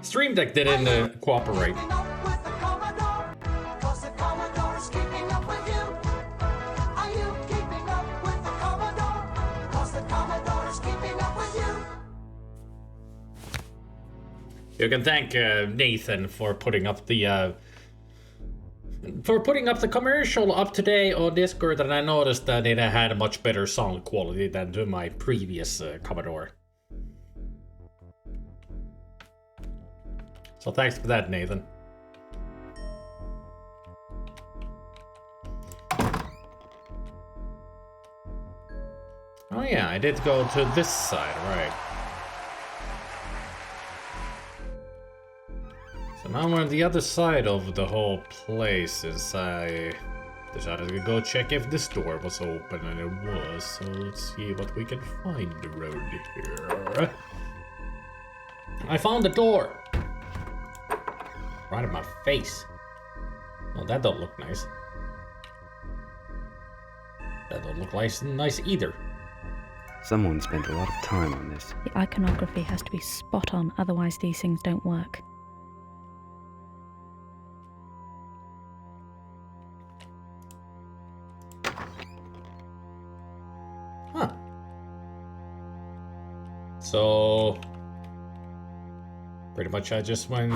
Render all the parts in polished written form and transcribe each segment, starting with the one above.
Stream Deck didn't cooperate. You can thank Nathan for putting up the commercial up today on Discord, and I noticed that it had a much better sound quality than to my previous Commodore. So thanks for that, Nathan. Oh yeah, I did go to this side, right. So now we're on the other side of the whole place, as I decided to go check if this door was open, and it was. So let's see what we can find around here. I found the door! Right in my face. Oh, that don't look nice. That don't look nice either. Someone spent a lot of time on this. The iconography has to be spot on, otherwise these things don't work. Huh. So pretty much I just went.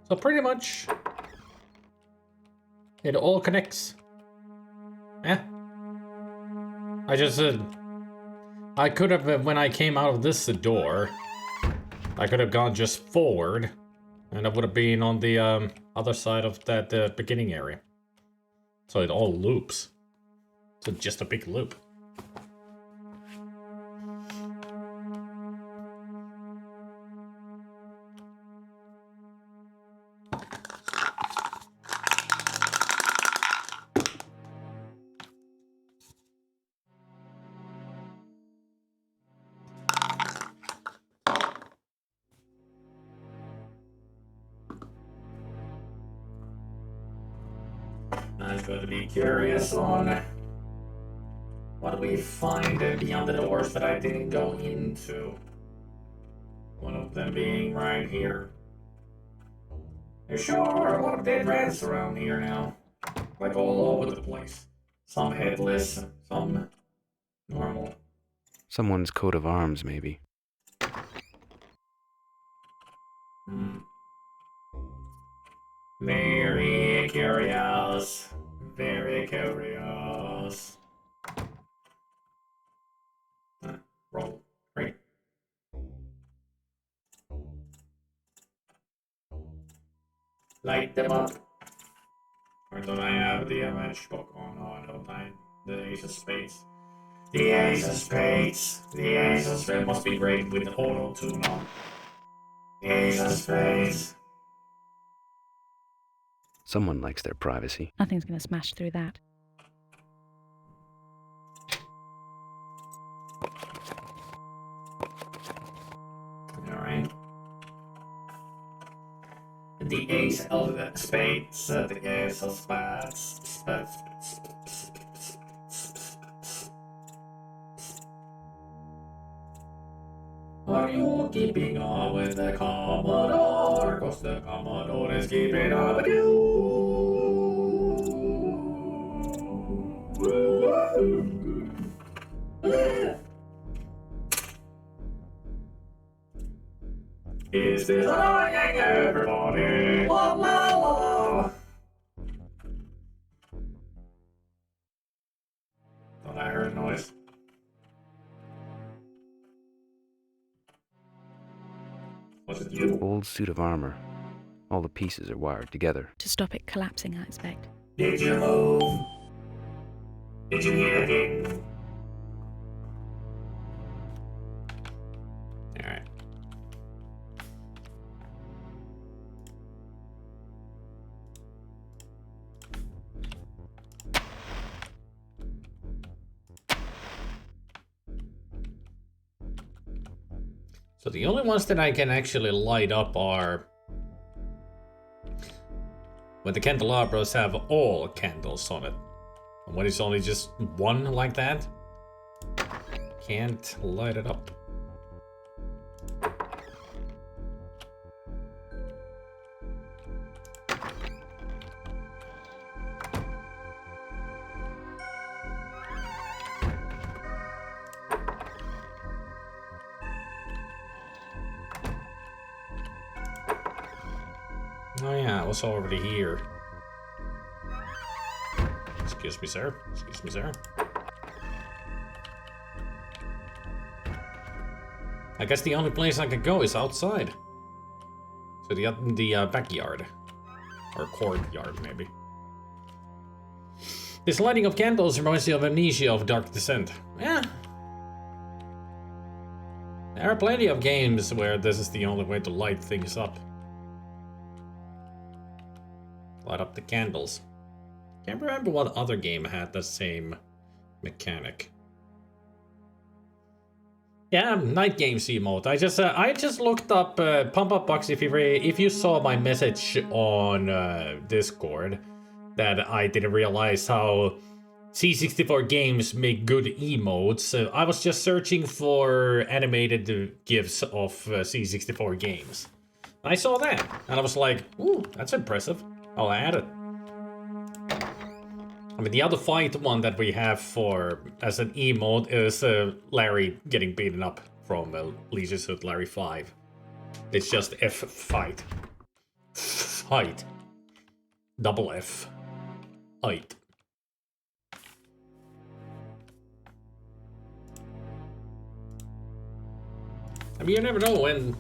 So pretty much it all connects. Yeah. I just I could have, when I came out of this door, I could have gone just forward, and I would have been on the other side of that beginning area. So it all loops. So just a big loop. I'm going to be curious on what we find beyond the doors that I didn't go into. One of them being right here. There's sure a lot of dead rats around here now. Like all over the place. Some headless, some normal. Someone's coat of arms, maybe. Very curious. Very curious. Roll. Great. Light them up. Or don't I have the matchbook? Oh no, I don't. The Ace of Spades. The Ace of Spades. The Ace of Spades must be great with the auto tune on. The Ace of Spades. Someone likes their privacy. Nothing's going to smash through that. Alright. The Ace of Spades. The Ace of Spades. Are you keeping on with the Commodore? Cause the Commodore is keeping up with you. Is this annoying everybody? La la la. Thought I heard a noise. Was it you? Old suit of armor. All the pieces are wired together. To stop it collapsing, I expect. Did you move? Did you hear anything? Alright. So the only ones that I can actually light up are when the candelabras have all candles on it. When it's only just one like that, can't light it up. Oh yeah, I was already here. Excuse me, sir. Excuse me, sir. I guess the only place I could go is outside. So the backyard. Or courtyard, maybe. This lighting of candles reminds me of Amnesia of Dark Descent. Yeah. There are plenty of games where this is the only way to light things up. Light up the candles. Can't remember what other game had the same mechanic. Yeah, night games emote. I just looked up Pump Up Box if you saw my message on Discord that I didn't realize how C64 games make good emotes. I was just searching for animated GIFs of C64 games. I saw that and I was like, ooh, that's impressive. I'll add it. I mean, the other fight one that we have for as an emote is Larry getting beaten up from Leisure Suit Larry 5. It's just F fight. Fight. Double F. Fight. I mean, you never know when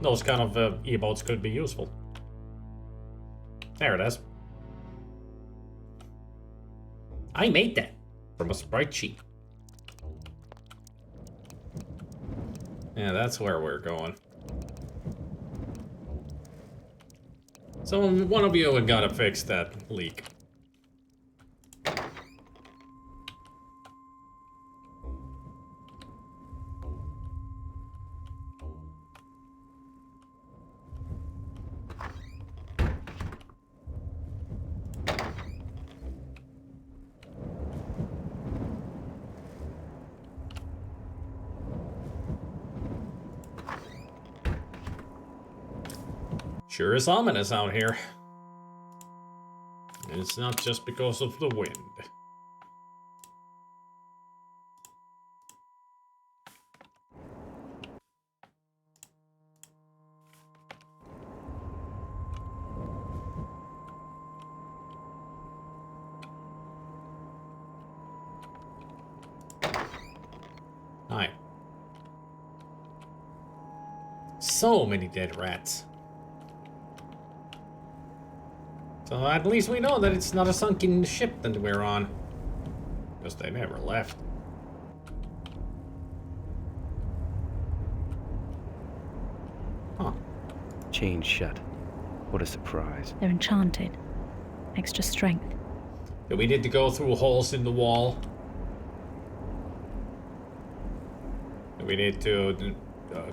those kind of emotes could be useful. There it is. I made that from a sprite sheet. Yeah, that's where we're going. So one of you would gotta fix that leak. Sure is ominous out here. And it's not just because of the wind. Hi. So many dead rats. So at least we know that it's not a sunken ship that we're on. Because they never left. Huh. Chained shut. What a surprise. They're enchanted. Extra strength. Do we need to go through holes in the wall? Do we need to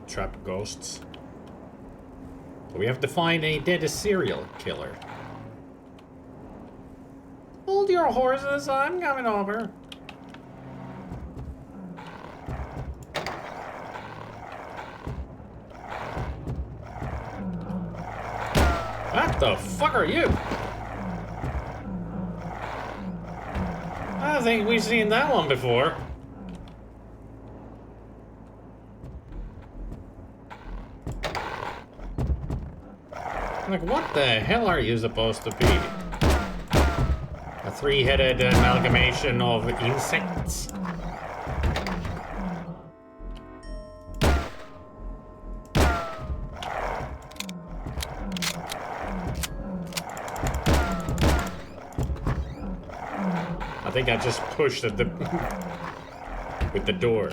trap ghosts? Do we have to find a dead serial killer? Hold your horses, I'm coming over. What the fuck are you? I don't think we've seen that one before. Like, what the hell are you supposed to be? A three-headed amalgamation of insects? I think I just pushed at the with the door.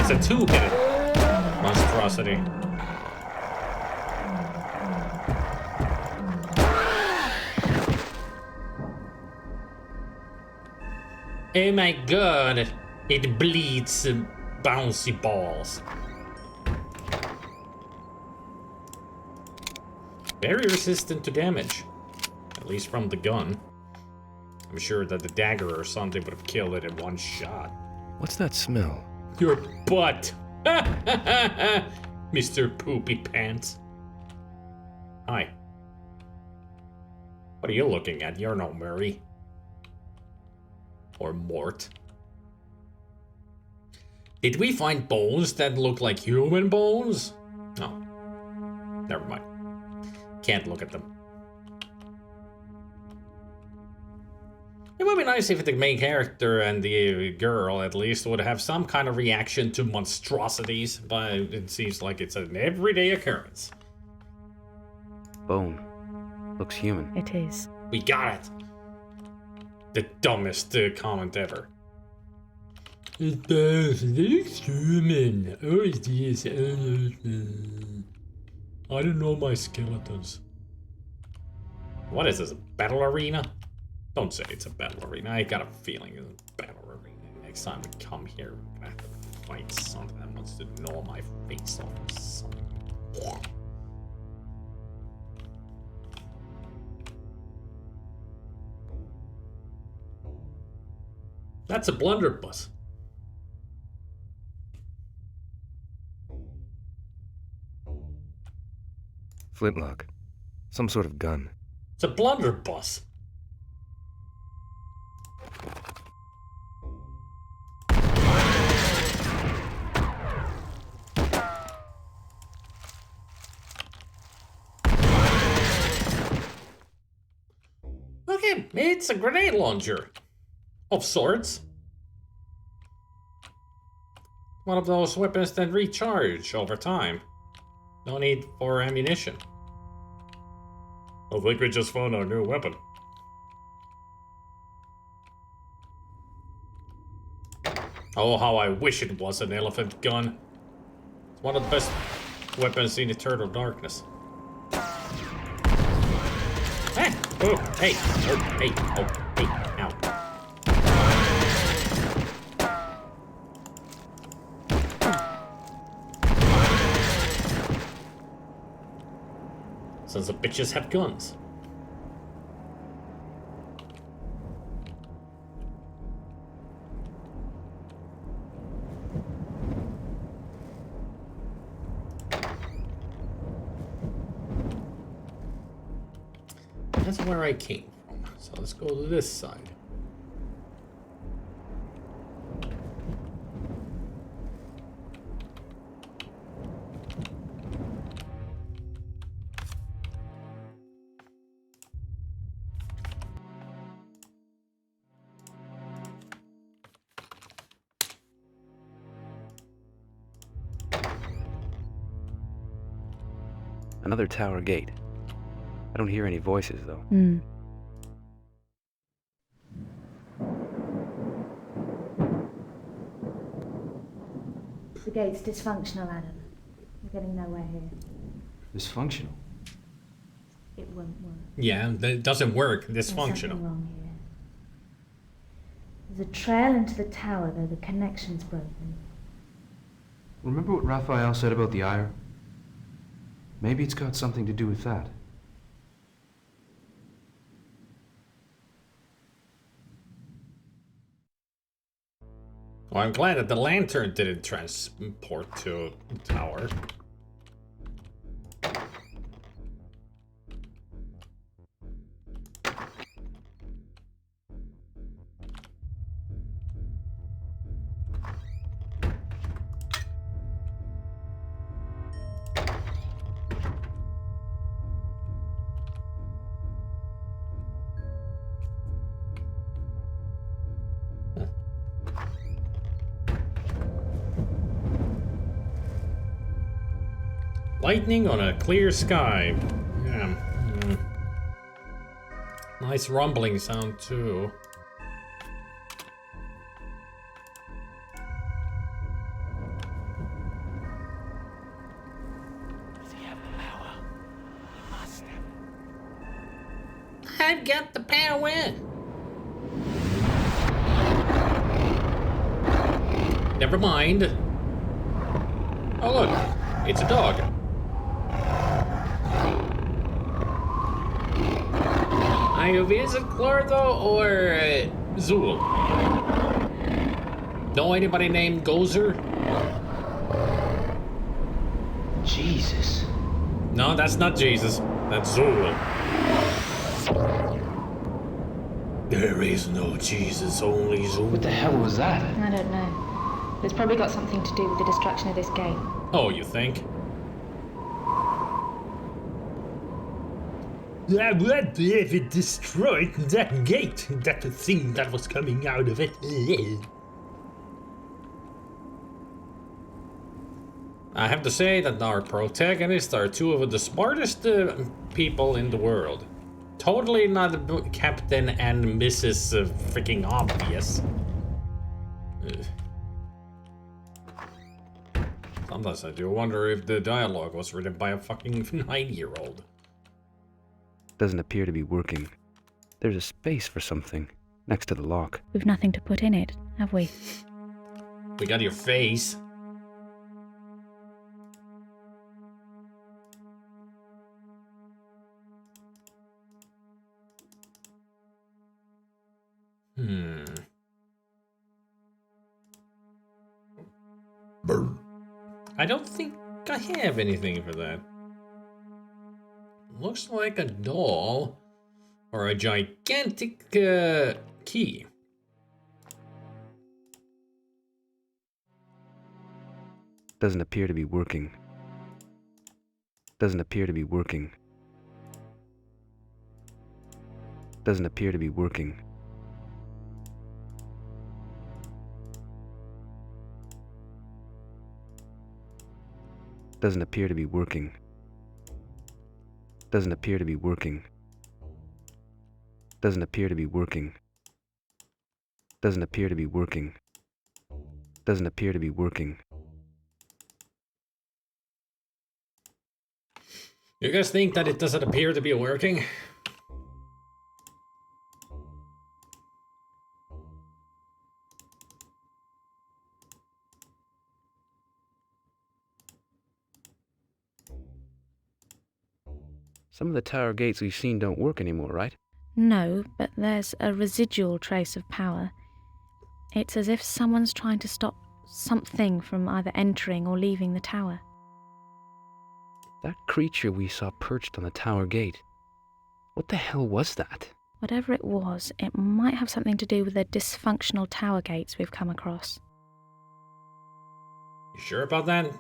It's a two-headed monstrosity. Oh my god, it bleeds bouncy balls. Very resistant to damage. At least from the gun. I'm sure that the dagger or something would have killed it in one shot. What's that smell? Your butt! Mr. Poopy Pants. Hi. What are you looking at? You're no Murray. Or Mort. Did we find bones that look like human bones? No. Never mind. Can't look at them. It would be nice if the main character and the girl, at least, would have some kind of reaction to monstrosities, but it seems like it's an everyday occurrence. Bone. Looks human. It is. We got it! The dumbest comment ever. It looks human. Oh, it is. I don't know my skeletons. What is this, a battle arena? Don't say it's a battle arena. I got a feeling it's a battle arena. Next time we come here, we're gonna have to fight something that wants to gnaw my face off or something. That's a blunderbuss. Flintlock. Some sort of gun. It's a blunderbuss. Okay, it's a grenade launcher. Of sorts. One of those weapons that recharge over time. No need for ammunition. I think we just found our new weapon. Oh, how I wish it was an elephant gun. It's one of the best weapons in Eternal Darkness. Ah! Oh, hey! Oh, hey! Oh, hey! Ow. Sons of bitches have guns. That's where I came from. So let's go to this side. Another tower gate. I don't hear any voices, though. Hmm. The gate's dysfunctional, Adam. We're getting nowhere here. Dysfunctional. It won't work. Yeah, it doesn't work. There's something Dysfunctional. wrong here. There's a trail into the tower, though the connection's broken. Remember what Raphael said about the ire? Maybe it's got something to do with that. Well, I'm glad that the lantern didn't transport to the tower. Lightning on a clear sky. Yeah. Nice rumbling sound too. I've got the power. Never mind. Oh look, it's a dog. Is it Clortho or Zool? Know anybody named Gozer? Jesus. No, that's not Jesus. That's Zool. There is no Jesus, only Zool. What the hell was that? I don't know. It's probably got something to do with the destruction of this gate. Oh, you think? If it destroyed that gate, that thing that was coming out of it. I have to say that our protagonists are two of the smartest people in the world. Totally not Captain and Mrs. Freaking Obvious. Sometimes I do wonder if the dialogue was written by a fucking 9-year-old. Doesn't appear to be working. There's a space for something next to the lock. We've nothing to put in it, have we? We got your face. I don't think I have anything for that. Looks like a doll or a gigantic key. Doesn't appear to be working. Doesn't appear to be working. Doesn't appear to be working. Doesn't appear to be working. Doesn't appear to be working. Doesn't appear to be working. Doesn't appear to be working. Doesn't appear to be working. You guys think that it doesn't appear to be working? Some of the tower gates we've seen don't work anymore, right? No, but there's a residual trace of power. It's as if someone's trying to stop something from either entering or leaving the tower. That creature we saw perched on the tower gate. What the hell was that? Whatever it was, it might have something to do with the dysfunctional tower gates we've come across. You sure about that?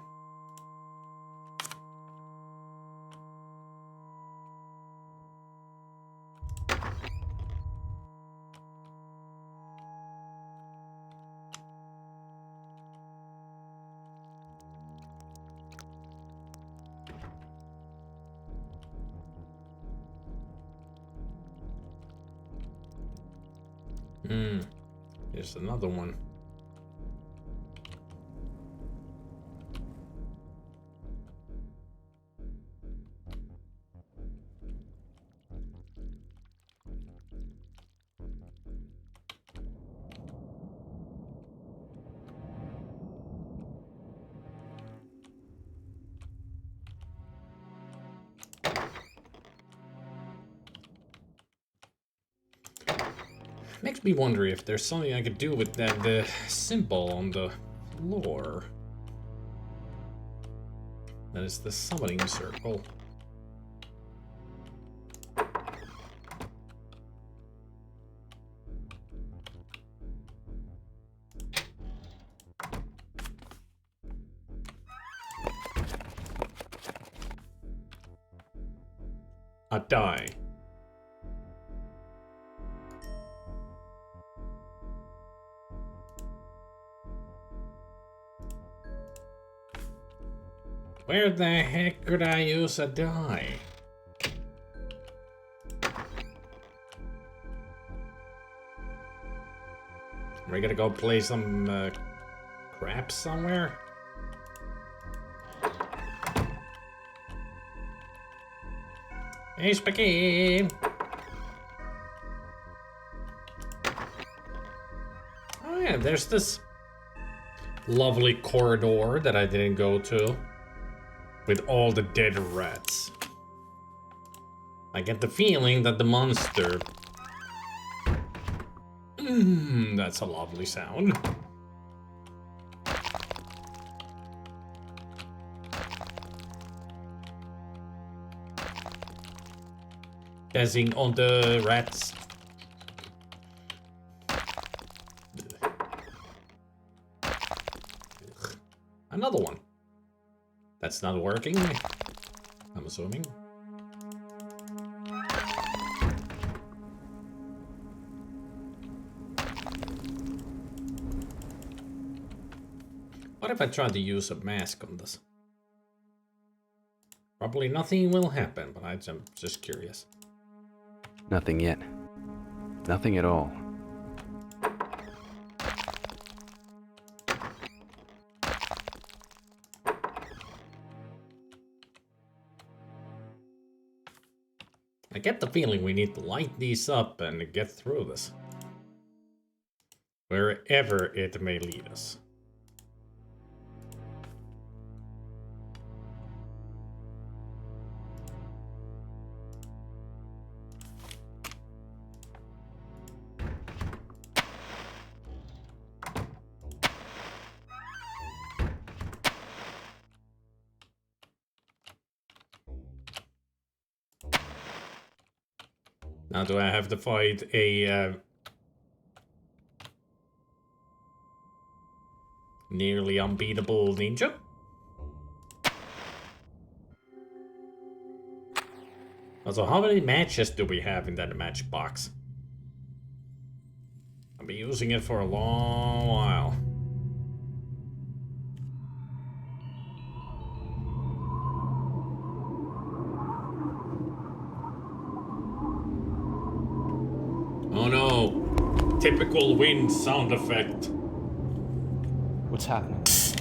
Here's another one. Makes me wonder if there's something I could do with that symbol on the floor. That is the summoning circle. A die. Where the heck could I use a die? We're gonna go play some crap somewhere? Hey, Spiky! Oh yeah, there's this lovely corridor that I didn't go to. With all the dead rats. I get the feeling that the monster That's a lovely sound. Dancing on the rats. Another one. That's not working, I'm assuming. What if I try to use a mask on this? Probably nothing will happen, but I'm just curious. Nothing yet. Nothing at all. I get the feeling we need to light these up and get through this. Wherever it may lead us. Now do I have to fight a nearly unbeatable ninja? Also, how many matches do we have in that match box? I've been using it for a long while. Oh no! Typical wind sound effect. What's happening? There's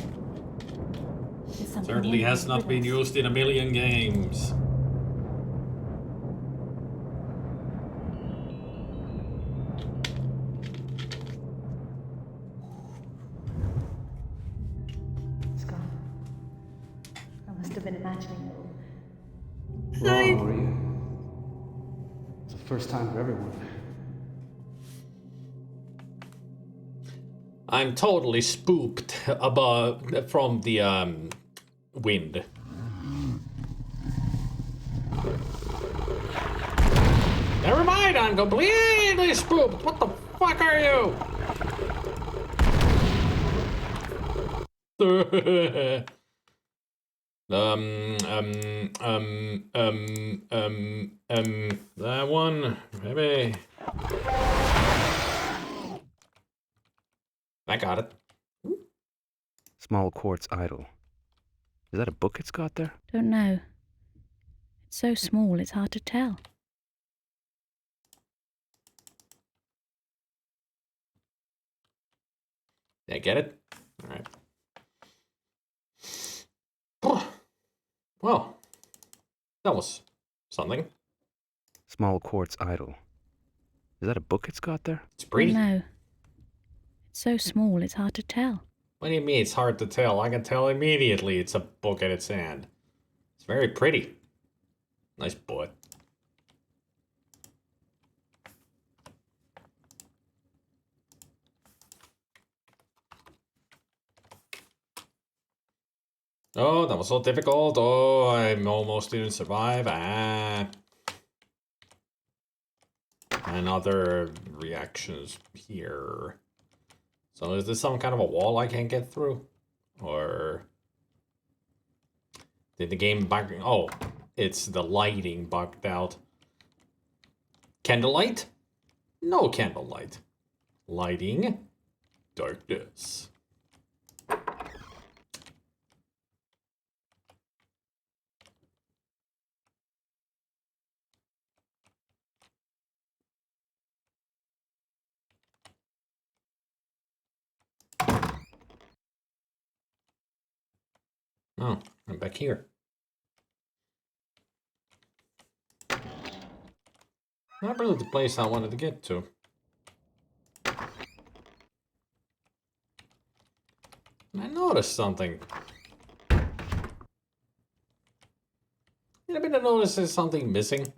something Certainly in has there not with been us. used in a million games. It's gone. I must have been imagining it all. Wrong, Maria. It's the first time for everyone. I'm totally spooked above from the wind. Never mind, I'm completely spooked. What the fuck are you? That one, maybe. I got it. Small quartz idol. Is that a book it's got there? Don't know. It's so small, it's hard to tell. Did I get it? All right. Well, that was something. Small quartz idol. Is that a book it's got there? It's pretty. Don't know. It's so small, it's hard to tell. What do you mean it's hard to tell? I can tell immediately it's a book in its hand. It's very pretty. Nice boy. Oh, that was so difficult. Oh, I almost didn't survive. Ah. And other reactions here. So is this some kind of a wall I can't get through? Or did the game bug? Oh, it's the lighting bugged out. Candlelight? No candlelight. Lighting. Darkness. Oh, I'm back here. Not really the place I wanted to get to. I noticed something. Anybody notice there's something missing?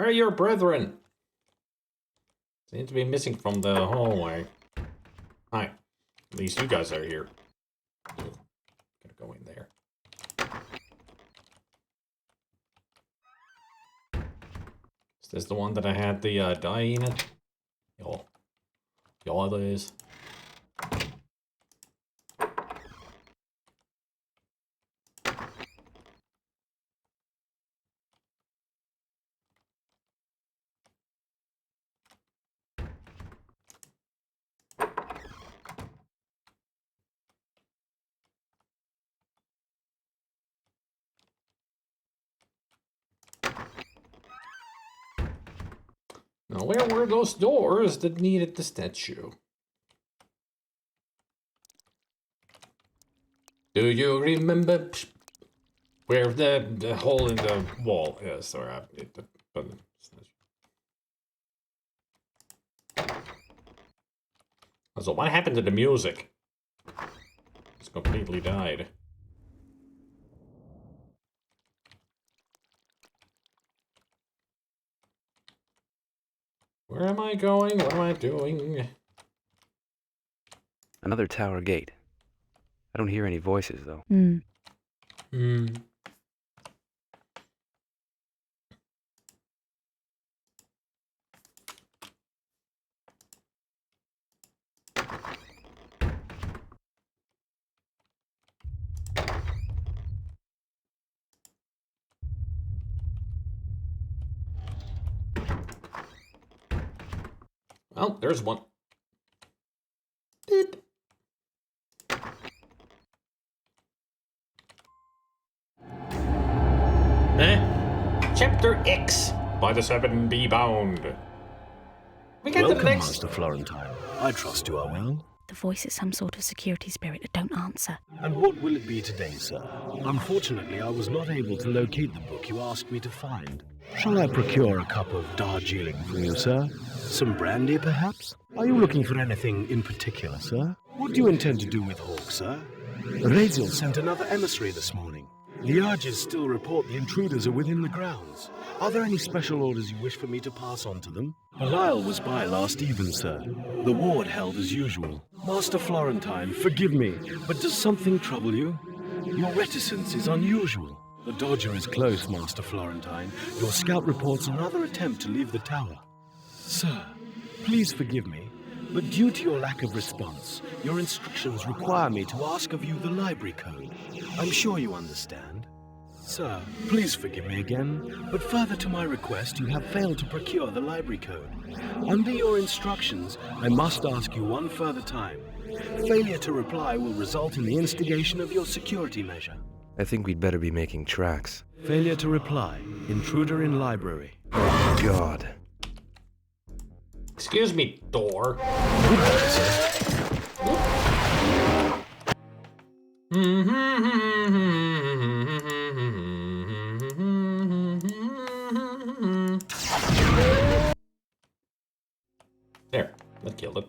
Where are your brethren? Seem to be missing from the hallway. Hi. At least you guys are here. Gonna go in there. Is this the one that I had the dye in it? Yeah, it is. Now, where were those doors that needed the statue? Do you remember where the hole in the wall is? Or so what happened to the music? It's completely died. Where am I going? What am I doing? Another tower gate. I don't hear any voices, though. Well, there's one. Beep. Chapter X by the 7B bound. We get Welcome, the next. Master Florentine. I trust you are well. The voice is some sort of security spirit that don't answer. And what will it be today, sir? Unfortunately, I was not able to locate the book you asked me to find. Shall I procure a cup of Darjeeling for you, sir? Some brandy, perhaps? Are you looking for anything in particular, sir? What do you intend to do with Hawk, sir? Raziel sent another emissary this morning. The Arges still report the intruders are within the grounds. Are there any special orders you wish for me to pass on to them? Belial was by last even, sir. The ward held as usual. Master Florentine, forgive me, but does something trouble you? Your reticence is unusual. The Dodger is close, Master Florentine. Your scout reports another attempt to leave the tower. Sir, please forgive me, but due to your lack of response, your instructions require me to ask of you the library code. I'm sure you understand. Sir, please forgive me again, but further to my request, you have failed to procure the library code. Under your instructions, I must ask you one further time. Failure to reply will result in the instigation of your security measure. I think we'd better be making tracks. Failure to reply. Intruder in library. Oh, God. Excuse me, door. There, that killed it.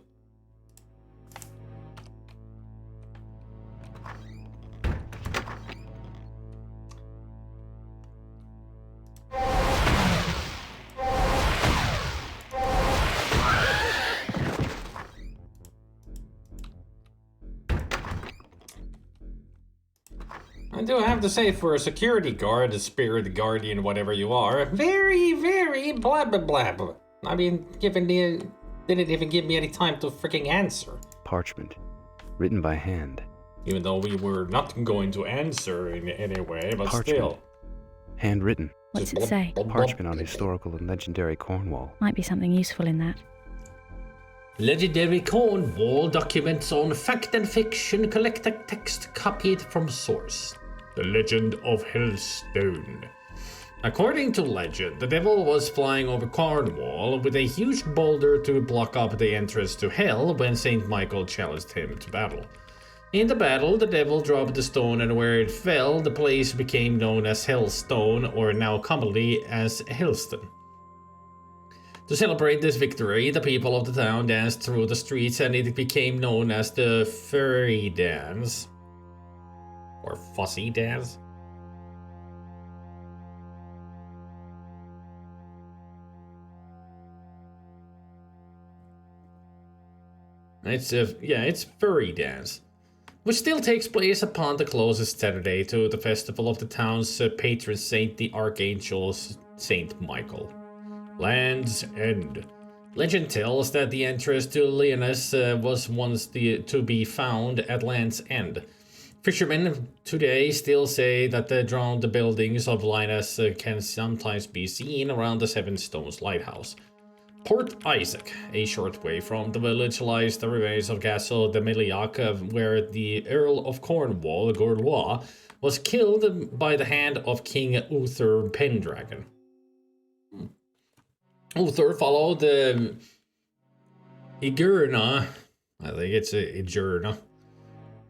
I do have to say, for a security guard, a spirit guardian, whatever you are, very, very blah blah blah blah. I mean, didn't even give me any time to freaking answer. Parchment. Written by hand. Even though we were not going to answer in any way, but Parchment. still. Handwritten. What's it say? Parchment on historical and legendary Cornwall. Might be something useful in that. Legendary Cornwall documents on fact and fiction collected text copied from source. The Legend of Hellstone. According to legend, the devil was flying over Cornwall with a huge boulder to block up the entrance to hell when Saint Michael challenged him to battle. In the battle, the devil dropped the stone, and where it fell, the place became known as Hellstone, or now commonly as Helston. To celebrate this victory, the people of the town danced through the streets, and it became known as the Furry Dance. Or Fussy Dance. It's furry dance, which still takes place upon the closest Saturday to the festival of the town's patron saint, the Archangel Saint Michael. Land's End. Legend tells that the entrance to Lyoness was once to be found at Land's End. Fishermen today still say that the drowned buildings of Lyoness can sometimes be seen around the Seven Stones Lighthouse. Port Isaac, a short way from the village, lies the remains of Castle de Miliac, where the Earl of Cornwall, Gorlois, was killed by the hand of King Uther Pendragon. Uther followed Igerna, I think it's Igerna,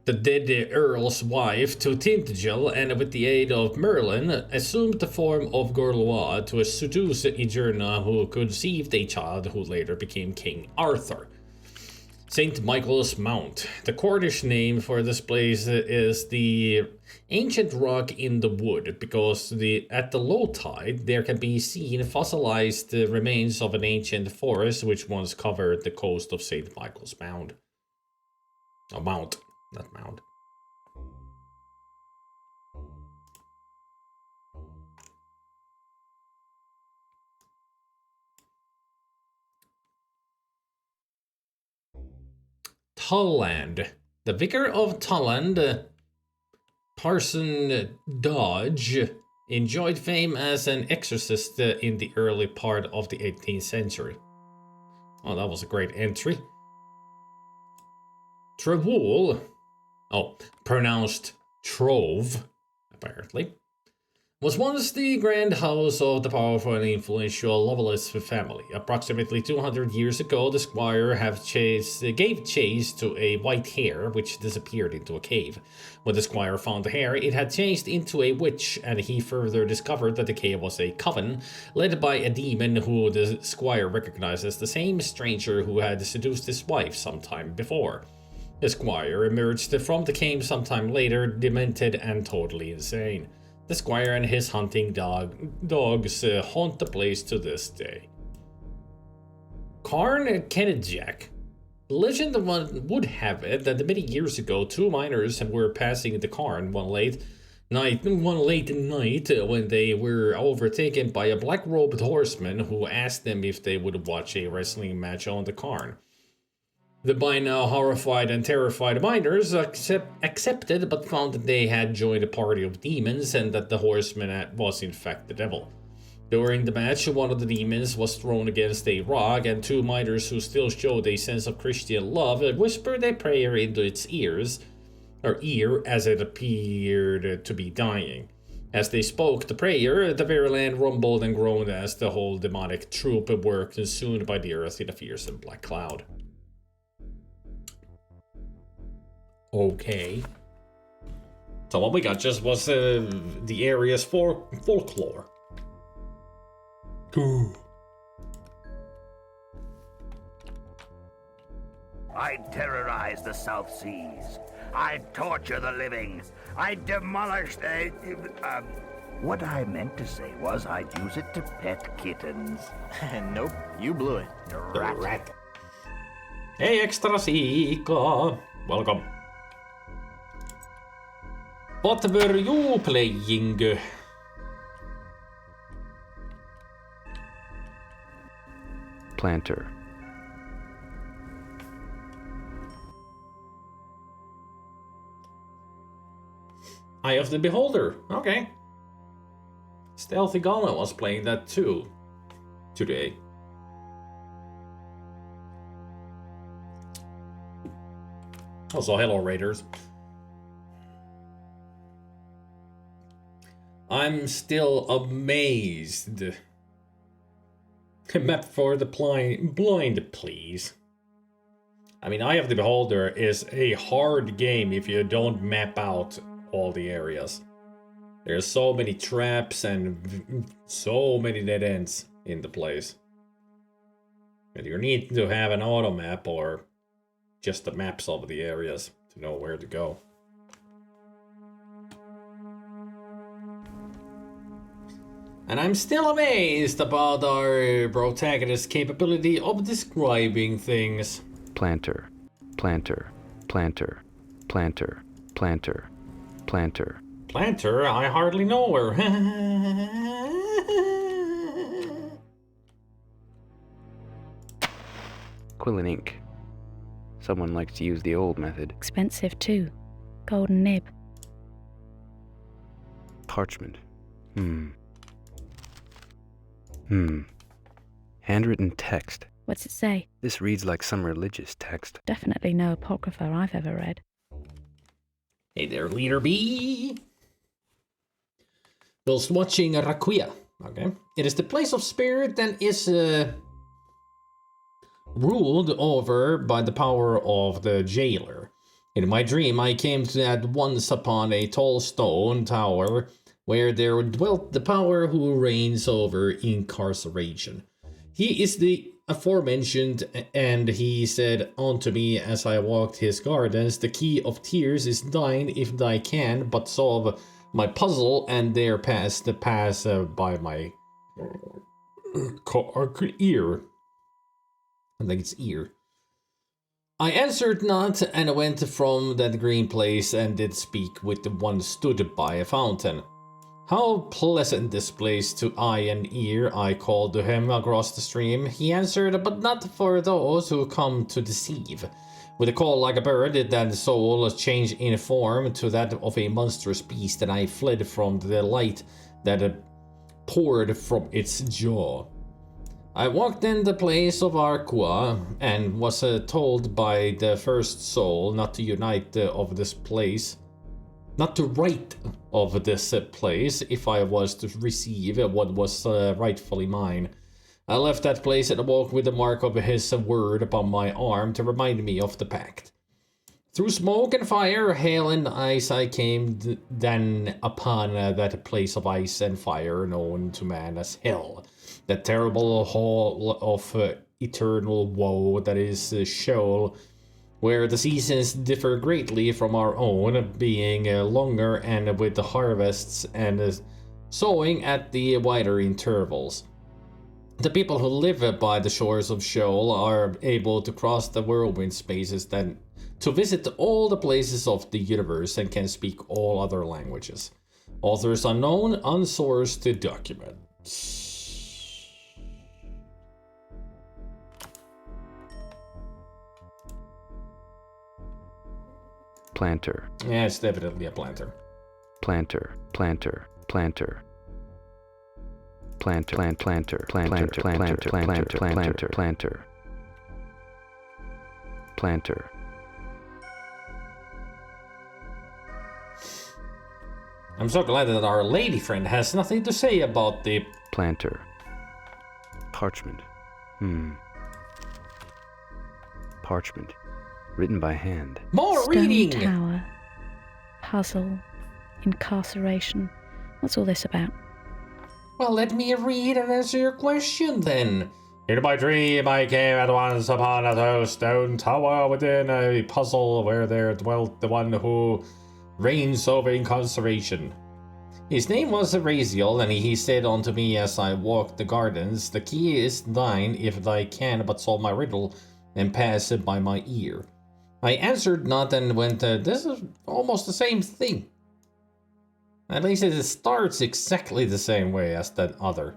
the dead Earl's wife, to Tintagel, and with the aid of Merlin, assumed the form of Gorlois to seduce Igerna, who conceived a child who later became King Arthur. St. Michael's Mount. The Cornish name for this place is the Ancient Rock in the Wood, because at the low tide there can be seen fossilized remains of an ancient forest which once covered the coast of St. Michael's Mound. Oh, Mount, not Mound. Tulland. The Vicar of Tulland, Parson Dodge, enjoyed fame as an exorcist in the early part of the 18th century. Oh, that was a great entry. Trewool, pronounced Trove, apparently, was once the grand house of the powerful and influential Lovelace family. Approximately 200 years ago, the squire gave chase to a white hare which disappeared into a cave. When the squire found the hare, it had changed into a witch, and he further discovered that the cave was a coven led by a demon who the squire recognized as the same stranger who had seduced his wife some time before. The squire emerged from the cave sometime later, demented and totally insane. The squire and his hunting dogs haunt the place to this day. Carn Kenedjack. Legend would have it that many years ago, two miners were passing the Carn one late night when they were overtaken by a black-robed horseman who asked them if they would watch a wrestling match on the Carn. The by now horrified and terrified miners accepted, but found that they had joined a party of demons and that the horseman was in fact the devil. During the match, one of the demons was thrown against a rock, and two miners who still showed a sense of Christian love whispered a prayer into its ear as it appeared to be dying. As they spoke the prayer, the very land rumbled and groaned as the whole demonic troop were consumed by the earth in a fearsome black cloud. Okay. So what we got just was the area's folklore. Cool. I'd terrorize the South Seas. I'd torture the living. I'd demolish the... what I meant to say was I'd use it to pet kittens. Nope, you blew it. Rat. Hey, Extra Sika. Welcome. What were you playing? Planter. Eye of the Beholder. Okay. Stealthy Golem was playing that too. Today. Also, hello Raiders. I'm still amazed. Map for the blind, please. I mean, Eye of the Beholder is a hard game if you don't map out all the areas. There's so many traps and so many dead ends in the place. And you need to have an auto map or just the maps of the areas to know where to go. And I'm still amazed about our protagonist's capability of describing things. Planter. Planter, planter, planter, planter, planter. Planter? I hardly know her. Quill and ink. Someone likes to use the old method. Expensive too. Golden nib. Parchment. Handwritten text. What's it say? This reads like some religious text. Definitely no apocrypha I've ever read. Hey there, Leader B. Whilst watching Raquia, okay? It is the place of spirit and is ruled over by the power of the jailer. In my dream, I came to that once upon a tall stone tower where there dwelt the power who reigns over incarceration. He is the aforementioned, and he said unto me as I walked his gardens, the key of tears is thine if thy can but solve my puzzle, and there pass by my ear. I think it's ear. I answered not, and went from that green place, and did speak with the one stood by a fountain. How pleasant this place to eye and ear, I called to him across the stream. He answered, but not for those who come to deceive. With a call like a bird did that soul change in form to that of a monstrous beast, and I fled from the light that poured from its jaw. I walked in the place of Arqua, and was told by the first soul not to unite of this place, not to write of this place, if I was to receive what was rightfully mine. I left that place and walked with the mark of his word upon my arm to remind me of the pact. Through smoke and fire, hail and ice, I came then upon that place of ice and fire known to man as hell. That terrible hall of eternal woe that is Sheol, where the seasons differ greatly from our own, being longer and with the harvests and sowing at the wider intervals. The people who live by the shores of Sheol are able to cross the whirlwind spaces then to visit all the places of the universe and can speak all other languages. Authors unknown, unsourced document. Planter. Yeah, it's definitely a planter. Planter, planter, planter. Planter, planter, planter, planter, planter, planter, planter. Planter. I'm so glad that our lady friend has nothing to say about the planter. Parchment. Parchment. Written by hand. More Stone reading! Tower. Puzzle. Incarceration. What's all this about? Well, let me read and answer your question then. In my dream, I came at once upon a tall stone tower within a puzzle where there dwelt the one who reigns over incarceration. His name was Raziel, and he said unto me as I walked the gardens, the key is thine if thy can but solve my riddle and pass it by my ear. I answered not and went, this is almost the same thing. At least it starts exactly the same way as that other.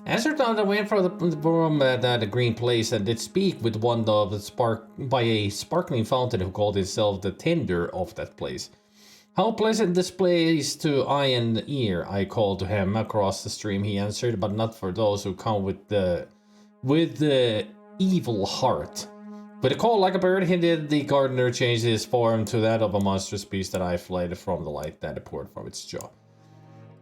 Answered not and went from that green place and did speak with one of the by a sparkling fountain who called himself the tender of that place. How pleasant this place to eye and ear, I called to him across the stream. He answered, but not for those who come with the evil heart. With a call like a bird, he did the gardener change his form to that of a monstrous beast, that I fled from the light that poured from its jaw.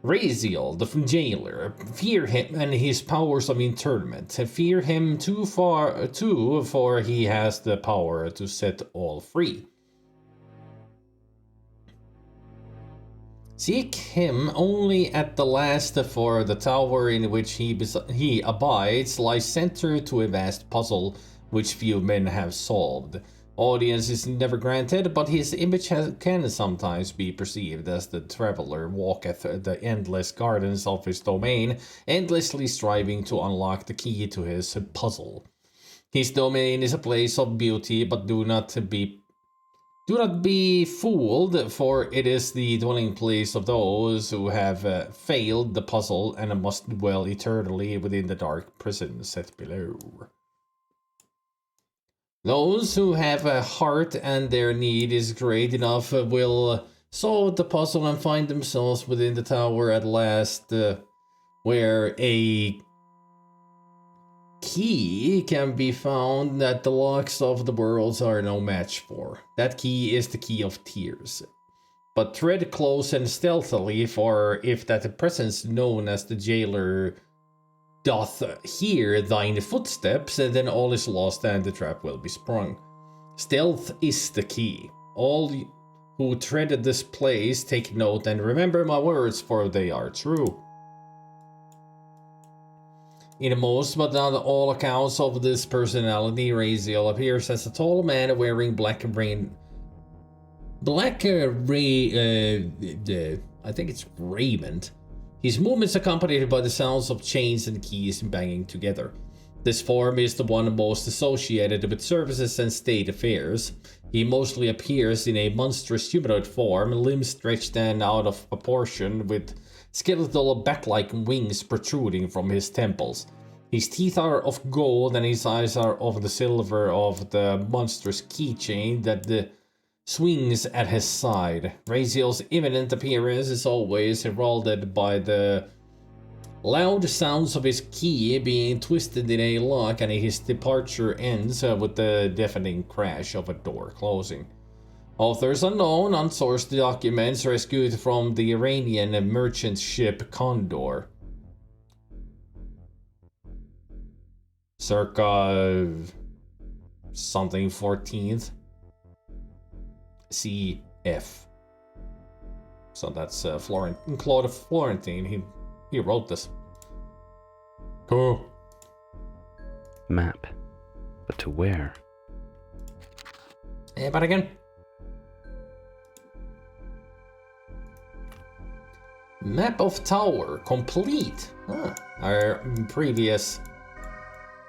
Raziel, the jailer, fear him and his powers of internment. Fear him too, for he has the power to set all free. Seek him only at the last, for the tower in which he abides lies centered to a vast puzzle which few men have solved. Audience is never granted, but his image can sometimes be perceived as the traveler walketh the endless gardens of his domain, endlessly striving to unlock the key to his puzzle. His domain is a place of beauty, but do not be fooled, for it is the dwelling place of those who have failed the puzzle and must dwell eternally within the dark prison set below. Those who have a heart and their need is great enough will solve the puzzle and find themselves within the tower at last, where a key can be found that the locks of the worlds are no match for. That key is the key of tears. But tread close and stealthily, for if that presence known as the jailer doth hear thine footsteps, then all is lost and the trap will be sprung. Stealth is the key. All who tread this place take note and remember my words, for they are true. In most but not all accounts of this personality, Raziel appears as a tall man wearing I think it's raiment. His movements accompanied by the sounds of chains and keys banging together. This form is the one most associated with services and state affairs. He mostly appears in a monstrous humanoid form, limbs stretched and out of proportion, with skeletal bat-like wings protruding from his temples. His teeth are of gold and his eyes are of the silver of the monstrous keychain that swings at his side. Raziel's imminent appearance is always heralded by the loud sounds of his key being twisted in a lock, and his departure ends with the deafening crash of a door closing. Authors unknown, unsourced documents rescued from the Iranian merchant ship Condor. Circa something 14th CF. So that's Claude Florentine. He wrote this. Cool. Map. But to where? But again. Map of tower complete. Our previous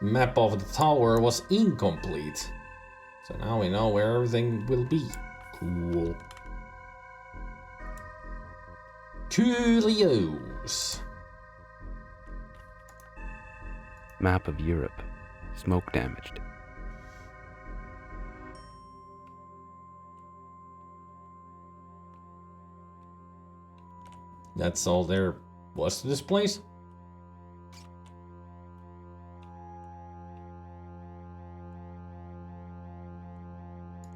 map of the tower was incomplete. So now we know where everything will be. Cool. Coolios. Map of Europe. Smoke damaged. That's all there was to this place?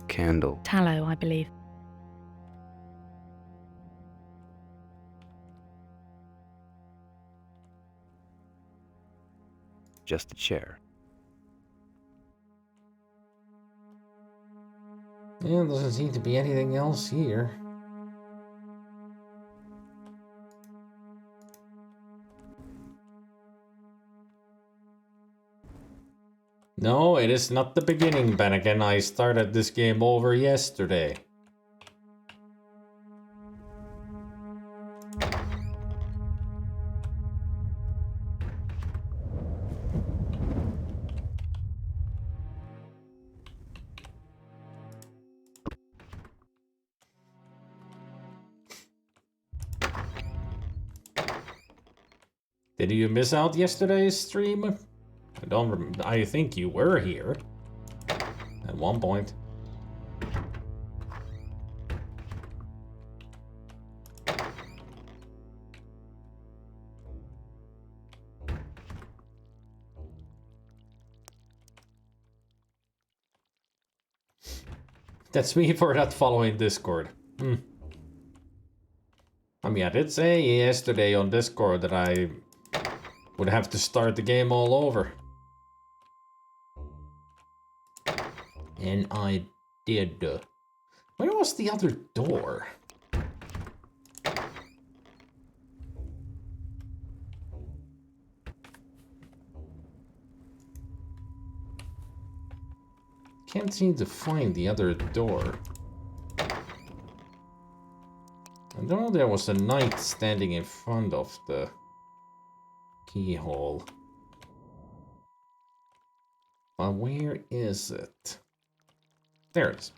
Candle. Tallow, I believe. Just a chair. Yeah, doesn't seem to be anything else here. No, it is not the beginning, Bennigan. I started this game over yesterday. Did you miss out yesterday's stream? I think you were here at one point. That's me for not following Discord. I mean, I did say yesterday on Discord that I would have to start the game all over. And I did. Where was the other door? Can't seem to find the other door. I know there was a knight standing in front of the keyhole. But where is it? There it is.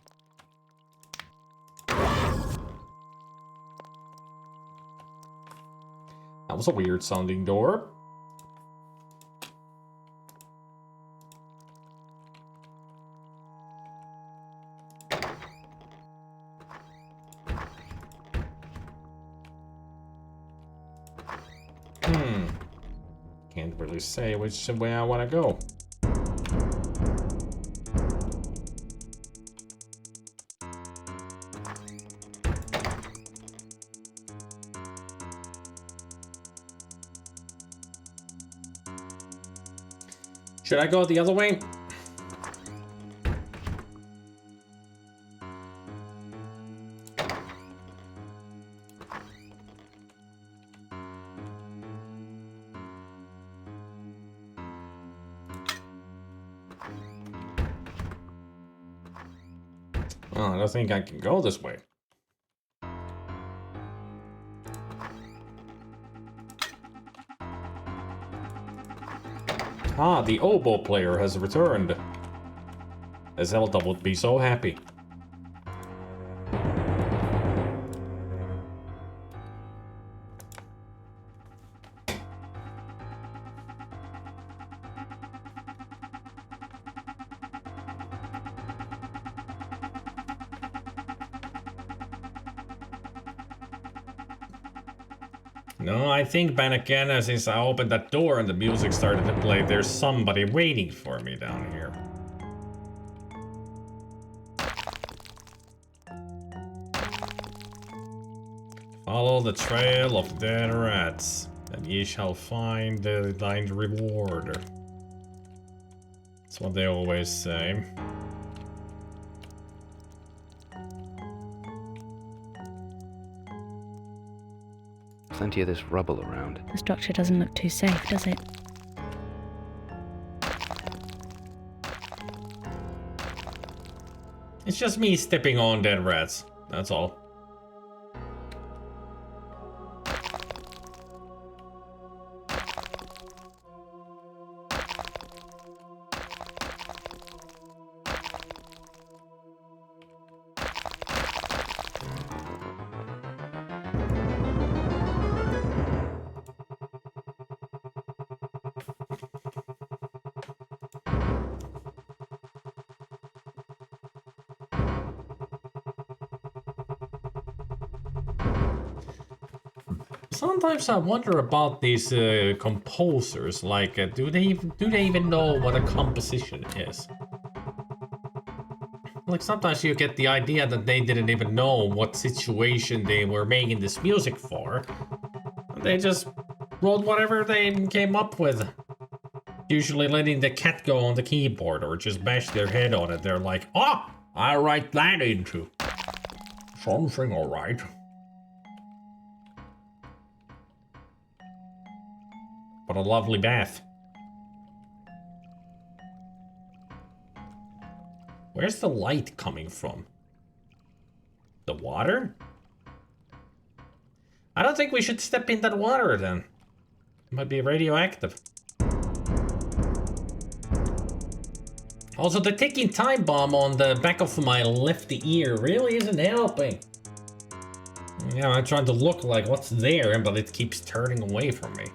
That was a weird sounding door. Can't really say which way I want to go. Should I go the other way? Oh, I don't think I can go this way. Ah, the oboe player has returned. Zelda would be so happy. No, I think back again, since I opened that door and the music started to play, there's somebody waiting for me down here. Follow the trail of dead rats, and ye shall find thine reward. That's what they always say. Plenty of this rubble around. The structure doesn't look too safe, does it? It's just me stepping on dead rats, that's all. Sometimes I wonder about these composers. Like, do they even know what a composition is? Like, sometimes you get the idea that they didn't even know what situation they were making this music for. They just wrote whatever they came up with. Usually letting the cat go on the keyboard or just bash their head on it. They're like, oh, I write that into something, alright. What a lovely bath. Where's the light coming from? The water? I don't think we should step in that water then. It might be radioactive. Also, the ticking time bomb on the back of my left ear really isn't helping. Yeah, I'm trying to look like what's there, but it keeps turning away from me.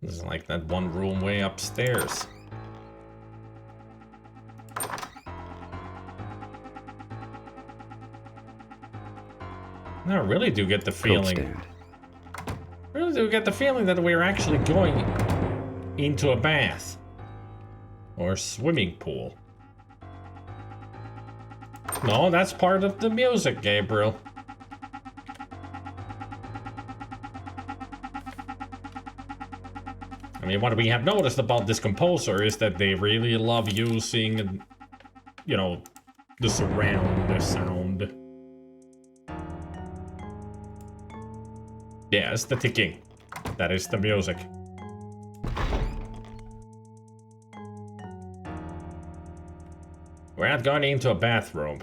This is like that one room way upstairs. I really do get the feeling. Really do get the feeling that we're actually going into a bath or swimming pool. No, that's part of the music, Gabriel. I mean, what we have noticed about this composer is that they really love using, you know, the surround sound. Yeah, it's the ticking. That is the music. We're not going into a bathroom.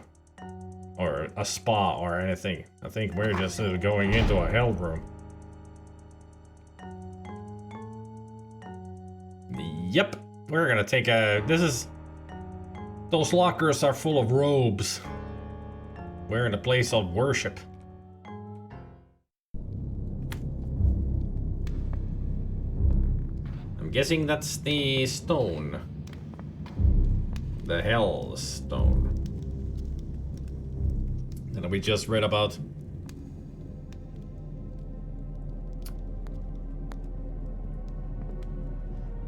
Or a spa or anything. I think we're just going into a hell room. Yep. We're gonna take a... Those lockers are full of robes. We're in a place of worship. I'm guessing that's the stone. The Hell Stone. That we just read about.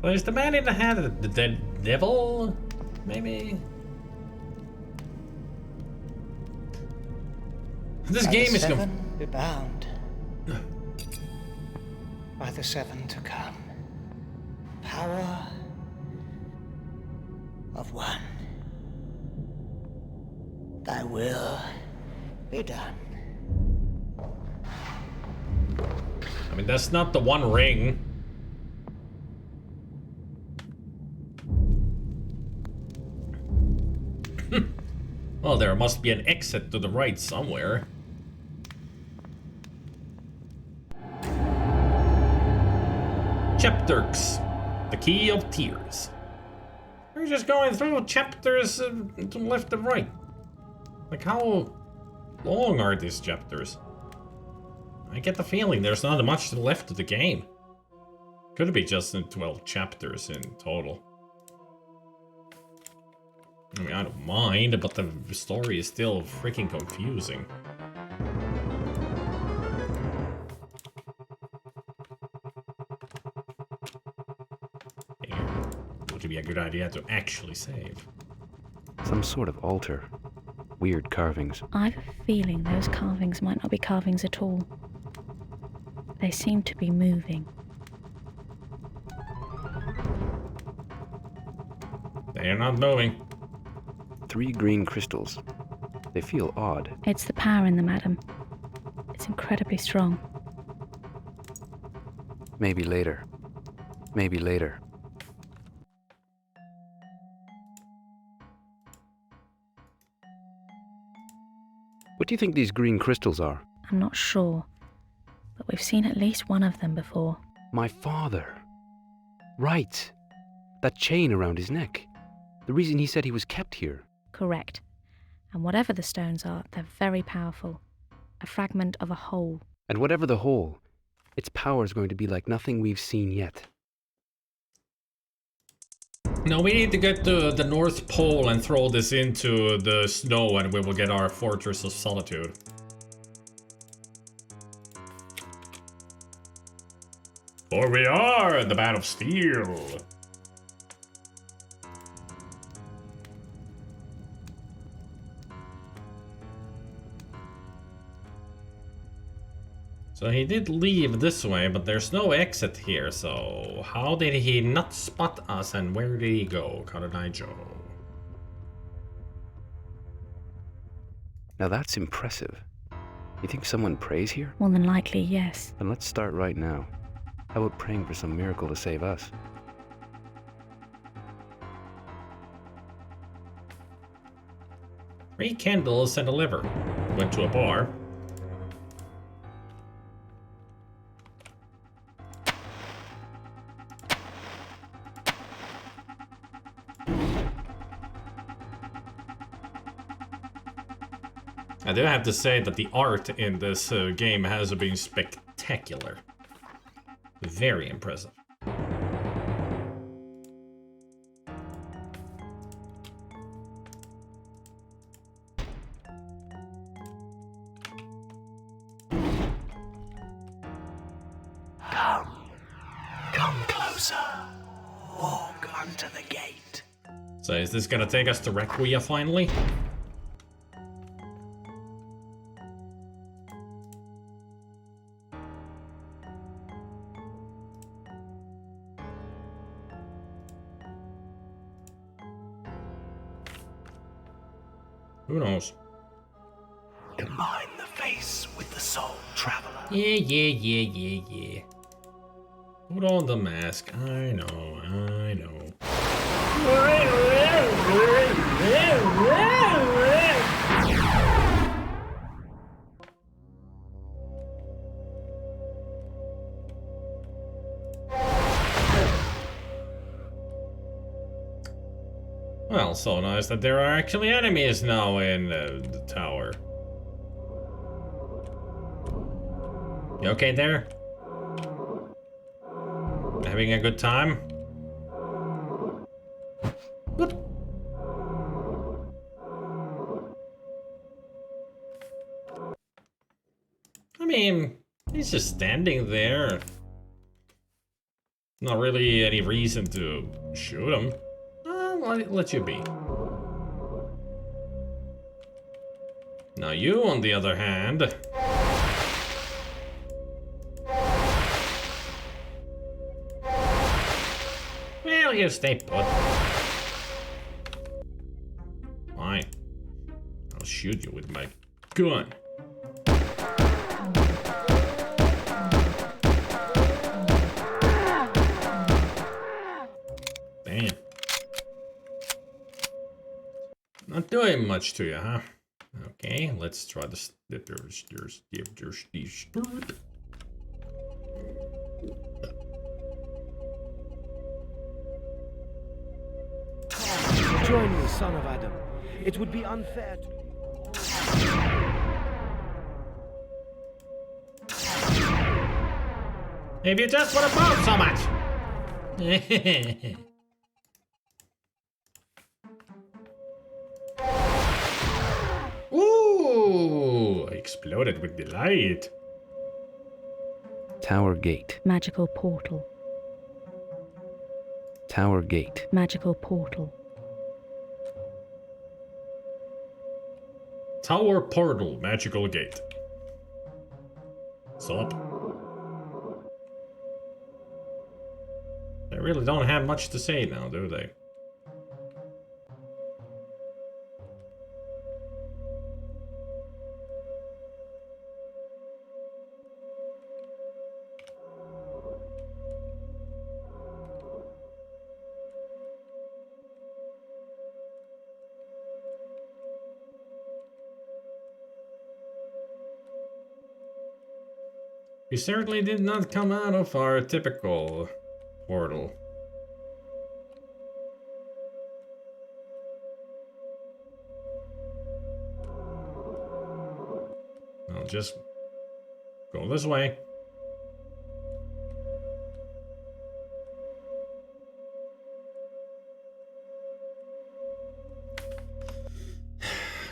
So is the man in the hat the devil? Maybe? This game is... Be bound by the seven to come. Power of one. Thy will be done. I mean, that's not the One Ring. Well, there must be an exit to the right somewhere. Chapters. The Key of Tears. We're just going through chapters to left and right. Like, how long are these chapters? I get the feeling there's not much left of the game. Could be just in 12 chapters in total. I mean, I don't mind, but the story is still freaking confusing. Yeah, would be a good idea to actually save. Some sort of altar. Weird carvings. I have a feeling those carvings might not be carvings at all. They seem to be moving. They are not moving. 3 green crystals. They feel odd. It's the power in them, Adam. It's incredibly strong. Maybe later. Maybe later. What do you think these green crystals are? I'm not sure, but we've seen at least one of them before. My father. Right. That chain around his neck. The reason he said he was kept here. Correct. And whatever the stones are, they're very powerful. A fragment of a whole. And whatever the whole, its power is going to be like nothing we've seen yet. No, we need to get to the North Pole and throw this into the snow and we will get our Fortress of Solitude. For we are the Man of Steel. So he did leave this way, but there's no exit here, so how did he not spot us and where did he go, Karanai Joe? Now that's impressive. You think someone prays here? More than likely, yes. Then let's start right now. How about praying for some miracle to save us? Three candles and a liver. Went to a bar. I do have to say that the art in this game has been spectacular. Very impressive. Come closer. Walk onto the gate. So is this gonna take us to Requia finally? Who knows? Combine the face with the soul, traveler. Yeah. Put on the mask. I know. Well, so nice that there are actually enemies now in the tower. You okay there? Having a good time? Good. I mean, he's just standing there. Not really any reason to shoot him. I'll let you be. Now you, on the other hand... Well, you stay put. Fine. I'll shoot you with my gun. Damn. Not doing much to you, huh? Okay, let's try the Join me, son of Adam. It would be unfair to... Maybe you just want to bounce so much. Ooh, I exploded with delight. Tower gate. Magical portal. Tower gate. Magical portal. Tower portal, magical gate. Sup? They really don't have much to say now, do they? We certainly did not come out of our typical portal. I'll just go this way.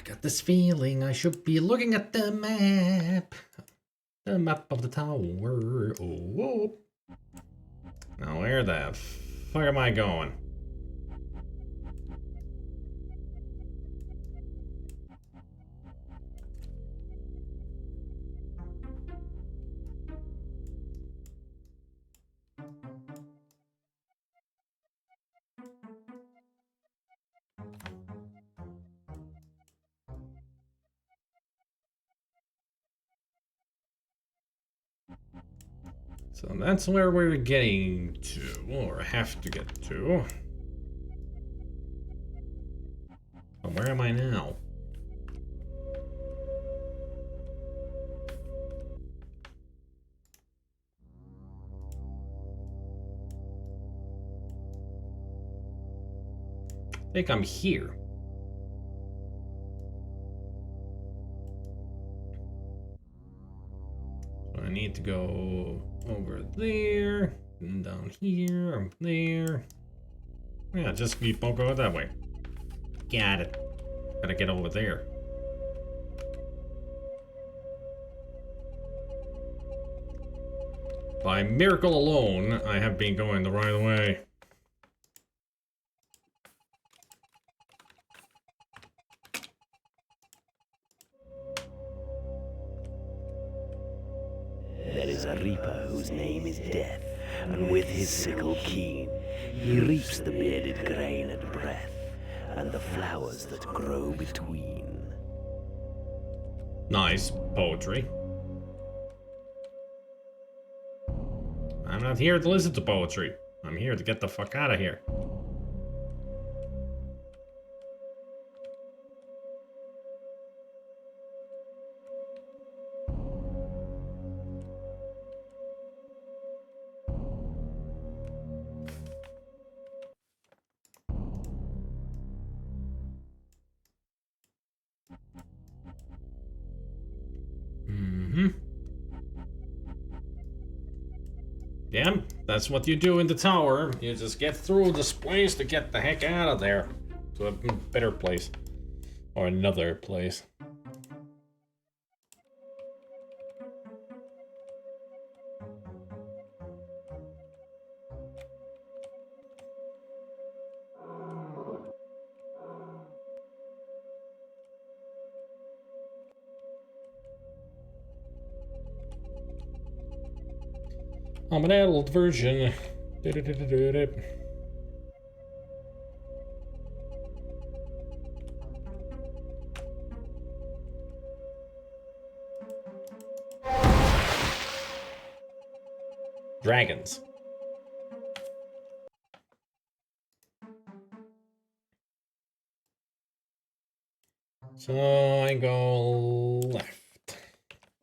Got this feeling I should be looking at the map. The map of the tower. Oh. Now where the fuck am I going? So that's where we're getting to, or have to get to. But where am I now? I think I'm here. So I need to go over there, and down here, up there. Yeah, just keep on going that way. Got it. Gotta get over there. By miracle alone, I have been going the right way. There is a reaper whose name is Death, and with his sickle keen, he reaps the bearded grain and breath, and the flowers that grow between. Nice poetry. I'm not here to listen to poetry. I'm here to get the fuck out of here. Yeah, that's what you do in the tower. You just get through this place to get the heck out of there. To a better place. Or another place. I'm an adult version. Dragons. So I go left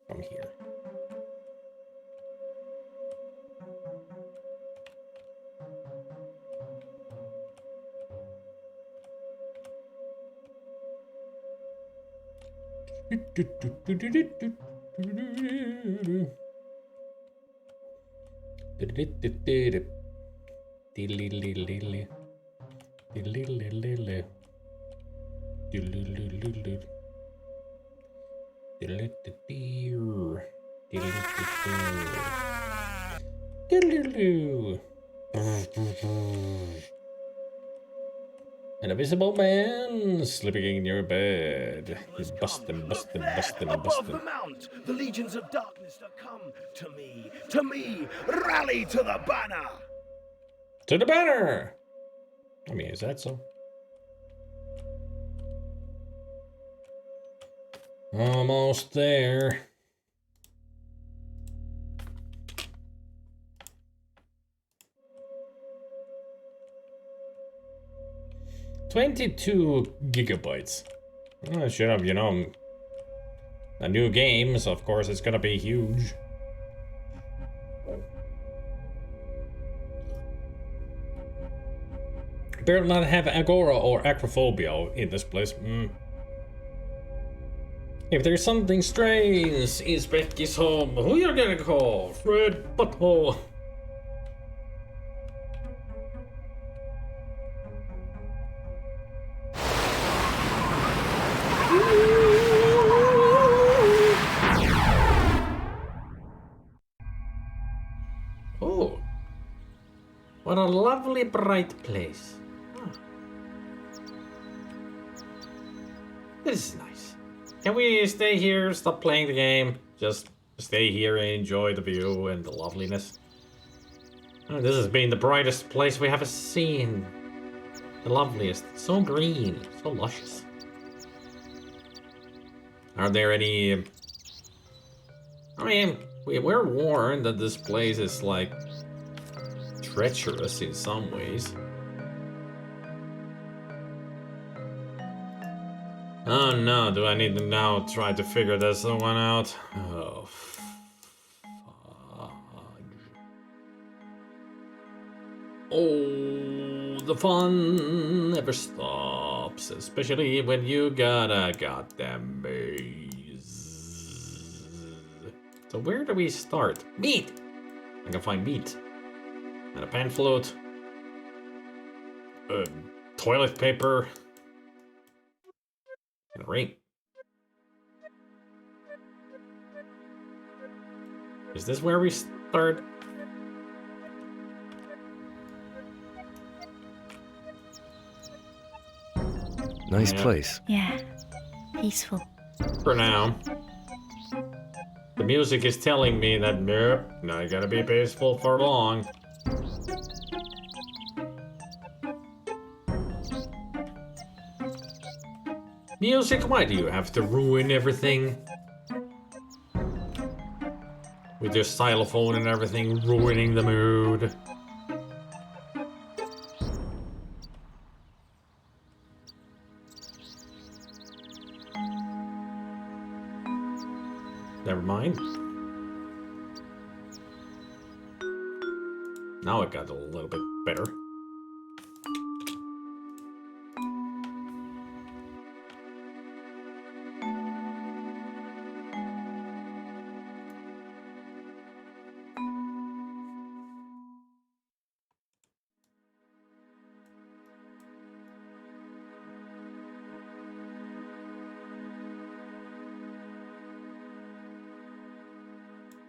from here. An invisible man slipping in your bed. He's busting. Above the mount, the legions of darkness are come to me, rally to the banner! To the banner! I mean, is that so? Almost there. $22 gigabytes. I should have, you know, a new game, so of course it's gonna be huge. Better not have Agora or Acrophobia in this place. If there's something strange in Becky's home, who you gonna call? Fred Butthole. Oh, what a lovely bright place. Oh. This is nice. Can we stay here, stop playing the game? Just stay here and enjoy the view and the loveliness. Oh, this has been the brightest place we have seen. The loveliest. So green, so luscious. Are there any... I mean, we're warned that this place is, like, treacherous in some ways. Oh no, do I need to now try to figure this one out? Oh, fudge. Oh, the fun never stops, especially when you got a goddamn maze. So where do we start? Meat! I can find meat. And a pan float. Toilet paper. And a ring. Is this where we start? Nice place. Yeah, peaceful. For now. The music is telling me that nope, not gonna be peaceful for long. Music, why do you have to ruin everything? With your xylophone and everything ruining the mood. Never mind. Now it got a little bit better.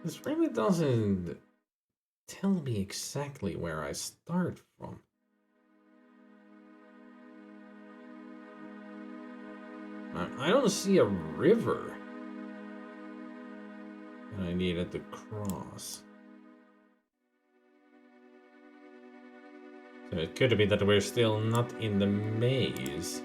This really doesn't tell me exactly where I start from. I don't see a river that I needed to cross. So it could be that we're still not in the maze.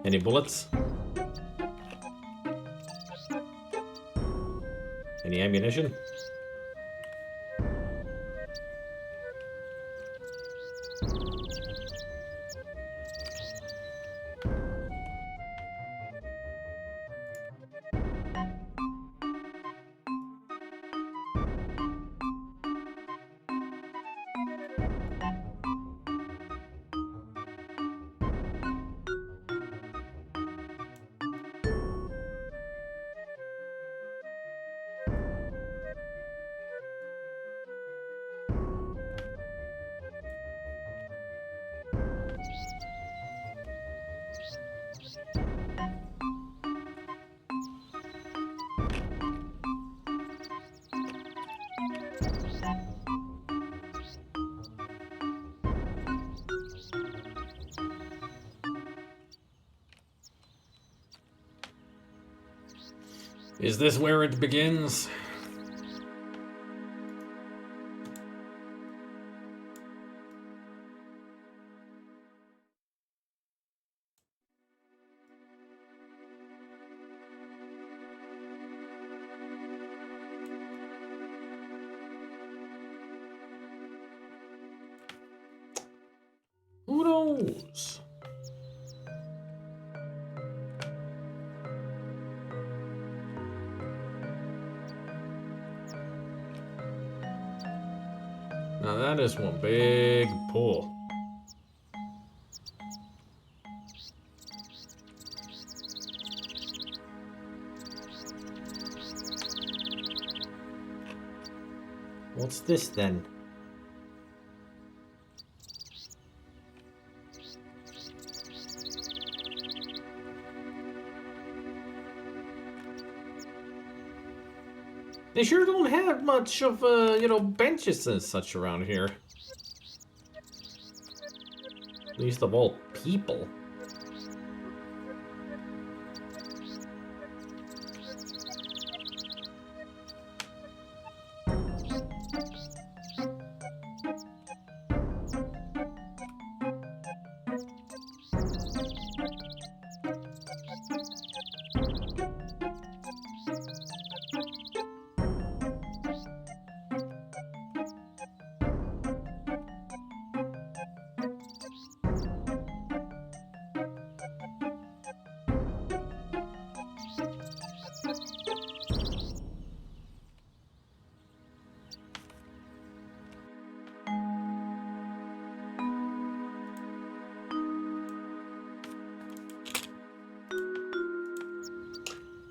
Any bullets? Any ammunition? Is this where it begins? Who knows? Now that is one big pull. What's this then? They sure don't have much of, benches and such around here. Least of all, people.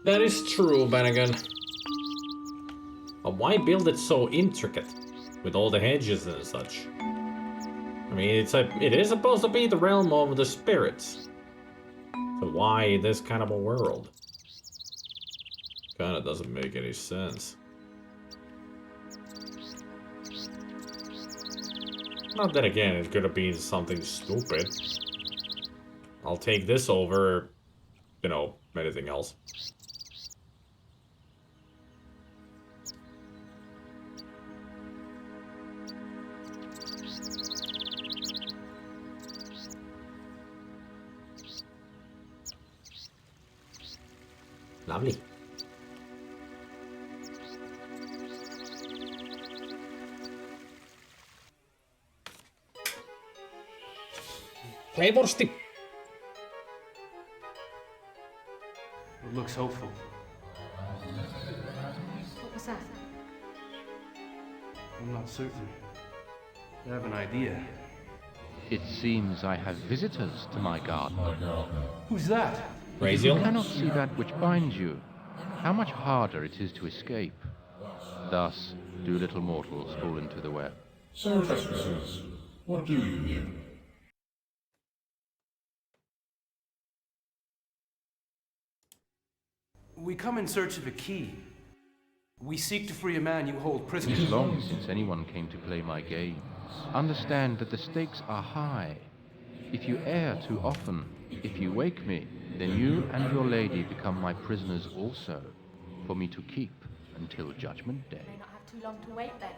That is true, Bannigan. But why build it so intricate? with all the hedges and such. I mean, it is supposed to be the realm of the spirits. So why this kind of a world? Kinda doesn't make any sense. Not that again, it could have been something stupid. I'll take this over, you know, anything else. Lovely. Flavorsti. It looks hopeful. What was that? I'm not certain. I have an idea. It seems I have visitors to my garden. Who's that? Raziel? You cannot see that which binds you. How much harder it is to escape. Thus do little mortals fall into the web. So, trespassers, what do you here? We come in search of a key. We seek to free a man you hold prisoner. It is long since anyone came to play my games. Understand that the stakes are high. If you err too often, if you wake me, then you and your lady become my prisoners also, for me to keep until Judgment Day. May not have too long to wait then.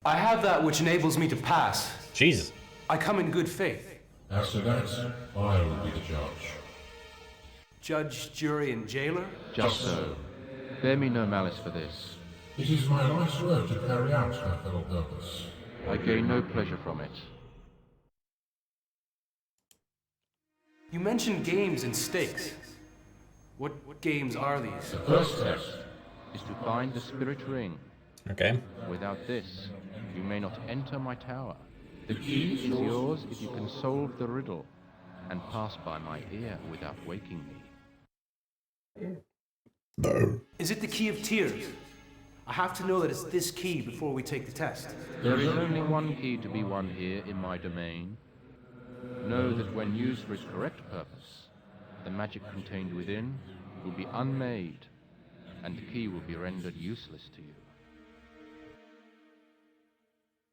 I have that which enables me to pass. Jesus. I come in good faith. As to that, I will be the judge. Judge, jury, and jailer? Just so. Bear me no malice for this. It is my life's work to carry out that fellow purpose. I gain no pleasure from it. You mentioned games and stakes. What games are these? The first test is to find the spirit ring. Okay. Without this, you may not enter my tower. The key is yours if you can solve the riddle and pass by my ear without waking me. No. Is it the key of tears? I have to know that it's this key before we take the test. There is only one key to be won here in my domain. Know that when used for its correct purpose, the magic contained within will be unmade, and the key will be rendered useless to you.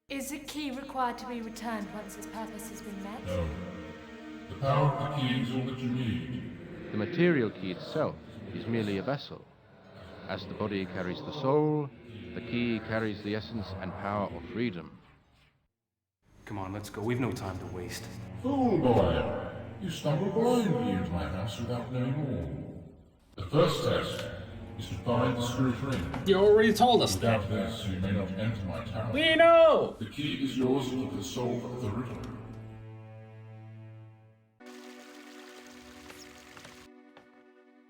Is the key required to be returned once its purpose has been met? No. The power of the key is all that you need. The material key itself is merely a vessel. As the body carries the soul, the key carries the essence and power of freedom. Come on, let's go. We've no time to waste. Fool boy! You stumbled blindly into my house without knowing all. The first test is to find the spirit ring. You already told us that. Without this, you may not enter my tower. We know! The key is yours to the soul of the riddle.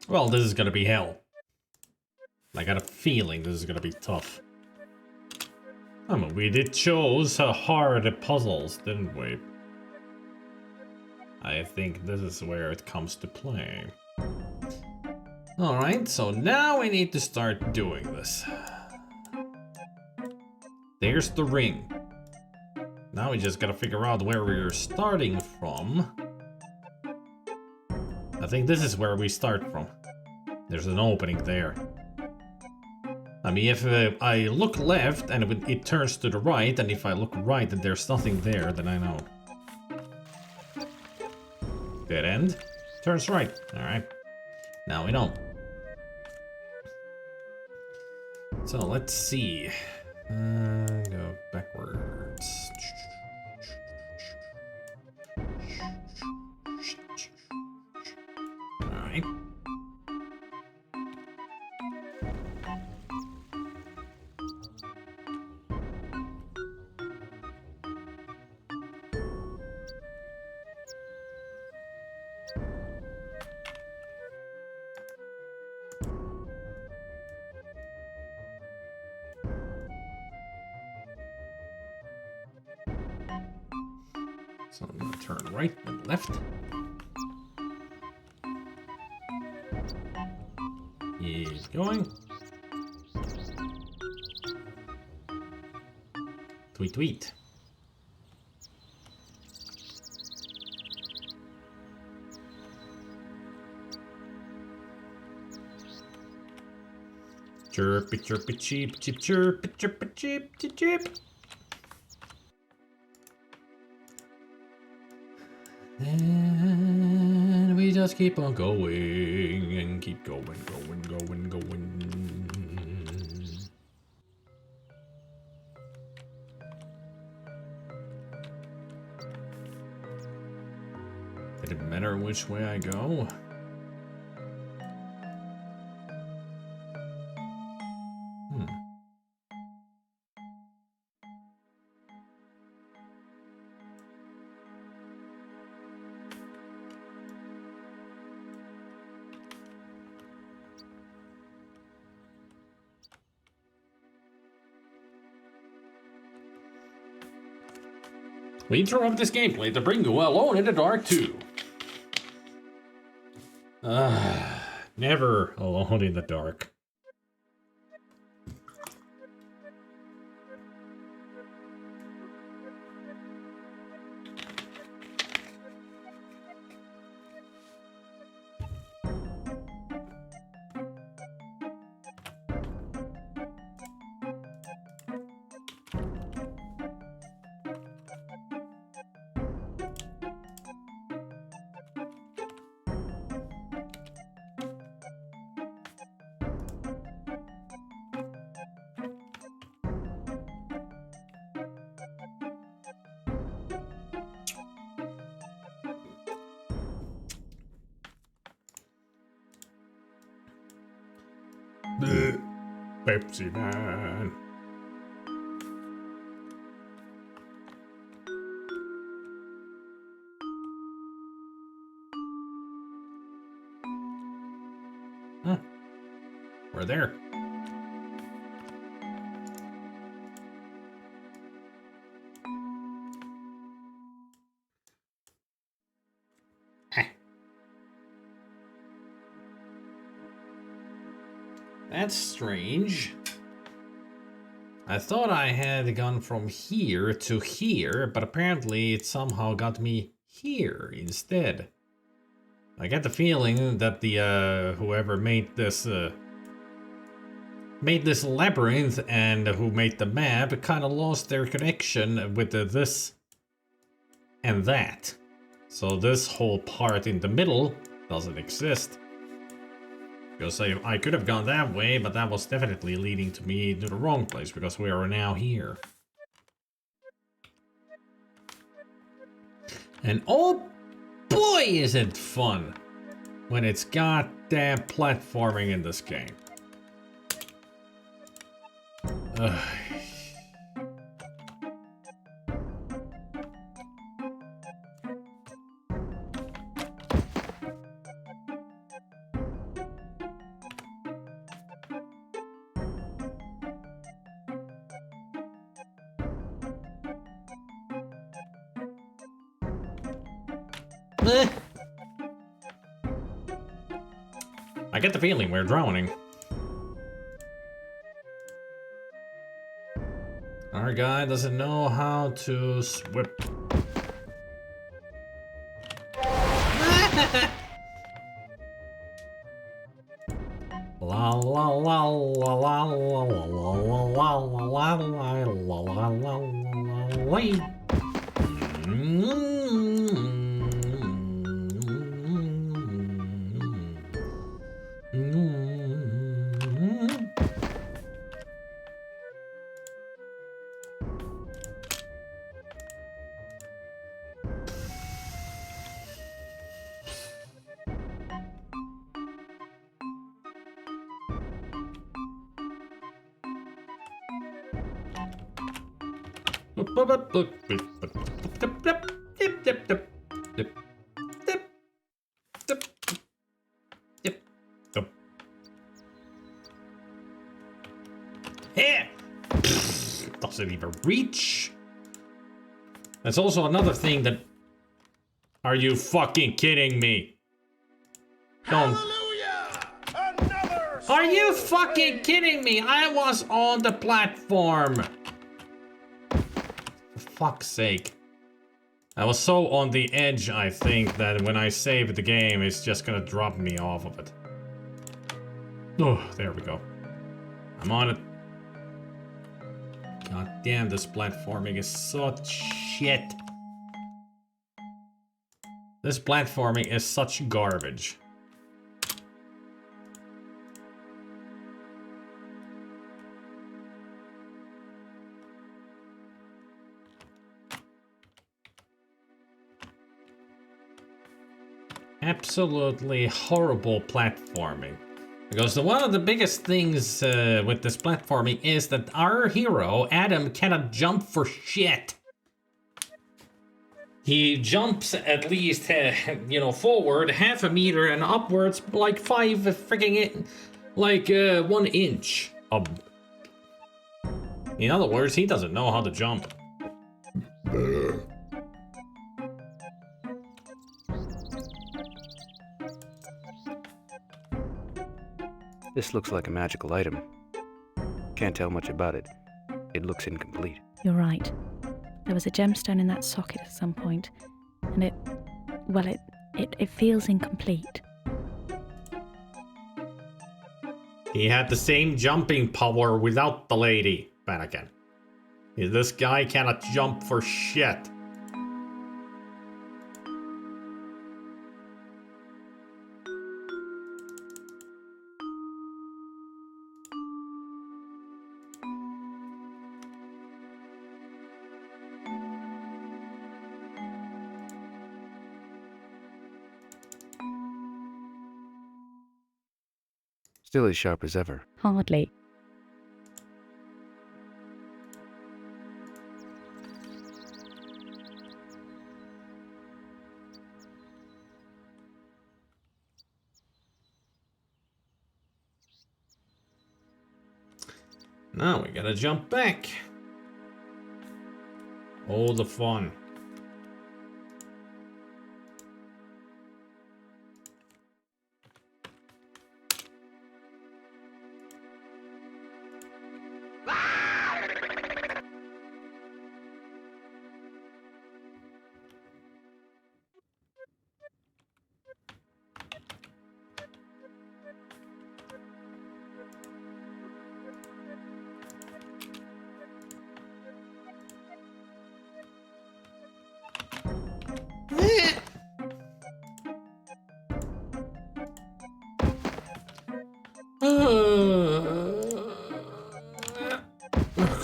Well, this is gonna be hell. I got a feeling this is gonna be tough. I mean, we did chose hard puzzles, didn't we? I think this is where it comes to play. Alright, so now we need to start doing this. There's the ring. Now we just gotta figure out where we're starting from. I think this is where we start from. There's an opening there. I mean, if I look left and it turns to the right, and if I look right and there's nothing there, then I know. Dead end. Turns right. Alright. Now we know. So, let's see. Go backwards. Alright. So I'm gonna turn right and left. Keep going. Tweet, tweet. Chirpy, chirpy, cheep, cheep, chirpy, chirpy, cheep, cheep, cheep. And we just keep on going and keep going, going. Did it matter which way I go? We interrupt this gameplay to bring you Alone in the Dark 2. Never alone in the dark. Pepsi Man. Huh. We're there. That's strange. I thought I had gone from here to here, but apparently it somehow got me here instead. I get the feeling that the whoever made this labyrinth and who made the map kind of lost their connection with this and that. So this whole part in the middle doesn't exist. Because I could have gone that way, but that was definitely leading to me to the wrong place, because we are now here. And oh boy is it fun when it's goddamn platforming in this game. Ugh. I get the feeling we're drowning. Our guy doesn't know how to swim. La la la la la la la la la la la la. Doesn't even reach. That's also another thing that... Are you fucking kidding me? Don't... Hallelujah! Another Are you fucking kidding me? I was on the platform. For fuck's sake. I was so on the edge, I think, that when I save the game, it's just gonna drop me off of it. Oh, there we go. I'm on it. God damn, this platforming is such shit. This platforming is such garbage. Absolutely horrible platforming. Because one of the biggest things with this platforming is that our hero, Adam, cannot jump for shit. He jumps at least, forward half a meter and upwards like 5 freaking, 1 inch. In other words, he doesn't know how to jump. This looks like a magical item. Can't tell much about it. It looks incomplete. You're right. There was a gemstone in that socket at some point, and it feels incomplete. He had the same jumping power without the lady, Vanaken. This guy cannot jump for shit. Still as sharp as ever. Hardly. Now we gotta jump back. All the fun.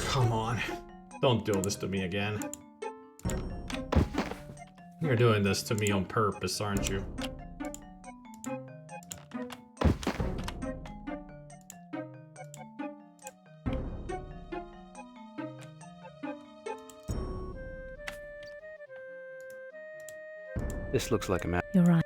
Come on. Don't do this to me again. You're doing this to me on purpose, aren't you? This looks like a map. You're right.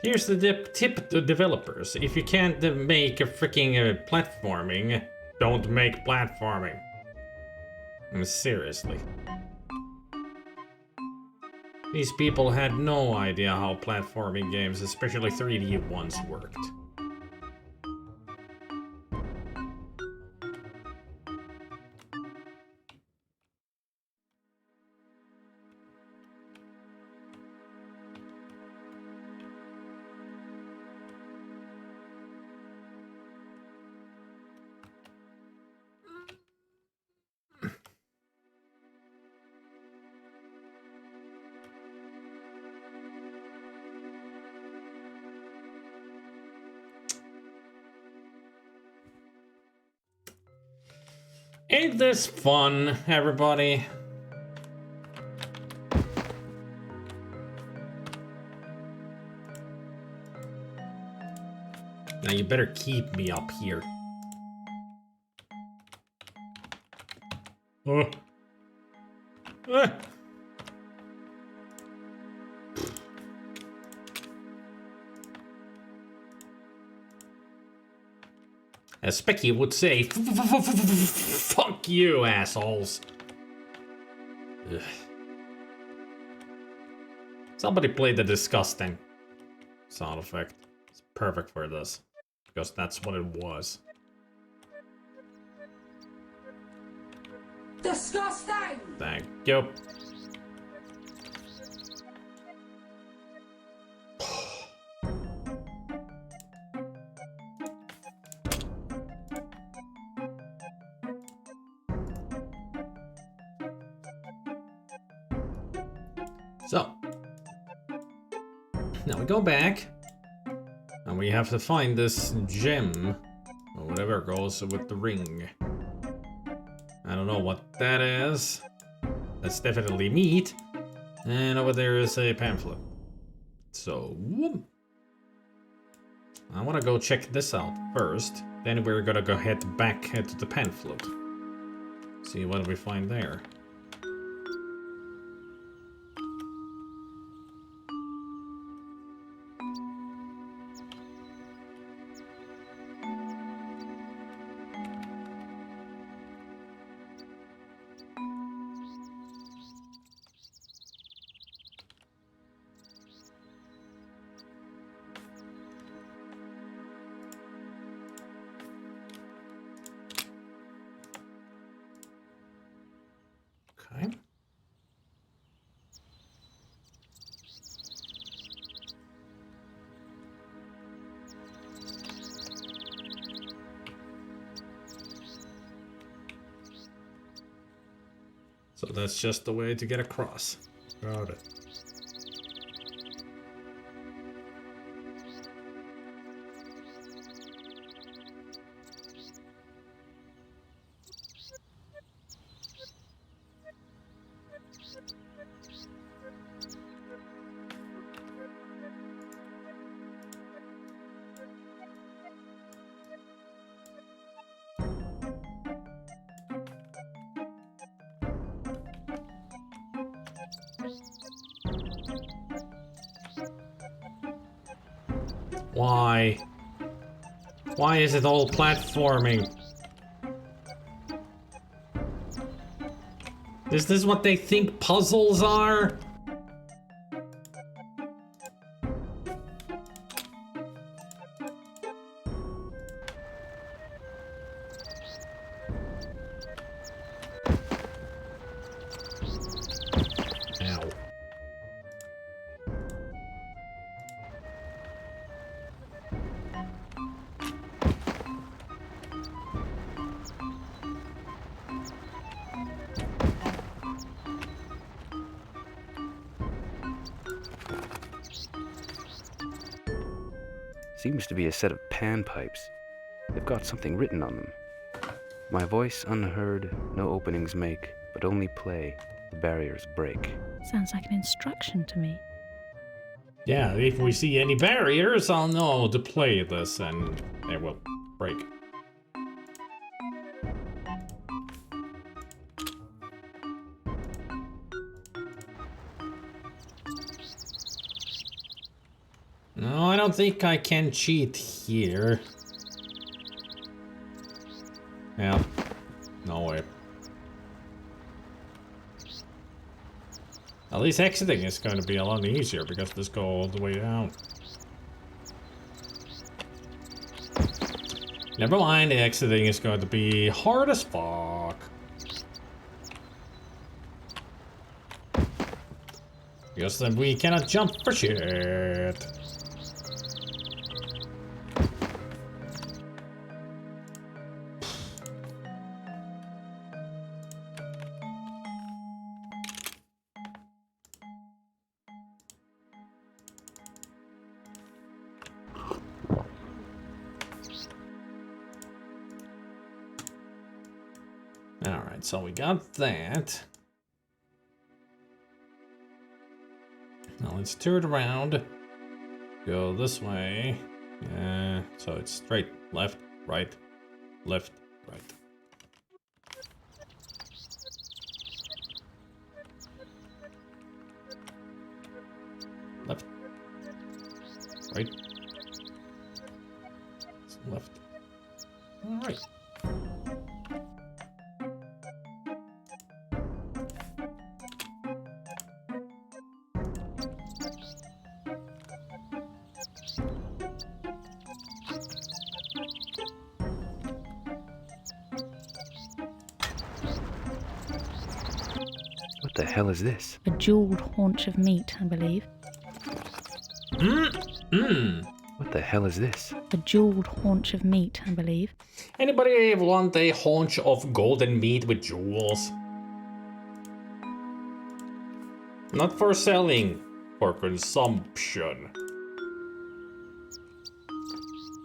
Here's the tip to developers. If you can't make a freaking platforming, don't make platforming. Seriously. These people had no idea how platforming games, especially 3D ones, worked. Ain't this fun, everybody? Now you better keep me up here. Oh. Ah. As Specky would say, fuck you, assholes. Ugh. Somebody play the disgusting sound effect. It's perfect for this, because that's what it was. Disgusting! Thank you. So, now we go back, and we have to find this gem, or whatever goes with the ring. I don't know what that is. That's definitely meat. And over there is a pamphlet. So, whoop. I want to go check this out first. Then we're gonna go head to the pamphlet. See what we find there. Okay. So that's just the way to get across. Got it. Why? Why is it all platforming? Is this what they think puzzles are? Ow. Seems to be a set of panpipes. They've got something written on them. My voice unheard, no openings make, but only play, the barriers break. Sounds like an instruction to me. Yeah, if we see any barriers, I'll know to play this and they will break. No, I don't think I can cheat here. Yeah, no way. At least exiting is going to be a lot easier because this goes all the way down. Never mind, exiting is going to be hard as fuck. Because then we cannot jump for shit. Alright, so we got that. Now let's turn around. Go this way. So it's straight, left, right, left, right. right? It's left. Alright. What the hell is this? A jeweled haunch of meat, I believe. What the hell is this? A jeweled haunch of meat, I believe. Anybody want a haunch of golden meat with jewels? Not for selling, for consumption.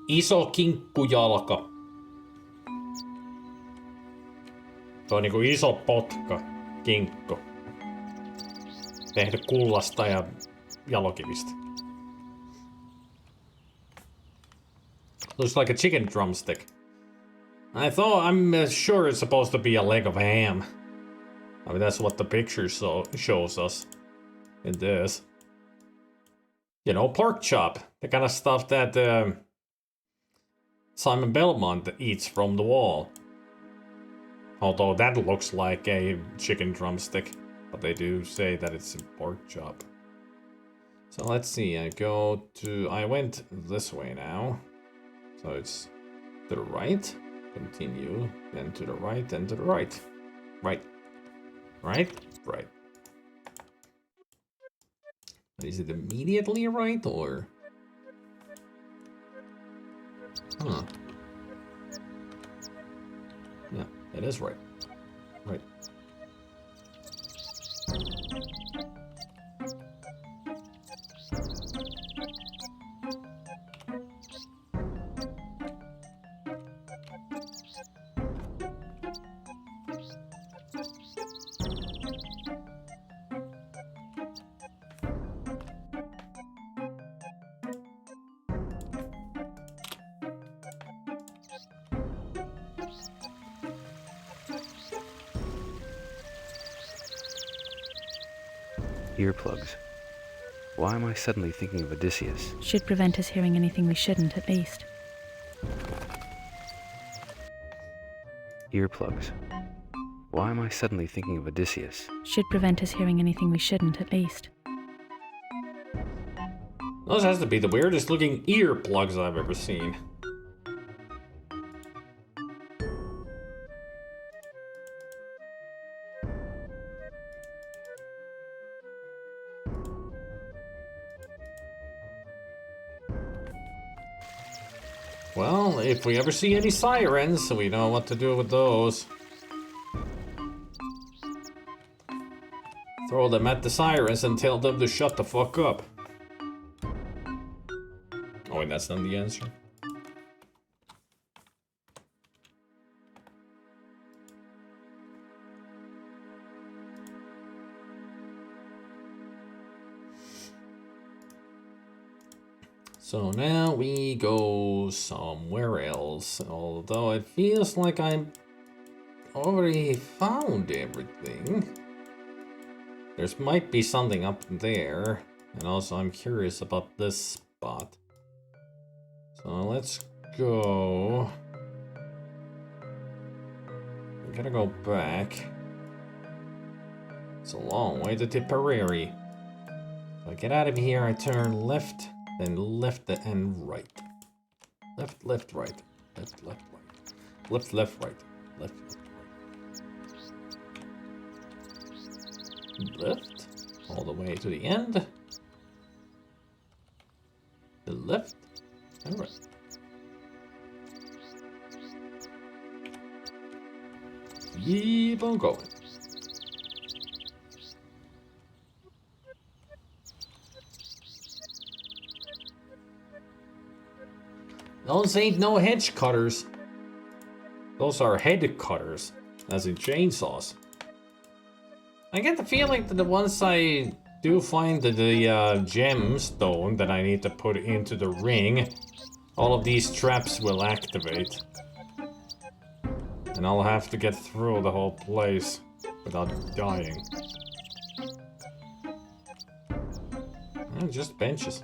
Iso kinkkujalka. Se on niinku iso potka, kinkku. Tehty kullasta ja jalokivistä. Looks like a chicken drumstick. I'm sure it's supposed to be a leg of ham. I mean, that's what the picture shows us. It is. You know, pork chop. The kind of stuff that Simon Belmont eats from the wall. Although that looks like a chicken drumstick. But they do say that it's a pork chop. So let's see, I went this way now. So it's to the right, continue, then to the right, then to the right. Right. Right? Right. Is it immediately right, or? Huh. Yeah, it is right. Right. Earplugs. Why am I suddenly thinking of Odysseus? Should prevent us hearing anything we shouldn't, at least. Earplugs. Why am I suddenly thinking of Odysseus? Should prevent us hearing anything we shouldn't, at least. Those has to be the weirdest looking earplugs I've ever seen. Well, if we ever see any sirens, we know what to do with those. Throw them at the sirens and tell them to shut the fuck up. Oh, wait, that's not the answer. So now we go somewhere else, although it feels like I already found everything. There might be something up there, and also I'm curious about this spot. So let's go. We gotta go back. It's a long way to Tipperary. So I get out of here, I turn left. Then left and right. Left, left, right. Left, left, right. Left, left, right. Left, left, right. Left. All the way to the end. The left and right. Keep on going. Those ain't no hedge cutters. Those are head cutters, as in chainsaws. I get the feeling that once I do find the gemstone that I need to put into the ring, all of these traps will activate. And I'll have to get through the whole place without dying. And just benches.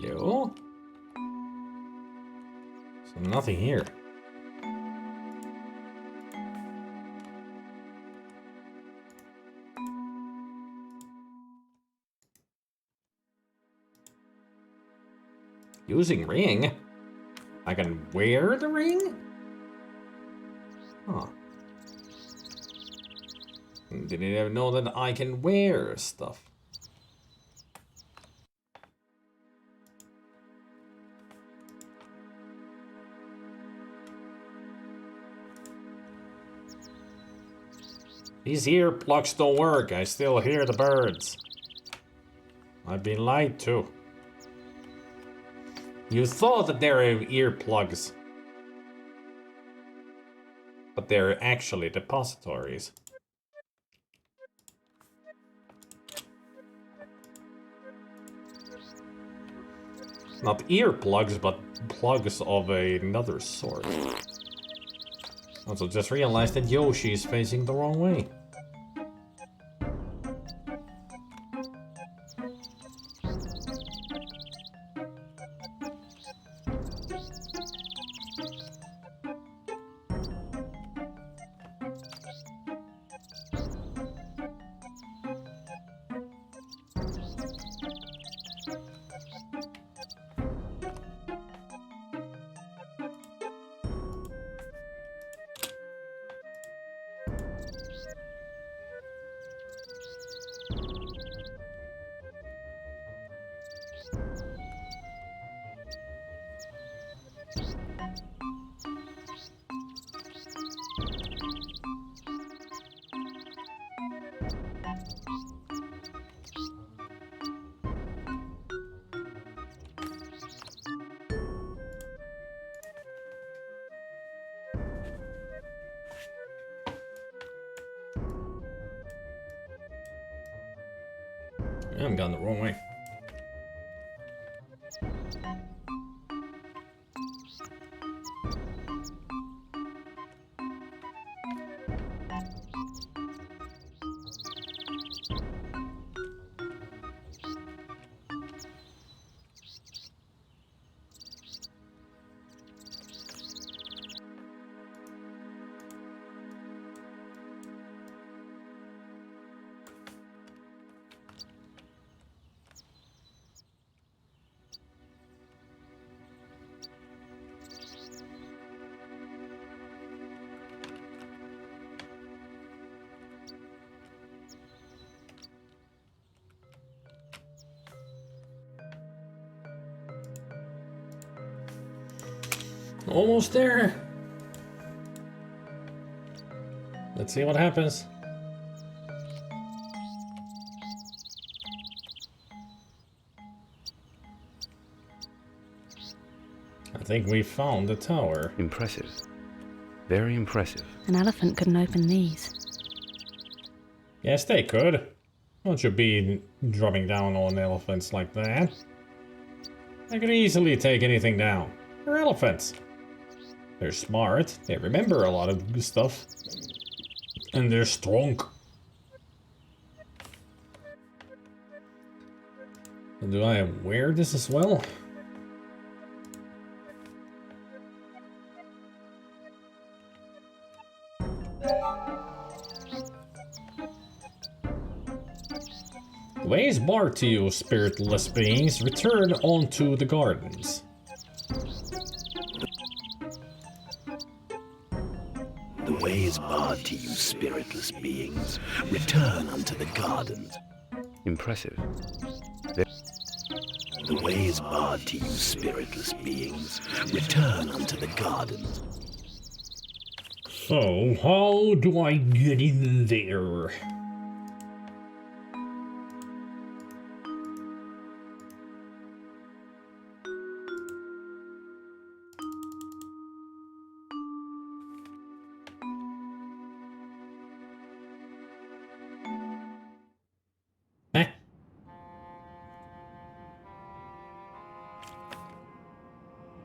Hello? So nothing here. Using ring? I can wear the ring? Huh. Didn't even know that I can wear stuff. These earplugs don't work. I still hear the birds. I've been lied to. You thought that they're earplugs, but they're actually depositories. Not earplugs, but plugs of another sort. Also, just realized that Yoshi is facing the wrong way. I'm going the wrong way. Almost there. Let's see what happens. I think we found the tower. Impressive. Very impressive. An elephant couldn't open these. Yes, they could. Don't you be dropping down on elephants like that. They could easily take anything down. They're elephants. They're smart, they remember a lot of good stuff, and they're strong. And do I wear this as well? The way is barred to you, spiritless beings. Return onto the gardens. The way is barred to you, spiritless beings. Return unto the gardens. Impressive. The way is barred to you, spiritless beings. Return unto the gardens. So, how do I get in there?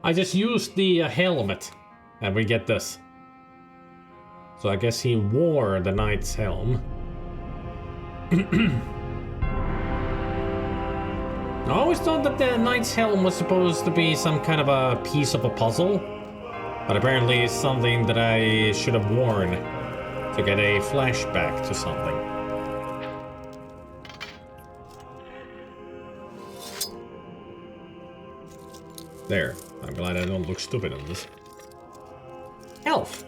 I just used the helmet, and we get this. So I guess he wore the knight's helm. I always thought that the Knight's Helm was supposed to be some kind of a piece of a puzzle, but apparently it's something that I should have worn to get a flashback to something. There. I'm glad I don't look stupid on this. Elf!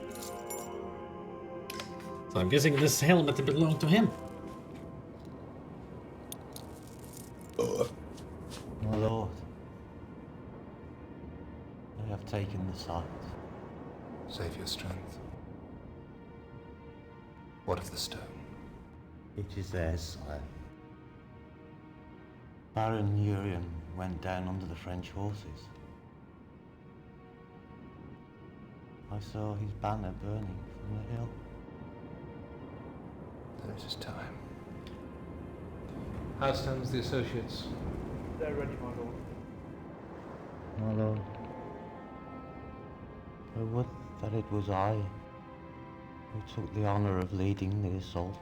So I'm guessing this helmet belonged to him. My lord, I have taken the sight. Save your strength. What of the stone? It is theirs, sire. Baron Urien went down under the French horses. I saw his banner burning from the hill. Then it is time. How stands the associates? They're ready, my lord. My lord, I would that it was I who took the honor of leading the assault.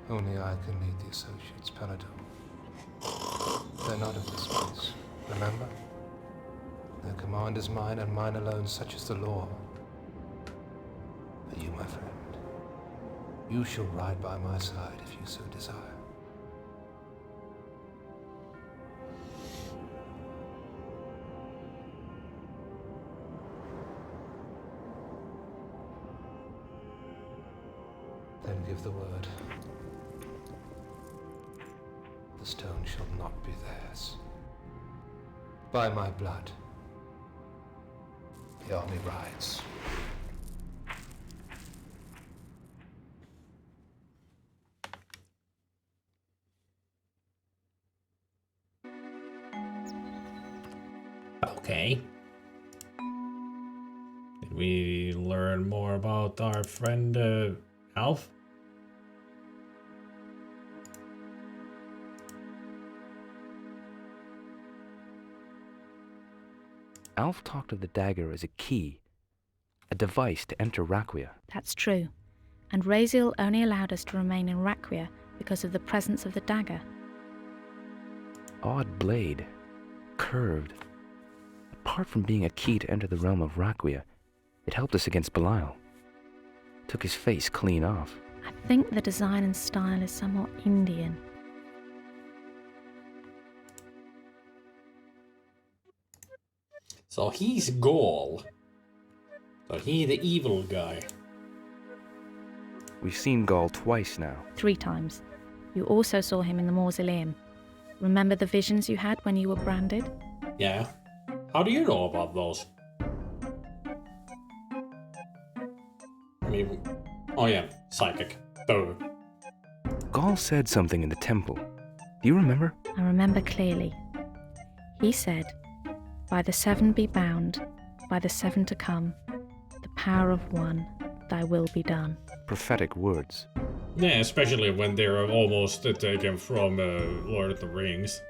Only I can lead the associates, Paladin. They're not of this place, remember? Their command is mine and mine alone, such is the law. But you, my friend, you shall ride by my side if you so desire. Then give the word. The stone shall not be theirs. By my blood, the army rides. Okay. Did we learn more about our friend, Alf? Alf talked of the dagger as a key, a device to enter Raquia. That's true. And Raziel only allowed us to remain in Raquia because of the presence of the dagger. Odd blade, curved. Apart from being a key to enter the realm of Raquia, it helped us against Belial. Took his face clean off. I think the design and style is somewhat Indian. So he's Gaul. So he the evil guy. We've seen Gaul twice now. 3 times. You also saw him in the mausoleum. Remember the visions you had when you were branded? Yeah. How do you know about those? I mean, oh yeah, psychic. Duh. Gaul said something in the temple. Do you remember? I remember clearly. He said, "By the 7 be bound, by the 7 to come, the power of one, thy will be done." Prophetic words. Yeah, especially when they're almost taken from Lord of the Rings.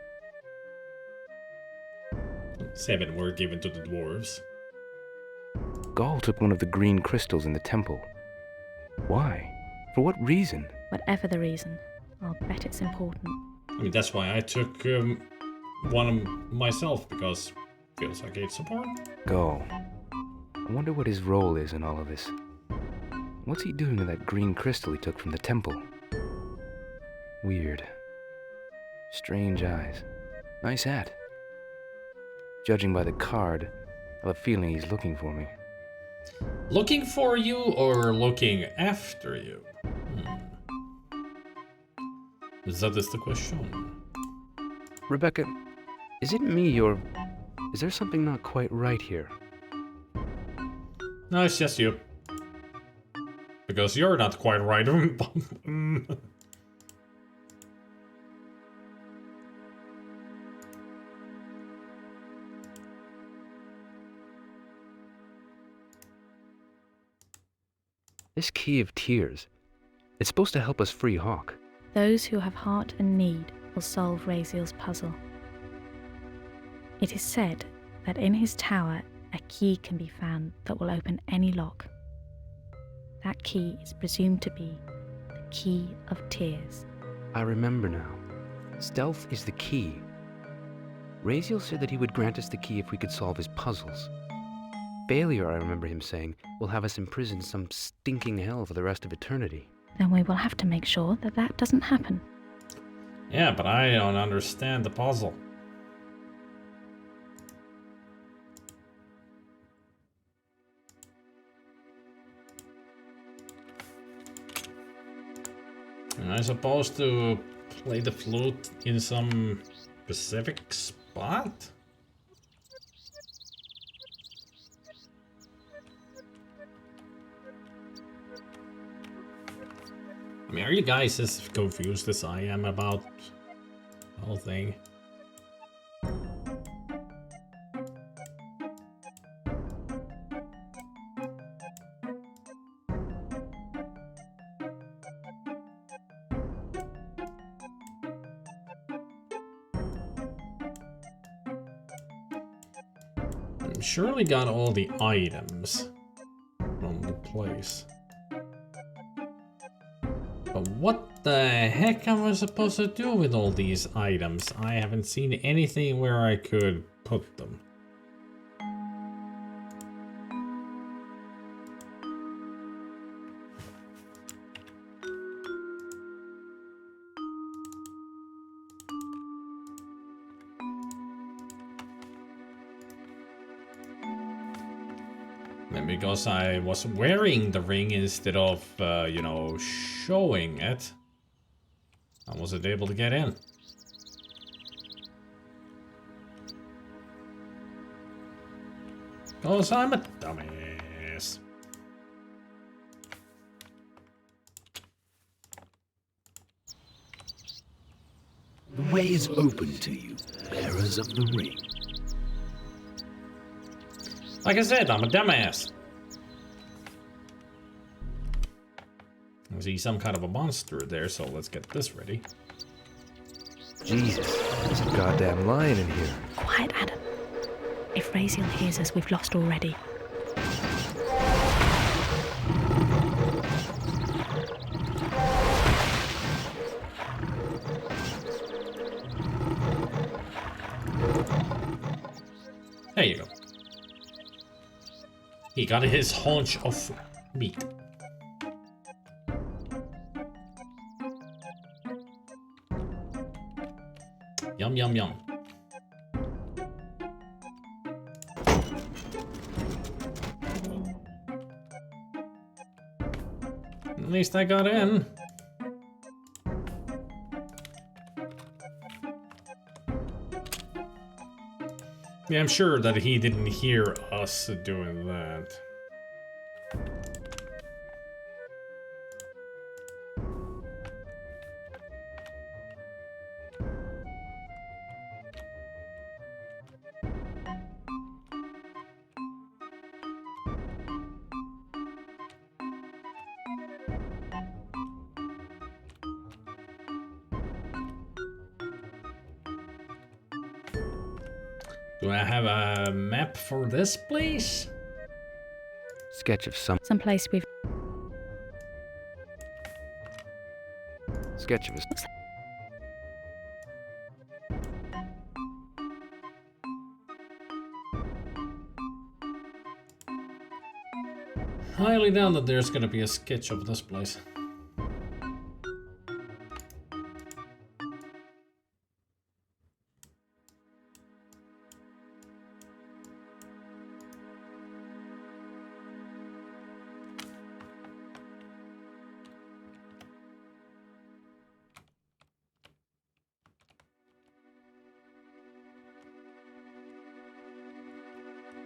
7 were given to the dwarves. Gaul took one of the green crystals in the temple. Why? For what reason? Whatever the reason, I'll bet it's important. I mean, that's why I took one myself, because it feels like it's important. Gaul. I wonder what his role is in all of this. What's he doing with that green crystal he took from the temple? Weird. Strange eyes. Nice hat. Judging by the card, I have a feeling he's looking for me. Looking for you or looking after you? That is the question. Rebecca, is it me or is there something not quite right here? No, it's just you. Because you're not quite right. This Key of Tears, it's supposed to help us free Hawk. Those who have heart and need will solve Raziel's puzzle. It is said that in his tower a key can be found that will open any lock. That key is presumed to be the Key of Tears. I remember now. Stealth is the key. Raziel said that he would grant us the key if we could solve his puzzles. Failure, I remember him saying, will have us imprisoned some stinking hell for the rest of eternity. Then we will have to make sure that that doesn't happen. Yeah, but I don't understand the puzzle. Am I supposed to play the flute in some specific spot? I mean, are you guys as confused as I am about the whole thing? Surely got all the items from the place. But what the heck am I supposed to do with all these items? I haven't seen anything where I could put them. Maybe because I was wearing the ring instead of, you know, showing it, I wasn't able to get in. Because I'm a dumbass. The way is open to you, bearers of the ring. Like I said, I'm a dumbass. I see some kind of a monster there, so let's get this ready. Jesus, there's a goddamn lion in here. Quiet, Adam. If Raziel hears us, we've lost already. There you go. He got his haunch of meat. Yum, yum, yum. At least I got in. Yeah, I'm sure that he didn't hear us doing that. Do I have a map for this place? Sketch of someplace we've... Sketch of us. Highly doubt that there's gonna be a sketch of this place.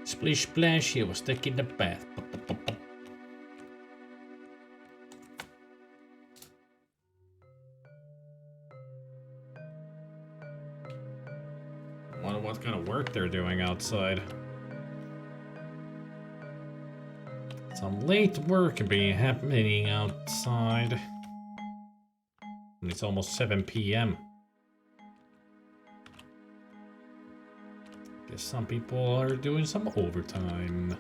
Splish splash, he was taking the bath. I wonder what kind of work they're doing outside. Some late work being happening outside. And it's almost 7 p.m. Guess some people are doing some overtime.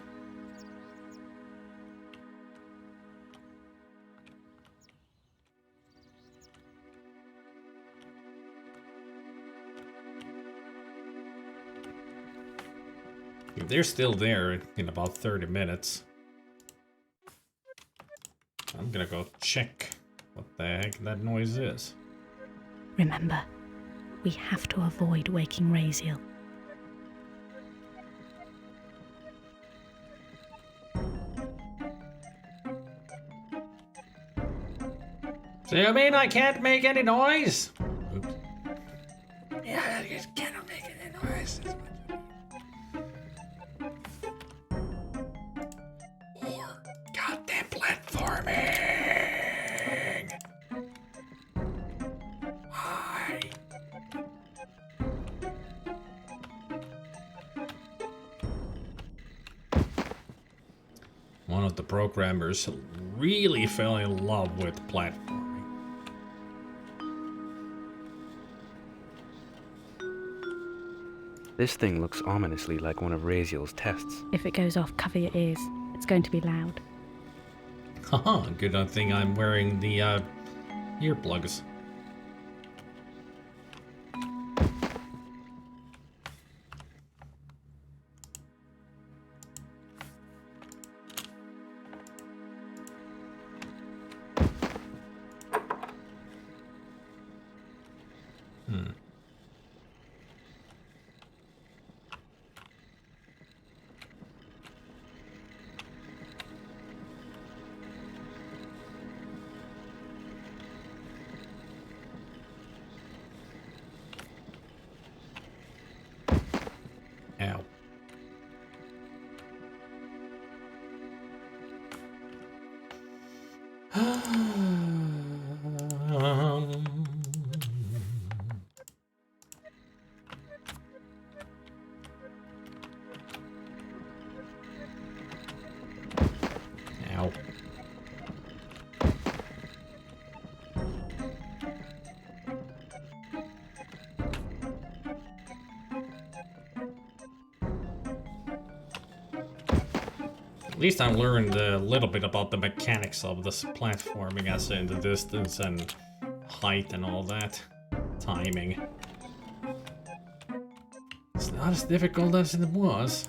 If they're still there in about 30 minutes, I'm gonna go check what the heck that noise is. Remember, we have to avoid waking Raziel. So you mean I can't make any noise? Oops. Yeah, you cannot make any noise. More goddamn platforming. Why? One of the programmers really fell in love with platforming. This thing looks ominously like one of Raziel's tests. If it goes off, cover your ears. It's going to be loud. Haha, good thing I'm wearing the earplugs. Ow. Ow. At least I learned a little bit about the mechanics of this platforming, as in the distance and height and all that. Timing. It's not as difficult as it was.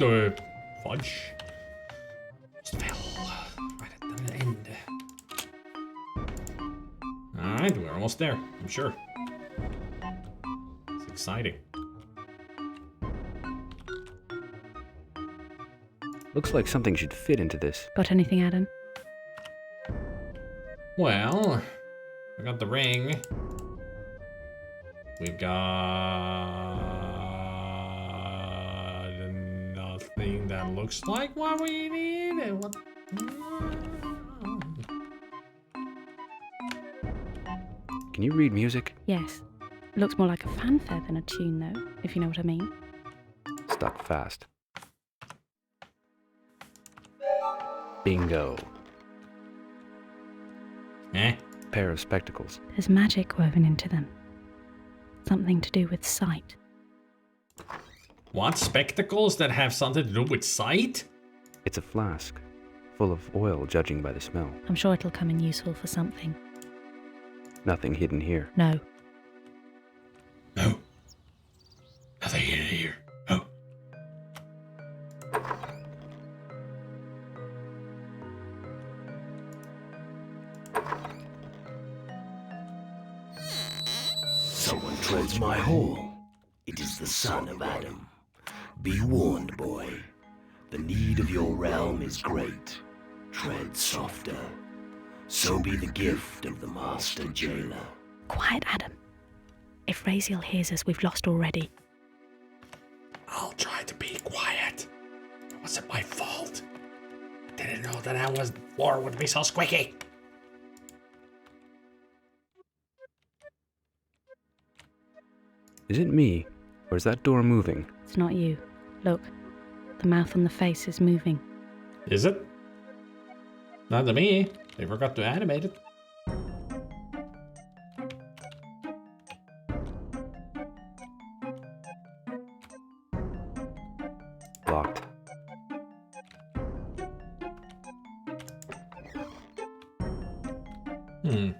Oh, fudge. Just fell right at the end. Alright, we're almost there, I'm sure. It's exciting. Looks like something should fit into this. Got anything, Adam? Well, we got the ring. We've got nothing that looks like what we need. And what? Can you read music? Yes. It looks more like a fanfare than a tune, though, if you know what I mean. Stuck fast. Bingo. Eh? Pair of spectacles. There's magic woven into them. Something to do with sight. What? Spectacles that have something to do with sight? It's a flask, full of oil, judging by the smell. I'm sure it'll come in useful for something. Nothing hidden here. No. No. Nothing in here. No. Someone treads my hall. It is the son of Adam. Be warned, boy. The need of your realm is great. Tread softer. So be the gift of the master jailer. Quiet, Adam. If Raziel hears us, we've lost already. I'll try to be quiet. It wasn't my fault. I didn't know that the floor would be so squeaky. Is it me, or is that door moving? It's not you. Look, the mouth on the face is moving. Is it? Not to me. They forgot to animate it. Hmm.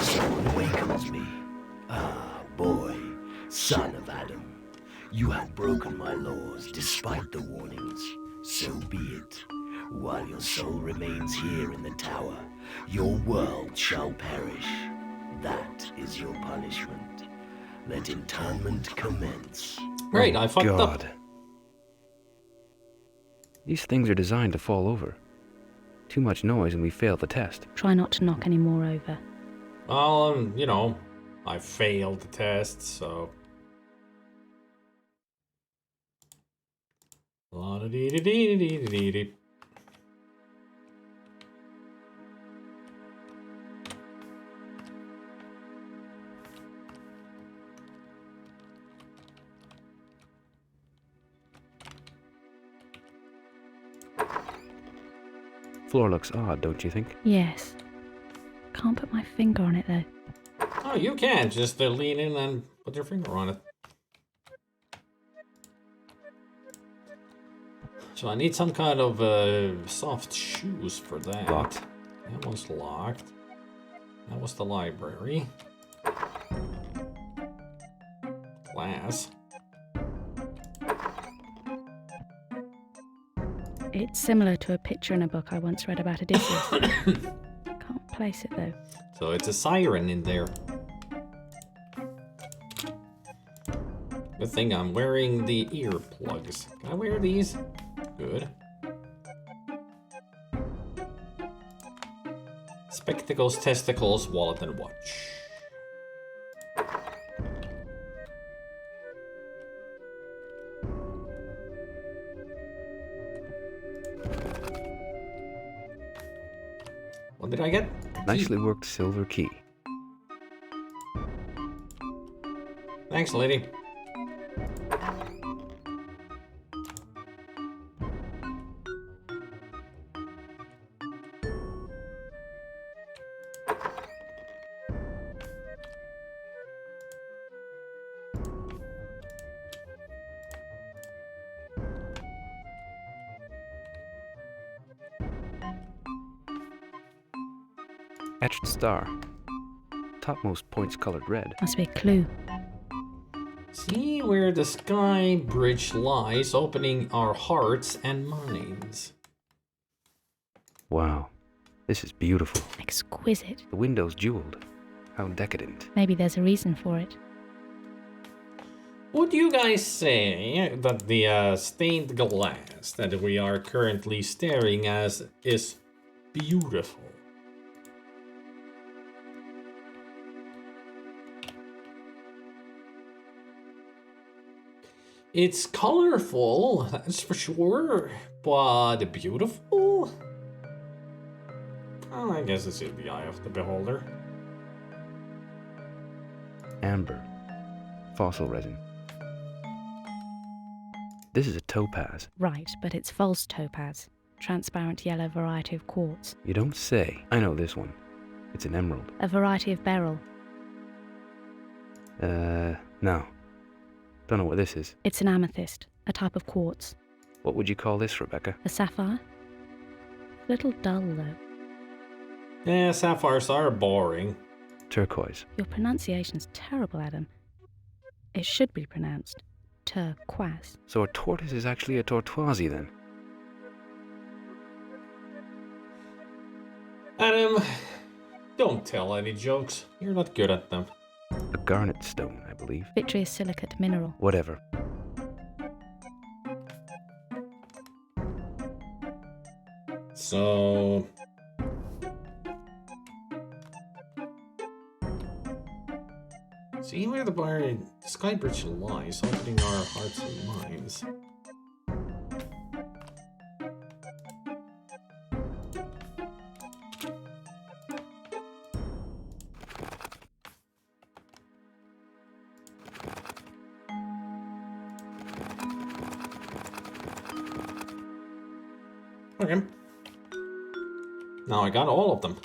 Someone wakens me. Ah, boy, son of Adam. You have broken my laws despite the warnings. So be it. While your soul remains here in the tower, your world shall perish. That is your punishment. Let internment commence. Right, I fucked up. These things are designed to fall over. Too much noise and we fail the test. Try not to knock any more over. Well, you know, I failed the test, so. La-da-dee-dee-dee-dee-dee-dee. Floor looks odd, don't you think? Yes. Can't put my finger on it though. Oh, you can just lean in and put your finger on it. So I need some kind of soft shoes for that. Locked. That one's locked. That was the library. Glass. It's similar to a picture in a book I once read about Odysseus. Can't place it though. So it's a siren in there. Good thing I'm wearing the earplugs. Can I wear these? Good. Spectacles, testicles, wallet, and watch. What did I get? Nicely worked silver key. Thanks, lady. Etched star. Topmost point's colored red. Must be a clue. See where the sky bridge lies, opening our hearts and minds. Wow. This is beautiful. Exquisite. The window's jeweled. How decadent. Maybe there's a reason for it. Would you guys say that the stained glass that we are currently staring at is beautiful? It's colorful, that's for sure, but beautiful? Oh, I guess it's in the eye of the beholder. Amber. Fossil resin. This is a topaz. Right, but it's false topaz. Transparent yellow variety of quartz. You don't say. I know this one. It's an emerald. A variety of beryl. No. Don't know what this is. It's an amethyst, a type of quartz. What would you call this, Rebecca? A sapphire? A little dull, though. Yeah, sapphires are boring. Turquoise. Your pronunciation's terrible, Adam. It should be pronounced turquoise. So a tortoise is actually a tortoisie, then? Adam, don't tell any jokes. You're not good at them. A garnet stone, I believe. Vitreous silicate mineral. Whatever. So... see where the sky bridge lies, opening our hearts and minds. Okay. Now I got all of them.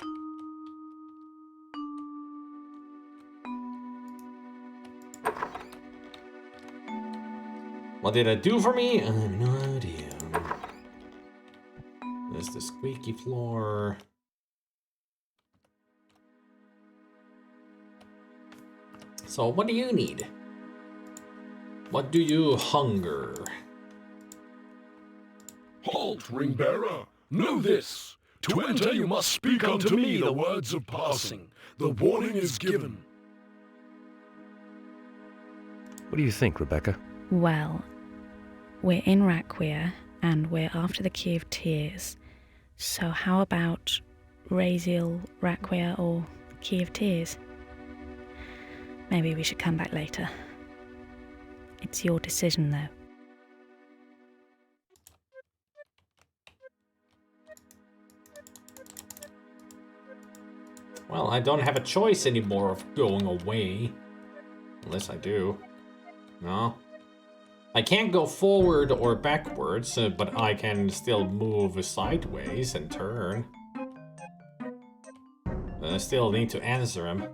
What did it do for me? I have no idea. There's the squeaky floor. So what do you need? What do you hunger? Halt, Ringbearer! Know this! To enter you must speak unto me the words of passing. The warning is given. What do you think, Rebecca? Well, we're in Raquia, and we're after the Key of Tears. So how about Raziel, Raquia, or Key of Tears? Maybe we should come back later. It's your decision, though. Well, I don't have a choice anymore of going away. Unless I do. No. I can't go forward or backwards, but I can still move sideways and turn. I still need to answer him.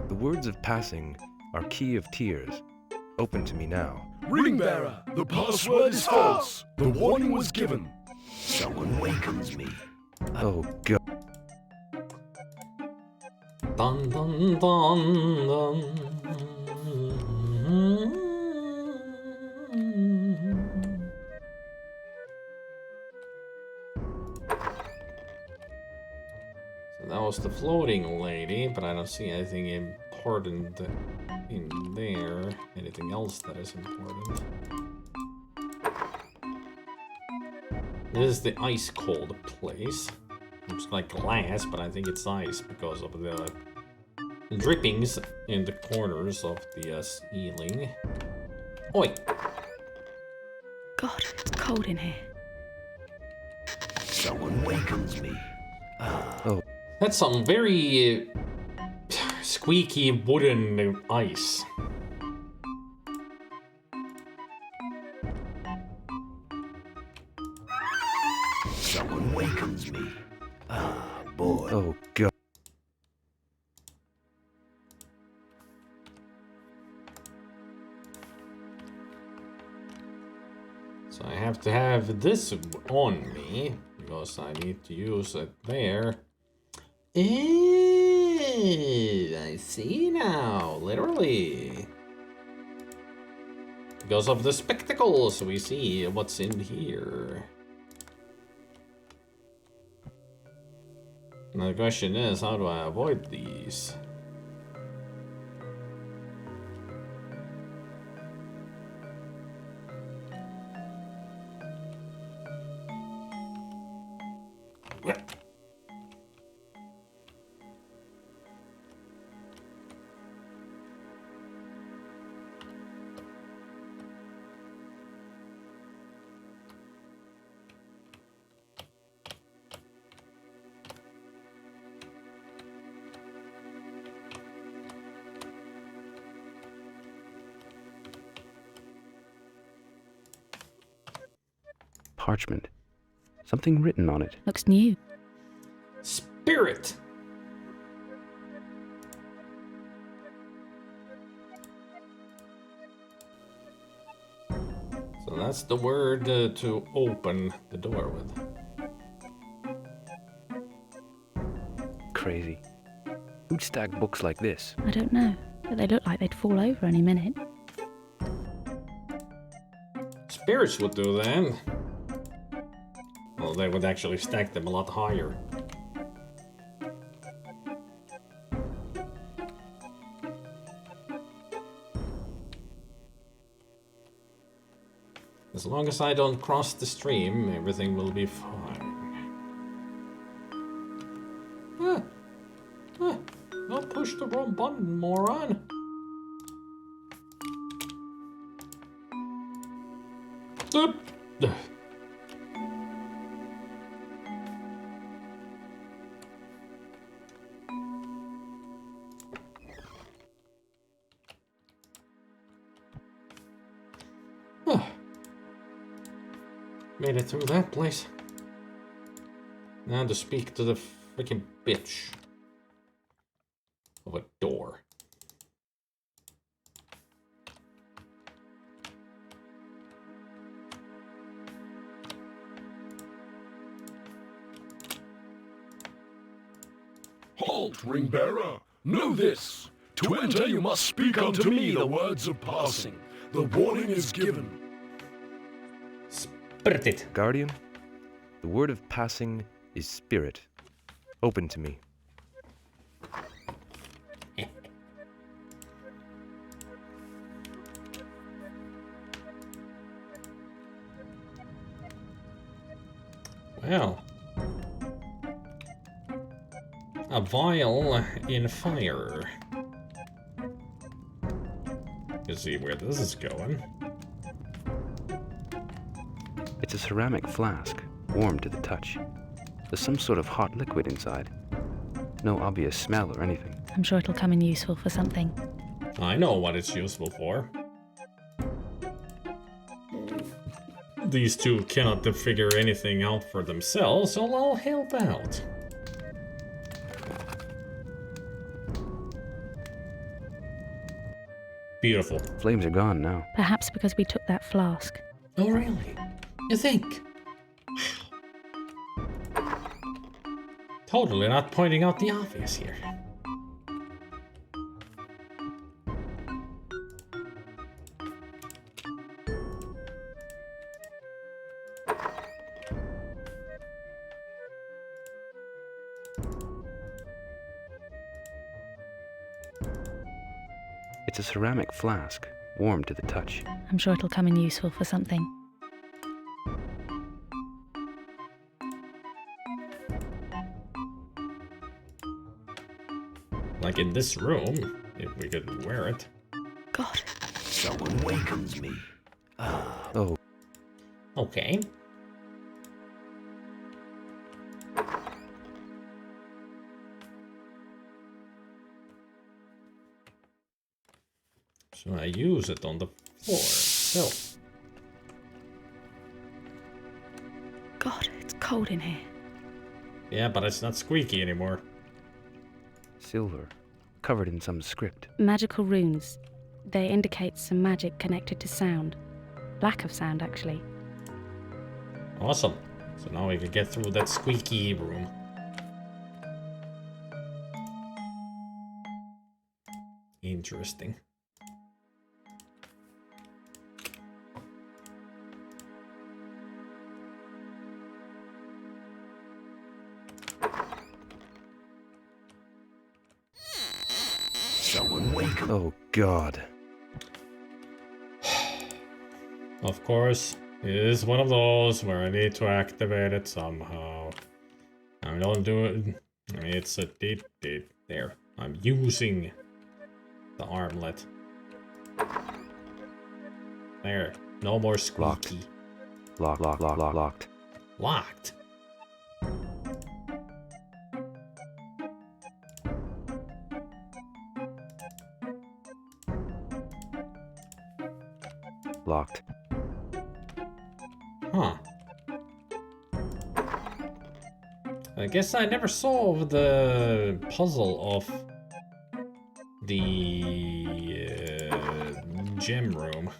The words of passing are Key of Tears. Open to me now. Ringbearer, the password is false. The warning was given. Someone wakens me. Oh, God. Dun dun dun dun. So that was the floating lady, but I don't see anything important in there. Anything else that is important? This is the ice cold place. Looks like glass, but I think it's ice because of the drippings in the corners of the ceiling. Oi! God, it's cold in here. Someone wakens me. Oh. That's some very squeaky wooden ice. Someone wakens me. Boy. Oh, God. So I have to have this on me, because I need to use it there. I see now, literally. Because of the spectacles, we see what's in here. Now the question is, how do I avoid these? Parchment. Something written on it. Looks new. Spirit! So that's the word to open the door with. Crazy. Who'd stack books like this? I don't know, but they look like they'd fall over any minute. Spirits would do then. Well, they would actually stack them a lot higher. As long as I don't cross the stream, everything will be fine. Don't push the wrong button, moron. Made it through that place. Now to speak to the freaking bitch of a door. Halt, ring-bearer! Know this! To enter you must speak unto me the words of passing. The warning is given. Spirit. Guardian, the word of passing is spirit. Open to me. Well. A vial in fire. You see where this is going. It's a ceramic flask, warm to the touch. There's some sort of hot liquid inside. No obvious smell or anything. I'm sure it'll come in useful for something. I know what it's useful for. These two cannot figure anything out for themselves, so I'll help out. Beautiful. Flames are gone now. Perhaps because we took that flask. Oh, really? You think? Wow. Totally not pointing out the obvious here. It's a ceramic flask, warm to the touch. I'm sure it'll come in useful for something. Like in this room, if we could wear it. God. Someone wakens me. Oh. Okay. So I use it on the floor. So. God, it's cold in here. Yeah, but it's not squeaky anymore. Silver, covered in some script. Magical runes. They indicate some magic connected to sound. Lack of sound, actually. Awesome. So now we can get through that squeaky room. Interesting. Someone wake up. Oh, God. Of course, it is one of those where I need to activate it somehow. I don't do it. It's a date there. I'm using the armlet. There. No more squeaky. Locked. Locked. Locked. Locked. Huh. I guess I never solved the puzzle of the gem room.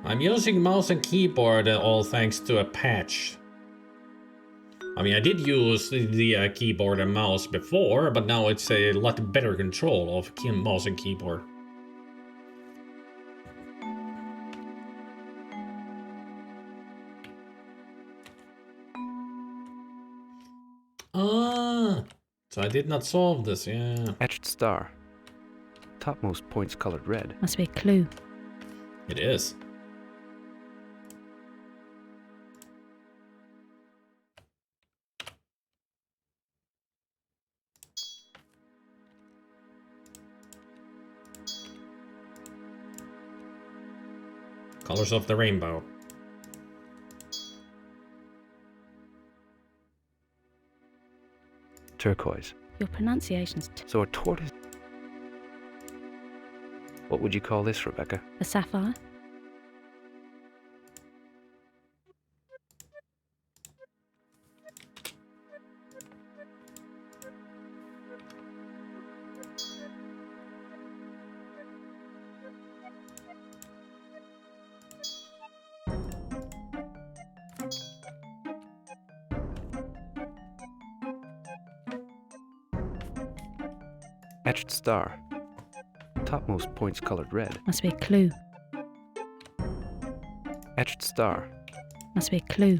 I'm using mouse and keyboard all thanks to a patch. I mean, I did use the keyboard and mouse before, but now it's a lot better control of mouse and keyboard. Ah, so I did not solve this, yeah. Etched star. Topmost point's colored red. Must be a clue. It is. Colors of the rainbow. Turquoise. Your pronunciation's So a tortoise. What would you call this, Rebecca? A sapphire? Etched star. Topmost point's colored red. Must be a clue. Etched star. Must be a clue.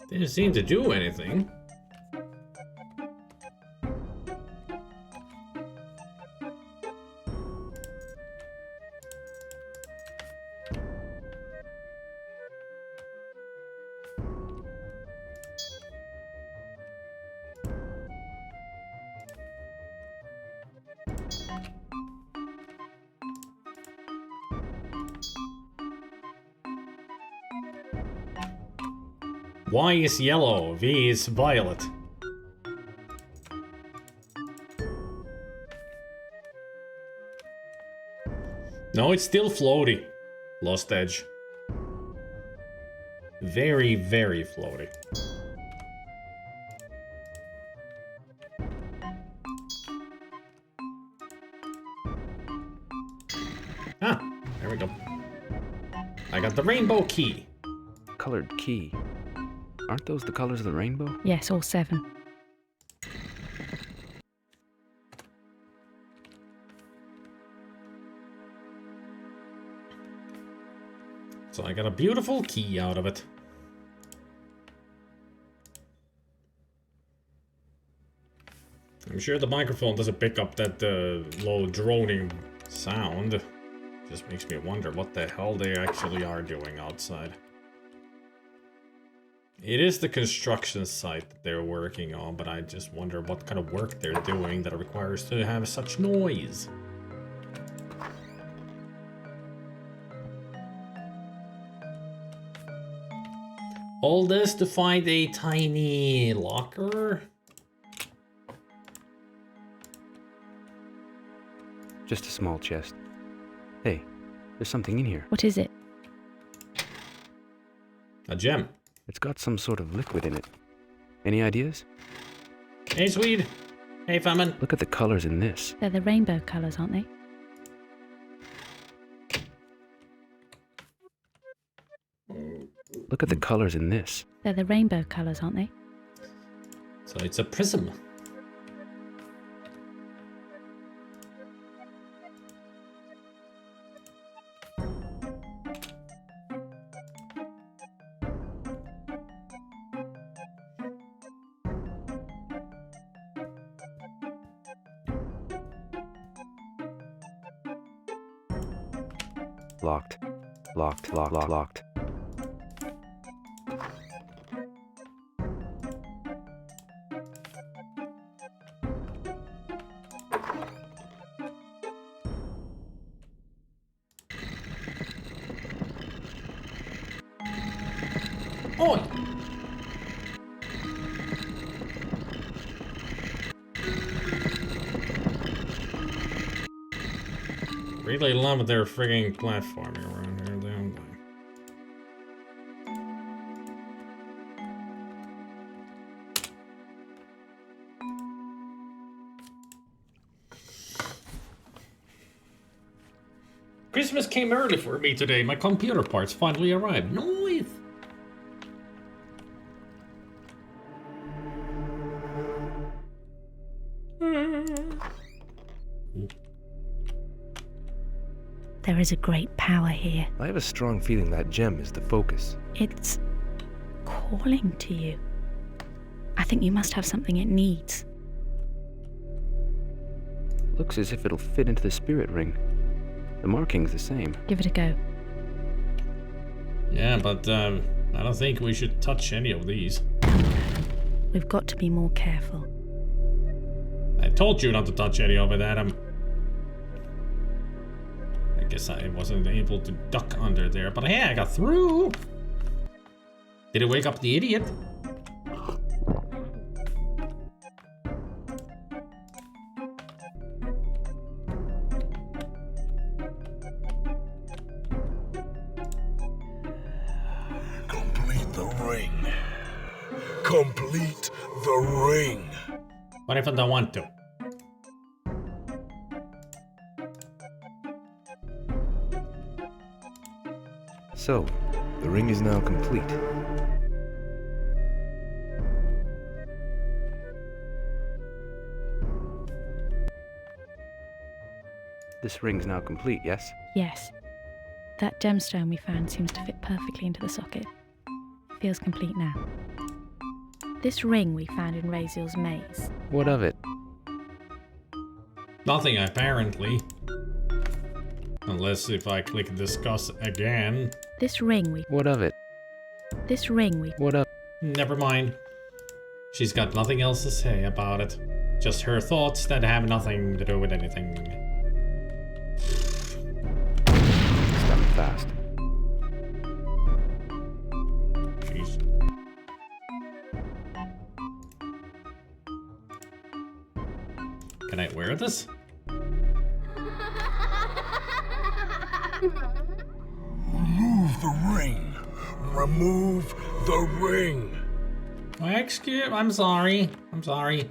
Didn't seem to do anything. Y is yellow, V is violet. No, it's still floaty. Lost Edge. Very, very floaty. Ah, there we go. I got the rainbow key. Colored key. Aren't those the colors of the rainbow? Yes, all 7. So I got a beautiful key out of it. I'm sure the microphone doesn't pick up that low droning sound. Just makes me wonder what the hell they actually are doing outside. It is the construction site that they're working on, but I just wonder what kind of work they're doing that requires to have such noise. All this to find a tiny locker? Just a small chest. Hey, there's something in here. What is it? A gem. It's got some sort of liquid in it. Any ideas? Hey, Swede. Hey, Famine. Look at the colors in this. They're the rainbow colours, aren't they? Look at the colors in this. They're the rainbow colours, aren't they? So it's a prism. Locked. Locked, locked, locked, locked. Oi! Really love their frigging platforming around here, don't they? Christmas came early for me today. My computer parts finally arrived. Nice! There is a great power here. I have a strong feeling that gem is the focus. It's calling to you. I think you must have something it needs. Looks as if it'll fit into the spirit ring. The marking's the same. Give it a go. Yeah, but I don't think we should touch any of these. We've got to be more careful. I told you not to touch any of it, Adam. I guess I wasn't able to duck under there, but hey, I got through! Did it wake up the idiot? Complete the ring. What if I don't want to? So, the ring is now complete. This ring's now complete, yes? Yes. That gemstone we found seems to fit perfectly into the socket. Feels complete now. This ring we found in Raziel's maze. What of it? Nothing, apparently. Unless if I click discuss again. This ring we... What of it? This ring we... What of... Never mind. She's got nothing else to say about it. Just her thoughts that have nothing to do with anything. Stop fast. Jeez. Can I wear this? Remove the ring. Remove the ring. Excuse, I'm sorry. I'm sorry.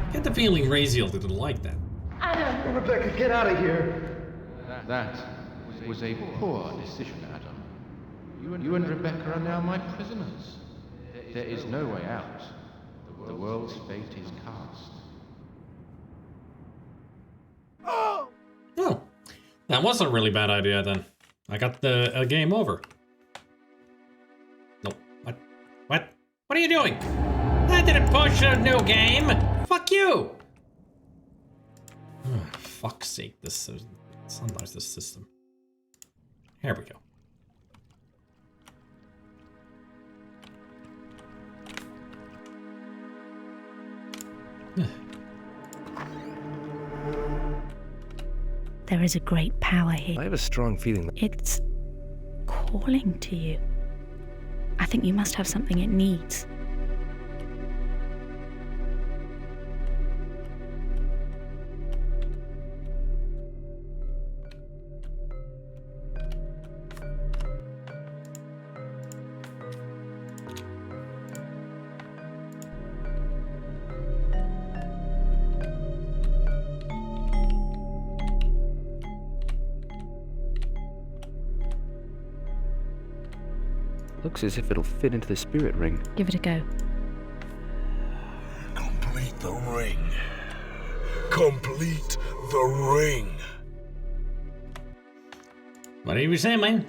I get the feeling Raziel didn't like that. Adam! Rebecca, get out of here! That was a poor decision, Adam. You and Rebecca are now my prisoners. There is no way out. The world's fate is cast. Oh, that was a really bad idea then. I got the game over. No, what? What? What are you doing? I didn't push a new game. Fuck you. Oh, fuck's sake, sometimes this system. Here we go. There is a great power here. I have a strong feeling that... It's calling to you. I think you must have something it needs. Looks as if it'll fit into the spirit ring. Give it a go. Complete the ring. Complete the ring. What are you saying, man?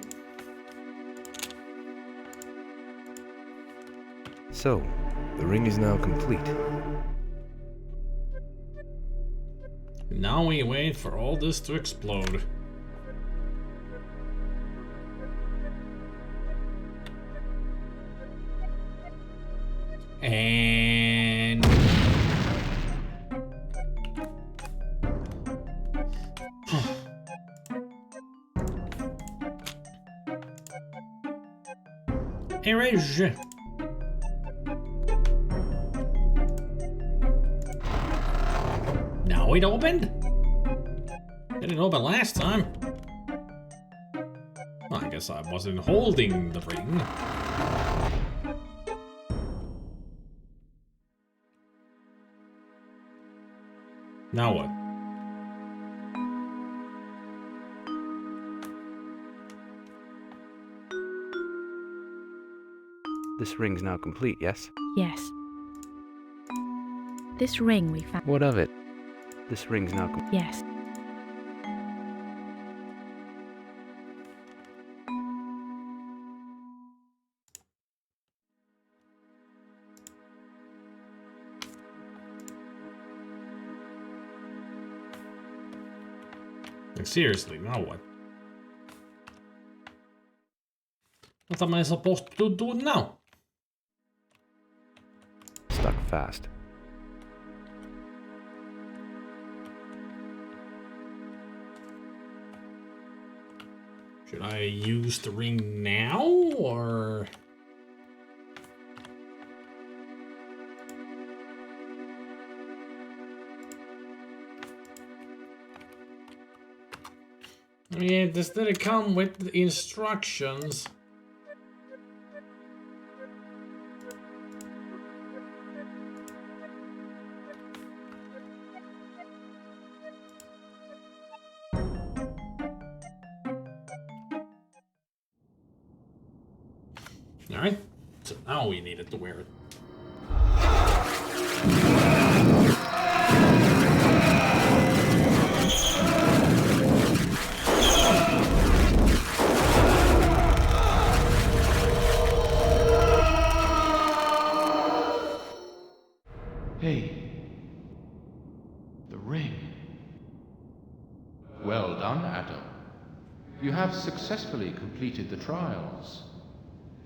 So, the ring is now complete. Now we wait for all this to explode. And erase. Now it opened? Didn't open last time. Well, I guess I wasn't holding the ring. Now what? This ring's now complete, yes? Yes. This ring we found... What of it? This ring's now complete. Yes. Like, seriously, now what? What am I supposed to do now? Stuck fast. Should I use the ring now, or...? Yeah, this didn't come with the instructions. Alright, so now we needed to wear it. Hey. The ring. Well done, Adam. You have successfully completed the trials.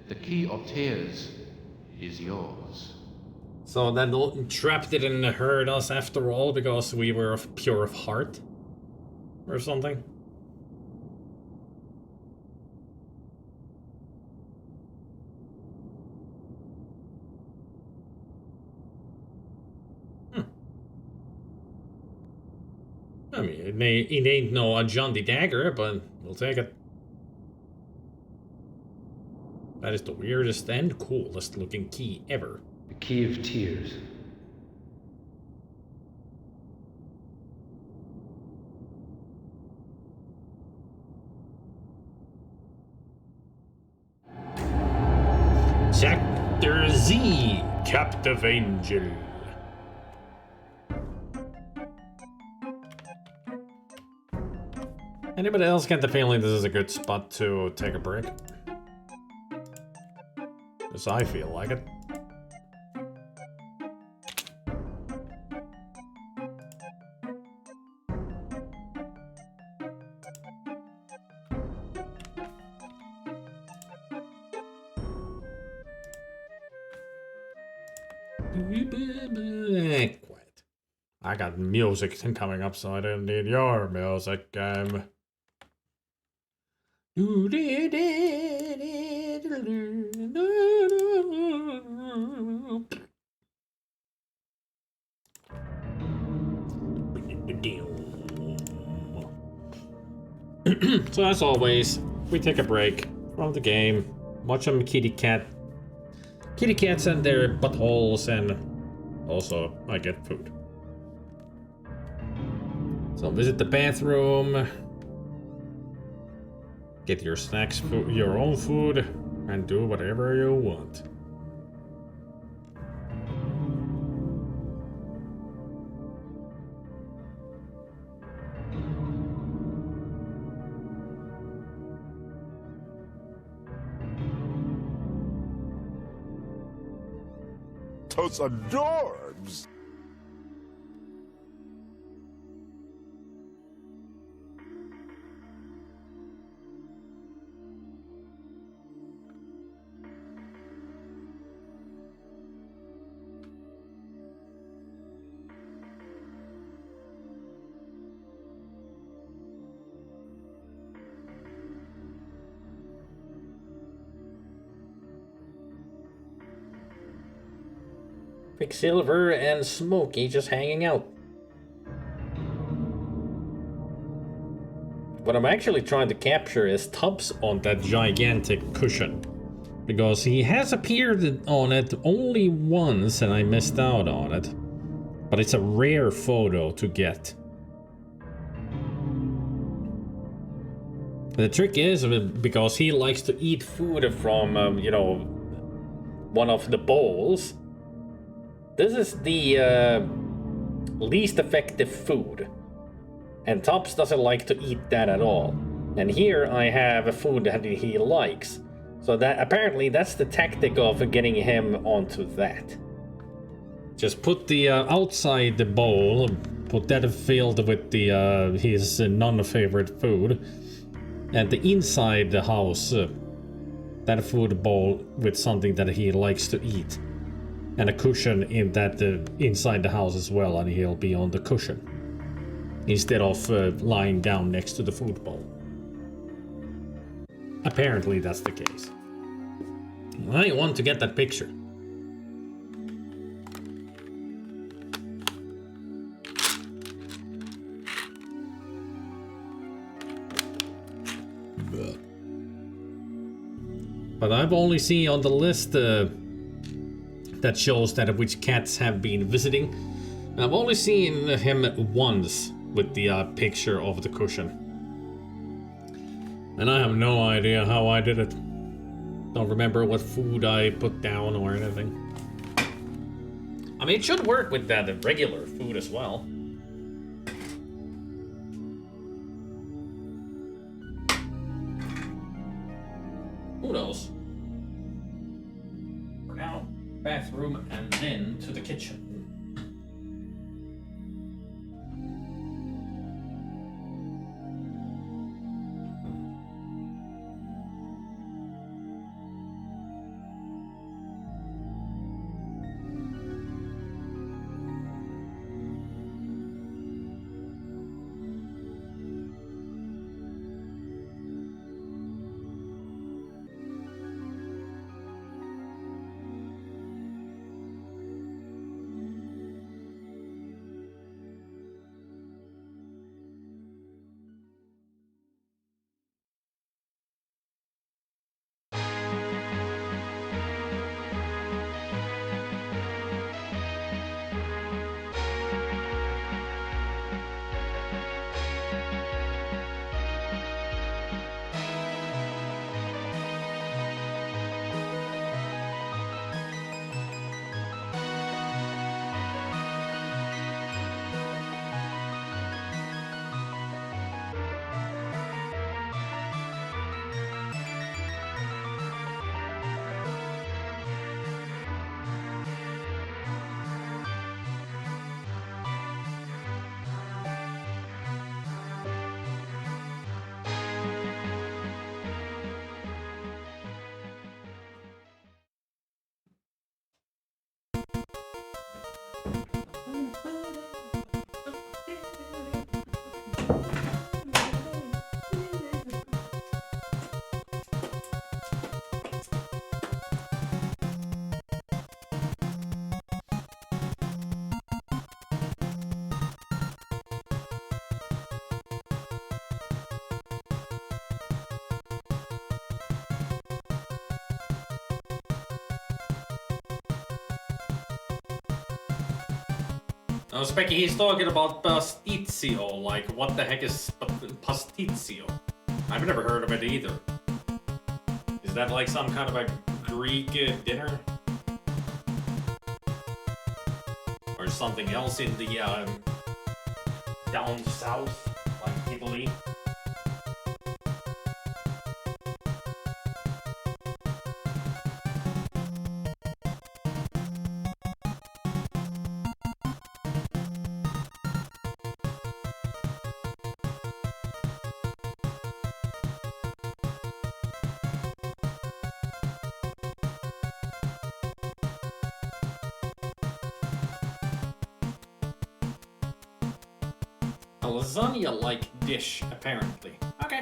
The key of tears is yours. So that trap didn't hurt us after all because we were pure of heart? Or something? I mean, it ain't no John the Dagger, but we'll take it. That is the weirdest and coolest looking key ever. The Key of Tears. Sector Z, Captive Angel. Anybody else get the feeling this is a good spot to take a break? Because I feel like it. Quiet. I got music coming up, so I didn't need your music. So as always, we take a break from the game, watch some kitty cats and their buttholes, and also I get food. So visit the bathroom, get your snacks, your own food, and do whatever you want. Those adorbs! Quicksilver and Smokey just hanging out. What I'm actually trying to capture is Tubbs on that gigantic cushion. Because he has appeared on it only once and I missed out on it. But it's a rare photo to get. The trick is, because he likes to eat food from, you know, one of the bowls. This is the least effective food. And Tubbs doesn't like to eat that at all. And here I have a food that he likes. So that apparently that's the tactic of getting him onto that. Just put the outside the bowl, put that filled with the his non-favorite food. And the inside the house, that food bowl with something that he likes to eat. And a cushion in that inside the house as well, and he'll be on the cushion instead of lying down next to the food bowl. Apparently that's the case. I want to get that picture. But I've only seen on the list that shows that which cats have been visiting. And I've only seen him once with the picture of the cushion. And I have no idea how I did it. Don't remember what food I put down or anything. I mean, it should work with that regular food as well. Who knows? For now, bathroom and then to the kitchen. Now, Specky, he's talking about pastizio. Like, what the heck is pastizio? I've never heard of it either. Is that like some kind of a Greek dinner? Or something else in the down south, like Italy? A lasagna-like dish, apparently. Okay.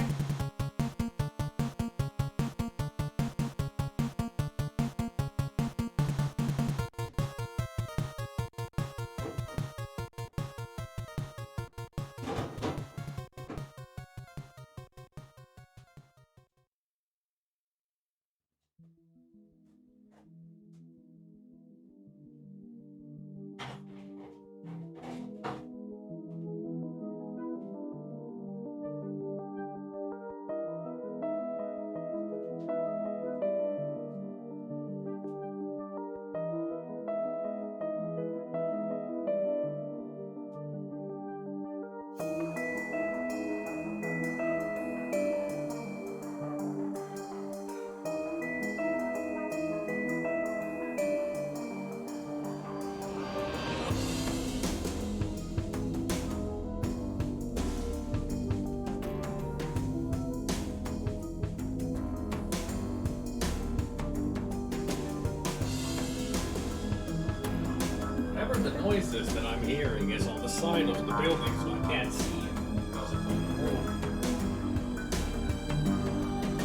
The noises that I'm hearing is on the side of the building, so I can't see it because it's on the floor.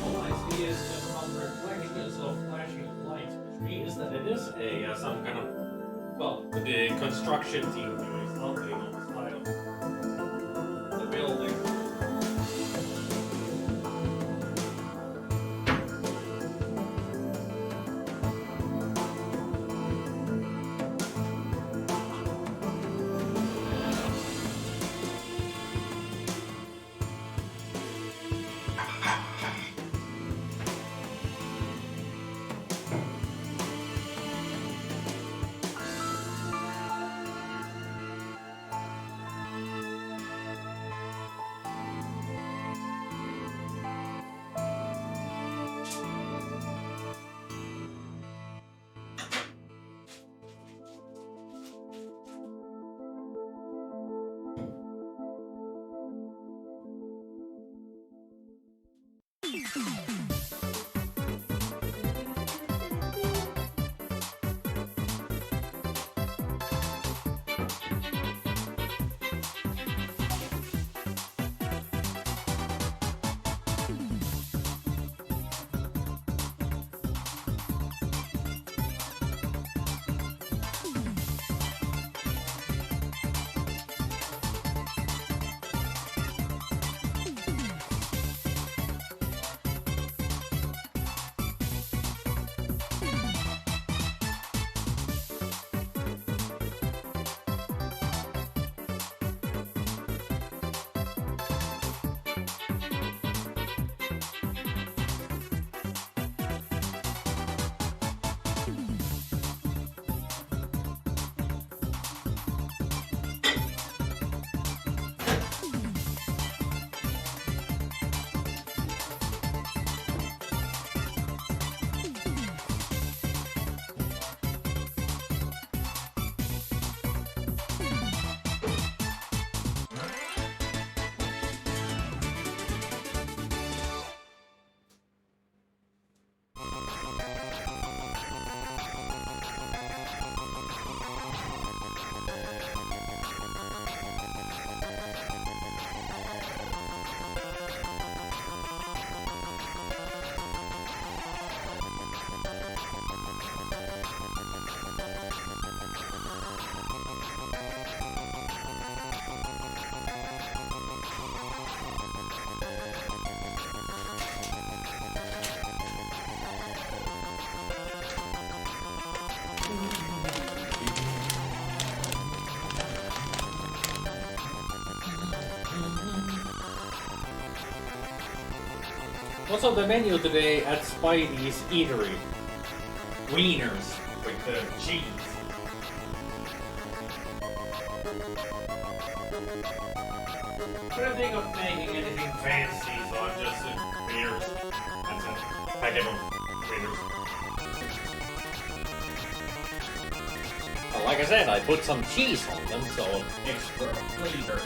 All I see is just some reflections of flashing lights, which means that it is a some kind of, well, the construction team doing something on the side of the building. What's on the menu today at Spidey's Eatery? Wieners with the cheese. I don't think of making anything fancy, so I'm just wieners. That's it. Packet of wieners. Well, like I said, I put some cheese on them, so extra flavor.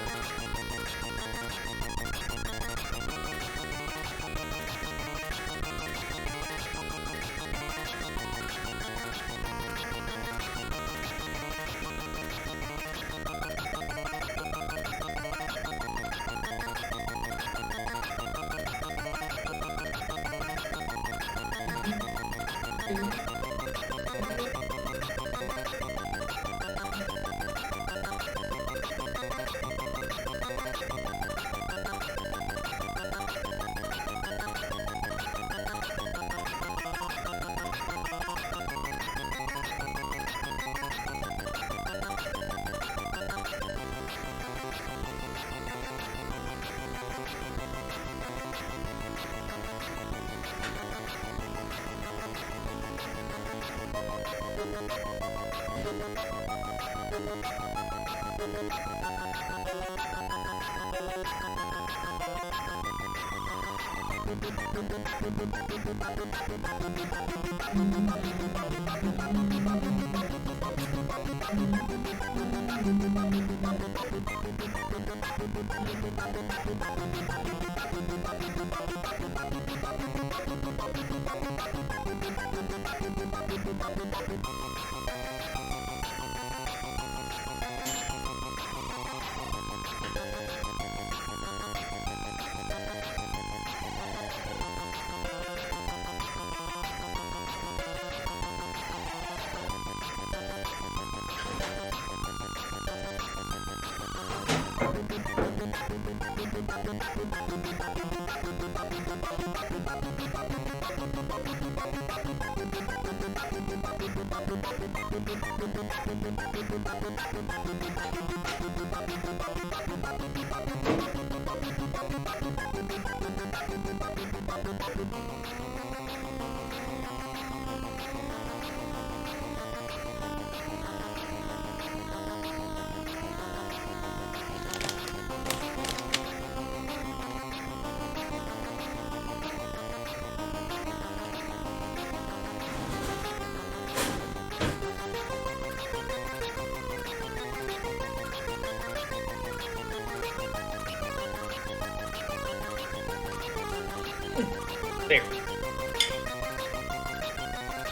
There.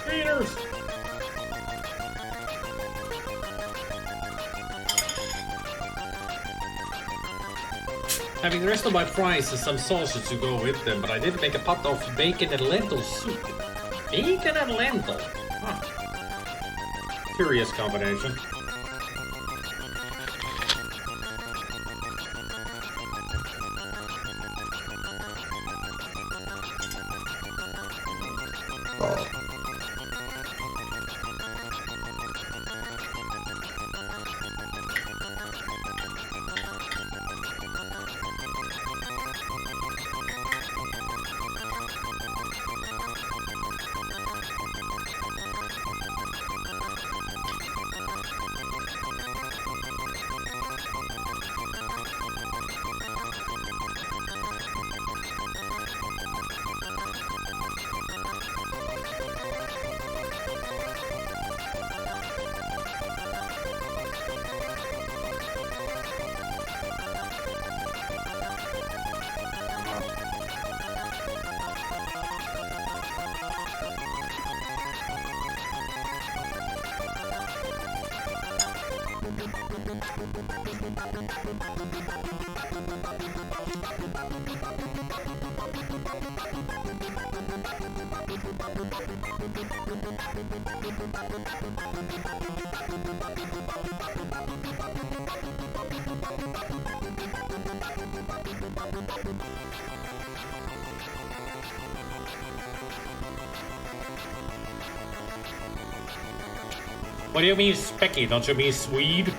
Readers! Having the rest of my fries and some sausage to go with them, but I did make a pot of bacon and lentil soup. Bacon and lentil? Huh. Curious combination. What do you mean specky? Don't you mean Swede?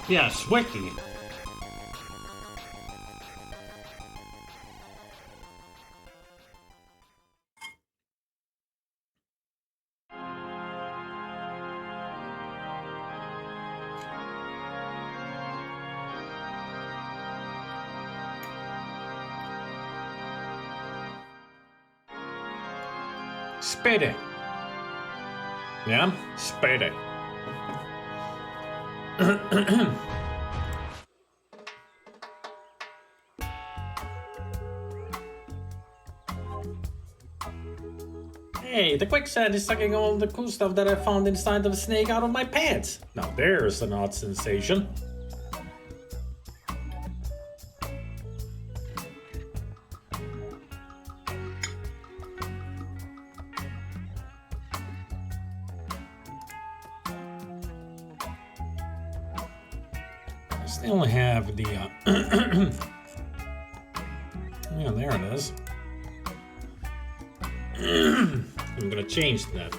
Yes, wiki. Spade. Yeah, spade. Hey, the quicksand is sucking all the cool stuff that I found inside of the snake out of my pants. Now there's an odd sensation. I still have the, yeah, there it is. I'm gonna change that.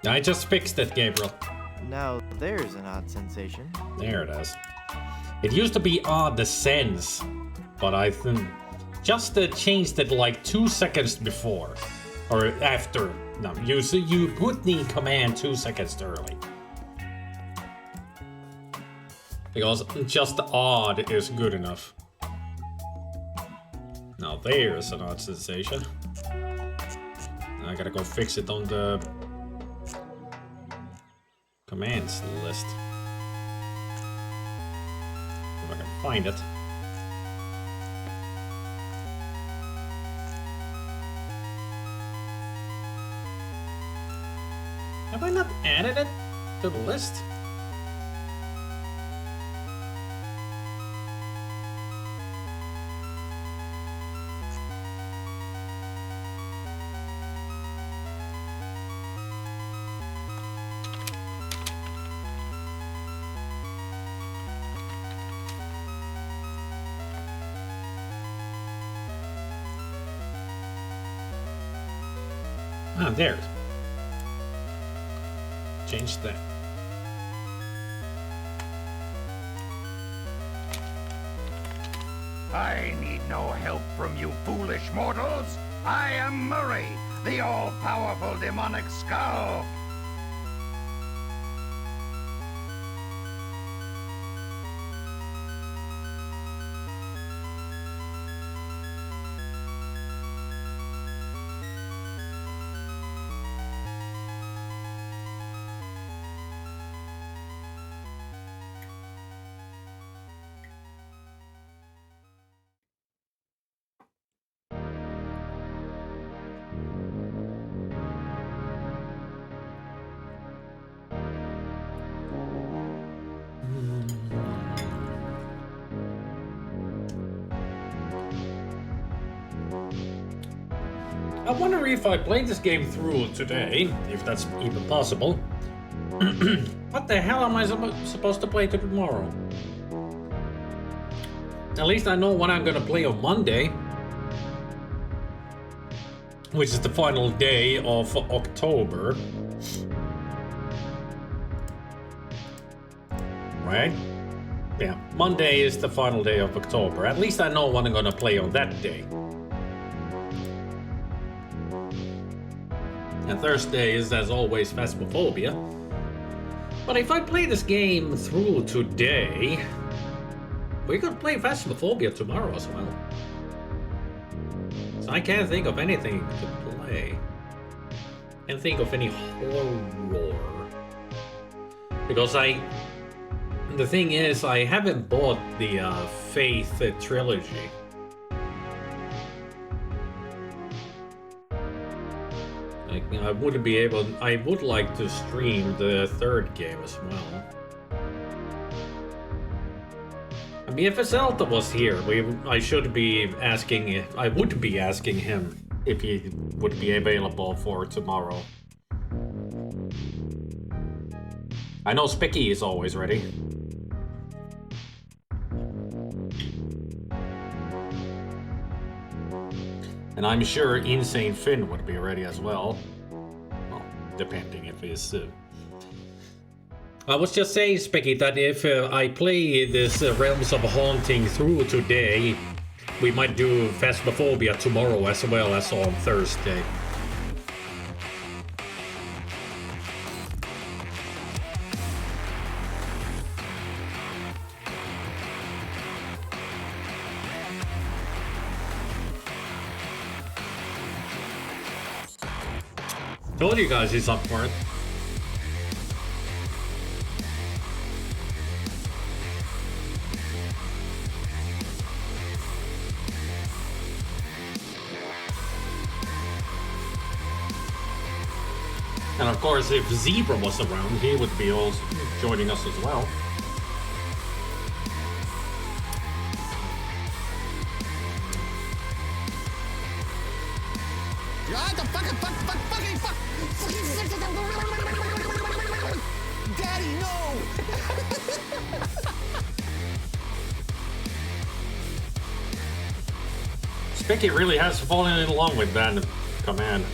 I just fixed it, Gabriel. Now there's an odd sensation. There it is. It used to be odd the sense, but I think just changed it like 2 seconds before or after. No, you put the command 2 seconds early. Because just odd is good enough. Now there's an odd sensation. I gotta go fix it on the commands list. If I can find it. Have I not added it to the list? Ah, there. Change that. I need no help from you foolish mortals. I am Murray, the all-powerful demonic skull. I wonder if I played this game through today, if that's even possible. What the hell am I supposed to play tomorrow? At least I know what I'm gonna play on Monday, which is the final day of October. Right? Yeah, Monday is the final day of October. At least I know what I'm gonna play on that day. And Thursday is, as always, Phasmophobia. But if I play this game through today, we could play Phasmophobia tomorrow as well. So I can't think of anything to play. Can't think of any horror. Because the thing is, I haven't bought the Faith trilogy. I wouldn't be able. I would like to stream the third game as well. I mean, if Zelda was here, I should be asking. I would be asking him if he would be available for tomorrow. I know Spicky is always ready. And And I'm sure Insane Finn would be ready as well. Well, depending if he's... I was just saying, Specky, that if I play this Realms of Haunting through today, we might do Phasmophobia tomorrow as well as on Thursday. Told you guys he's up for it. And of course, if Zebra was around, he would be also joining us as well. Daddy, no! Spicky really has fallen in along with Band Command.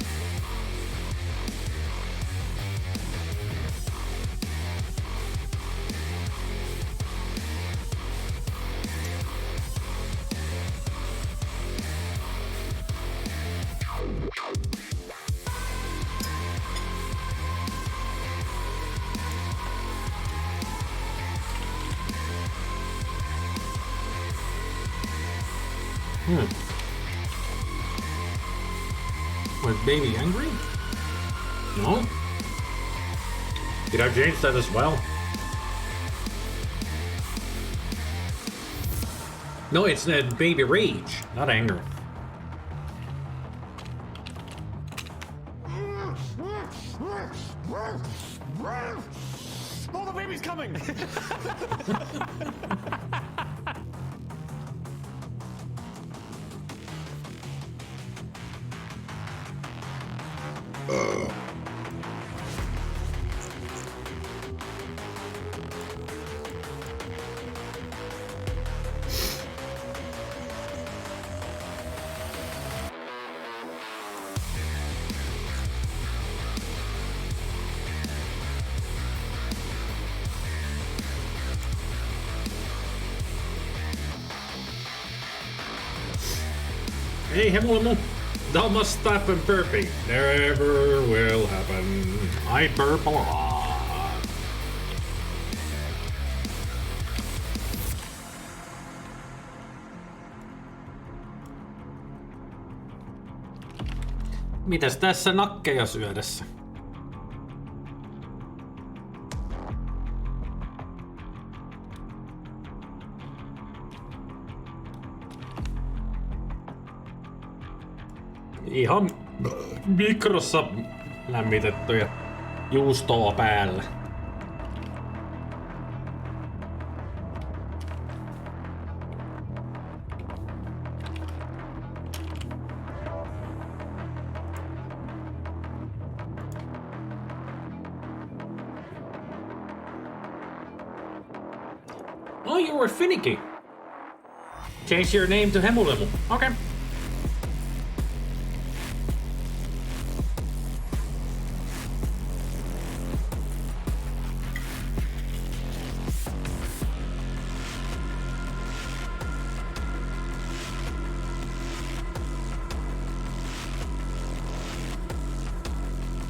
Was Baby angry? No? Did I change that as well? No, it's Baby Rage, not anger. Oh, the baby's coming! Hey, Himmel, thou must stop and burping. Never will happen. I burp a lot. Mitäs tässä nakkeja syödessä? Ihan mikrossa lämmitettyjä juustoa päällä. Oh, you were finicky. Change your name to Hemulemu. Okay.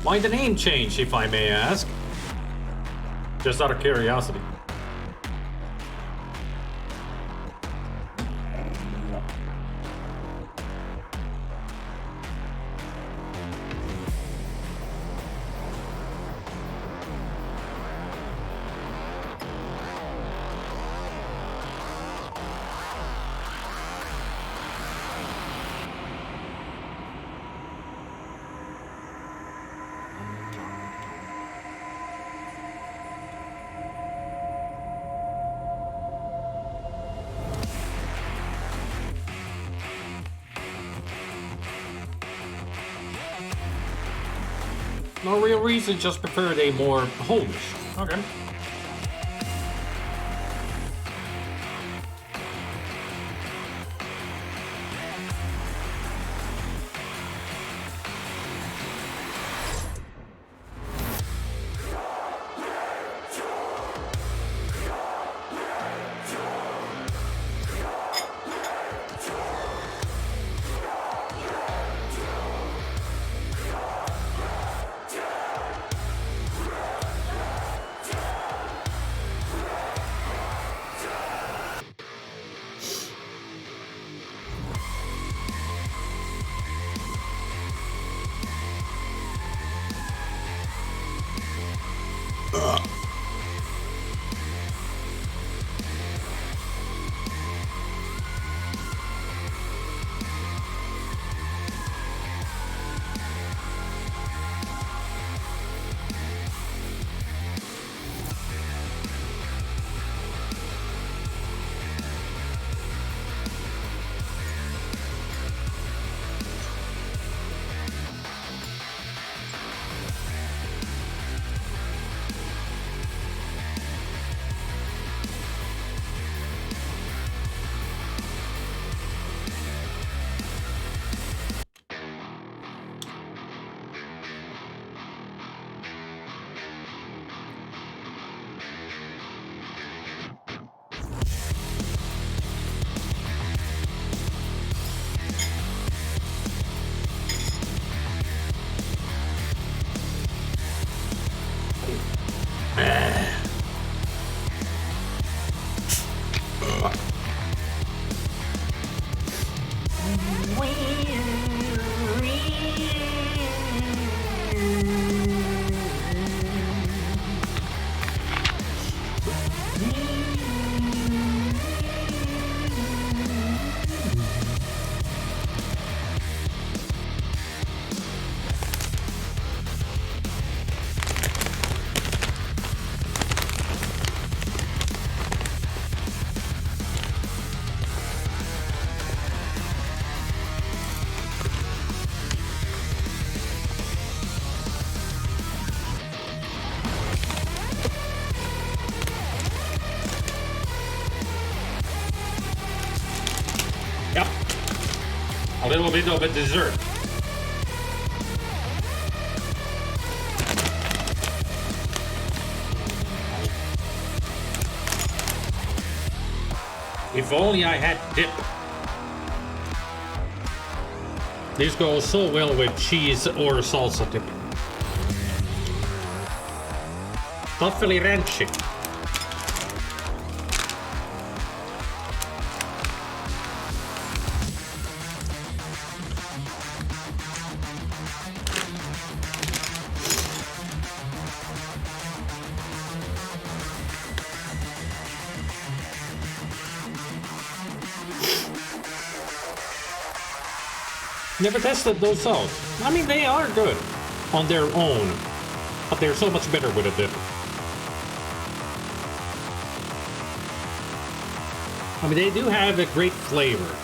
Why the name change, if I may ask? Just out of curiosity. No real reason, just preferred a more homish. Okay. little bit of a dessert. If only I had dip. This goes so well with cheese or salsa dip. Toffoli Ranchi. Never tested those out. I mean, they are good on their own, but they're so much better with a dip. I mean, they do have a great flavor.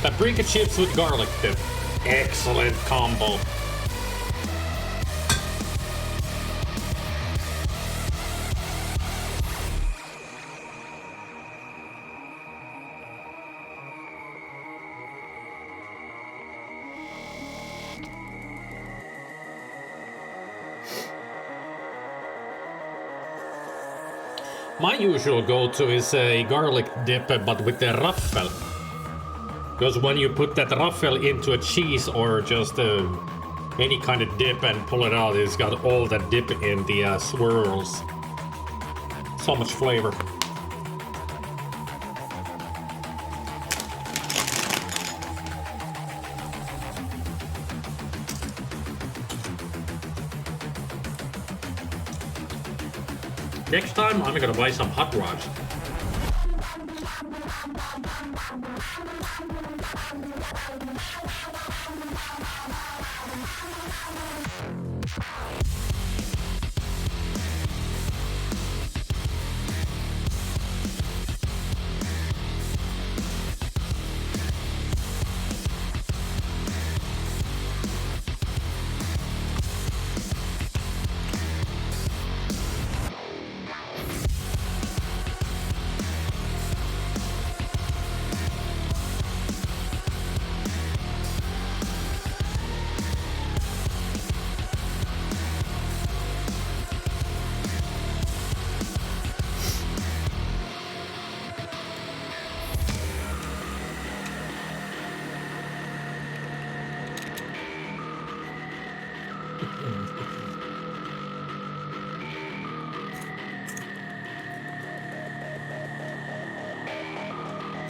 Paprika chips with garlic dip. Excellent combo. My usual go-to is a garlic dip, but with the ruffle. Because when you put that ruffle into a cheese or just any kind of dip and pull it out, it's got all that dip in the swirls. So much flavor. Next time, I'm gonna buy some hot rods.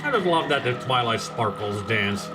I just love that the Twilight Sparkles dance.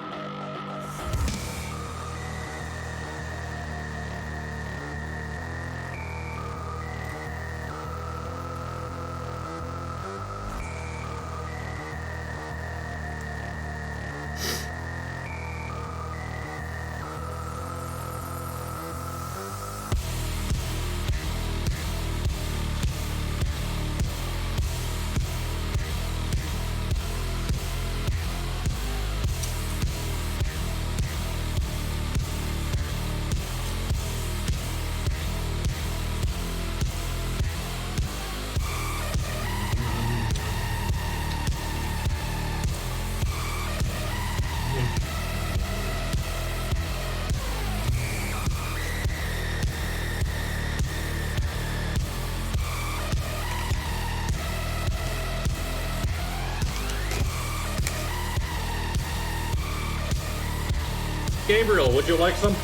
Gabriel, would you like some?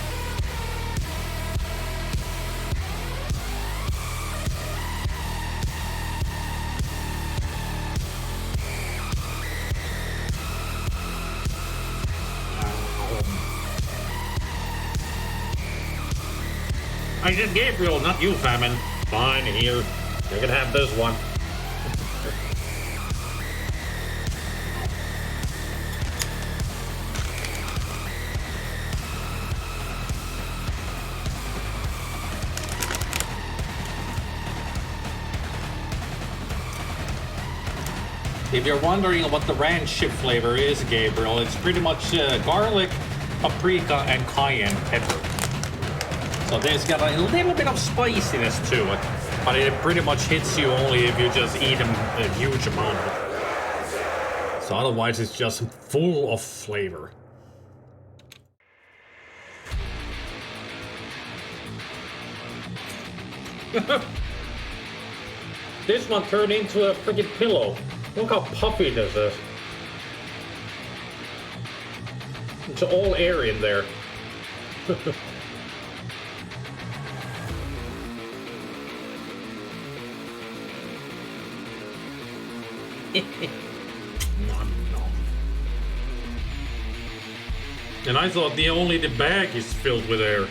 I said Gabriel, not you, Famine. Fine, here. You can have this one. If you're wondering what the ranch chip flavor is, Gabriel, it's pretty much garlic, paprika, and cayenne pepper. So there's got a little bit of spiciness to it, but it pretty much hits you only if you just eat a huge amount of it. So otherwise it's just full of flavor. This one turned into a freaking pillow. Look how puffy this is. It's all air in there. And I thought only the bag is filled with air.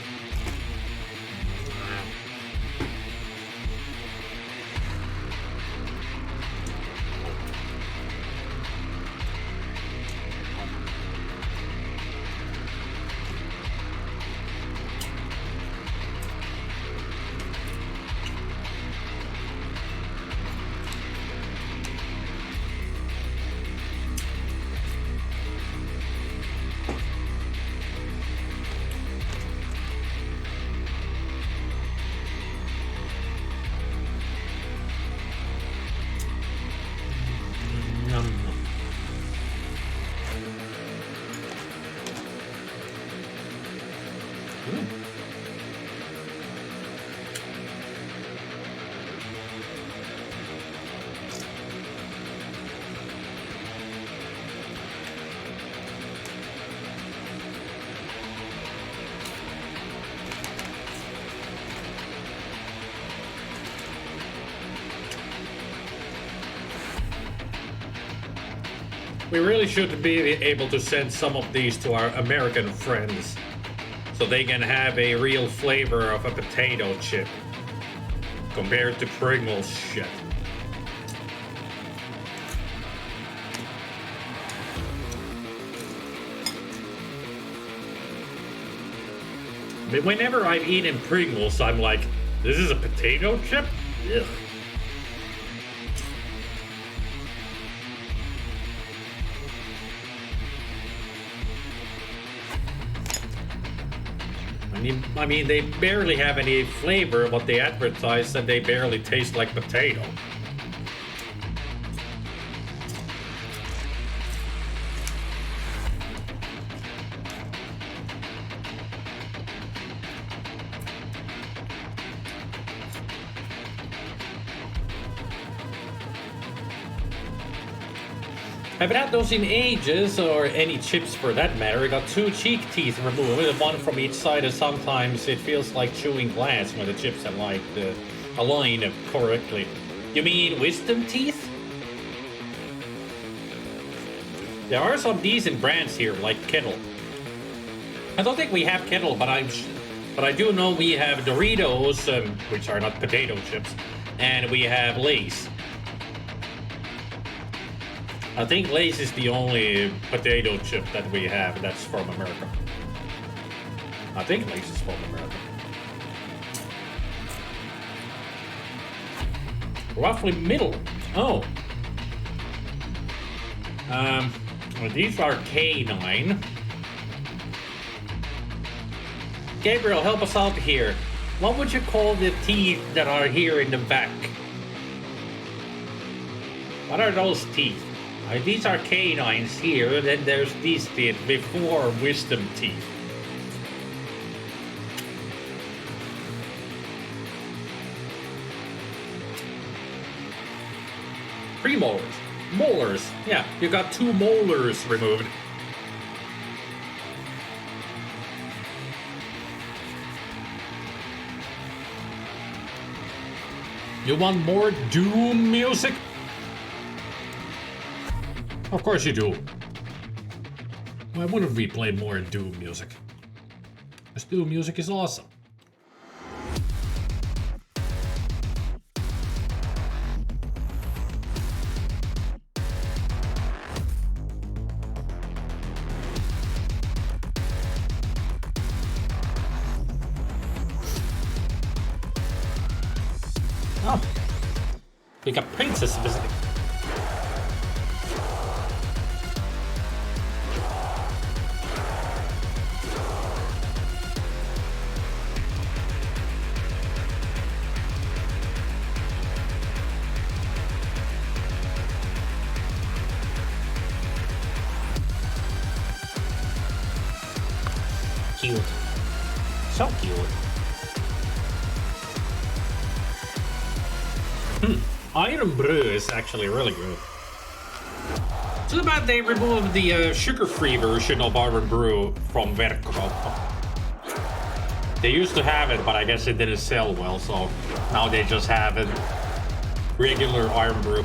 We really should be able to send some of these to our American friends so they can have a real flavor of a potato chip compared to Pringles shit. But whenever I've eaten Pringles, I'm like, this is a potato chip? Ugh. I mean, they barely have any flavor, but they advertise that they barely taste like potato. I haven't had those in ages, or any chips for that matter. I got 2 cheek teeth removed, one from each side, and sometimes it feels like chewing glass when the chips are like aligned correctly. You mean wisdom teeth? There are some decent brands here, like Kettle. I don't think we have Kettle, but I do know we have Doritos, which are not potato chips, and we have Lay's. I think Lay's is the only potato chip that we have that's from America. I think Lay's is from America. Roughly middle. Oh. These are K9. Gabriel, help us out here. What would you call the teeth that are here in the back? What are those teeth? These are canines here, and then there's these teeth before wisdom teeth. Premolars. Molars. Yeah, you got 2 molars removed. You want more Doom music? Of course you do. Why wouldn't we play more Doom music? Because Doom music is awesome. Oh. We got Princess visiting. cute. So cute. Iron Brew is actually really good. Too bad they removed the sugar-free version of Iron Brew from Verkkauppa. They used to have it, but I guess it didn't sell well, so now they just have it. Regular Iron Brew.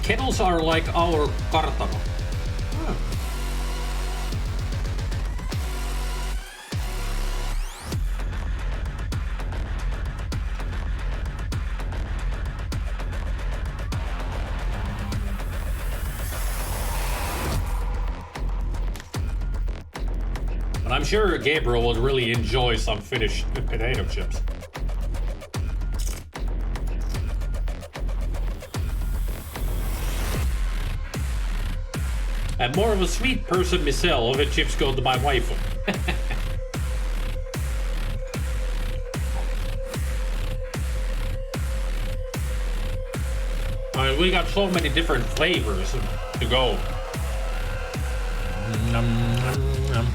Kennels are like our Kartano. But I'm sure Gabriel would really enjoy some Finnish potato chips. I'm more of a sweet person myself, and chips go to my wife. I mean, we got so many different flavors to go. Nom, nom, nom.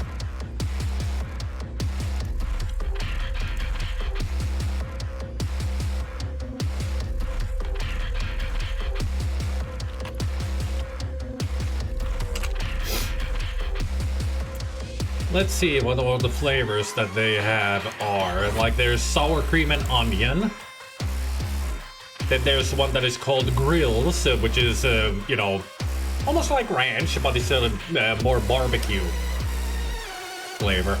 Let's see what all the flavors that they have are. Like there's sour cream and onion. Then there's one that is called Grills, which is, you know, almost like ranch, but it's a more barbecue flavor.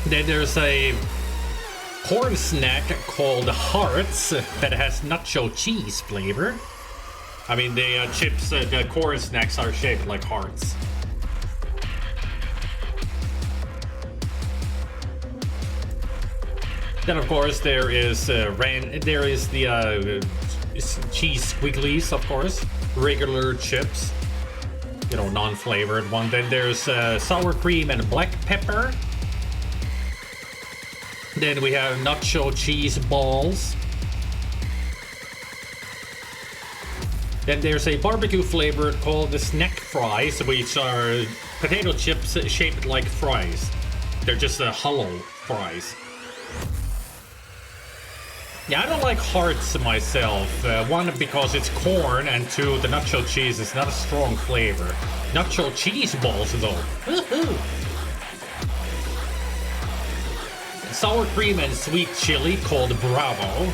Then there's a corn snack called Hearts that has nacho cheese flavor. I mean, the chips, the corn snacks are shaped like hearts. Then of course there is the cheese squigglies, of course, regular chips, you know, non-flavored one. Then there's sour cream and black pepper. Then we have nacho cheese balls. Then there's a barbecue flavor called the snack fries, which are potato chips shaped like fries. They're just hollow fries. Yeah, I don't like hearts myself. One, because it's corn, and two, the nacho cheese is not a strong flavor. Nacho cheese balls, though. Woohoo! Sour cream and sweet chili called Bravo.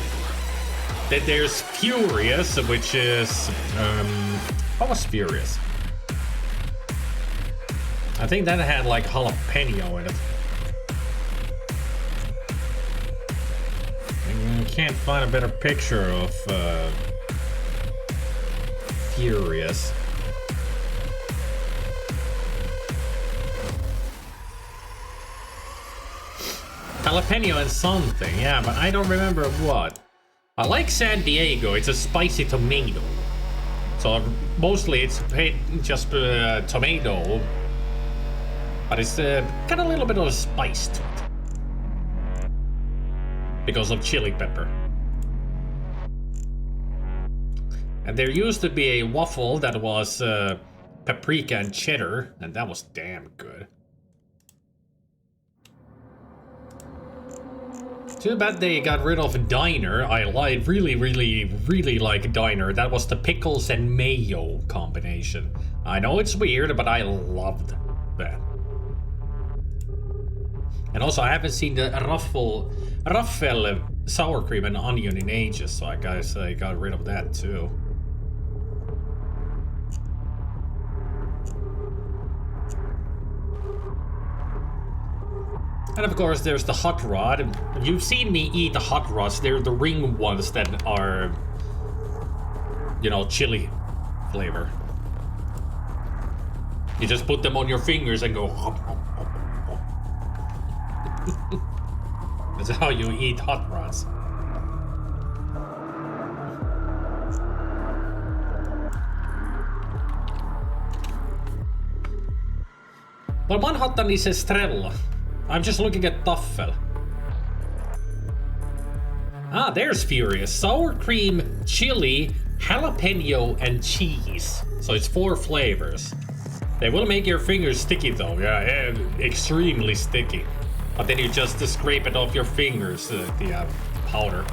Then there's Furious, which is... what was Furious? I think that had like jalapeno in it. I can't find a better picture of Furious. Jalapeno and something, yeah, but I don't remember what. I like San Diego, it's a spicy tomato. So mostly it's just tomato, but it's got a little bit of spice to it. Because of chili pepper. And there used to be a waffle that was paprika and cheddar, and that was damn good. Too bad they got rid of Diner. I really like Diner. That was the pickles and mayo combination. I know it's weird, but I loved that. And also, I haven't seen the Ruffle sour cream and onion in ages, so I guess I got rid of that too. And of course, there's the hot rod. You've seen me eat the hot rods. They're the ring ones that are, you know, chili flavor. You just put them on your fingers and go. That's how you eat hot rods. Well, Manhattan is Estrella. I'm just looking at Taffel. Ah, there's Furious. Sour cream, chili, jalapeno, and cheese. So it's 4 flavors. They will make your fingers sticky though, yeah, and extremely sticky. But then you just scrape it off your fingers, the powder.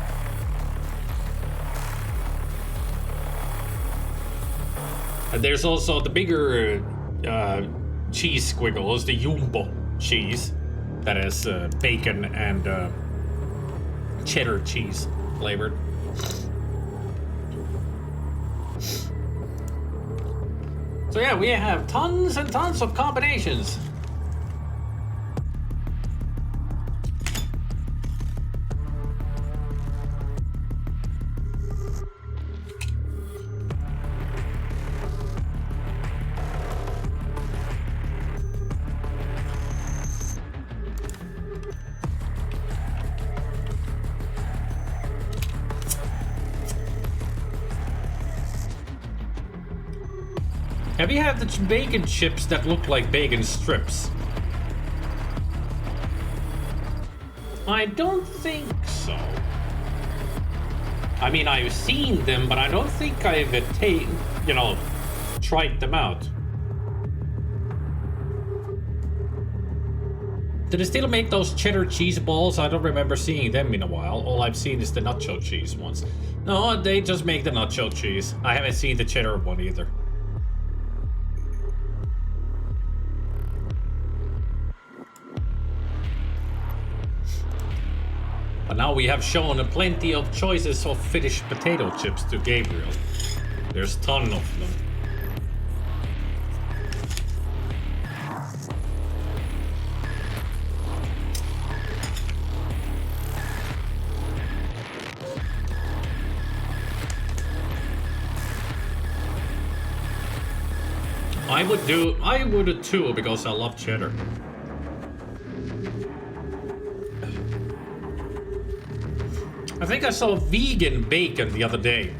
And there's also the bigger cheese squiggles, the Jumbo cheese. That is bacon and cheddar cheese flavored. So yeah, we have tons and tons of combinations. Have you had the bacon chips that look like bacon strips? I don't think so. I mean, I've seen them, but I don't think I've tried them out. Do they still make those cheddar cheese balls? I don't remember seeing them in a while. All I've seen is the nacho cheese ones. No, they just make the nacho cheese. I haven't seen the cheddar one either. But now we have shown plenty of choices of Finnish potato chips to Gabriel. There's a ton of them. I would too, because I love cheddar. I think I saw vegan bacon the other day.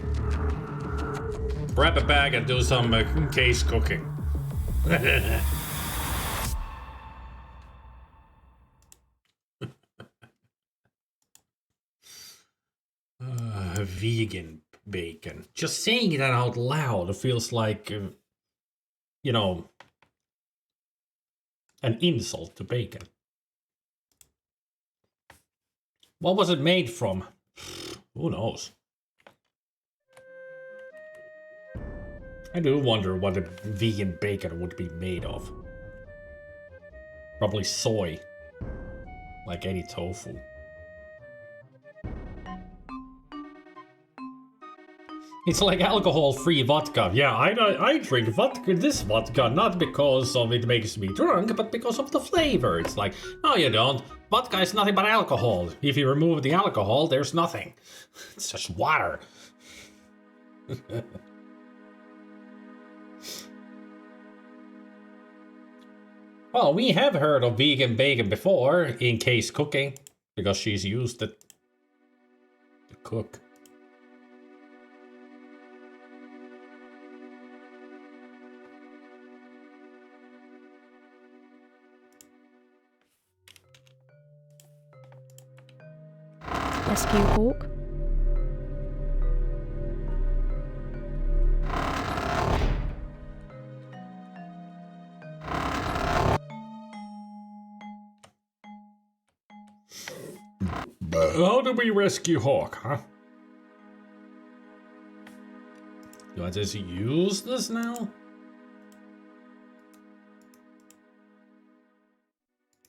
Grab a bag and do some case cooking. Vegan bacon. Just saying that out loud feels like, you know, an insult to bacon. What was it made from? Who knows? I do wonder what a vegan bacon would be made of. Probably soy. Like any tofu. It's like alcohol-free vodka. Yeah, I drink vodka, this vodka, not because of it makes me drunk, but because of the flavor. It's like, no you don't. Vodka is nothing but alcohol. If you remove the alcohol, there's nothing. It's just water. Well, we have heard of vegan bacon before in Case Cooking, because she's used it to cook. Rescue Hawk. How do we rescue Hawk, huh? Do I just use this now?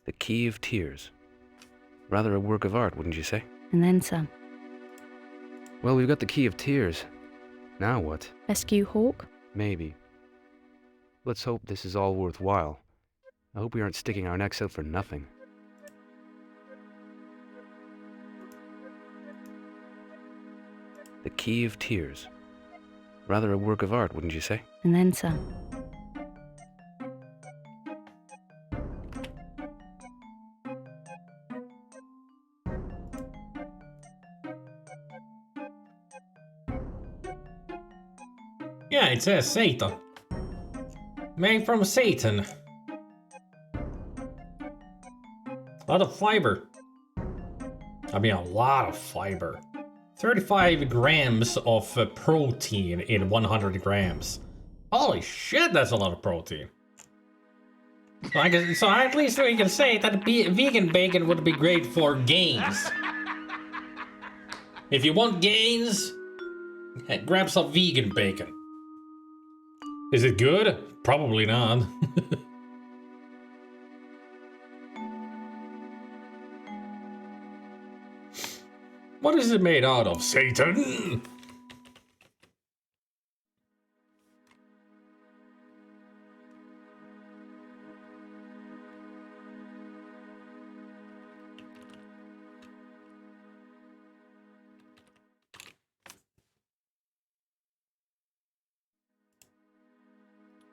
The Key of Tears. Rather a work of art, wouldn't you say? And then some. Well, we've got the Key of Tears. Now what? Rescue Hawk? Maybe. Let's hope this is all worthwhile. I hope we aren't sticking our necks out for nothing. The Key of Tears. Rather a work of art, wouldn't you say? And then some. Yeah, it says Satan. Made from Satan. A lot of fiber. I mean, a lot of fiber. 35 grams of protein in 100 grams. Holy shit, that's a lot of protein. So at least we can say that vegan bacon would be great for gains. If you want gains, grab some vegan bacon. Is it good? Probably not. What is it made out of, Satan?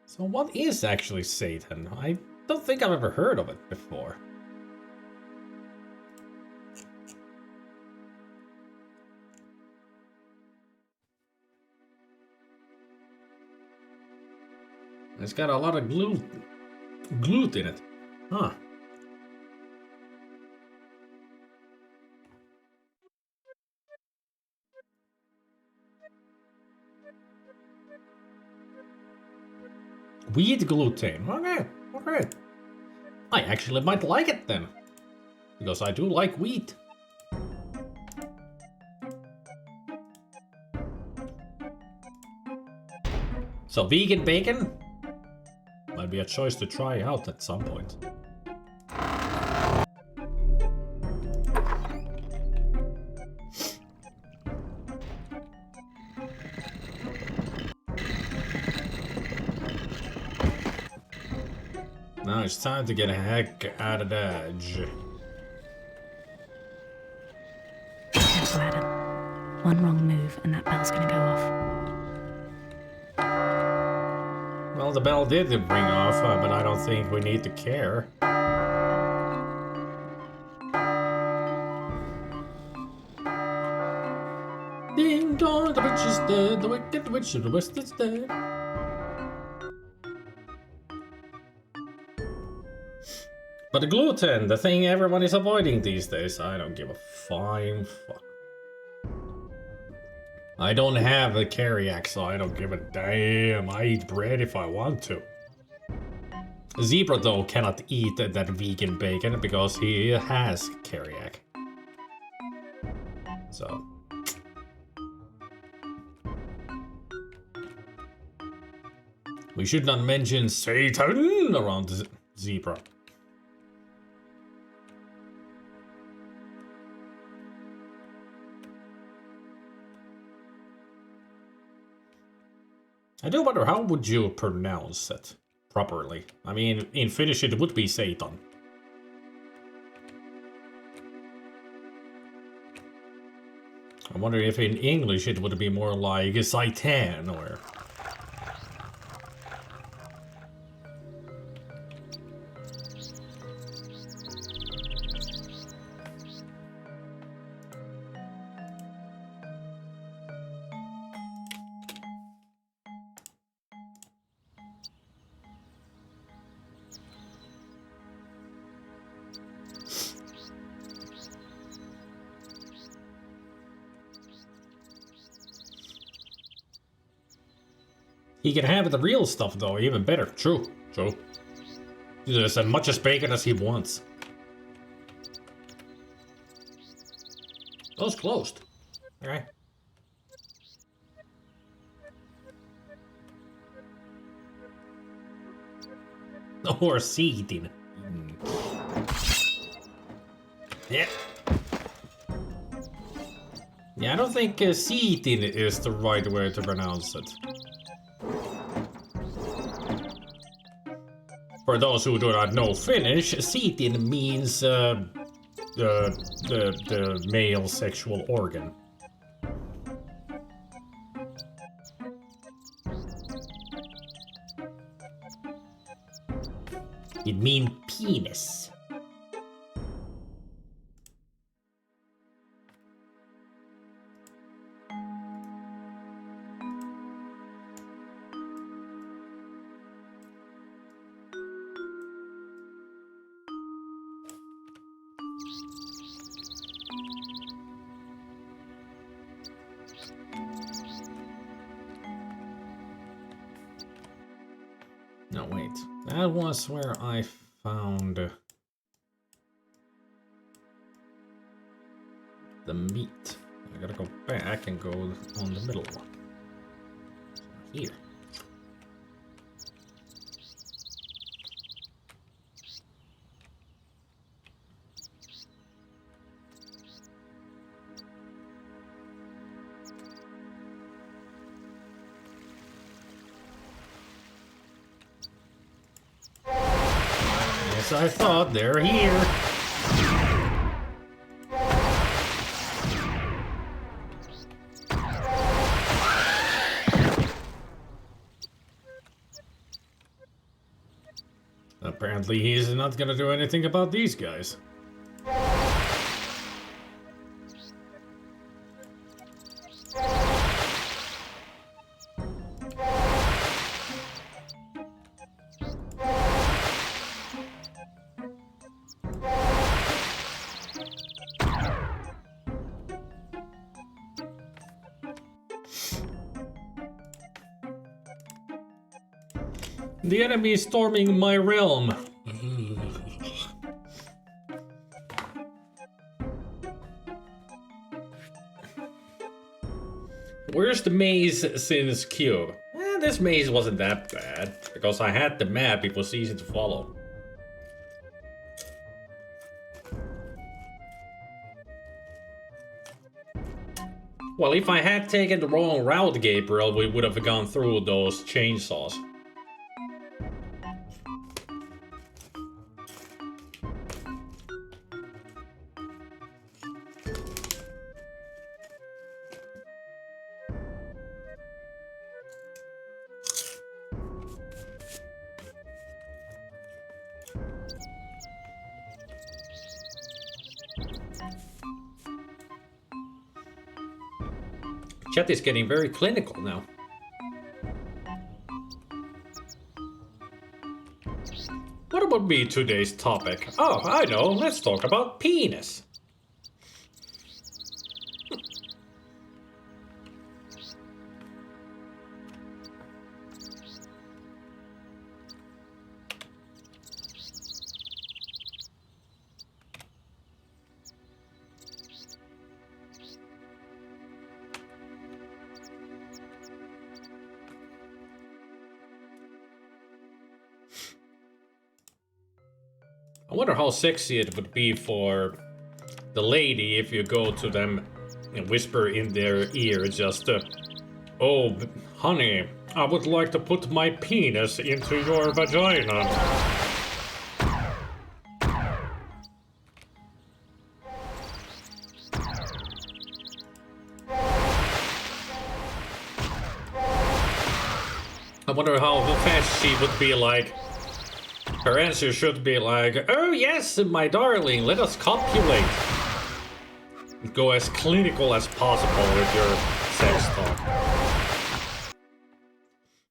So what is actually Satan? I don't think I've ever heard of it before. It's got a lot of glute in it. Huh. Wheat gluten. Okay. I actually might like it then. Because I do like wheat. So vegan bacon? Might be a choice to try out at some point. Now it's time to get a heck out of Dodge. Careful, Adam. One wrong move and that bell's gonna go off. Well, the bell did ring off, but I don't think we need to care. Ding dong, the witch is dead, the wicked witch of the west is dead. But the gluten, the thing everyone is avoiding these days, I don't give a flying fuck. I don't have a celiac, so I don't give a damn. I eat bread if I want to. Zebra, though, cannot eat that vegan bacon because he has celiac. So. We should not mention Satan around the zebra. I do wonder, how would you pronounce it properly? I mean, in Finnish it would be Satan. I wonder if in English it would be more like Satan or... He can have the real stuff though, even better. True. There's as much as bacon as he wants. Oh, it's closed. Alright. Or seeding. Yeah. Yeah, I don't think seeding is the right way to pronounce it. For those who do not know Finnish, setin means the male sexual organ. It means penis. No, wait. That was where I found the meat. I gotta go back and go on the middle one. Here. Yes, I thought they're here. Apparently he's not gonna do anything about these guys. The enemy is storming my realm. Where's the maze since Cube? This maze wasn't that bad, because I had the map, it was easy to follow. Well, if I had taken the wrong route, Gabriel, we would have gone through those chainsaws. Chat is getting very clinical now. What would be today's topic? Oh, I know. Let's talk about penis. I wonder how sexy it would be for the lady if you go to them and whisper in their ear just, oh, honey, I would like to put my penis into your vagina. I wonder how fast she would be like. Her answer should be like, oh yes, my darling, let us copulate. Go as clinical as possible with your sex talk.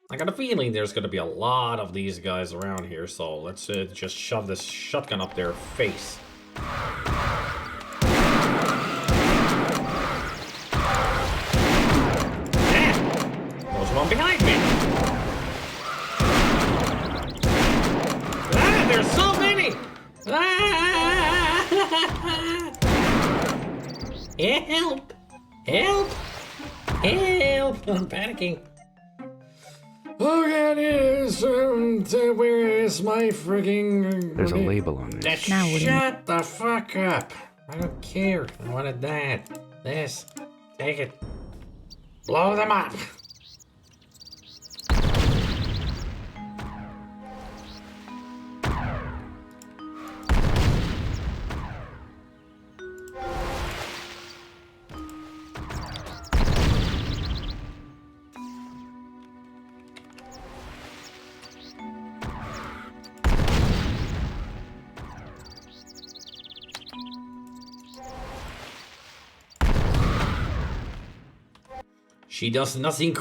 I got a feeling there's gonna be a lot of these guys around here, so let's just shove this shotgun up their face. There's one behind me. There's so many! Help! Help! Help! I'm panicking. Oh god, yes, where is my frigging... There's a label on this. Shut the fuck up! I don't care. I wanted that. This. Take it. Blow them up! She does nothing.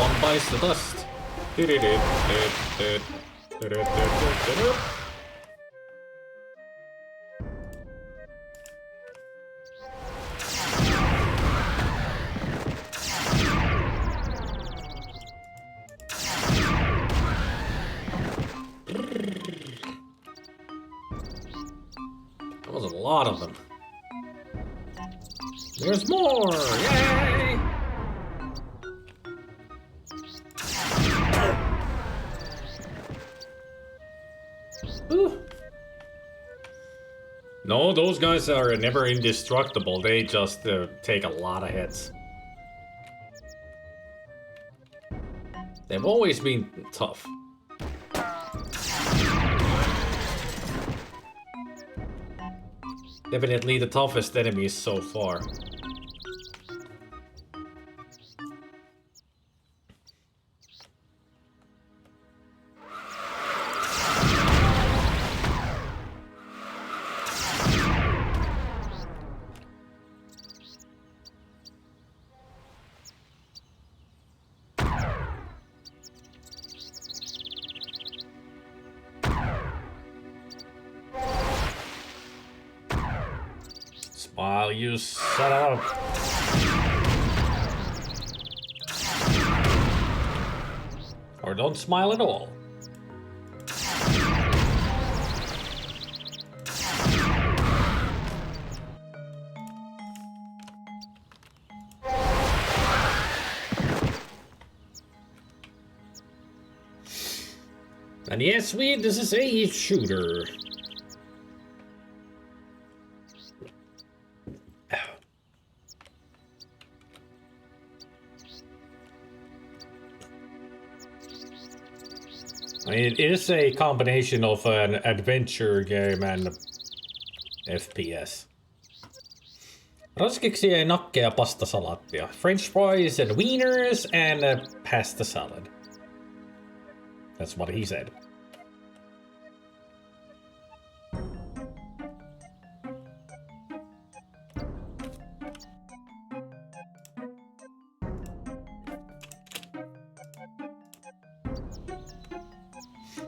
one bites the dust. That was a lot of them. There's more! Yay! Ooh. No, those guys are never indestructible. They just take a lot of hits. They've always been tough. Definitely the toughest enemies so far. Smile, you set up. Or don't smile at all. And yes, this is a shooter. I mean, it is a combination of an adventure game and FPS. Roskiksi ja nakkea pastasalaattia. French fries and wieners and a pasta salad. That's what he said.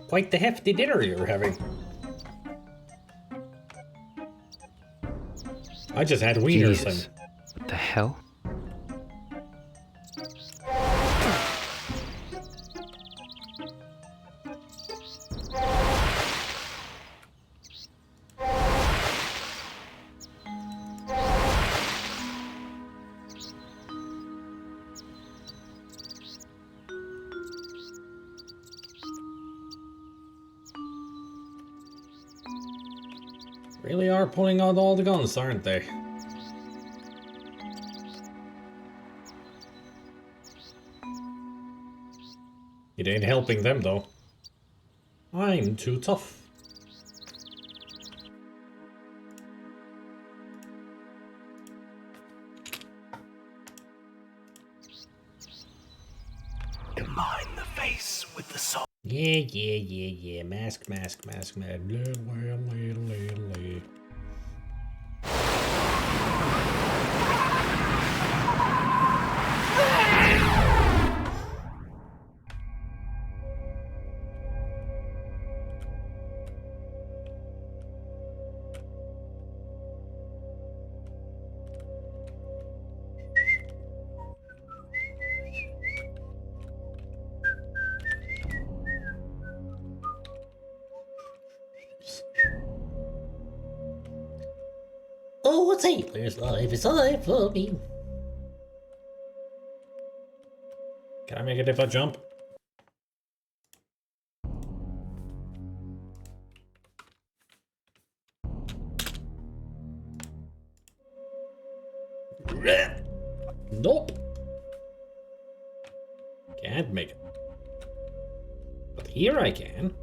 Quite the hefty dinner you're having. I just had wieners and... What the hell? Really are pulling out all the guns, aren't they? It ain't helping them, though. I'm too tough. Combine the face with the soul. Yeah. Mask. Oh, Taylor's life is life for me. Can I make it if I jump? Nope. Can't make it. But here I can.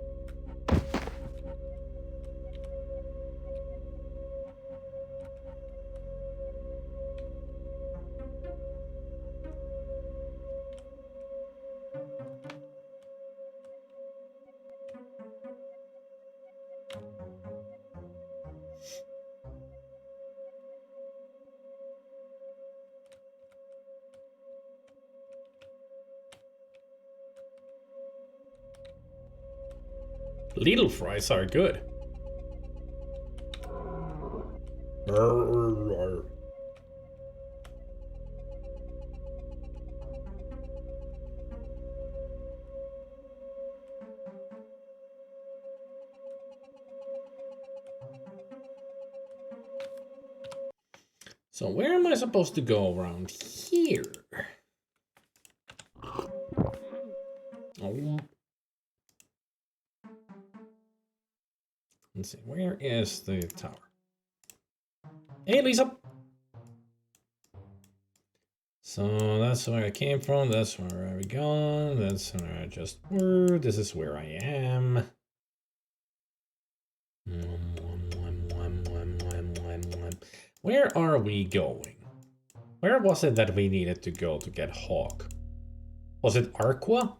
Little fries are good. So where am I supposed to go around here? Oh. Let's see, where is the tower? Hey, Lisa! So that's where I came from, that's where I've gone, that's where I just were, this is where I am. Where are we going? Where was it that we needed to go to get Hawk? Was it Arqua?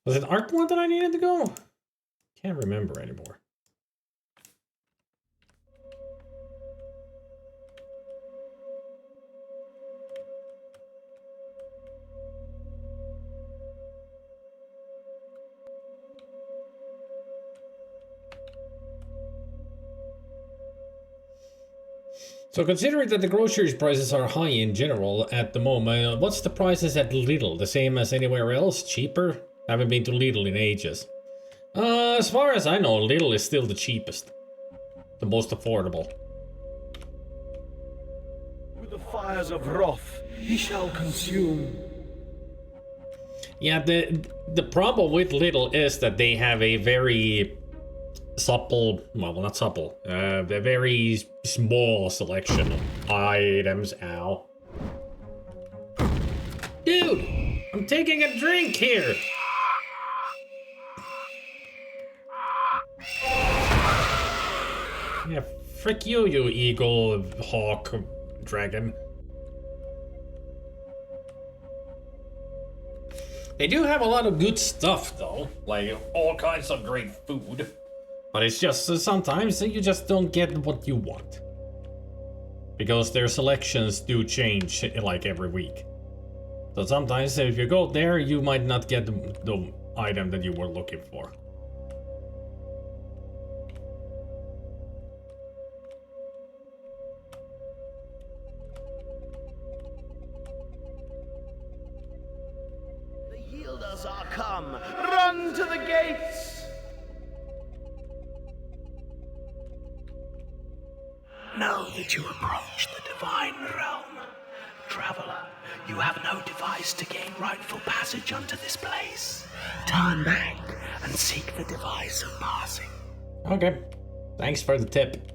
Was it Arqua that I needed to go? Can't remember anymore. So considering that the groceries prices are high in general at the moment, what's the prices at Lidl? The same as anywhere else? Cheaper? Haven't been to Lidl in ages. As far as I know, Lidl is still the cheapest. The most affordable. With the fires of wrath, he shall consume. Yeah, the problem with Lidl is that they have a very supple, well, not supple, a very small selection of items. Ow. Dude, I'm taking a drink here. Yeah, frick you, you eagle, hawk, dragon. They do have a lot of good stuff, though, like all kinds of great food. But it's just sometimes you just don't get what you want. Because their selections do change like every week. So sometimes if you go there, you might not get the item that you were looking for. The Yielders are come! Run to the gates! Now that you approach the divine realm, traveler, you have no device to gain rightful passage unto this place. Turn back and seek the device of passing. Okay, thanks for the tip.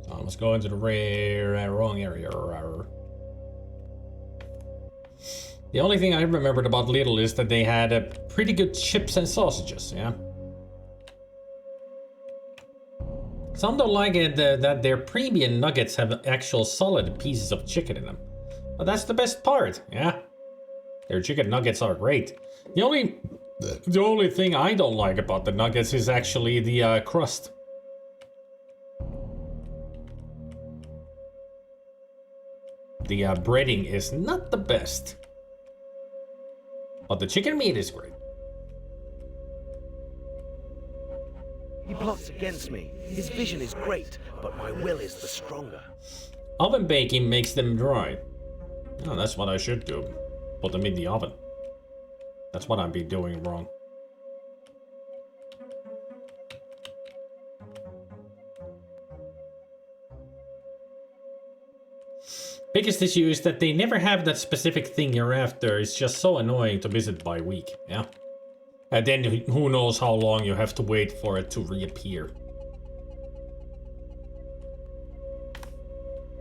So I was going to the wrong area. The only thing I remembered about Lidl is that they had pretty good chips and sausages, yeah? Some don't like it that their premium nuggets have actual solid pieces of chicken in them. But that's the best part, yeah? Their chicken nuggets are great. The only thing I don't like about the nuggets is actually the crust. The breading is not the best. But the chicken meat is great. He plots against me. His vision is great, but my will is the stronger. Oven baking makes them dry. Oh, that's what I should do. Put them in the oven. That's what I've been doing wrong. Biggest issue is that they never have that specific thing you're after. It's just so annoying to visit by week, yeah? And then who knows how long you have to wait for it to reappear.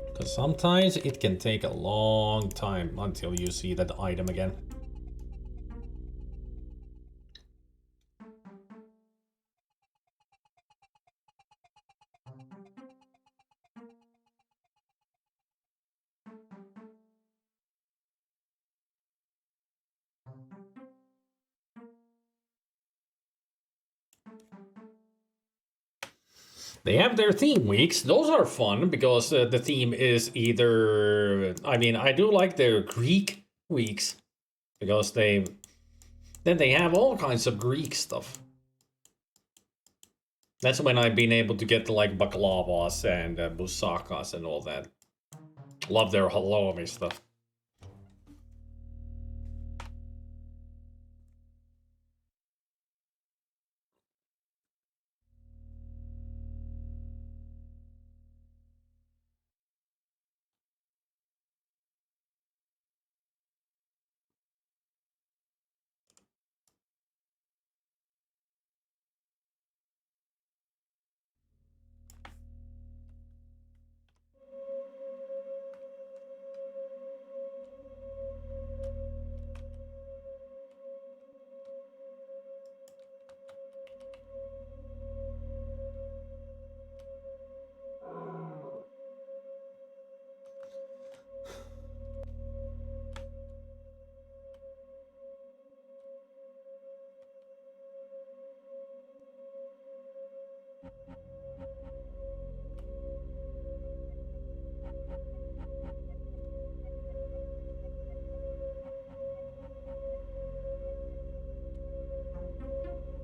Because sometimes it can take a long time until you see that item again. They have their theme weeks. Those are fun because the theme is either... I mean, I do like their Greek weeks because they have all kinds of Greek stuff. That's when I've been able to get to like baklavas and moussakas and all that. Love their halloumi stuff.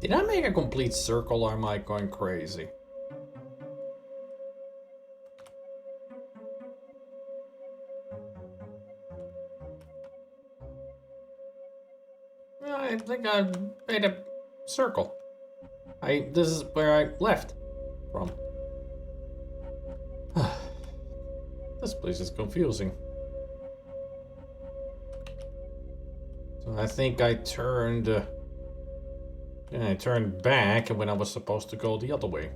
Did I make a complete circle or am I going crazy? I think I made a circle. This is where I left from. This place is confusing. So I think I turned... I turned back when I was supposed to go the other way.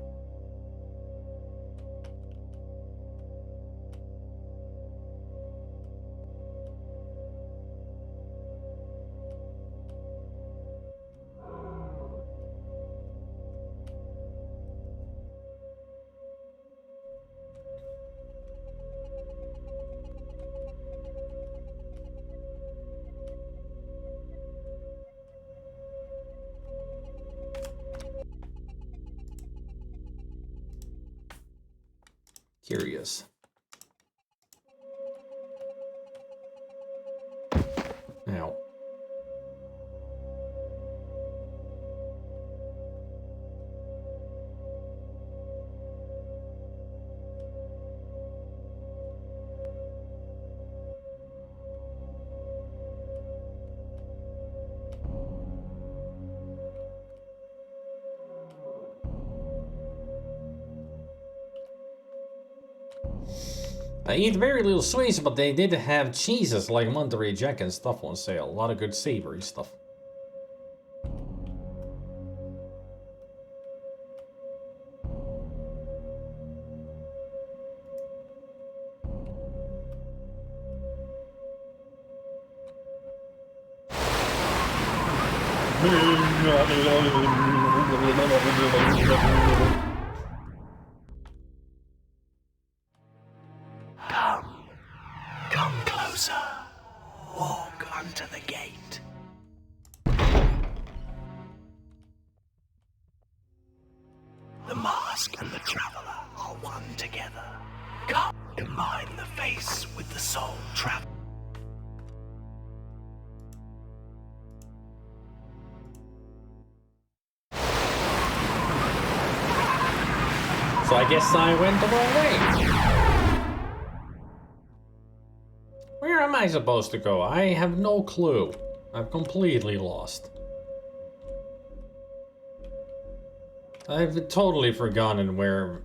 Curious. Now. I eat very little sweets, but they did have cheeses like Monterey Jack and stuff on sale. A lot of good savory stuff. Come closer. Walk unto the gate. The mask and the traveler are one together. Come, combine the face with the soul travel. So I guess I went the wrong way. Where am I supposed to go? I have no clue. I've completely lost. I've totally forgotten where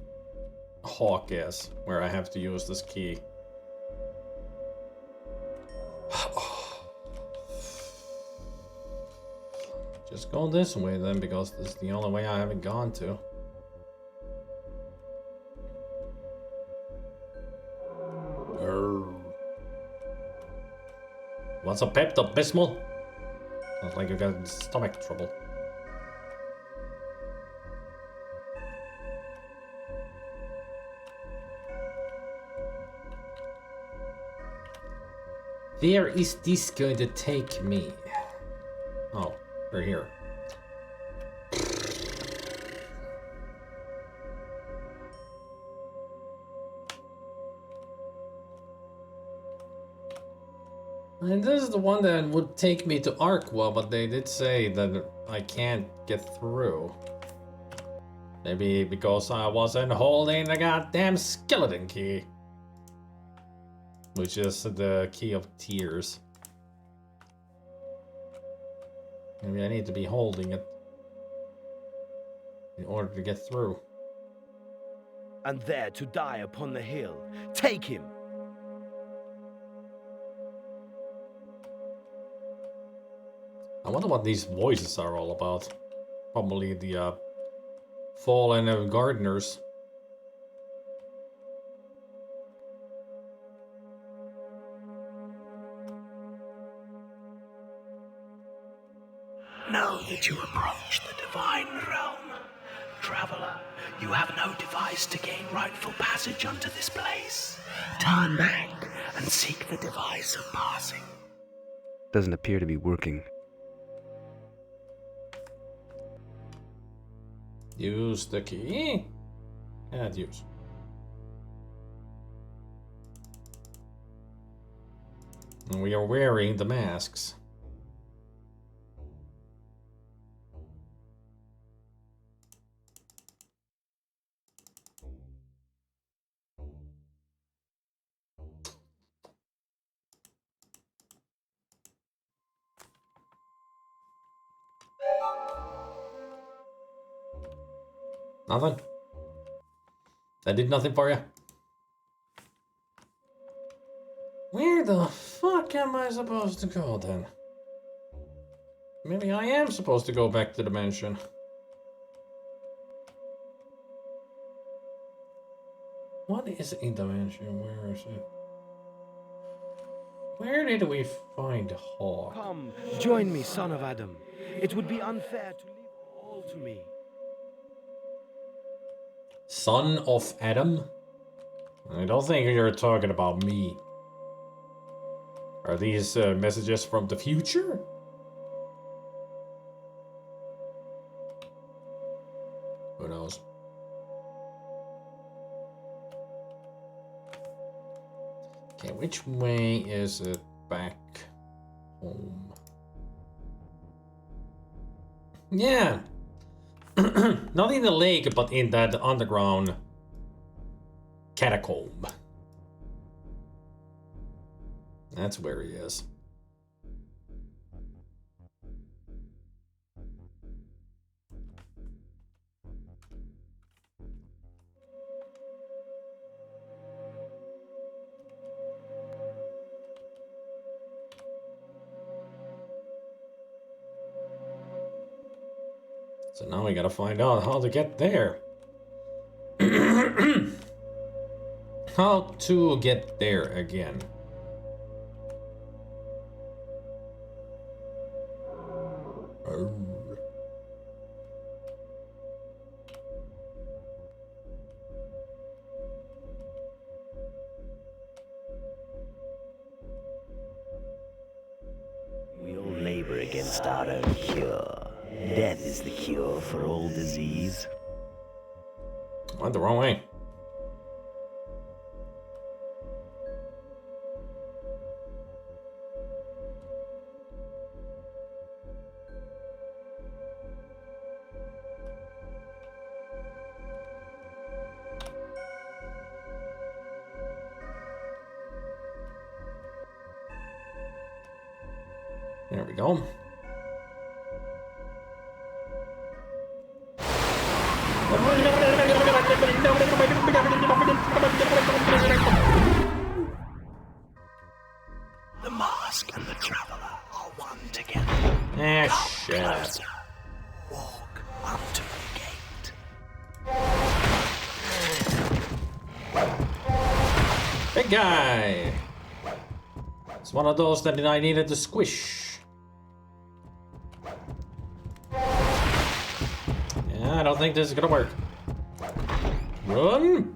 Hawk is, where I have to use this key. Just go this way then, because this is the only way I haven't gone to. What's a Pepto-Bismol? Sounds like you got stomach trouble. Where is this going to take me? Oh, we're here. And this is the one that would take me to Arqua, but they did say that I can't get through. Maybe because I wasn't holding the goddamn skeleton key. Which is the key of tears. Maybe I need to be holding it in order to get through. And there to die upon the hill. Take him! I wonder what these voices are all about. Probably the fallen gardeners. Know that you approach the divine realm. Traveler, you have no device to gain rightful passage unto this place. Turn back and seek the device of passing. Doesn't appear to be working. Use the key. Can't use. And we are wearing the masks. Nothing? That did nothing for you? Where the fuck am I supposed to go then? Maybe I am supposed to go back to the mansion. What is in the mansion? Where is it? Where did we find Hawk? Come, join me, son of Adam. It would be unfair to leave all to me. Son of Adam? I don't think you're talking about me. Are these messages from the future? Who knows? Okay, which way is it back home? Yeah. Not in the lake, but in that underground catacomb. That's where he is. So now we gotta find out how to get there. How to get there again. We all labor against our own cure. Death is the cure for all disease. Went the wrong way. There we go. The mask and the traveler are one together. Shit. Walk up to the gate. Big guy. It's one of those that I needed to squish. Yeah, I don't think this is gonna work. Run!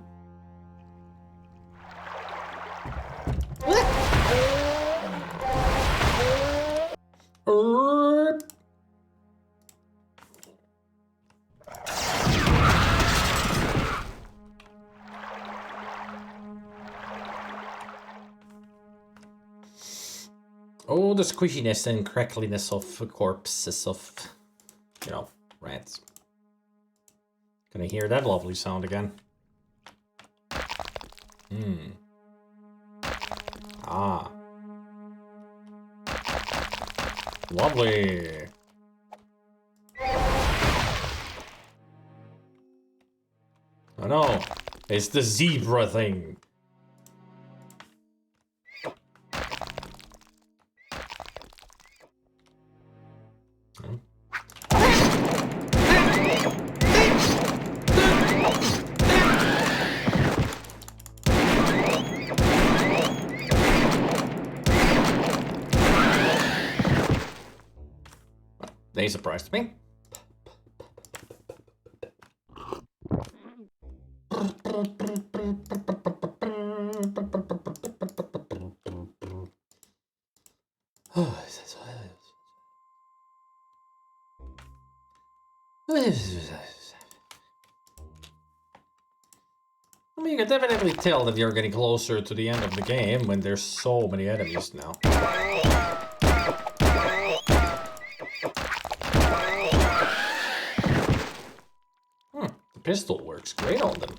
Oh, the squishiness and crackliness of corpses of, you know, rats. Can I hear that lovely sound again? Hmm. Ah. Lovely. Oh no, it's the zebra thing. They surprised me. I mean, you can definitely tell that you're getting closer to the end of the game when there's so many enemies now. The pistol works great on them.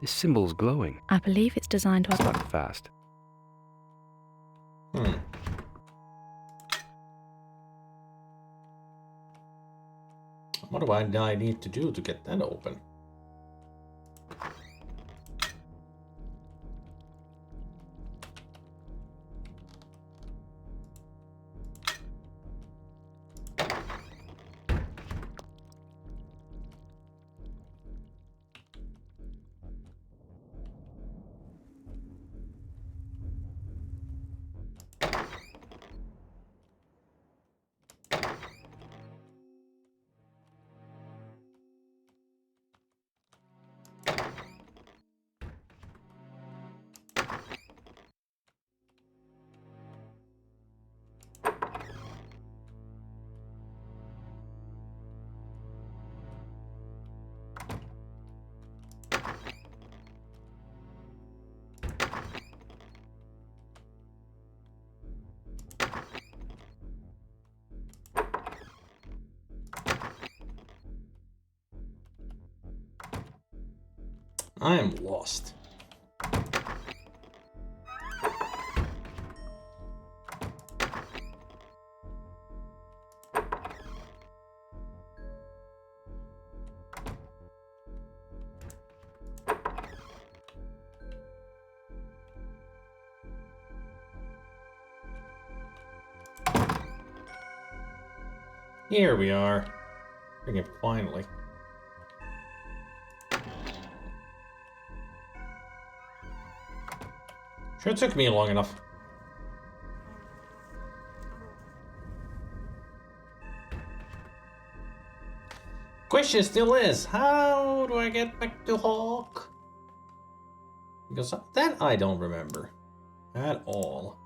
This symbol's glowing. I believe it's designed to... Stuck fast. What do I need to do to get that open? I am lost. Here we are. Freaking finally. Sure took me long enough. Question still is, how do I get back to Hawk? Because that I don't remember at all.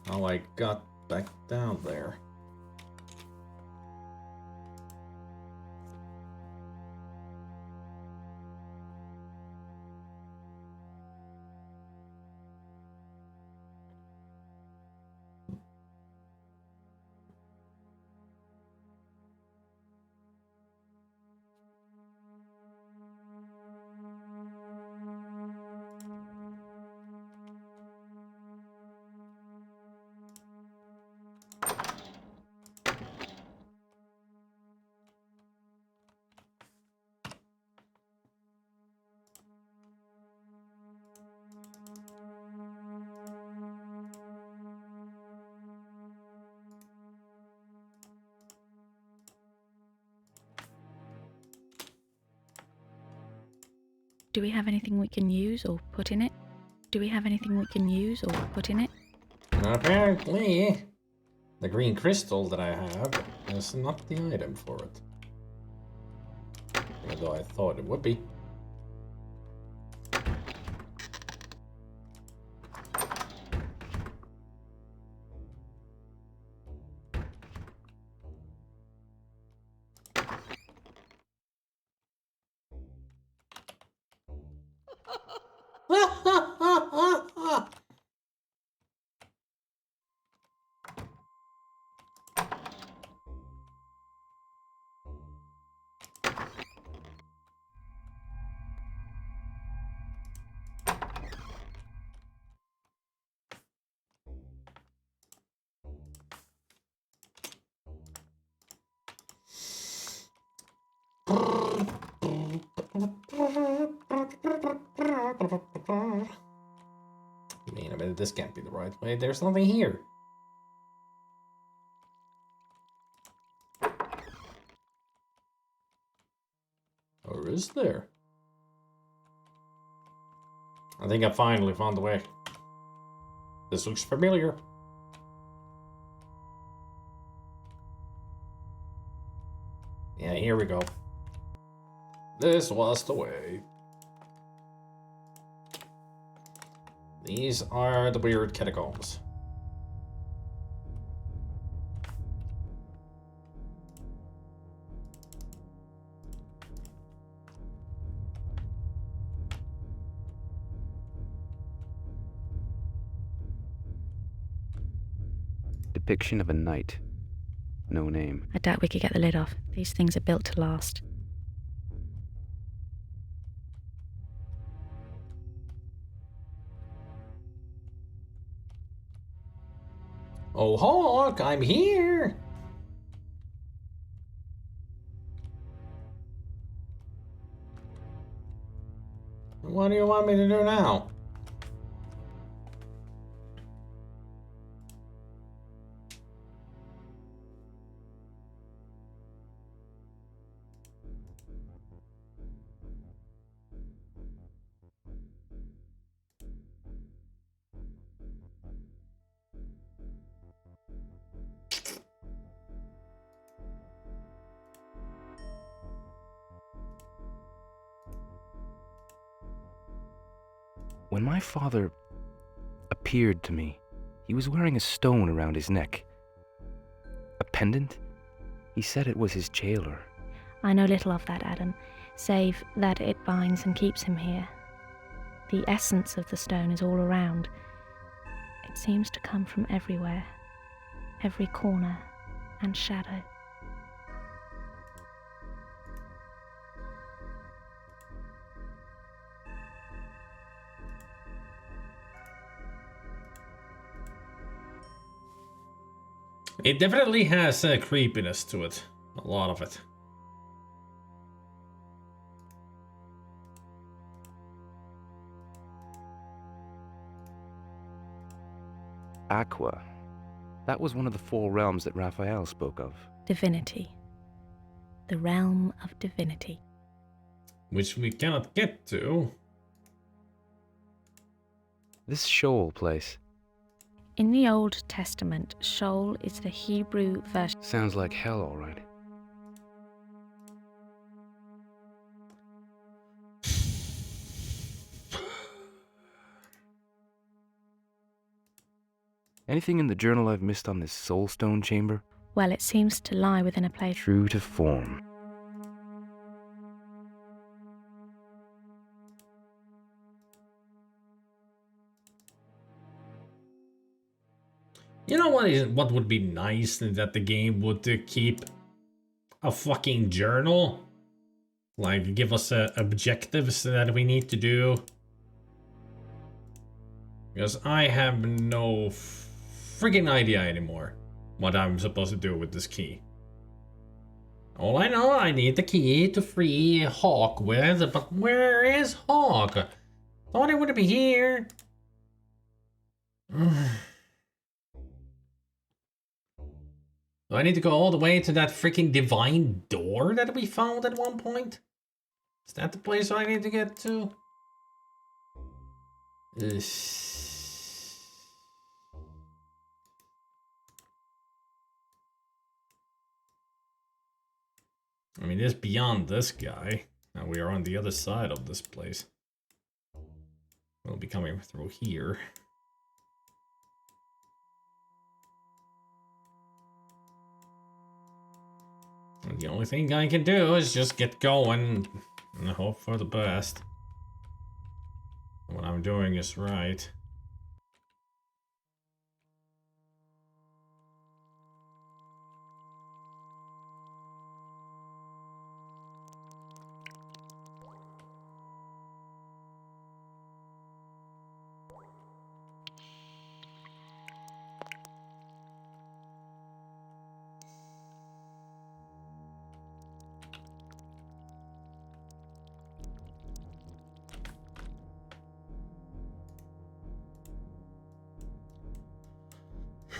How I got back down there. Do we have anything we can use or put in it? Do we have anything we can use or put in it? Apparently, the green crystal that I have is not the item for it. though I thought it would be. Wait a minute, this can't be the right way. There's nothing here. Or is there? I think I finally found the way. This looks familiar. Yeah, here we go. This was the way. These are the weird catacombs. Depiction of a knight. No name. I doubt we could get the lid off. These things are built to last. Oh, Hawk, I'm here! What do you want me to do now? When my father appeared to me, he was wearing a stone around his neck. A pendant? He said it was his jailer. I know little of that, Adam, save that it binds and keeps him here. The essence of the stone is all around. It seems to come from everywhere, every corner and shadow. It definitely has a creepiness to it. A lot of it. Aqua. That was one of the 4 realms that Raphael spoke of. Divinity. The realm of divinity. Which we cannot get to. This Sheol place. In the Old Testament, Sheol is the Hebrew version. Sounds like hell, all right. Anything in the journal I've missed on this Soulstone chamber? Well, it seems to lie within a place. True to form. You know what would be nice that the game would keep a fucking journal? Like, give us objectives that we need to do. Because I have no friggin' idea anymore what I'm supposed to do with this key. All I know, I need the key to free Hawk with, but where is Hawk? Thought it would be here. Do I need to go all the way to that freaking divine door that we found at one point? Is that the place I need to get to? I mean, it's beyond this guy. Now we are on the other side of this place. We'll be coming through here. And the only thing I can do is just get going and hope for the best. What I'm doing is right.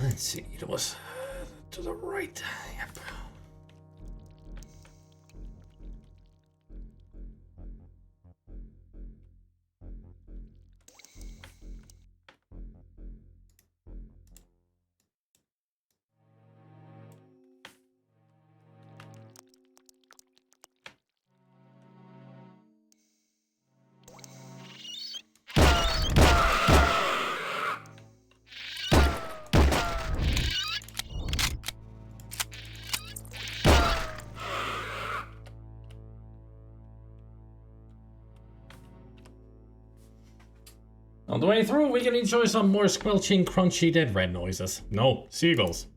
Let's see, it was to the right. Yep. On the way through, we can enjoy some more squelching, crunchy dead red noises. No, seagulls.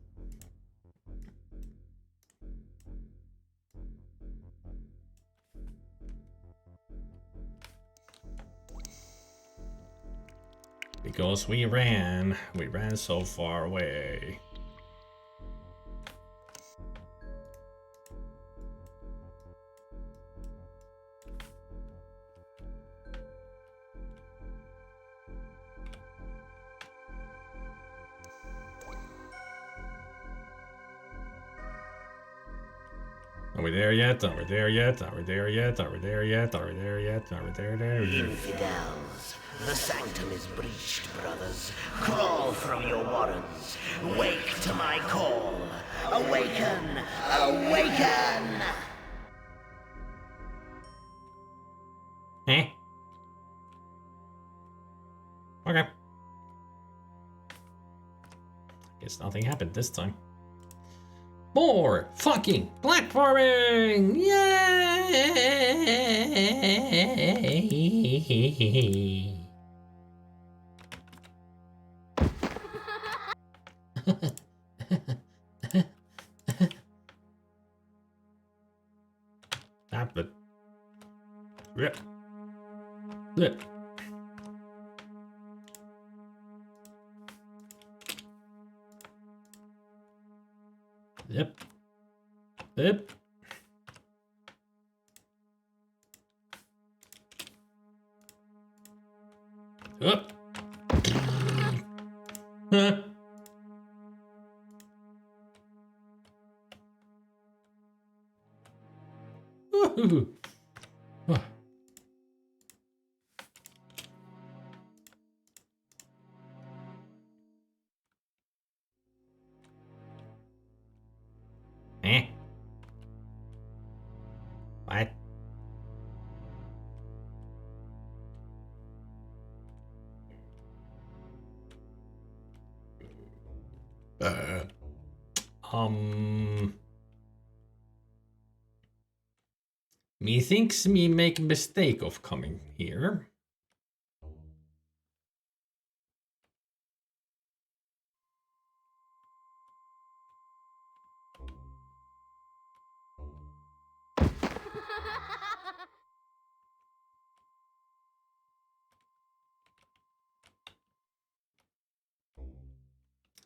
Because we ran so far away. Are we there yet? Are we there yet? Are we there yet? Are we there yet? Are we there yet? Are we there? Infidels, the sanctum is breached, brothers. Crawl from your warrens. Wake to my call. Awaken! Awaken! Eh? Okay. Guess nothing happened this time. More fucking platforming! Yay! Stop it. Rip. Rip. Yep. Yep. Up. Huh. Woohoo. Oh. Eh? What? Methinks me make mistake of coming here.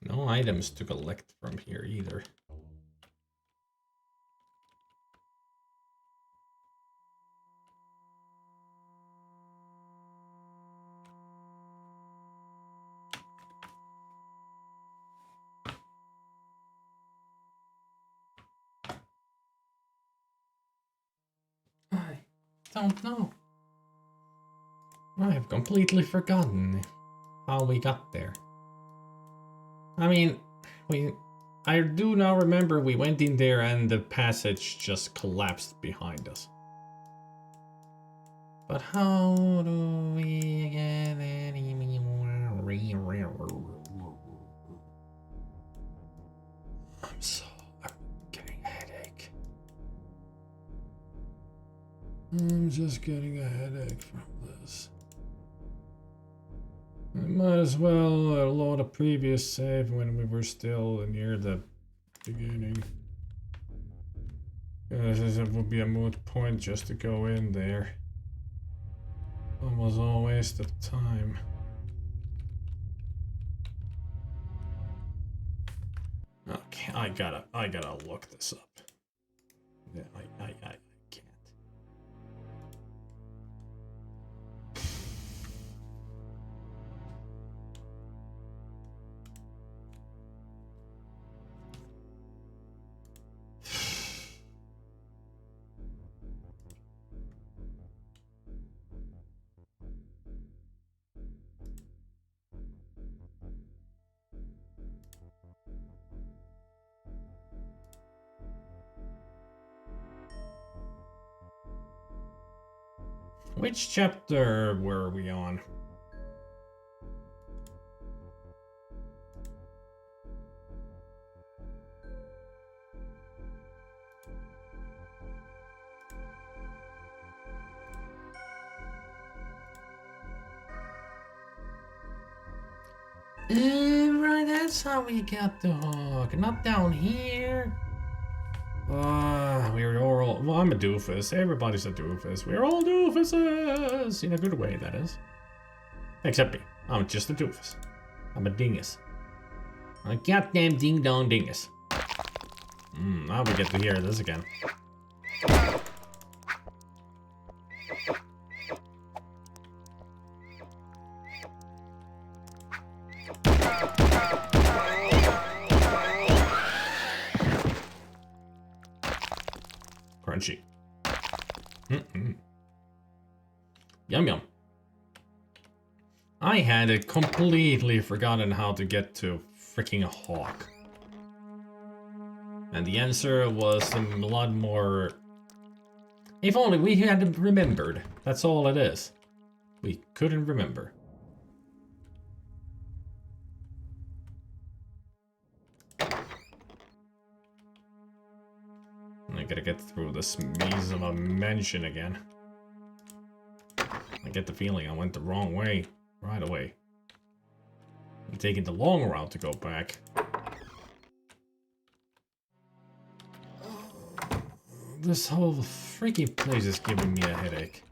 No items to collect from here either. I don't know. I have completely forgotten how we got there. I mean, I do now remember we went in there and the passage just collapsed behind us. But how do we get any more? I'm getting a headache. I'm just getting a headache from this. I might as well load a previous save when we were still near the beginning. Because it would be a moot point just to go in there. Almost all waste of time. Okay, I gotta look this up. Yeah, I can't. Which chapter were we on? Right, that's how we got the hook. Not down here. We're all... Well, I'm a doofus. Everybody's a doofus. We're all doofuses! In a good way, that is. Except me. I'm just a doofus. I'm a dingus. A goddamn ding-dong dingus. Now we get to hear this again. Crunchy. Yum yum. I had completely forgotten how to get to freaking a hawk. And the answer was a lot more... If only we had remembered. That's all it is. We couldn't remember. I gotta get through this maze of a mansion again. I get the feeling I went the wrong way right away. I'm taking the long route to go back. This whole freaking place is giving me a headache.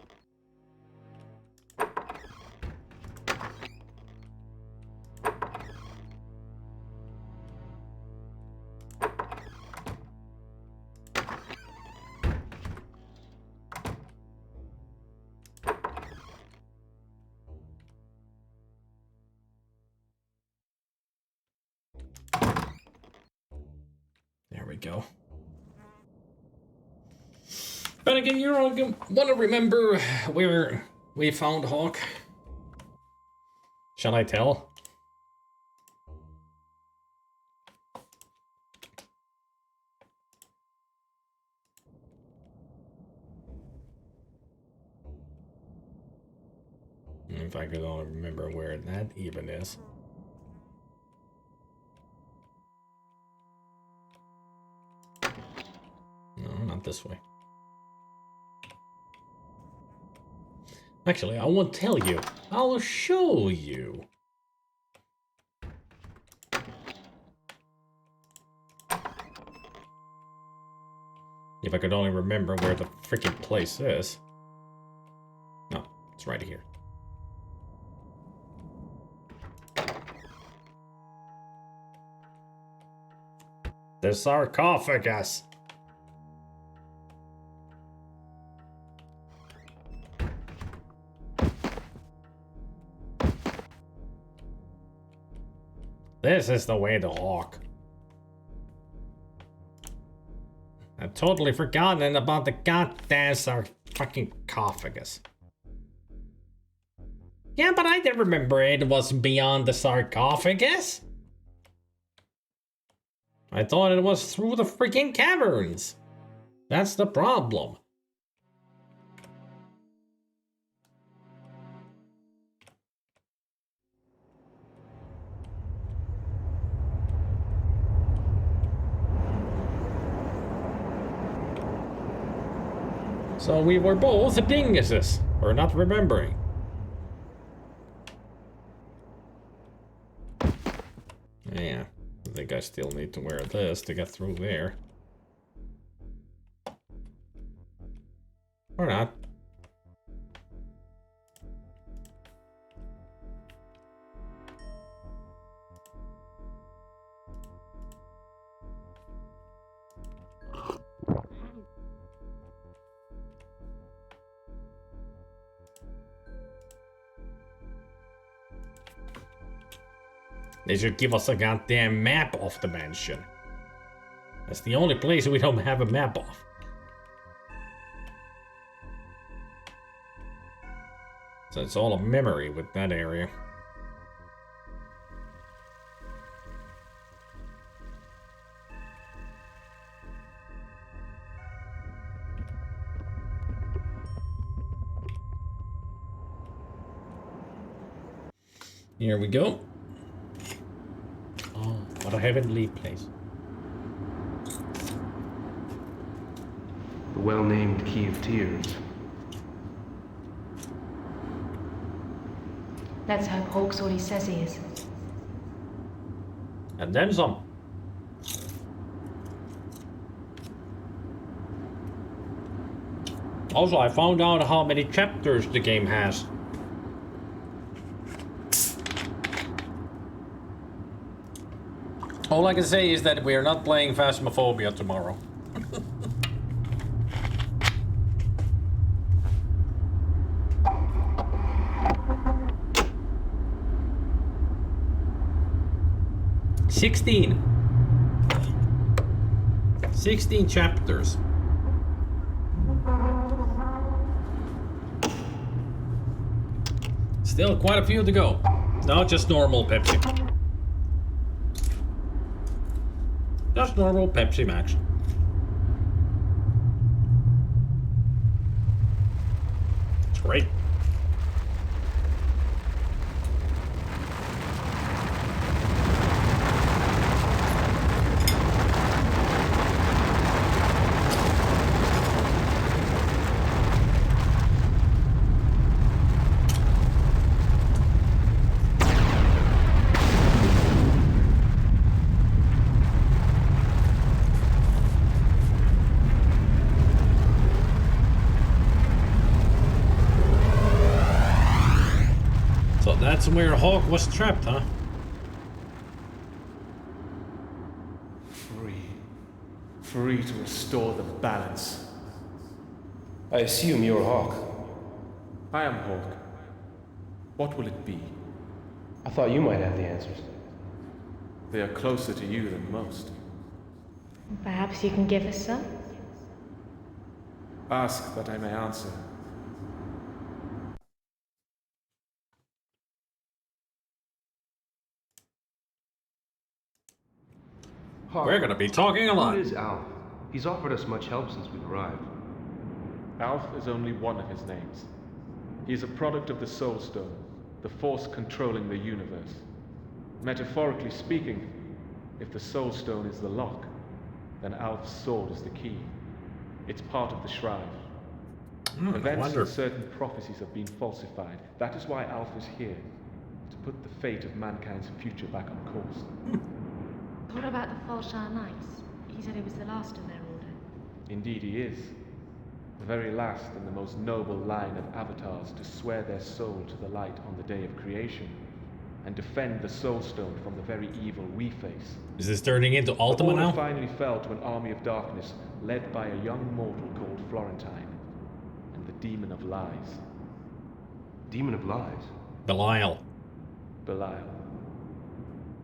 There we go. But again, you're all gonna want to remember where we found Hawk. Shall I tell? If I could only remember where that even is. No, not this way. Actually, I won't tell you. I'll show you. If I could only remember where the freaking place is. No, it's right here. The sarcophagus. This is the way to Hawk. I've totally forgotten about the goddamn sarcophagus. Yeah, but I didn't remember it was beyond the sarcophagus. I thought it was through the freaking caverns. That's the problem. So we were both dinguses, or not remembering. Yeah, I think I still need to wear this to get through there. Or not. They should give us a goddamn map of the mansion. That's the only place we don't have a map of. So it's all a memory with that area. Here we go. Oh, what a heavenly place. The well-named Key of Tears. Let's hope Hawk's all he says he is. And then some. Also, I found out how many chapters the game has. All I can say is that we are not playing Phasmophobia tomorrow. $16 chapters. Still quite a few to go. Not just normal Pepsi. Just normal Pepsi Max. It's great. That's where Hawk was trapped, huh? Free to restore the balance. I assume you're Hawk. I am Hawk. What will it be? I thought you might have the answers. They are closer to you than most. Perhaps you can give us some? Ask that I may answer. We're gonna be talking a lot. Who is Alf? He's offered us much help since we've arrived. Alf is only one of his names. He is a product of the Soul Stone, the force controlling the universe. Metaphorically speaking, if the Soul Stone is the lock, then Alf's sword is the key. It's part of the shroud. Events and certain prophecies have been falsified. That is why Alf is here, to put the fate of mankind's future back on course. What about the Falshire Knights? He said he was the last of their order. Indeed he is. The very last and the most noble line of avatars to swear their soul to the light on the day of creation, and defend the Soul Stone from the very evil we face. Is this turning into Ultima now? Finally fell to an army of darkness led by a young mortal called Florentine, and the Demon of Lies. Demon of Lies? Belial. Belial.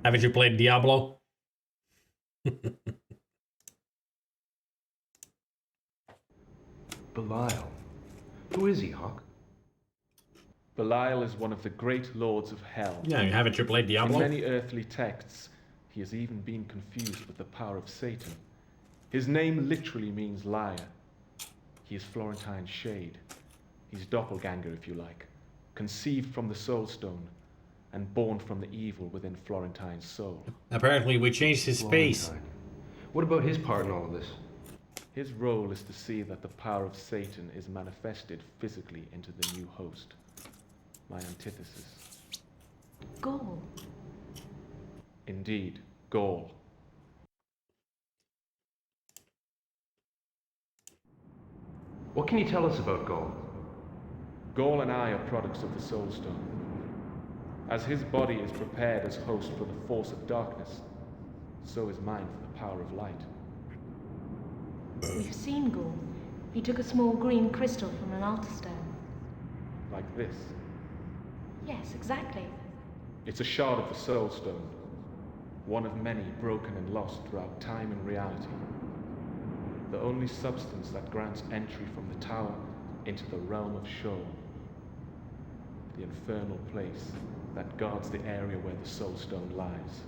Haven't you played Diablo? Belial. Who is he, Hawk? Belial is one of the great lords of hell. Yeah, haven't you played Diablo? In many earthly texts, he has even been confused with the power of Satan. His name literally means liar. He is Florentine's shade. He's doppelganger, if you like, conceived from the Soul Stone and born from the evil within Florentine's soul. Apparently we changed his face. What about his part in all of this? His role is to see that the power of Satan is manifested physically into the new host, my antithesis. Gaul. Indeed, Gaul. What can you tell us about Gaul? Gaul and I are products of the Soul Stone. As his body is prepared as host for the force of darkness, so is mine for the power of light. We've seen Gaul. He took a small green crystal from an altar stone. Like this. Yes, exactly. It's a shard of the Soul Stone, one of many broken and lost throughout time and reality. The only substance that grants entry from the tower into the realm of Sheol, the infernal place that guards the area where the Soul Stone lies.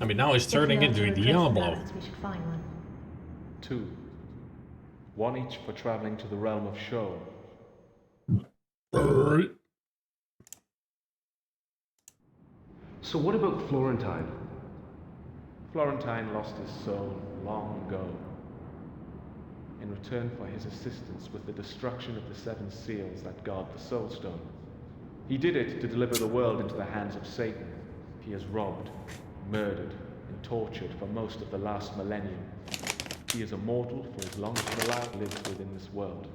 I mean, now it's turning into a Diablo. We should find one. 2. One each for traveling to the realm of Sheol. So what about Florentine? Florentine lost his soul long ago. In return for his assistance with the destruction of the 7 seals that guard the Soul Stone. He did it to deliver the world into the hands of Satan. He has robbed, murdered, and tortured for most of the last millennium. He is immortal for as long as Belial lives within this world.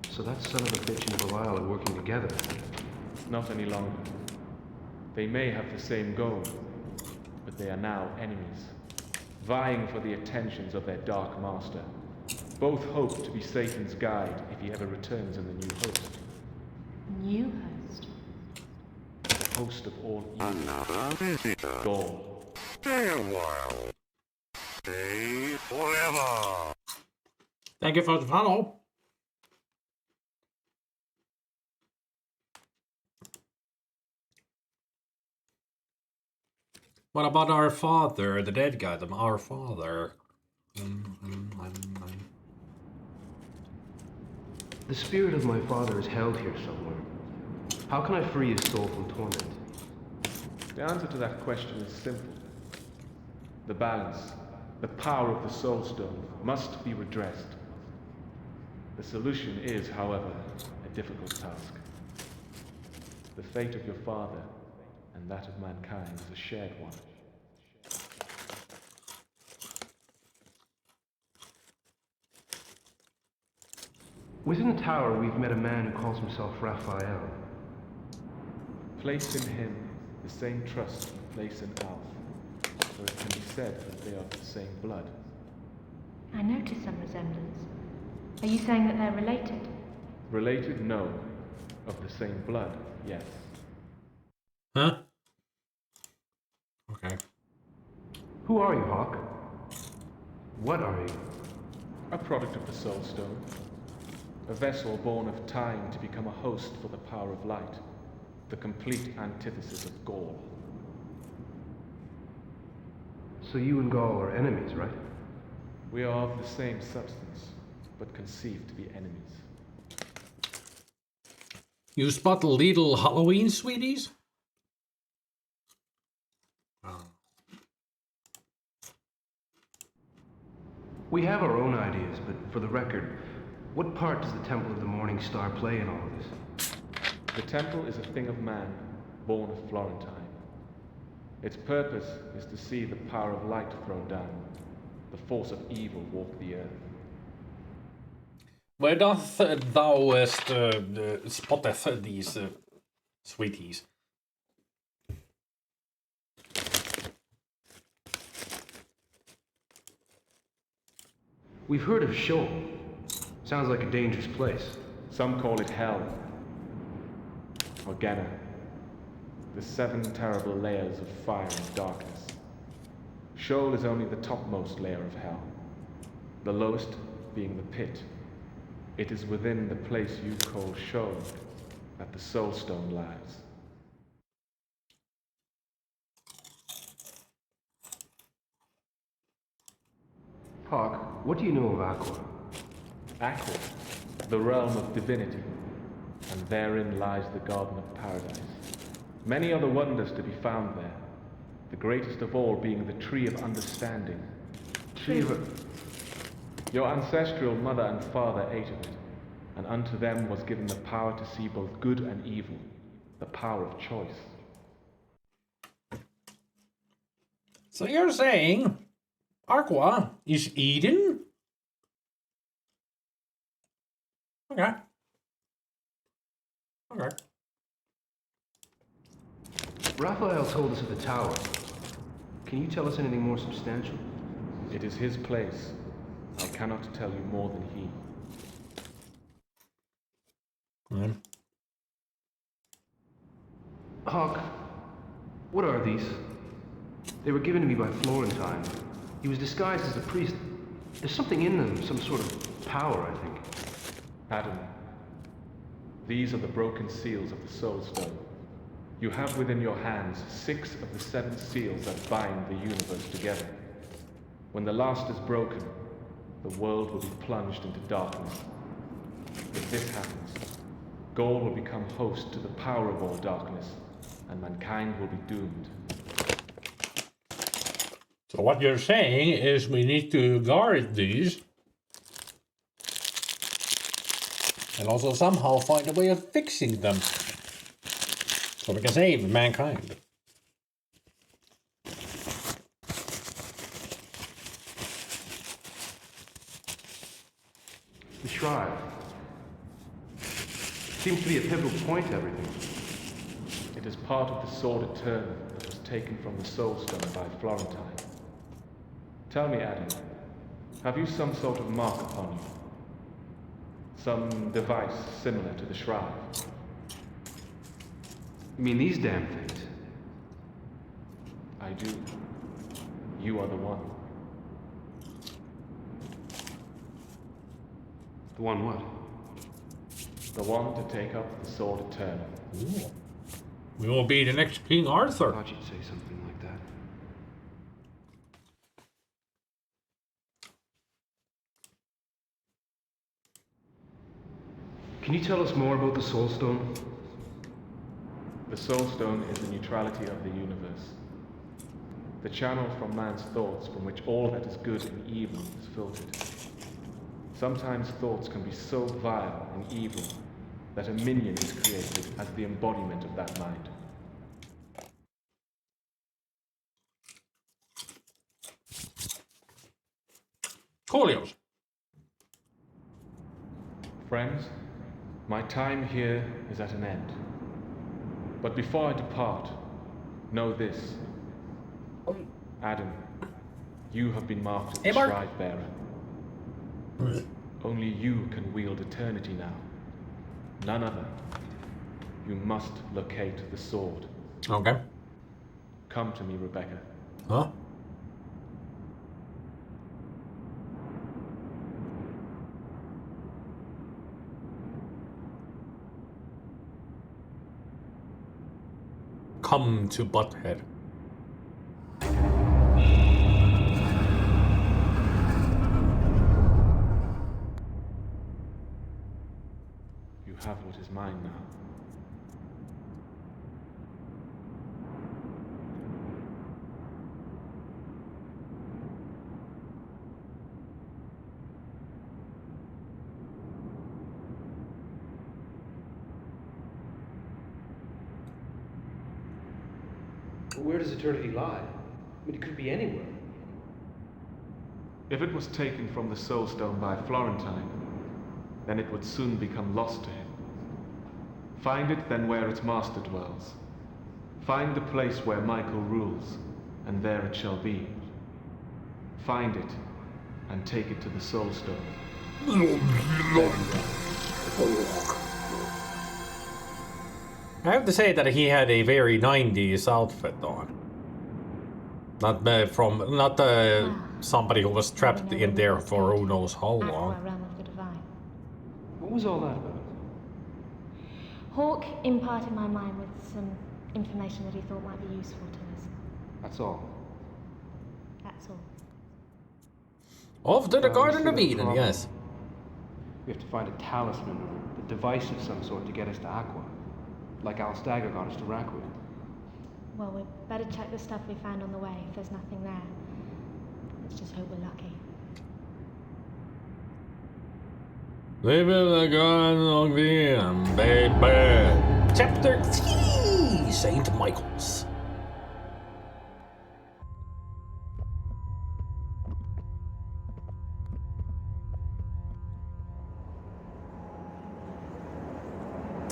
So that son of a bitch and Belial are working together? Not any longer. They may have the same goal, but they are now enemies, vying for the attentions of their dark master. Both hope to be Satan's guide if he ever returns in the new host. New host? The host of all evil. Another visitor. Gaul. Stay a while. Stay forever. Thank you for the follow. What about our father, the dead guy, our father? The spirit of my father is held here somewhere. How can I free his soul from torment? The answer to that question is simple. The balance, the power of the Soul Stone must be redressed. The solution is, however, a difficult task. The fate of your father and that of mankind is a shared one. Within the tower, we've met a man who calls himself Raphael. Place in him the same trust you place in Alf, for it can be said that they are of the same blood. I noticed some resemblance. Are you saying that they're related? Related, no. Of the same blood, yes. Huh? Okay. Who are you, Hawk? What are you? A product of the Soul Stone. A vessel born of time to become a host for the power of light. The complete antithesis of Gaul. So you and Gaul are enemies, right? We are of the same substance, but conceived to be enemies. You spot little Halloween sweeties? We have our own ideas, but for the record, what part does the Temple of the Morning Star play in all of this? The temple is a thing of man, born of Florentine. Its purpose is to see the power of light thrown down, the force of evil walk the earth. Where doth thou spotteth these sweeties? We've heard of Sheol. Sounds like a dangerous place. Some call it hell. Or Gehenna. The 7 terrible layers of fire and darkness. Sheol is only the topmost layer of hell. The lowest being the pit. It is within the place you call Sheol that the Soul Stone lies. Hawk, what do you know of Aqua? Aqua, the realm of divinity, and therein lies the Garden of Paradise. Many other wonders to be found there, the greatest of all being the Tree of Understanding. Your ancestral mother and father ate of it, and unto them was given the power to see both good and evil, the power of choice. So you're saying Aqua is Eden? Okay. Okay. Raphael told us of the tower. Can you tell us anything more substantial? It is his place. I cannot tell you more than he. Hawk, what are these? They were given to me by Florentine. He was disguised as a priest. There's something in them, some sort of power, I think. Adam, these are the broken seals of the Soul Stone. You have within your hands 6 of the 7 seals that bind the universe together. When the last is broken, the world will be plunged into darkness. If this happens, Gaul will become host to the power of all darkness, and mankind will be doomed. So what you're saying is we need to guard these. And also somehow find a way of fixing them. So we can save mankind. The Shrive. Seems to be a pivotal point to everything. It is part of the Sword Eternal that was taken from the Soul Stone by Florentine. Tell me, Adam, have you some sort of mark upon you? Some device similar to the Shrive? You mean these damn things? I do. You are the one. The one what? The one to take up the Sword Eternal. Ooh. We will be the next King Arthur. I thought you'd say something like that. Can you tell us more about the Soul Stone? The Soul Stone is the neutrality of the universe. The channel from man's thoughts from which all that is good and evil is filtered. Sometimes thoughts can be so vile and evil that a minion is created as the embodiment of that mind. Coolios. Friends, my time here is at an end. But before I depart, know this. Adam, you have been marked as the Shrive Bearer. Only you can wield eternity now. None other. You must locate the sword. Okay. Come to me, Rebecca. Huh? Come to Butthead. You have what is mine now. Where does eternity lie? I mean, it could be anywhere. If it was taken from the Soul Stone by Florentine, then it would soon become lost to him. Find it then where its master dwells. Find the place where Michael rules, and there it shall be. Find it, and take it to the Soul Stone. I have to say that he had a very 90s outfit on. Not somebody who was trapped in there for who knows how long. What was all that about? Hawk imparted my mind with some information that he thought might be useful to us. That's all. That's all. Off to the Garden of Eden, yes. We have to find a talisman or a device of some sort to get us to Aqua. Like Alstagger got us to Rakwood. Well, we'd better check the stuff we found on the way if there's nothing there. Let's just hope we're lucky. Leave it again, baby. Chapter 3, St. Michael's.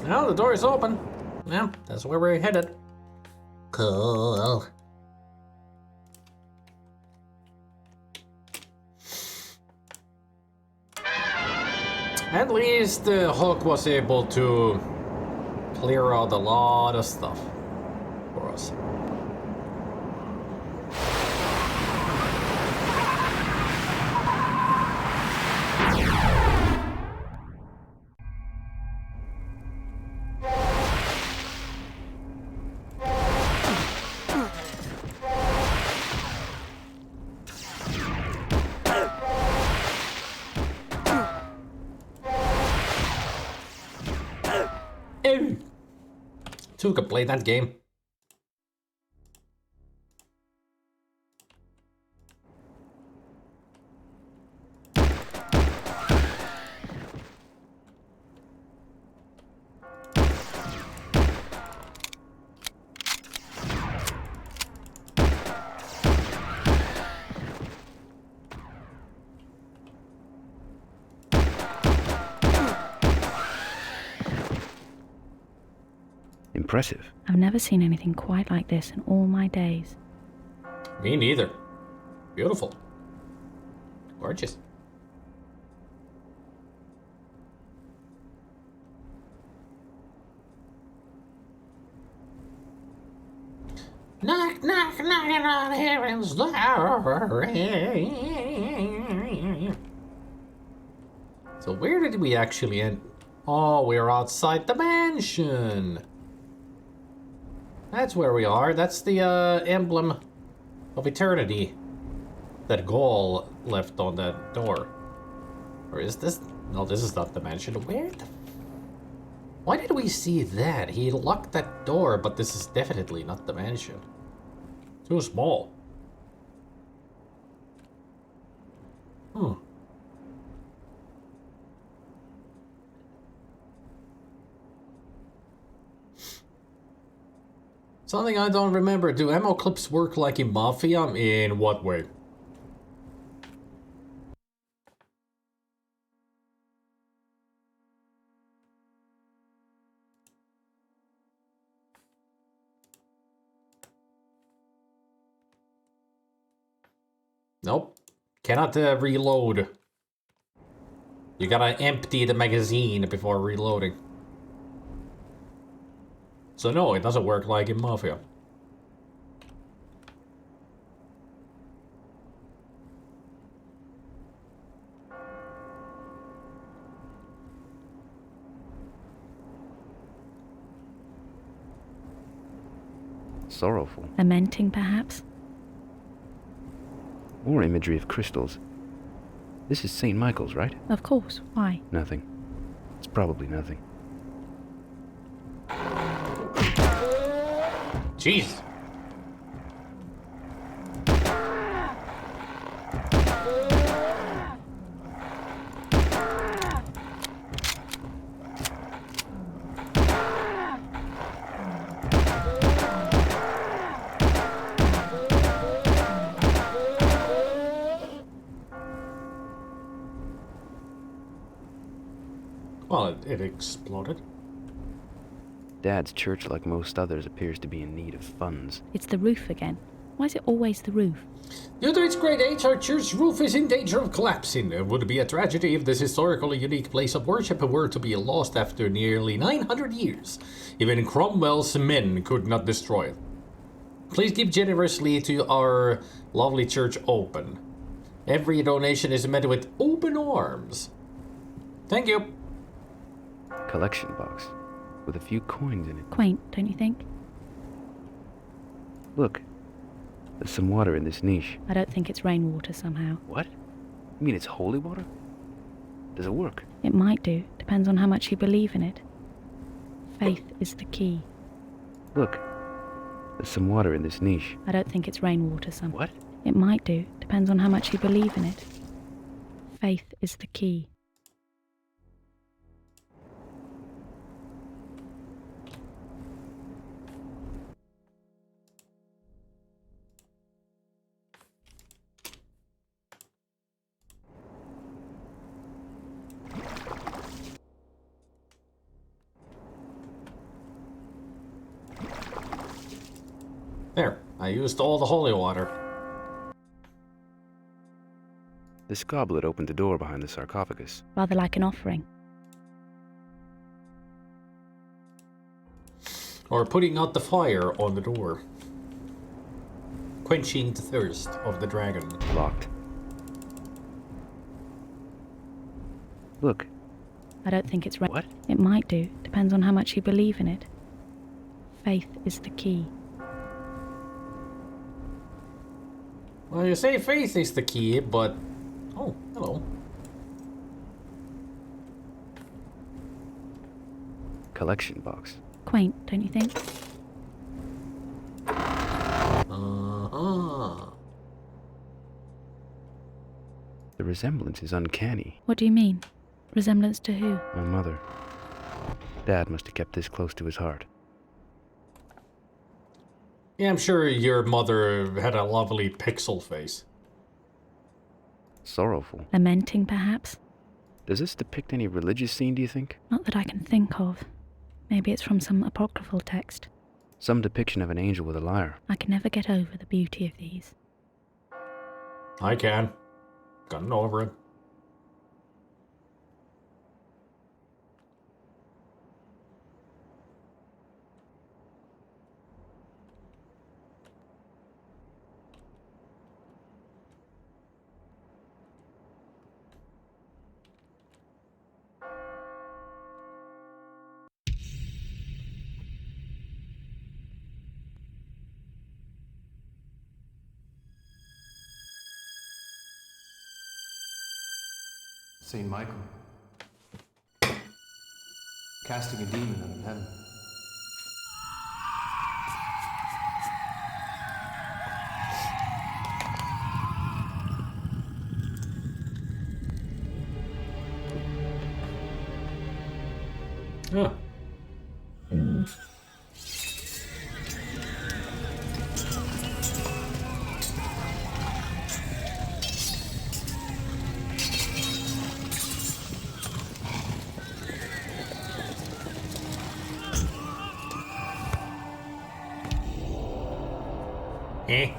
Well, the door is open. Yeah, that's where we're headed. Cool. At least Hawk was able to clear out a lot of stuff for us. Two could play that game. Impressive. I've never seen anything quite like this in all my days. Me neither. Beautiful. Gorgeous. Knock, knock, knocking on heaven's door. So where did we actually end? Oh, we're outside the mansion. That's where we are. That's the emblem of eternity that Gaul left on that door. Or is this? No, this is not the mansion. Where the... Why did we see that? He locked that door, but this is definitely not the mansion. Too small. Hmm. Something I don't remember. Do ammo clips work like in Mafia? In what way? Nope. Cannot reload. You gotta empty the magazine before reloading. So no, it doesn't work like in Mafia. Sorrowful. Lamenting, perhaps? More imagery of crystals. This is St. Michael's, right? Of course. Why? Nothing. It's probably nothing. Jeez. Well, it exploded. Dad's church, like most others, appears to be in need of funds. It's the roof again. Why is it always the roof? Due to its great age, our church roof is in danger of collapsing. It would be a tragedy if this historically unique place of worship were to be lost after nearly 900 years. Even Cromwell's men could not destroy it. Please give generously to our lovely church open. Every donation is met with open arms. Thank you. Collection box with a few coins in it. Quaint, don't you think? Look, there's some water in this niche. I don't think it's rainwater somehow. What? You mean it's holy water? Does it work? It might do. Depends on how much you believe in it. Faith is the key. Look, there's some water in this niche. I don't think it's rainwater somehow. What? It might do. Depends on how much you believe in it. Faith is the key. There, I used all the holy water. This goblet opened the door behind the sarcophagus. Rather like an offering. Or putting out the fire on the door. Quenching the thirst of the dragon. Locked. Look. I don't think it's right. What? It might do. Depends on how much you believe in it. Faith is the key. Well, you say faith is the key, but... Oh, hello. Collection box. Quaint, don't you think? The resemblance is uncanny. What do you mean? Resemblance to who? My mother. Dad must have kept this close to his heart. Yeah, I'm sure your mother had a lovely pixel face. Sorrowful. Lamenting, perhaps? Does this depict any religious scene, do you think? Not that I can think of. Maybe it's from some apocryphal text. Some depiction of an angel with a lyre. I can never get over the beauty of these. I can. Gotten over it. Saint Michael, casting a demon out of heaven. Ah. Eh?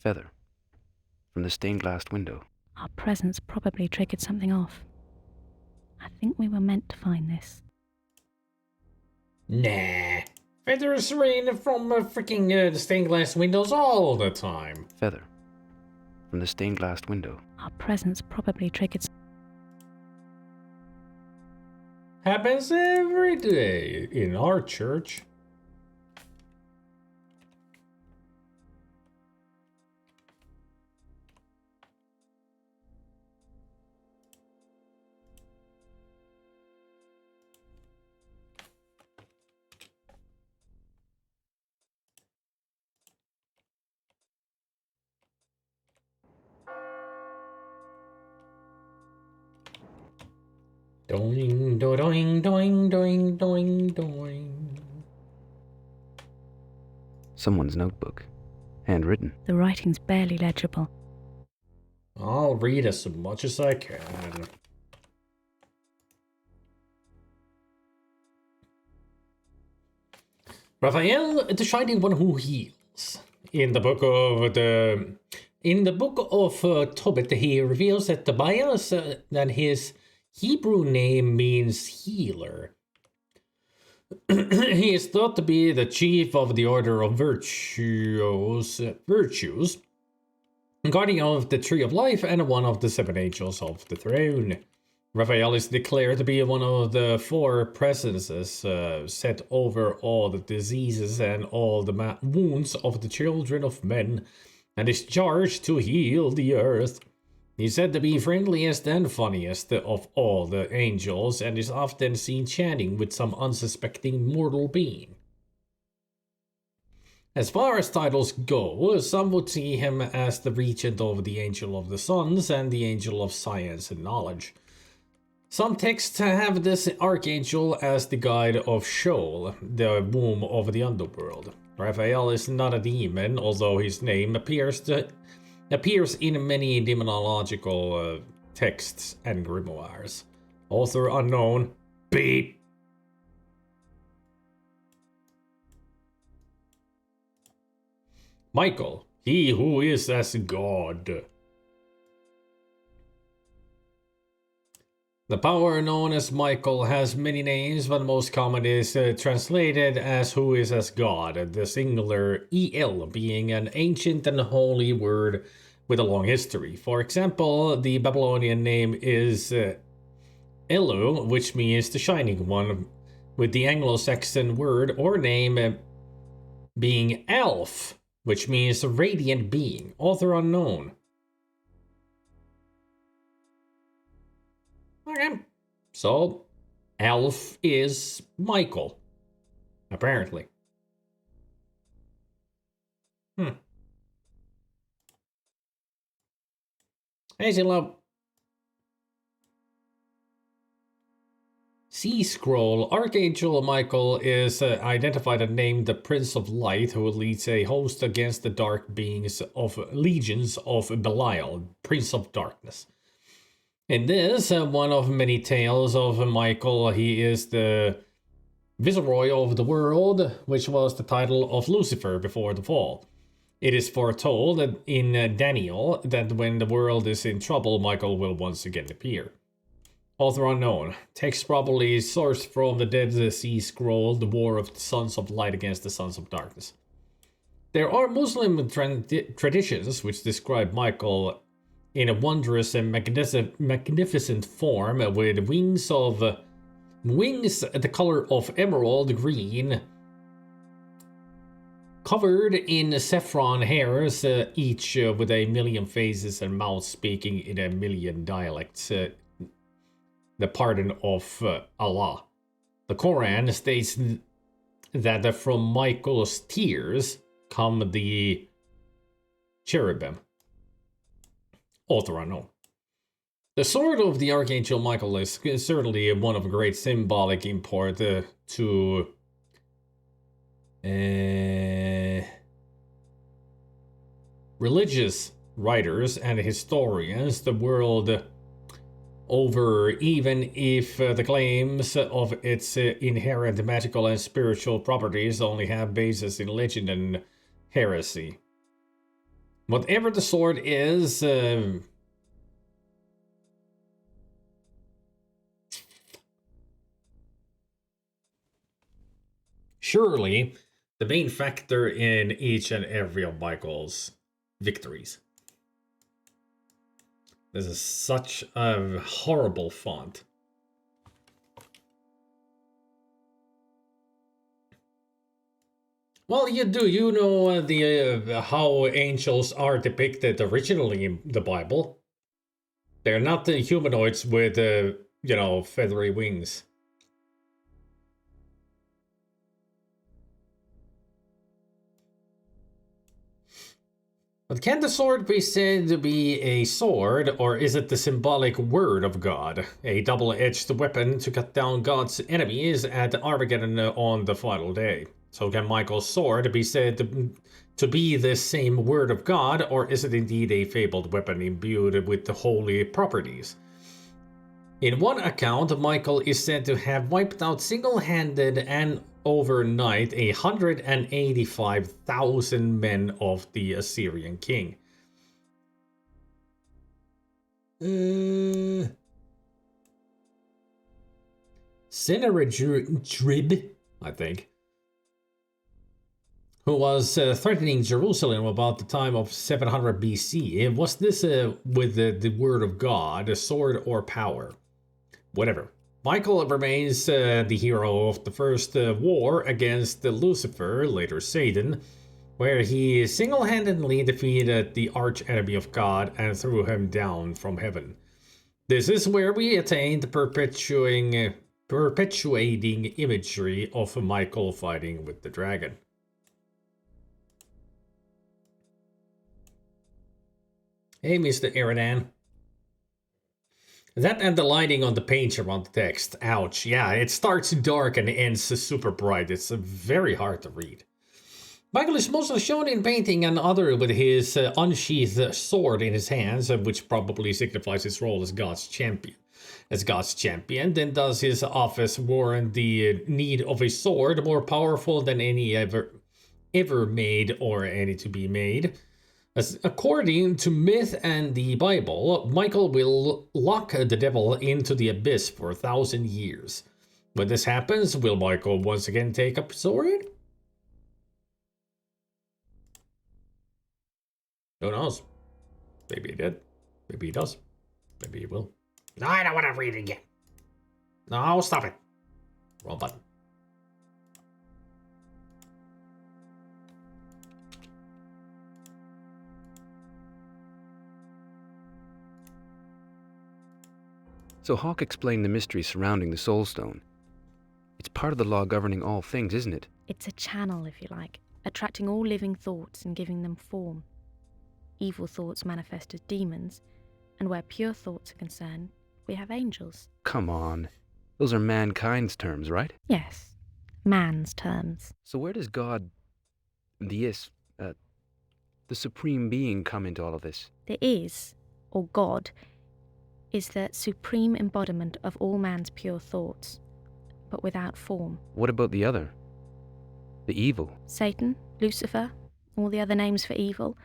Feather. From the stained glass window. Our presence probably triggered something off. I think we were meant to find this. Nah. Feathers rain from freaking the stained glass windows all the time. Feather. From the stained glass window. Our presence probably triggered... Happens every day in our church. Doing, doing, doing, doing, doing, doing. Someone's notebook. Handwritten. The writing's barely legible. I'll read as much as I can. Raphael, the Shining One who heals. In the book of Tobit, he reveals that Tobias, that his Hebrew name means healer. He is thought to be the chief of the Order of Virtues, guardian of the Tree of Life, and one of the 7 Angels of the Throne. Raphael is declared to be one of the 4 presences set over all the diseases and all the wounds of the children of men, and is charged to heal the earth. He's said to be friendliest and funniest of all the angels, and is often seen chatting with some unsuspecting mortal being. As far as titles go, some would see him as the regent of the Angel of the Suns and the Angel of Science and Knowledge. Some texts have this archangel as the guide of Sheol, the womb of the underworld. Raphael is not a demon, although his name appears in many demonological texts and grimoires. Author unknown. Beep. Michael, he who is as God. The power known as Michael has many names, but most common is translated as who is as God, the singular El being an ancient and holy word with a long history. For example, the Babylonian name is Elu, which means the Shining One, with the Anglo-Saxon word or name being Elf, which means radiant being. Author unknown. Okay. So, Elf is Michael, apparently. Hazy Love. Sea Scroll. Archangel Michael is identified and named the Prince of Light, who leads a host against the dark beings of legions of Belial, Prince of Darkness. In this, one of many tales of Michael, he is the Viceroy of the World, which was the title of Lucifer before the fall. It is foretold in Daniel that when the world is in trouble, Michael will once again appear. Author unknown. Text probably sourced from the Dead Sea Scroll, the War of the Sons of Light against the Sons of Darkness. There are Muslim traditions which describe Michael in a wondrous and magnificent form with wings the color of emerald green, covered in saffron hairs, each with a million faces and mouths speaking in a million dialects. The pardon of Allah. The Quran states that from Michael's tears come the cherubim. Author unknown. The sword of the Archangel Michael is certainly one of great symbolic import to religious writers and historians the world over, even if the claims of its inherent magical and spiritual properties only have basis in legend and heresy. Whatever the sword is, surely the main factor in each and every of Michael's victories. This is such a horrible font. Well, you know the how angels are depicted originally in the Bible. They're not the humanoids with feathery wings. But can the sword be said to be a sword, or is it the symbolic word of God? A double-edged weapon to cut down God's enemies at Armageddon on the final day. So can Michael's sword be said to be the same word of God, or is it indeed a fabled weapon imbued with the holy properties? In one account, Michael is said to have wiped out single-handed and overnight 185,000 men of the Assyrian king. Sennacherib, I think, who was threatening Jerusalem about the time of 700 BC. Was this with the word of God, a sword or power? Whatever. Michael remains the hero of the first war against Lucifer, later Satan, where he single-handedly defeated the arch-enemy of God and threw him down from heaven. This is where we attain the perpetuating imagery of Michael fighting with the dragon. Hey, Mr. Eridan. That and the lighting on the paint around the text. Ouch. Yeah, it starts dark and ends super bright. It's very hard to read. Michael is mostly shown in painting and other with his unsheathed sword in his hands, which probably signifies his role as God's champion. As God's champion, then does his office warrant the need of a sword more powerful than any ever made or any to be made? As according to myth and the Bible, Michael will lock the devil into the abyss for 1,000 years. When this happens, will Michael once again take up his sword? Who knows? Maybe he did. Maybe he does. Maybe he will. No, I don't want to read it again. No, stop it. Wrong button. So Hawk explained the mystery surrounding the Soul Stone. It's part of the law governing all things, isn't it? It's a channel, if you like, attracting all living thoughts and giving them form. Evil thoughts manifest as demons, and where pure thoughts are concerned, we have angels. Come on. Those are mankind's terms, right? Yes, man's terms. So where does God, the Supreme Being, come into all of this? The Is, or God, is the supreme embodiment of all man's pure thoughts, but without form. What about the other? The evil? Satan, Lucifer, all the other names for evil.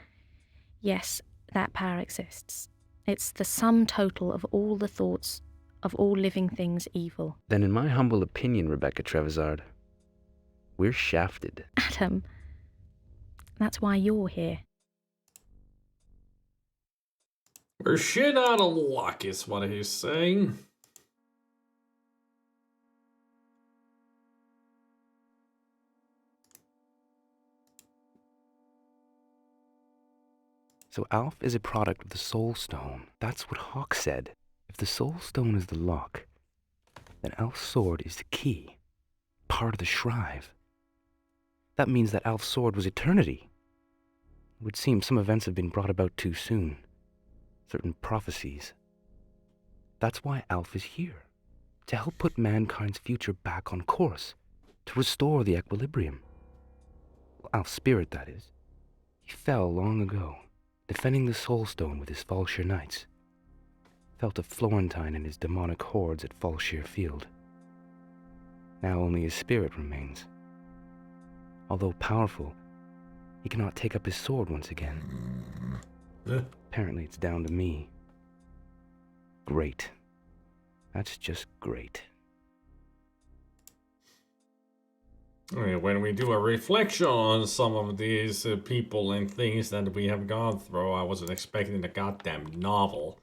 Yes, that power exists. It's the sum total of all the thoughts of all living things evil. Then in my humble opinion, Rebecca Trevisard, we're shafted. Adam, that's why you're here. We're shit out of luck, is what he's saying. So Alf is a product of the Soul Stone. That's what Hawk said. If the Soul Stone is the lock, then Alf's sword is the key, part of the shrive. That means that Alf's sword was eternity. It would seem some events have been brought about too soon. Certain prophecies. That's why Alf is here, to help put mankind's future back on course, to restore the equilibrium. Well, Alf's spirit, that is. He fell long ago, defending the Soul Stone with his Falshire Knights. Felt of Florentine and his demonic hordes at Falshire Field. Now only his spirit remains. Although powerful, he cannot take up his sword once again. Apparently it's down to me. Great. That's just great. When we do a reflection on some of these people and things that we have gone through, I wasn't expecting a goddamn novel.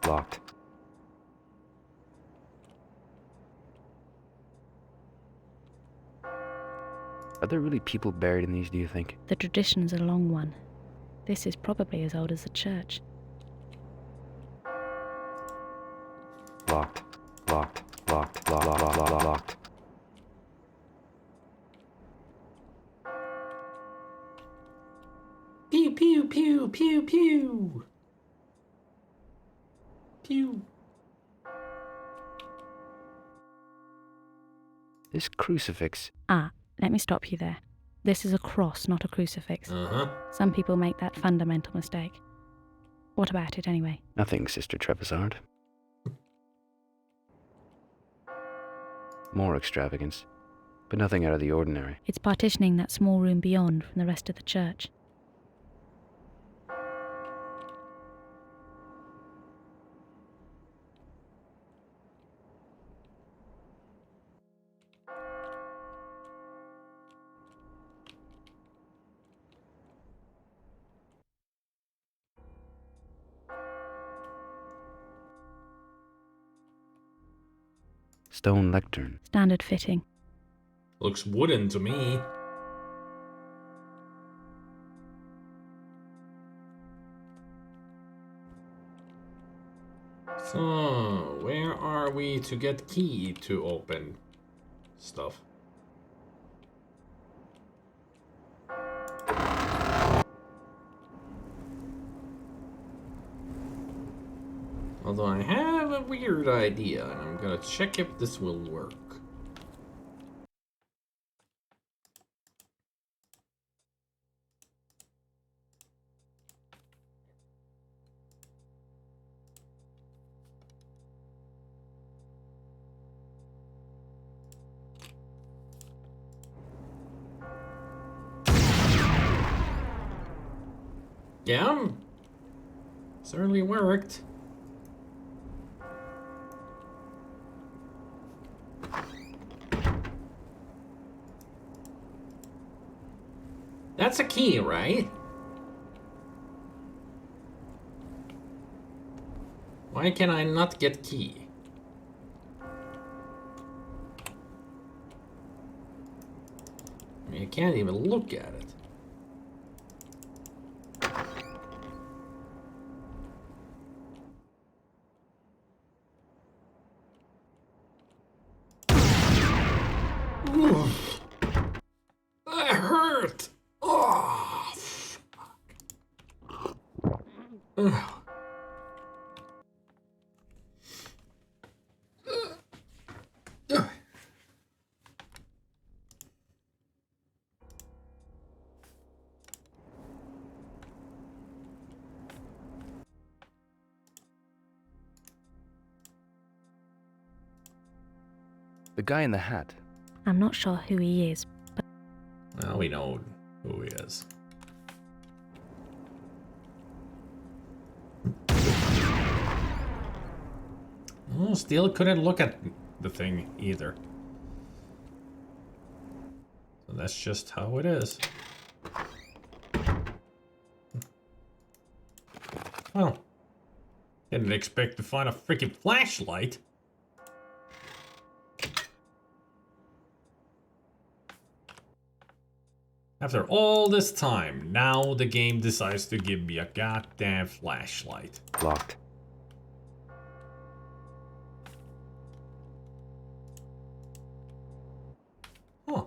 Locked. Are there really people buried in these, do you think? The tradition's a long one. This is probably as old as the church. Locked. Locked. Locked. Locked. Pew, pew, pew, pew, pew. Pew. This crucifix... Ah, let me stop you there. This is a cross, not a crucifix. Uh-huh. Some people make that fundamental mistake. What about it, anyway? Nothing, Sister Trevisard. More extravagance, but nothing out of the ordinary. It's partitioning that small room beyond from the rest of the church. Stone lectern. Standard fitting. Looks wooden to me. So, where are we to get key to open stuff? Although I have a weird idea, and I'm gonna check if this will work. Yeah, certainly worked. That's a key, right? Why can I not get key? I mean, I can't even look at it. Oof. That hurt! Oh, fuck. Ugh. The guy in the hat. I'm not sure who he is, but... Well, we know who he is. Oh, still couldn't look at the thing either. So that's just how it is. Well, didn't expect to find a freaking flashlight. After all this time, now the game decides to give me a goddamn flashlight. Locked. Huh.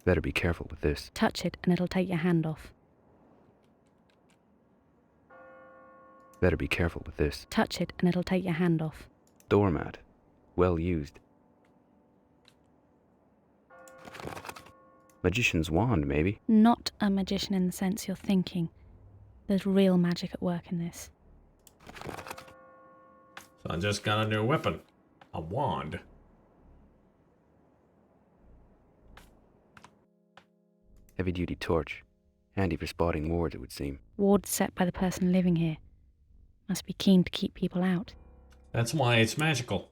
Better be careful with this. Touch it and it'll take your hand off. Better be careful with this. Touch it and it'll take your hand off. Doormat. Well used. Magician's wand, maybe? Not a magician in the sense you're thinking. There's real magic at work in this. So I just got a new weapon. A wand. Heavy-duty torch. Handy for spotting wards, it would seem. Wards set by the person living here. Must be keen to keep people out. That's why it's magical.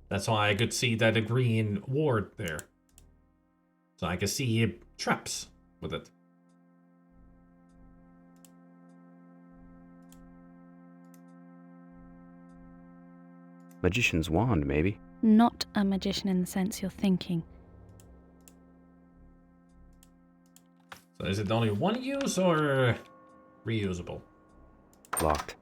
That's why I could see that green ward there. So I could see traps with it. Magician's wand, maybe? Not a magician in the sense you're thinking. So is it only one use or reusable? Locked.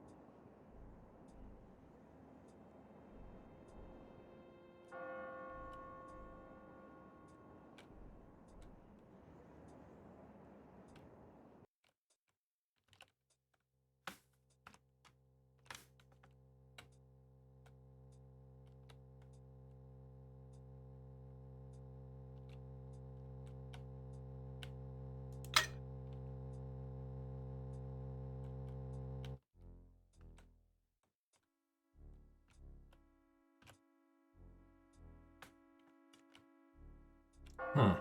Huh.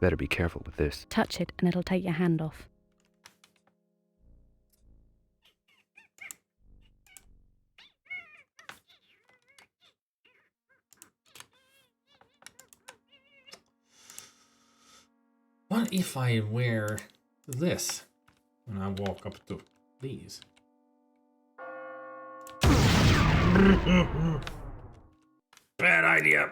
Better be careful with this. Touch it and it'll take your hand off. What if I wear this when I walk up to these? Bad idea.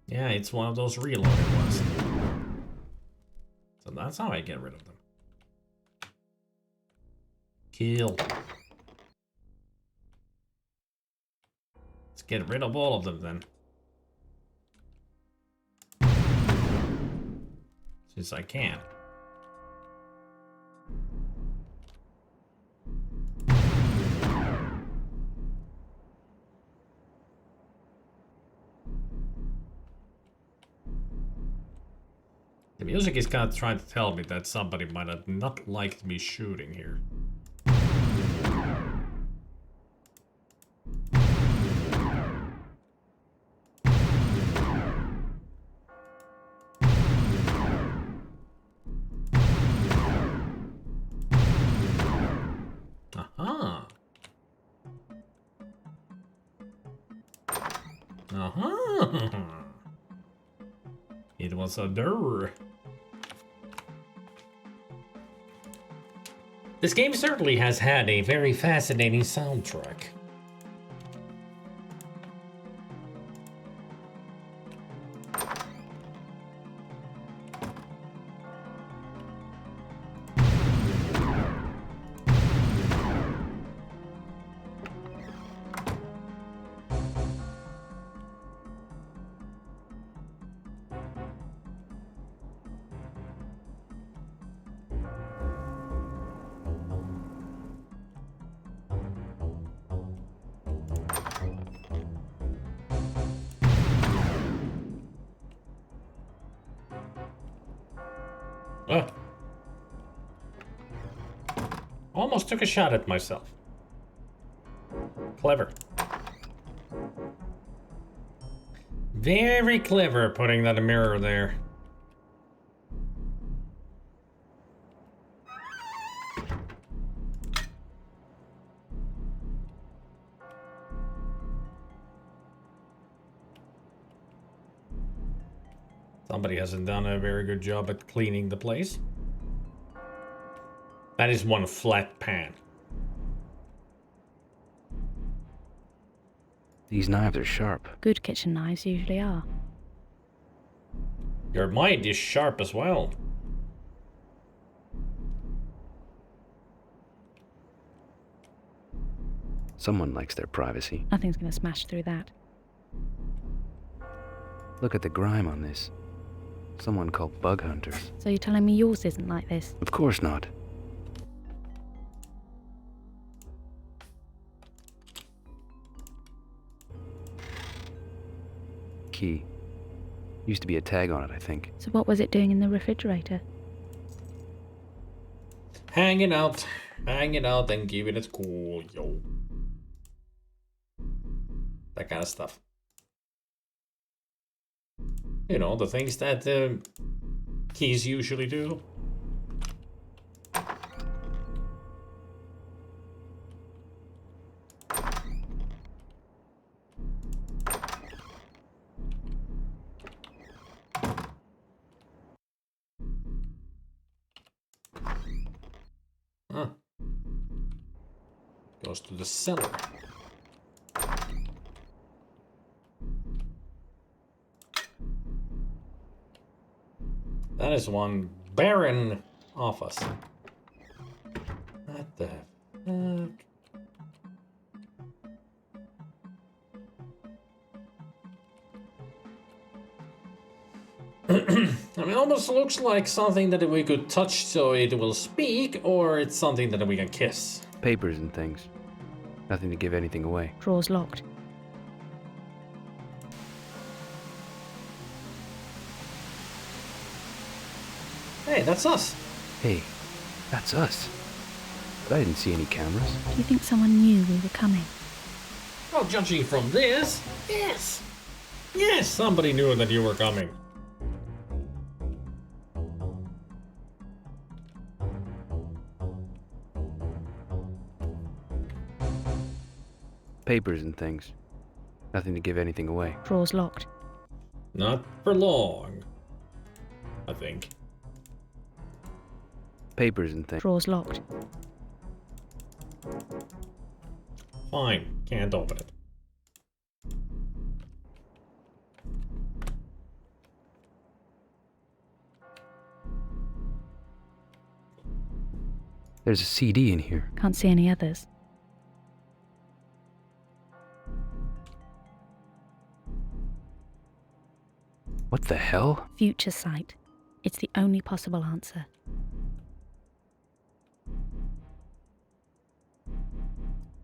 Yeah, it's one of those reloaded ones. So that's how I get rid of them. Kill. Let's get rid of all of them then. Since I can. The music is kind of trying to tell me that somebody might have not liked me shooting here. Aha. Aha. It was a door. This game certainly has had a very fascinating soundtrack. Almost took a shot at myself. Clever. Very clever putting that mirror there. Somebody hasn't done a very good job at cleaning the place. That is one flat pan. These knives are sharp. Good kitchen knives usually are. Your mind is sharp as well. Someone likes their privacy. Nothing's gonna smash through that. Look at the grime on this. Someone called bug hunters. So you're telling me yours isn't like this? Of course not. Key. Used to be a tag on it, I think. So what was it doing in the refrigerator? Hanging out and giving it cool, yo. That kind of stuff. You know, the things that keys usually do. Huh. Goes to the cellar. That is one barren office. What the fuck? I mean, it almost looks like something that we could touch so it will speak, or it's something that we can kiss. Papers and things. Nothing to give anything away. Drawers locked. Hey, that's us. Hey, that's us. But I didn't see any cameras. Do you think someone knew we were coming? Well, judging from this, yes. Yes, somebody knew that you were coming. Papers and things. Nothing to give anything away. Drawers locked. Not for long, I think. Papers and things. Drawers locked. Fine, can't open it. There's a CD in here. Can't see any others. What the hell? Future sight. It's the only possible answer.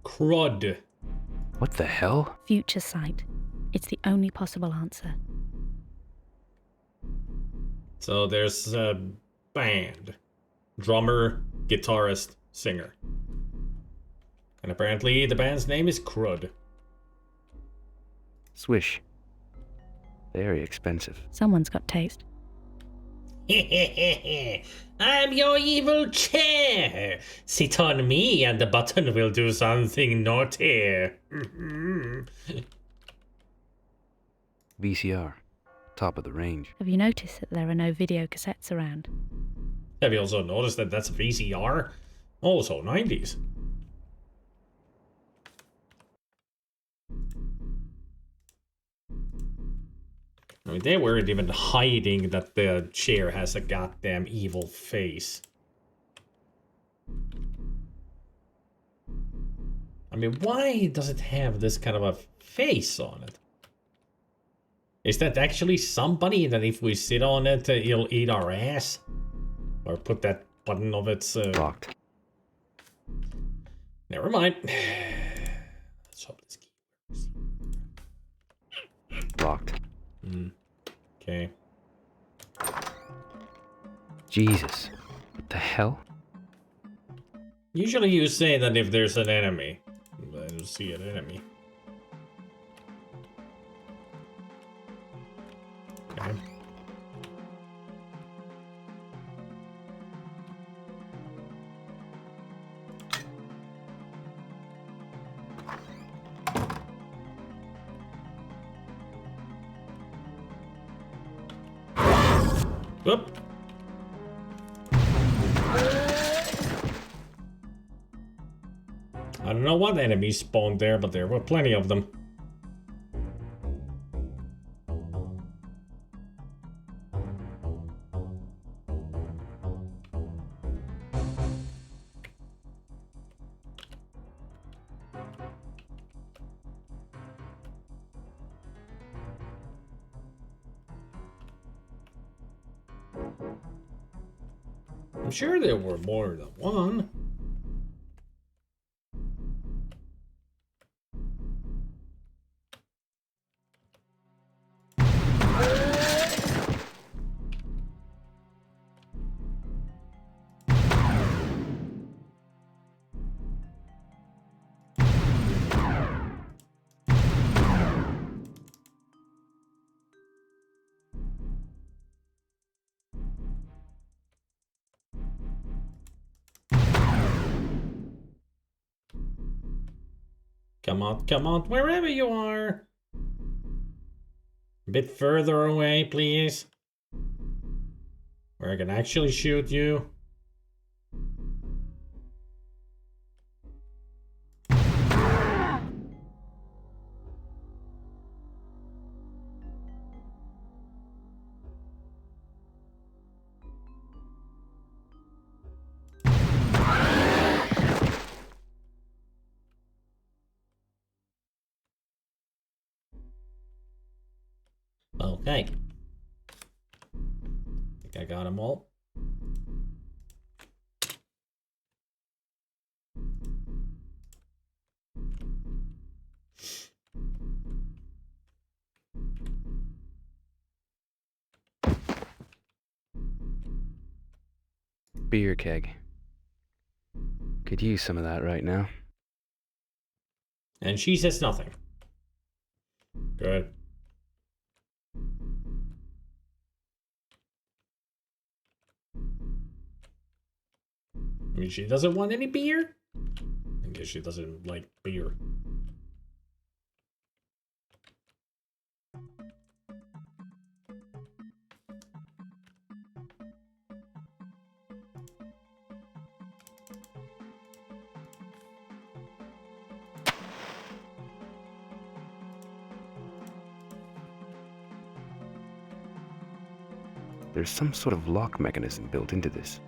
Crud. What the hell? Future sight. It's the only possible answer. So there's a band. Drummer, guitarist, singer. And apparently the band's name is Crud. Swish. Very expensive. Someone's got taste. I'm your evil chair. Sit on me and the button will do something naughty. VCR. Top of the range. Have you noticed that there are no video cassettes around? Have you also noticed that that's VCR? Also 90s. I mean, they weren't even hiding that the chair has a goddamn evil face. I mean, why does it have this kind of a face on it? Is that actually somebody that if we sit on it, it'll eat our ass? Or put that button of its... Locked. Never mind. Let's hope this key works. Locked. Okay. Jesus. What the hell? Usually you say that if there's an enemy. I don't see an enemy. Okay. Whoop. I don't know what enemies spawned there, but there were plenty of them. I'm sure there were more than one. Come on, wherever you are. A bit further away, please. Where I can actually shoot you. Okay. Think I got them all. Beer keg. Could use some of that right now. And she says nothing. Good. I mean, she doesn't want any beer? I guess she doesn't like beer. There's some sort of lock mechanism built into this.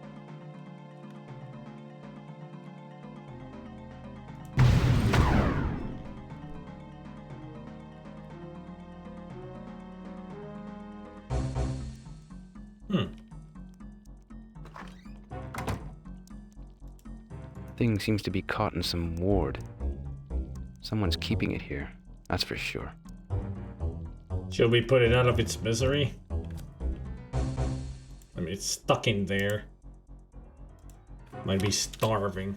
Thing seems to be caught in some ward. Someone's keeping it here, that's for sure. Should we put it out of its misery? I mean, it's stuck in there. Might be starving.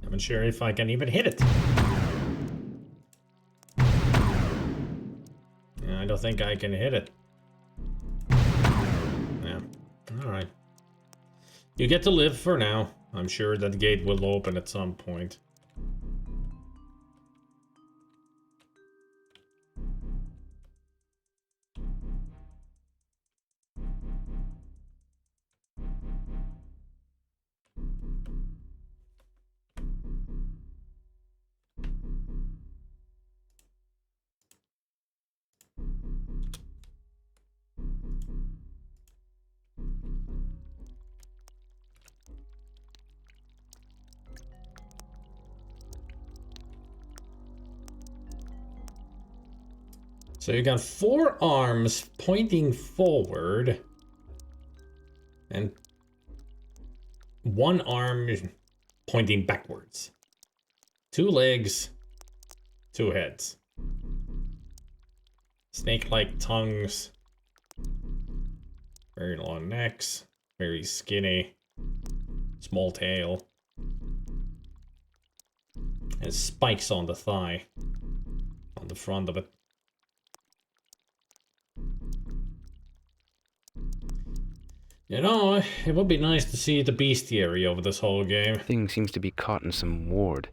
I'm not sure if I can even hit it. I don't think I can hit it. Yeah. Alright. You get to live for now. I'm sure that gate will open at some point. So you got 4 arms pointing forward and 1 arm pointing backwards. 2 legs, 2 heads. Snake-like tongues. Very long necks. Very skinny. Small tail. And spikes on the thigh. On the front of it. You know, it would be nice to see the bestiary over this whole game. Thing seems to be caught in some ward.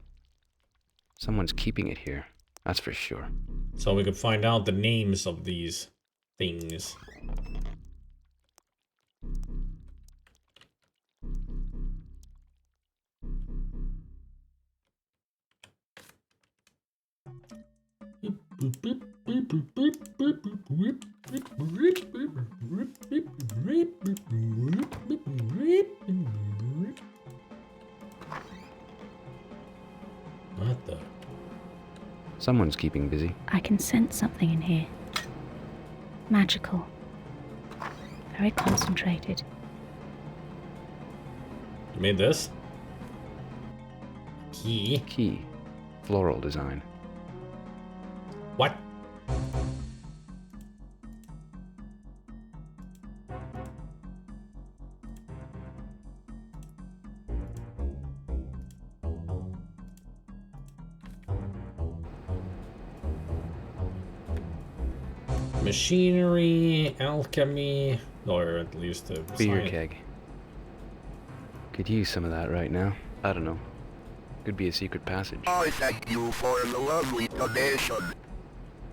Someone's keeping it here, that's for sure. So we could find out the names of these things. What the? Someone's keeping busy. I can sense something in here. Magical. Very concentrated. You made this? Key? Key. Floral design. What? Machinery, alchemy, or at least a Beer science. keg. Could use some of that right now. I don't know. Could be a secret passage. I thank you for the lovely donation.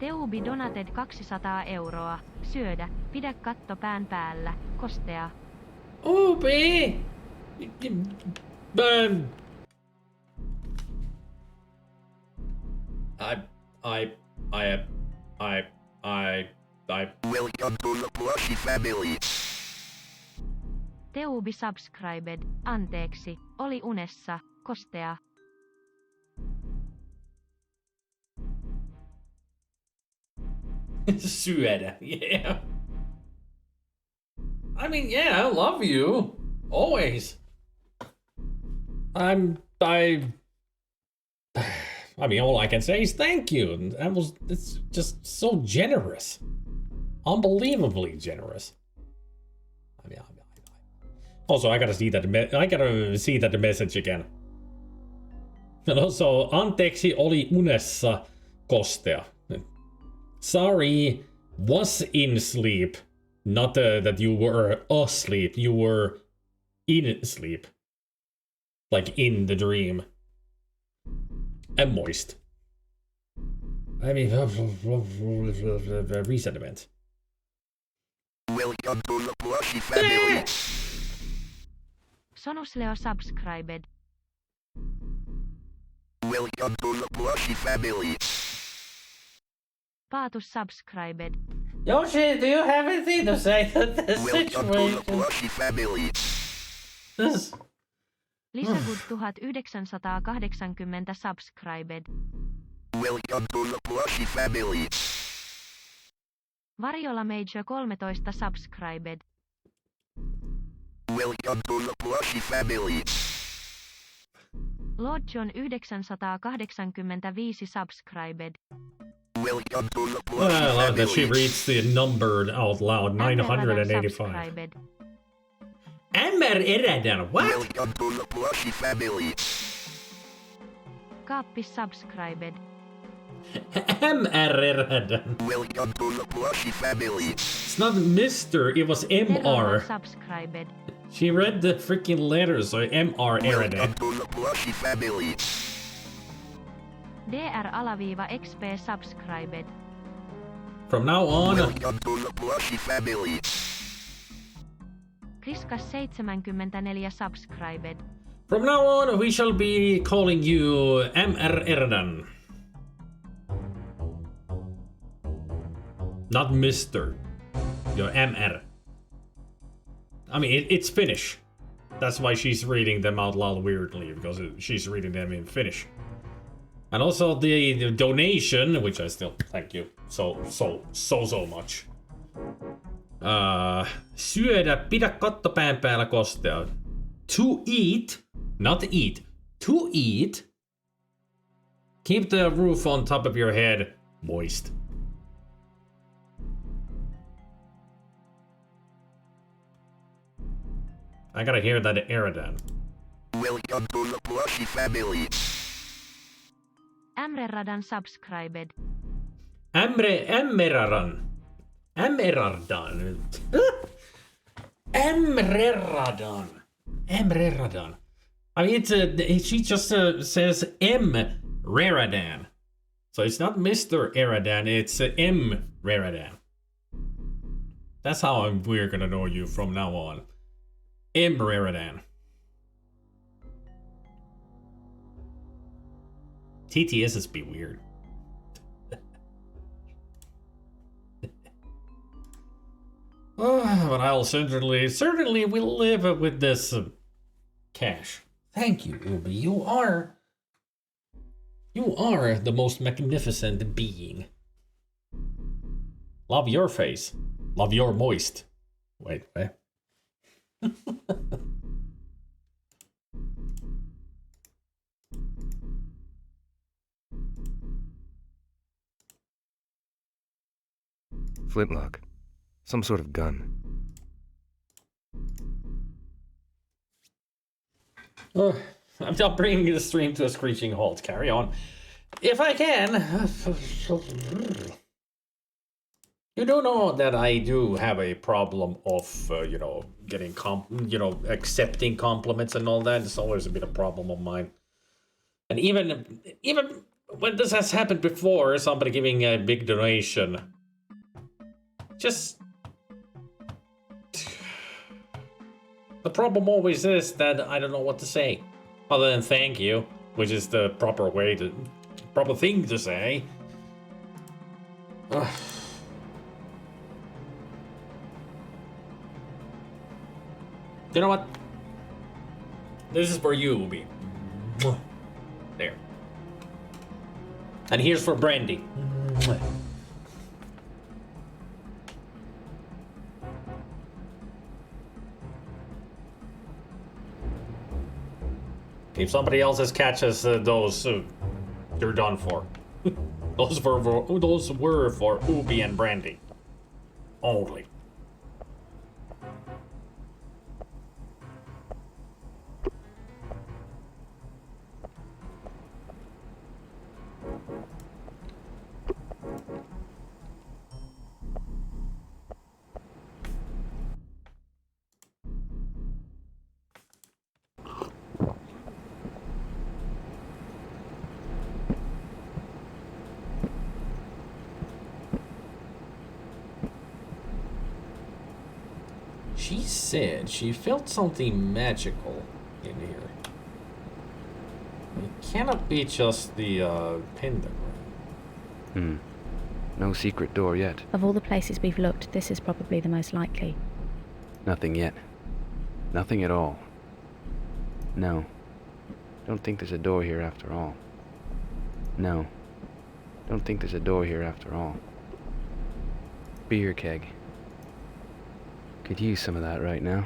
Teubi donated 200 €. Syödä. Pidä katto pään päällä. Kostea. Ubi! Welcome to the Plushy family. Teubi subscribed. Anteeksi. Oli unessa. Kostea. Syödä, yeah. I mean, yeah, I love you. Always. I mean, all I can say is thank you. It's just so generous. Unbelievably generous. Also, I gotta see that message again. And also, anteeksi oli unessa kostea. Sorry, was in sleep. Not that you were asleep. You were in sleep. Like in the dream. And moist. I mean, resentment. Welcome to the Plushy family. Sonusleo subscribed. Welcome to the Plushy family. Paatu subscribed. Yoshi, do you have anything to say to this Welcome to the Plushy family. This. Lisägut 1980 subscribed. Welcome to the Plushy family. Varjola Major 13 subscribed. Welcome to the Plushy family. Lord John 985 subscribed. Welcome to the I Plushy love that she family. reads the numbered out loud. 985. Emmer Iradan, what? Welcome to the Plushy family. Kaappi subscribed. Emmer Iradan. Welcome to the Plushy family. It's not Mr. It was MR. Subscribed. She read the freaking letters, so MR Iradan. Welcome to the Plushy family. DR_XP subscribed. From now on. Welcome to the Plushy family. Kriskas 74 subscribed. From now on, we shall be calling you MR Iradan. Not Mr. You're MR. I mean, it's Finnish. That's why she's reading them out loud weirdly, because she's reading them in Finnish. And also the donation, which I still thank you so much. Syödä, pidä kattopään päällä kostea. To eat, not eat. To eat. Keep the roof on top of your head moist. I gotta hear that Iradan. Welcome to the Plushy family. Amreradan subscribed. Emmerardan. Emreradan. I mean, she just says M-Reradan. So it's not Mr. Iradan, it's M-Reradan. That's how we're gonna know you from now on. M-Reradan. TTSs be weird. But I'll certainly will live with this cash. Thank you, Ubi. You are the most magnificent being. Love your face. Love your moist. Wait. Flintlock. Some sort of gun. I'm not bringing the stream to a screeching halt. Carry on. If I can. You do know that I do have a problem of, getting accepting compliments and all that. It's always a bit of a problem of mine. And even when this has happened before, somebody giving a big donation, just... The problem always is that I don't know what to say. Other than thank you, which is the proper thing to say. You know what? This is for you, Ubi. There. And here's for Brandy. If somebody else's catches those, you're done for. Those were for Ubi and Brandy. Only. She said she felt something magical in here. It cannot be just the pentagram. No secret door yet. Of all the places we've looked, this is probably the most likely. Nothing yet. Nothing at all. No. Don't think there's a door here after all. No. Don't think there's a door here after all. Beer keg. Could use some of that right now.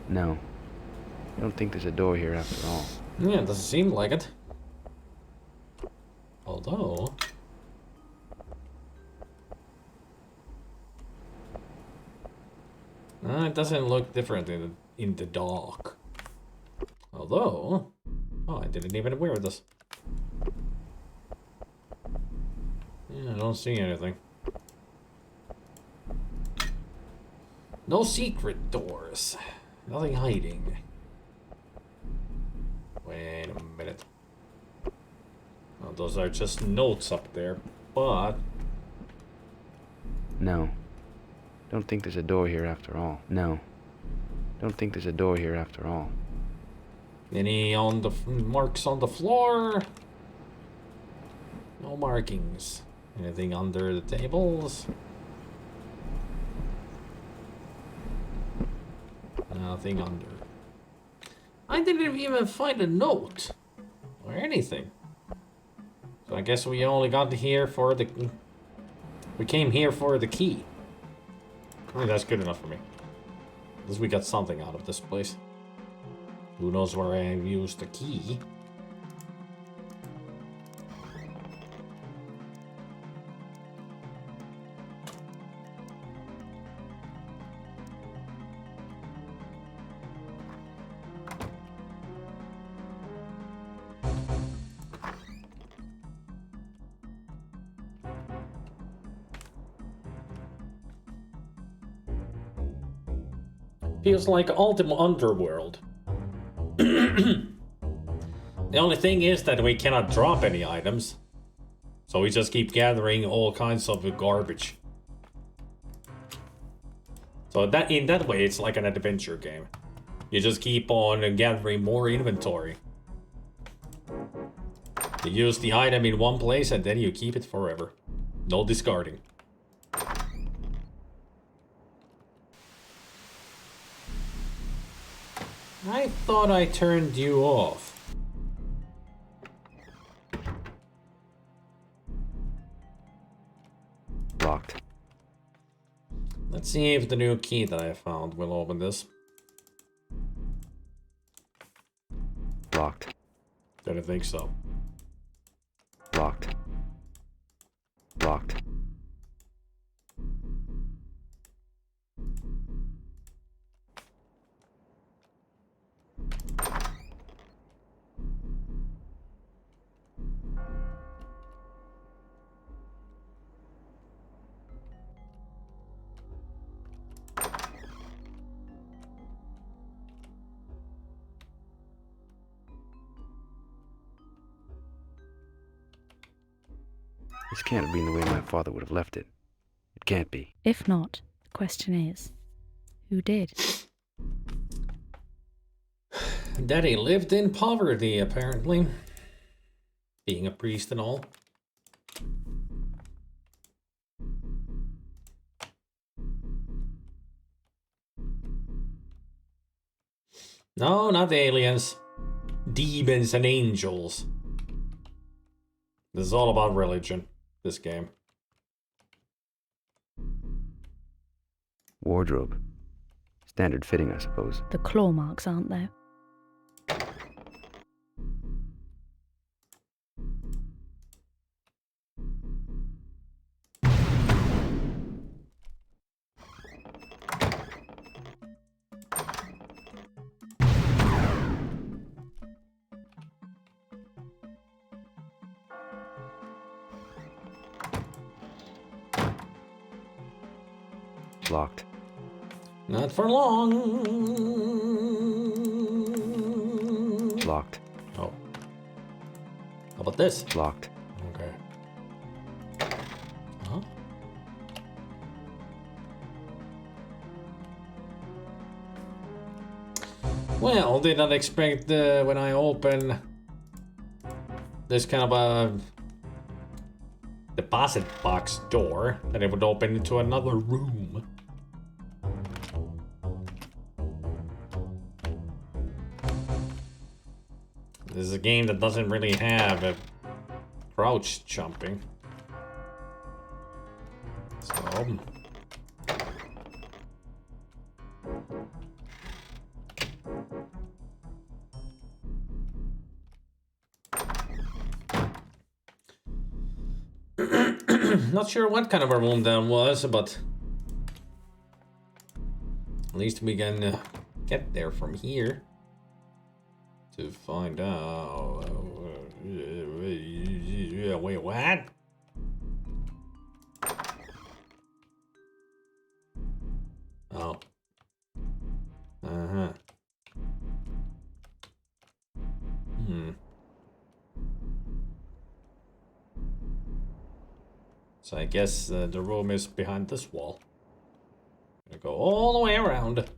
No. Don't think there's a door here after all. Yeah, it doesn't seem like it. Although... it doesn't look different in the dark. Although... Oh, I didn't even wear this. Yeah, I don't see anything. No secret doors. Nothing hiding. Wait a minute. Oh, those are just notes up there, but... No. Don't think there's a door here after all. No. Don't think there's a door here after all. Any on the marks on the floor? No markings. Anything under the tables? Nothing under. I didn't even find a note or anything. So I guess we only got here for the... We came here for the key. I think that's good enough for me. At least we got something out of this place. Who knows where I used the key? Feels like Ultima Underworld. The only thing is that we cannot drop any items. So we just keep gathering all kinds of garbage. So that in that way, it's like an adventure game. You just keep on gathering more inventory. You use the item in one place and then you keep it forever. No discarding. I thought I turned you off. Locked. Let's see if the new key that I found will open this. Locked. Didn't think so. Locked. Locked. This can't have been the way my father would have left it. It can't be. If not, the question is, who did? Daddy lived in poverty, apparently. Being a priest and all. No, not the aliens. Demons and angels. This is all about religion, this game. Wardrobe. Standard fitting, I suppose. The claw marks, aren't there? Locked. Not for long. Locked. Oh. How about this? Locked. Okay. Huh? Well, did not expect when I open this kind of a deposit box door that it would open into another room. This is a game that doesn't really have a crouch jumping. So... Not sure what kind of a room that was, but at least we can get there from here to find out. Wait, what? Oh. Uh-huh. So I guess the room is behind this wall. Gonna go all the way around.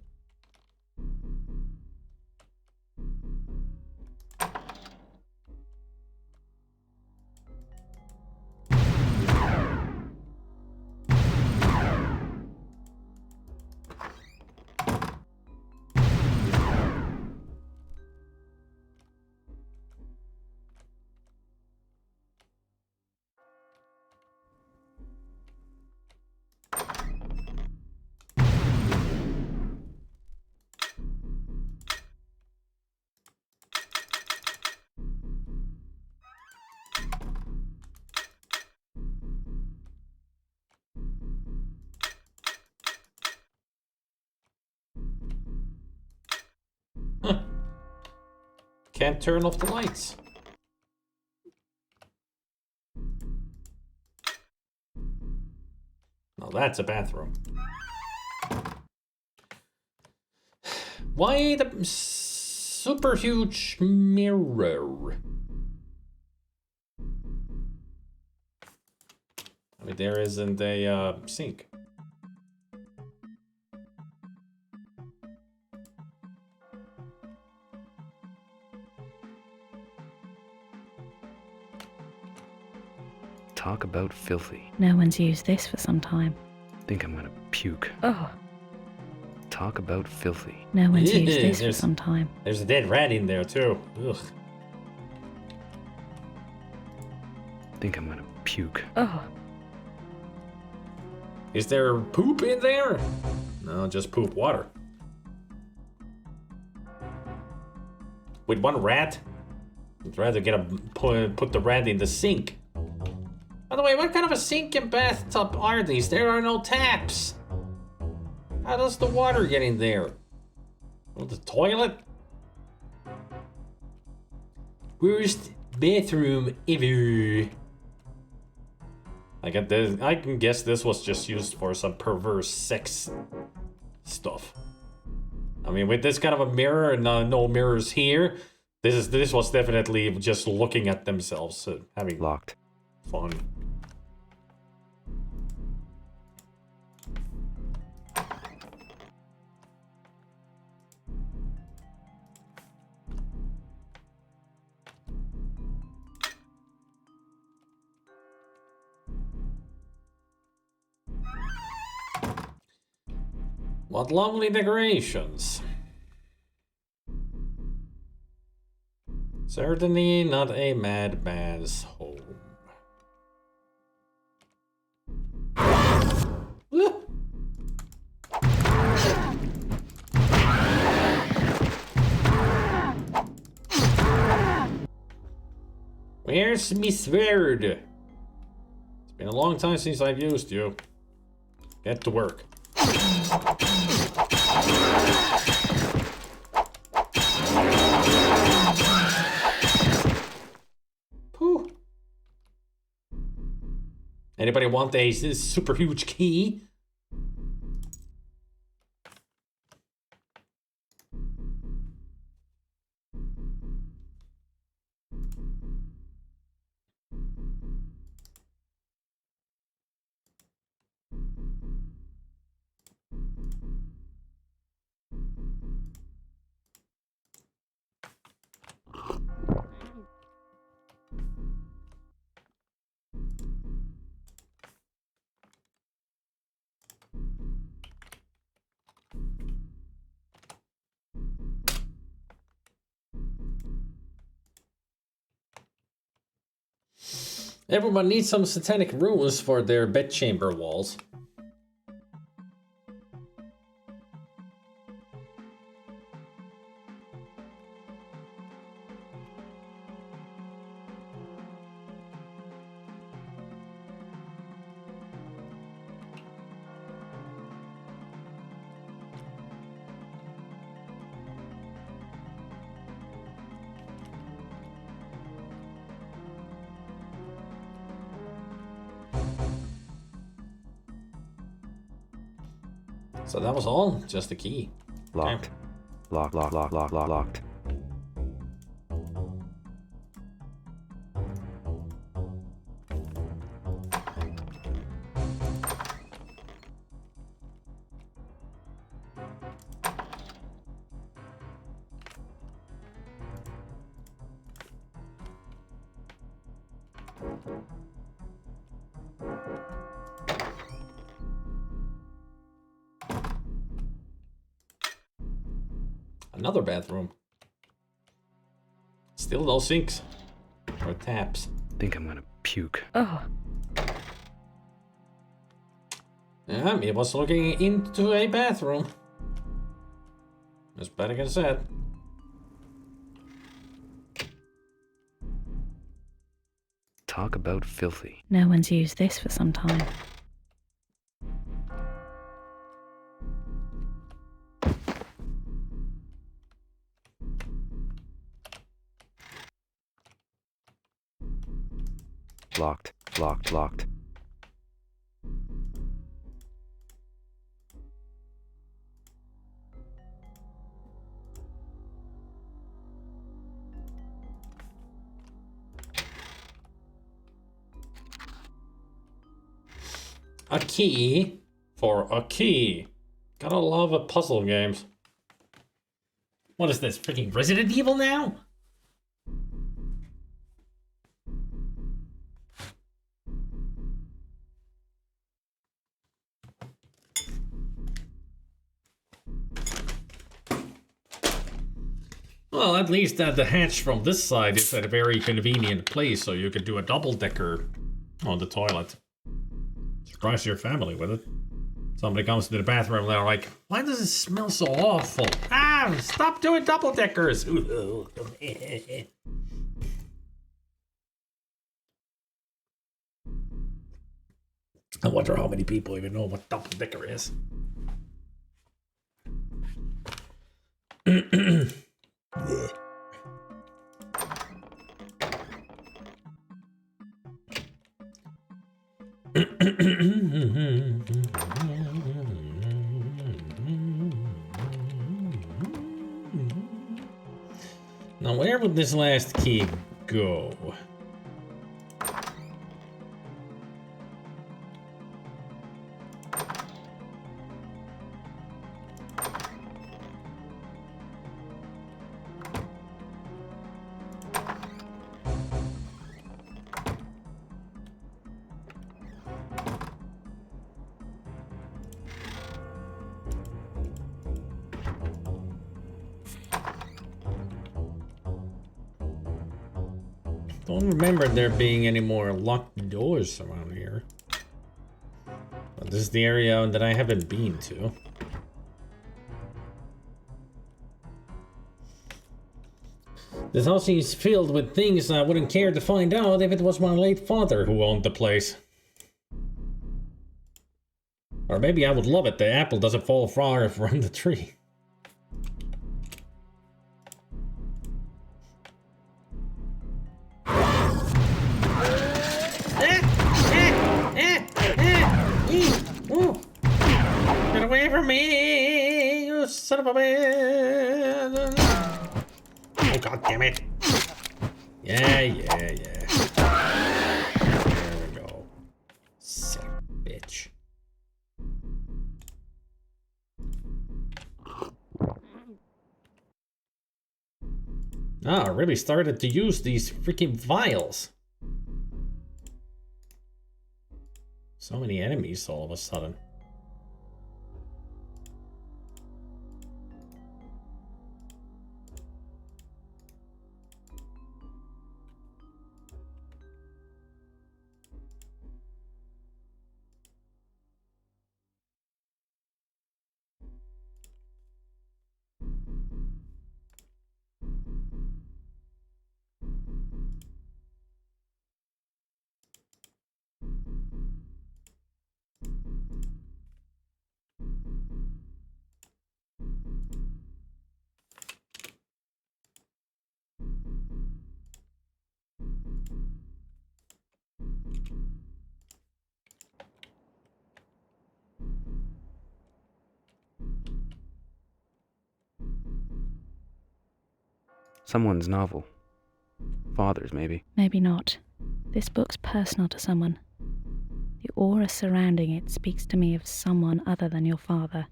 Can't turn off the lights. Now that's a bathroom. Why the super huge mirror? I mean, there isn't a sink. Talk about filthy. No one's used this for some time. Think I'm gonna puke. Oh. Talk about filthy. No one's used this for some time. There's a dead rat in there too. Ugh. Think I'm gonna puke. Oh. Is there poop in there? No, just poop water. With one rat? I'd rather get a put the rat in the sink. By the way, what kind of a sink and bathtub are these? There are no taps. How does the water get in there? Oh, the toilet? Worst bathroom ever. I can guess this was just used for some perverse sex stuff. I mean, with this kind of a mirror and no mirrors here, this was definitely just looking at themselves, having locked fun. What lovely decorations. Certainly not a madman's home. Where's me sword? It's been a long time since I've used you. Get to work. Pooh. Anybody want a super huge key? Everyone needs some satanic runes for their bedchamber walls. So that was all? Just the key. Locked. Locked. Another bathroom. Still no sinks. Or taps. Think I'm gonna puke. Oh. Yeah, he was looking into a bathroom. As Pelican said. Talk about filthy. No one's used this for some time. Locked. A key for a key. Gotta love a puzzle games. What is this, freaking Resident Evil now? Well, at least the hatch from this side is at a very convenient place, so you could do a double-decker on the toilet. Surprise your family with it. Somebody comes into the bathroom and they're like, why does it smell so awful? Ah, stop doing double-deckers! I wonder how many people even know what double-decker is. Now, where would this last key go? Don't remember there being any more locked doors around here. But this is the area that I haven't been to. This house is filled with things I wouldn't care to find out if it was my late father who owned the place. Or maybe I would love it, the apple doesn't fall far from the tree. Get away from me, you son of a man! Oh, god damn it! Yeah. There we go. Sick bitch. Ah, I really started to use these freaking vials. So many enemies all of a sudden. Someone's novel. Father's, maybe. Maybe not. This book's personal to someone. The aura surrounding it speaks to me of someone other than your father.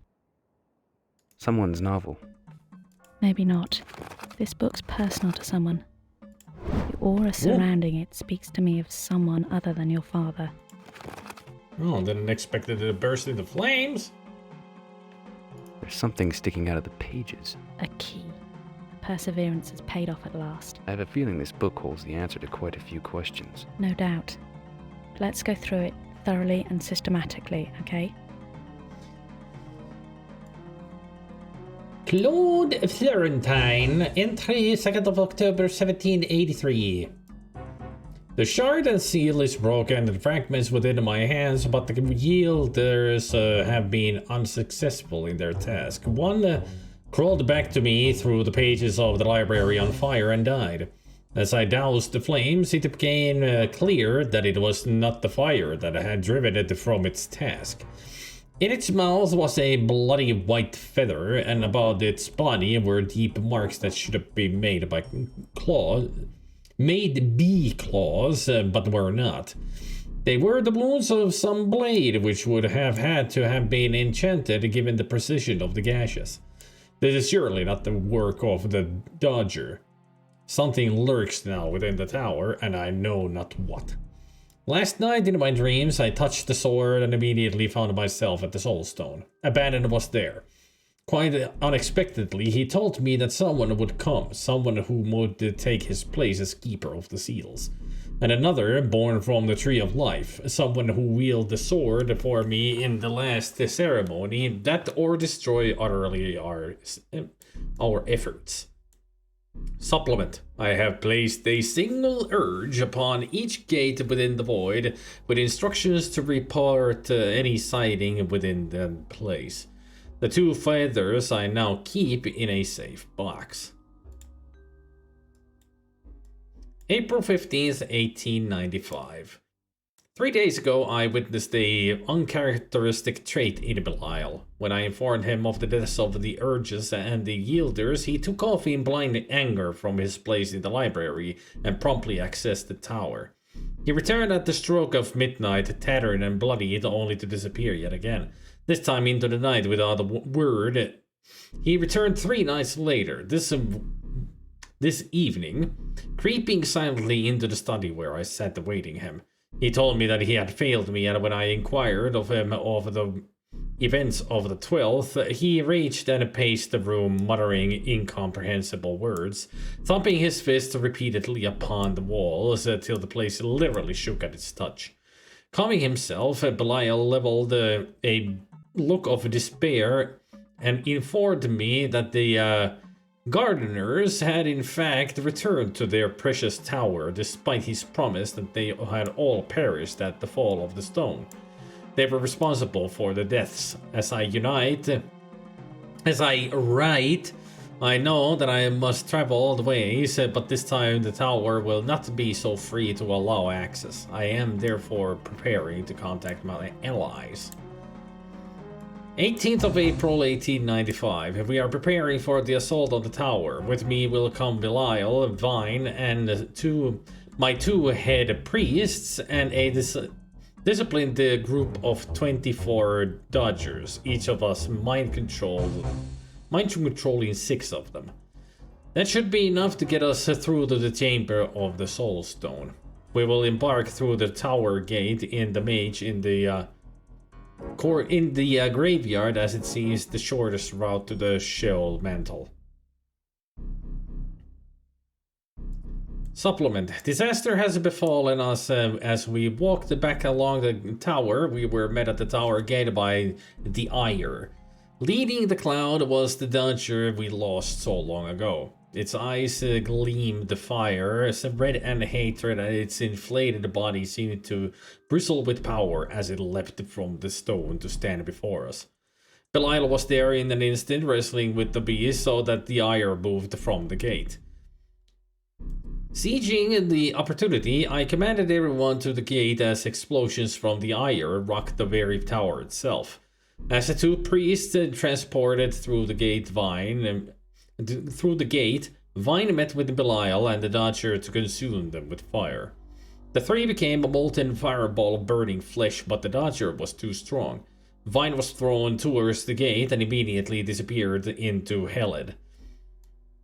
Someone's novel. Maybe not. This book's personal to someone. The aura surrounding it speaks to me of someone other than your father. Oh, didn't expect it to burst into flames. There's something sticking out of the pages. A key. Perseverance has paid off at last. I have a feeling this book holds the answer to quite a few questions. No doubt. Let's go through it thoroughly and systematically, okay? Claude Florentine, entry 2nd of October 1783. The shard and seal is broken and the fragments within my hands, but the yielders have been unsuccessful in their task. One crawled back to me through the pages of the library on fire and died. As I doused the flames, it became clear that it was not the fire that had driven it from its task. In its mouth was a bloody white feather, and about its body were deep marks that should have been made by claws, but were not. They were the wounds of some blade, which would have had to have been enchanted given the precision of the gashes. This is surely not the work of the Dodger. Something lurks now within the tower, and I know not what. Last night in my dreams, I touched the sword and immediately found myself at the Soulstone. Abandon was there. Quite unexpectedly, he told me that someone would come, someone who would take his place as keeper of the seals. And another, born from the Tree of Life, someone who wielded the sword for me in the last ceremony, that or destroy utterly our efforts. Supplement. I have placed a single urge upon each gate within the void, with instructions to report any sighting within the place. The 2 feathers I now keep in a safe box. April 15th, 1895. 3 days ago, I witnessed a uncharacteristic trait in Belial. When I informed him of the deaths of the Urges and the Yielders, he took off in blind anger from his place in the library and promptly accessed the tower. He returned at the stroke of midnight, tattered and bloodied, only to disappear yet again, this time into the night without a word. He returned 3 nights later, this evening, creeping silently into the study where I sat awaiting him. He told me that he had failed me, and when I inquired of him of the events of the 12th, he raged and paced the room, muttering incomprehensible words, thumping his fist repeatedly upon the walls till the place literally shook at its touch. Calming himself, Belial leveled a look of despair and informed me that the gardeners had in fact returned to their precious tower, despite his promise that they had all perished at the fall of the stone. They were responsible for the deaths. As I write, I know that I must travel all the ways, but this time the tower will not be so free to allow access. I am therefore preparing to contact my allies. 18th of April 1895. We are preparing for the assault on the tower. With me will come Belial, Vine, and my 2 head priests, and a disciplined group of 24 Dodgers, each of us mind controlling 6 of them. That should be enough to get us through to the chamber of the Soulstone. We will embark through the tower gate in the mage in the graveyard, as it seems the shortest route to the Sheol mantle. Supplement. Disaster has befallen us as we walked back along the tower. We were met at the tower gate by the Ire. Leading the cloud was the Dodger we lost so long ago. Its eyes gleamed fire, red and hatred, and its inflated body seemed to bristle with power as it leapt from the stone to stand before us. Belial was there in an instant, wrestling with the beast so that the Ire moved from the gate. Sieging the opportunity, I commanded everyone to the gate as explosions from the ire rocked the very tower itself. As the two priests transported through the gate, Vine met with Belial and the Dodger to consume them with fire. The three became a molten fireball of burning flesh, but the Dodger was too strong. Vine was thrown towards the gate and immediately disappeared into Helid.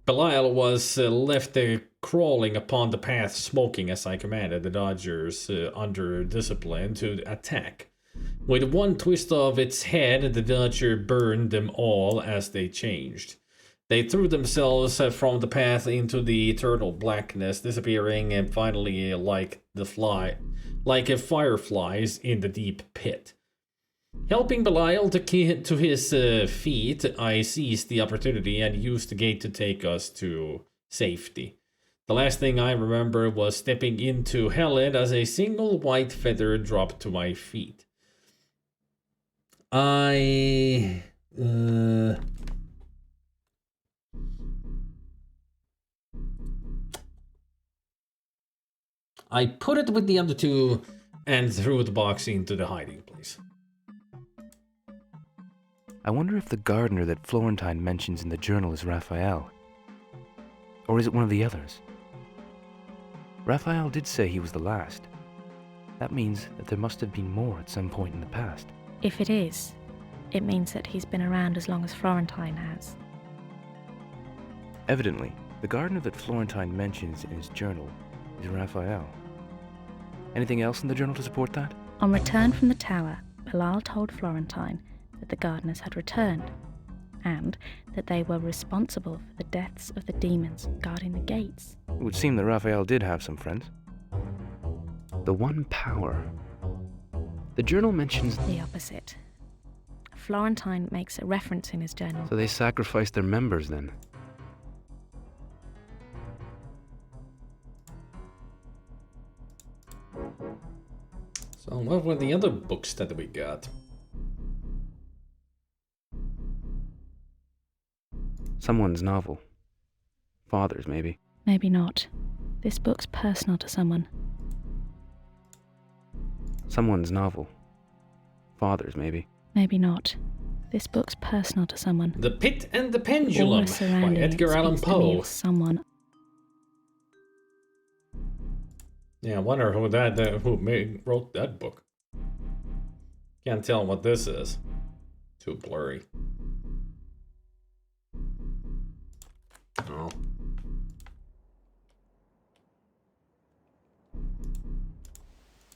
Belial was left crawling upon the path, smoking as I commanded the Dodgers under discipline to attack. With one twist of its head, the Dodger burned them all as they changed. They threw themselves from the path into the eternal blackness, disappearing and finally like fireflies in the deep pit. Helping Belial to his feet, I seized the opportunity and used the gate to take us to safety. The last thing I remember was stepping into Helid as a single white feather dropped to my feet. I put it with the other two and threw the box into the hiding place. I wonder if the gardener that Florentine mentions in the journal is Raphael. Or is it one of the others? Raphael did say he was the last. That means that there must have been more at some point in the past. If it is, it means that he's been around as long as Florentine has. Evidently, the gardener that Florentine mentions in his journal is Raphael. Anything else in the journal to support that? On return from the tower, Belial told Florentine that the gardeners had returned, and that they were responsible for the deaths of the demons guarding the gates. It would seem that Raphael did have some friends. The One Power. The journal mentions the opposite. Florentine makes a reference in his journal. So they sacrificed their members then? So what were the other books that we got? Someone's novel. Father's, maybe. Maybe not. This book's personal to someone. Someone's novel. Father's, maybe. Maybe not. This book's personal to someone. The Pit and the Pendulum by Edgar Allan Poe. Someone. Yeah, I wonder who wrote that book. Can't tell what this is. Too blurry. Oh.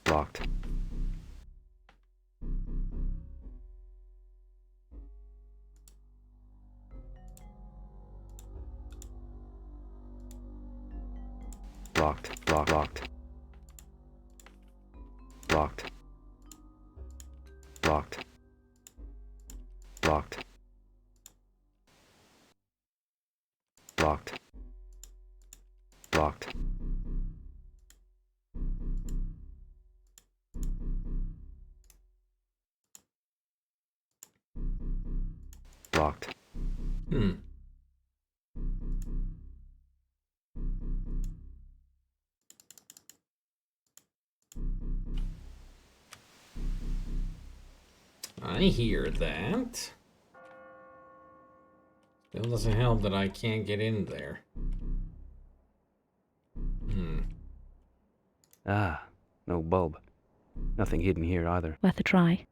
Locked. Locked. Locked. Locked. Locked. Locked. Locked. Locked. Locked. I hear that. Still doesn't help that I can't get in there. Ah, no bulb. Nothing hidden here either. Worth a try.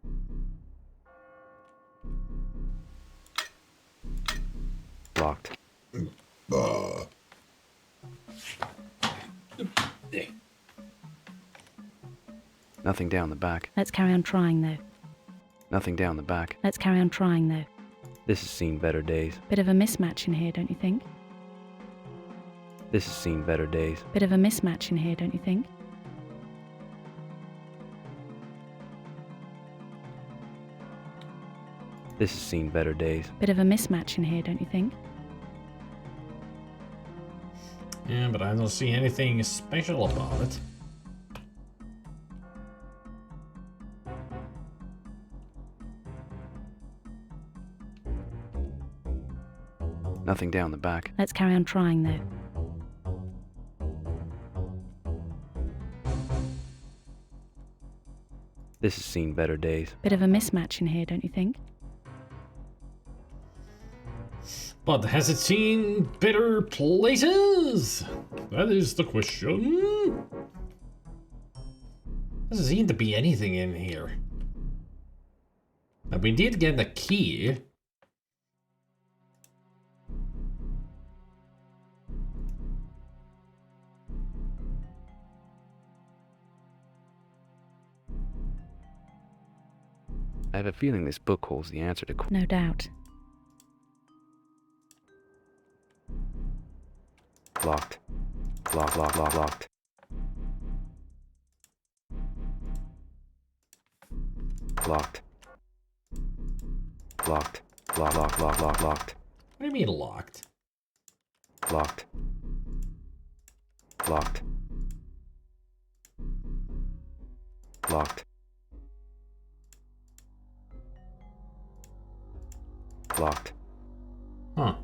Locked. Nothing down the back. Let's carry on trying, though. Nothing down the back. Let's carry on trying, though. This has seen better days. Bit of a mismatch in here, don't you think? This has seen better days. Bit of a mismatch in here, don't you think? This has seen better days. Bit of a mismatch in here, don't you think? Yeah, but I don't see anything special about it. Nothing down the back. Let's carry on trying, though. This has seen better days. Bit of a mismatch in here, don't you think? But has it seen better places? That is the question. Doesn't seem to be anything in here. But we did get a key. I have a feeling this book holds the answer to... No doubt. Locked. Locked. Locked. Locked. Locked. What do you mean locked? Locked. Locked. Locked. Locked. Huh.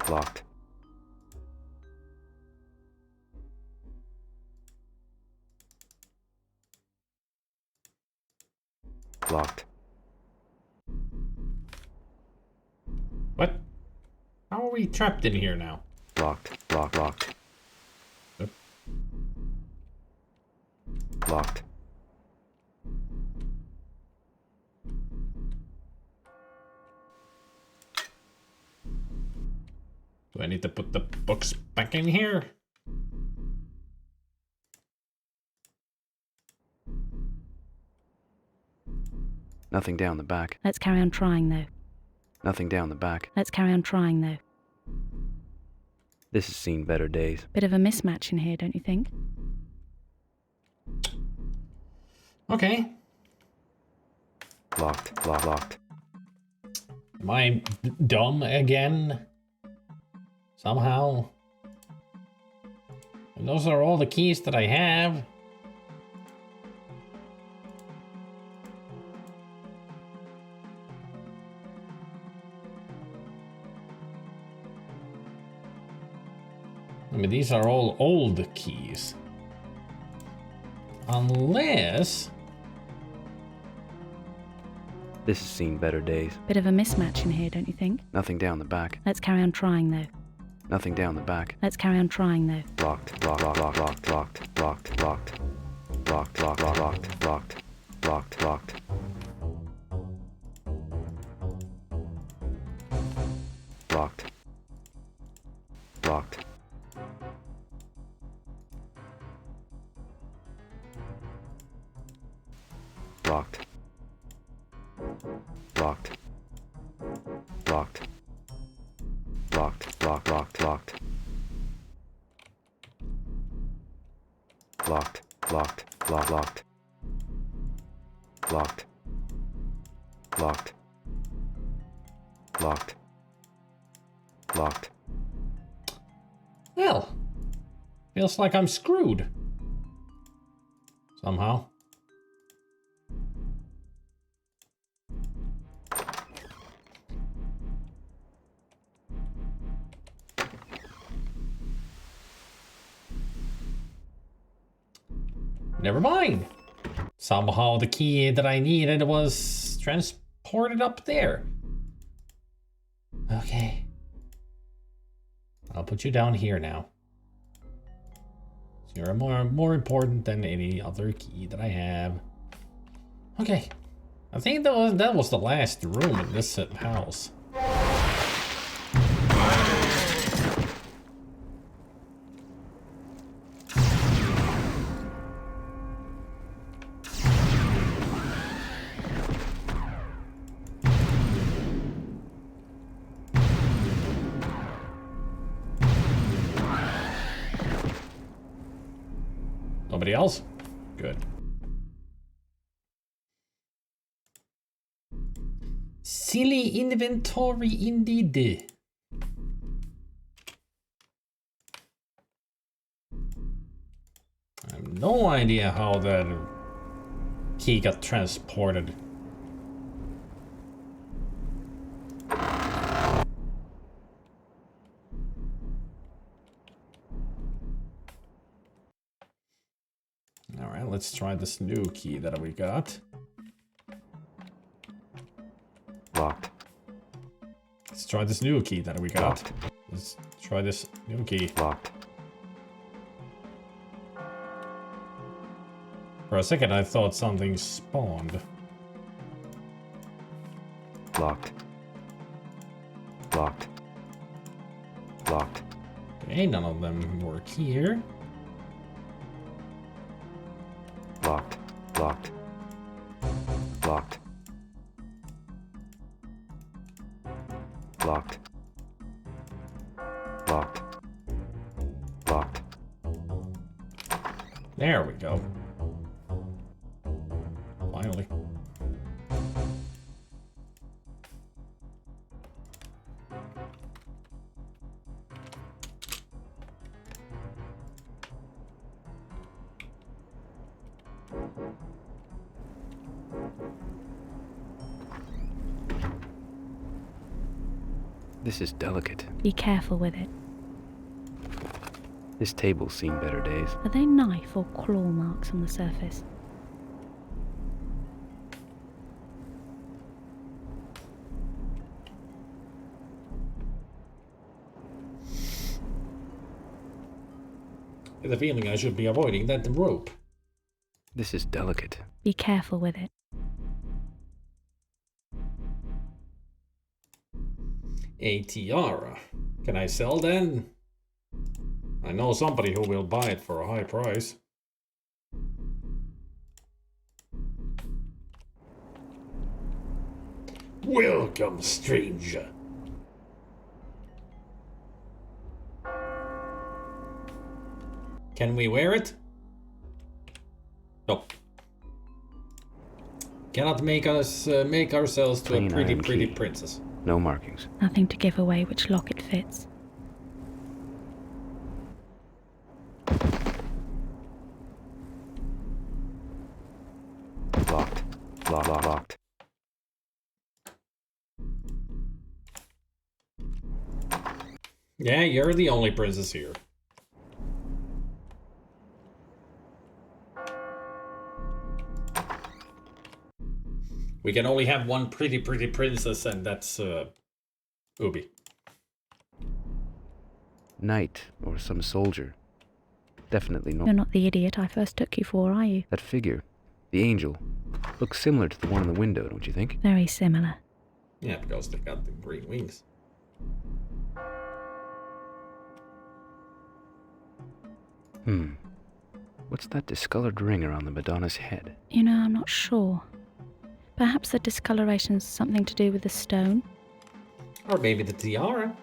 Locked. Locked. What? How are we trapped in here now? Locked. Locked. Yep. Locked. Do I need to put the books back in here? Nothing down the back. Let's carry on trying, though. Nothing down the back. Let's carry on trying, though. This has seen better days. Bit of a mismatch in here, don't you think? Okay. Locked. Am I dumb again? Somehow. And those are all the keys that I have. I mean, these are all old keys. Unless... This has seen better days. Bit of a mismatch in here, don't you think? Nothing down the back. Let's carry on trying, though. Nothing down the back. Let's carry on trying, though. Locked. Well, feels like I'm screwed. Somehow. Never mind. Somehow the key that I needed was transported up there. Okay. I'll put you down here now. So you're more important than any other key that I have. Okay. I think that was the last room in this house. Nobody else? Good. Silly inventory indeed. I have no idea how that key got transported. let's try this new key that we got. Locked. Let's try this new key that we got. Locked. Let's try this new key. Locked. For a second, I thought something spawned. Locked. Locked. Locked. Okay, none of them work here. Locked. Locked. Locked. Locked. Locked. Locked. There we go. Finally. This is delicate. Be careful with it. This table's seen better days. Are they knife or claw marks on the surface? I have the feeling I should be avoiding that rope. This is delicate. Be careful with it. A tiara. Can I sell then? I know somebody who will buy it for a high price. Welcome, stranger. Can we wear it? No. Cannot make us make ourselves to a pretty princess. No markings. Nothing to give away which lock it fits. Locked. Locked. Yeah, you're the only princess here. We can only have one pretty princess, and that's Ubi. Knight or some soldier. Definitely not. You're not the idiot I first took you for, are you? That figure, the angel, looks similar to the one in the window, don't you think? Very similar. Yeah, because they got the green wings. What's that discolored ring around the Madonna's head? You know, I'm not sure. Perhaps the discoloration's something to do with the stone? Or maybe the tiara.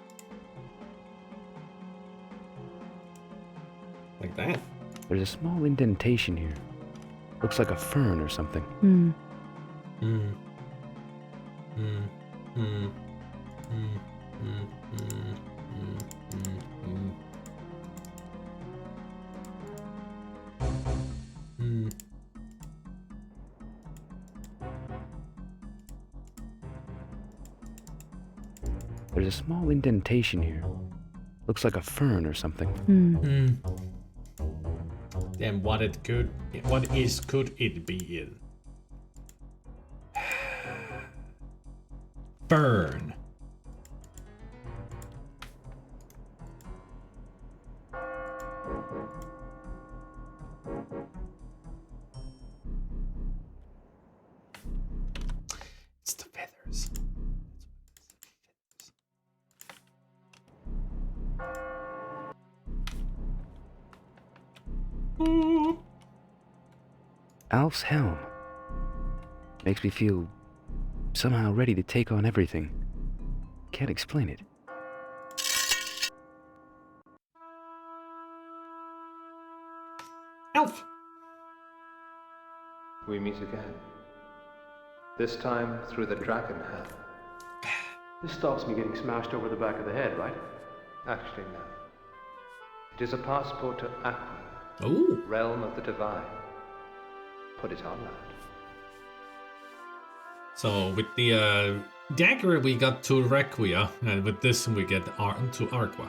Like that. There's a small indentation here. Looks like a fern or something. There's a small indentation here. Looks like a fern or something. Then what could it be in? Fern. It's the feathers. Alf's helm. Makes me feel somehow ready to take on everything. Can't explain it. Alf! We meet again. This time through the dragon hell. This stops me getting smashed over the back of the head, right? Actually, no. It is a passport to Aqua, Ooh. realm of the divine. Put it on, lad. So with the dagger we got to Requia, and with this we get to Arqua.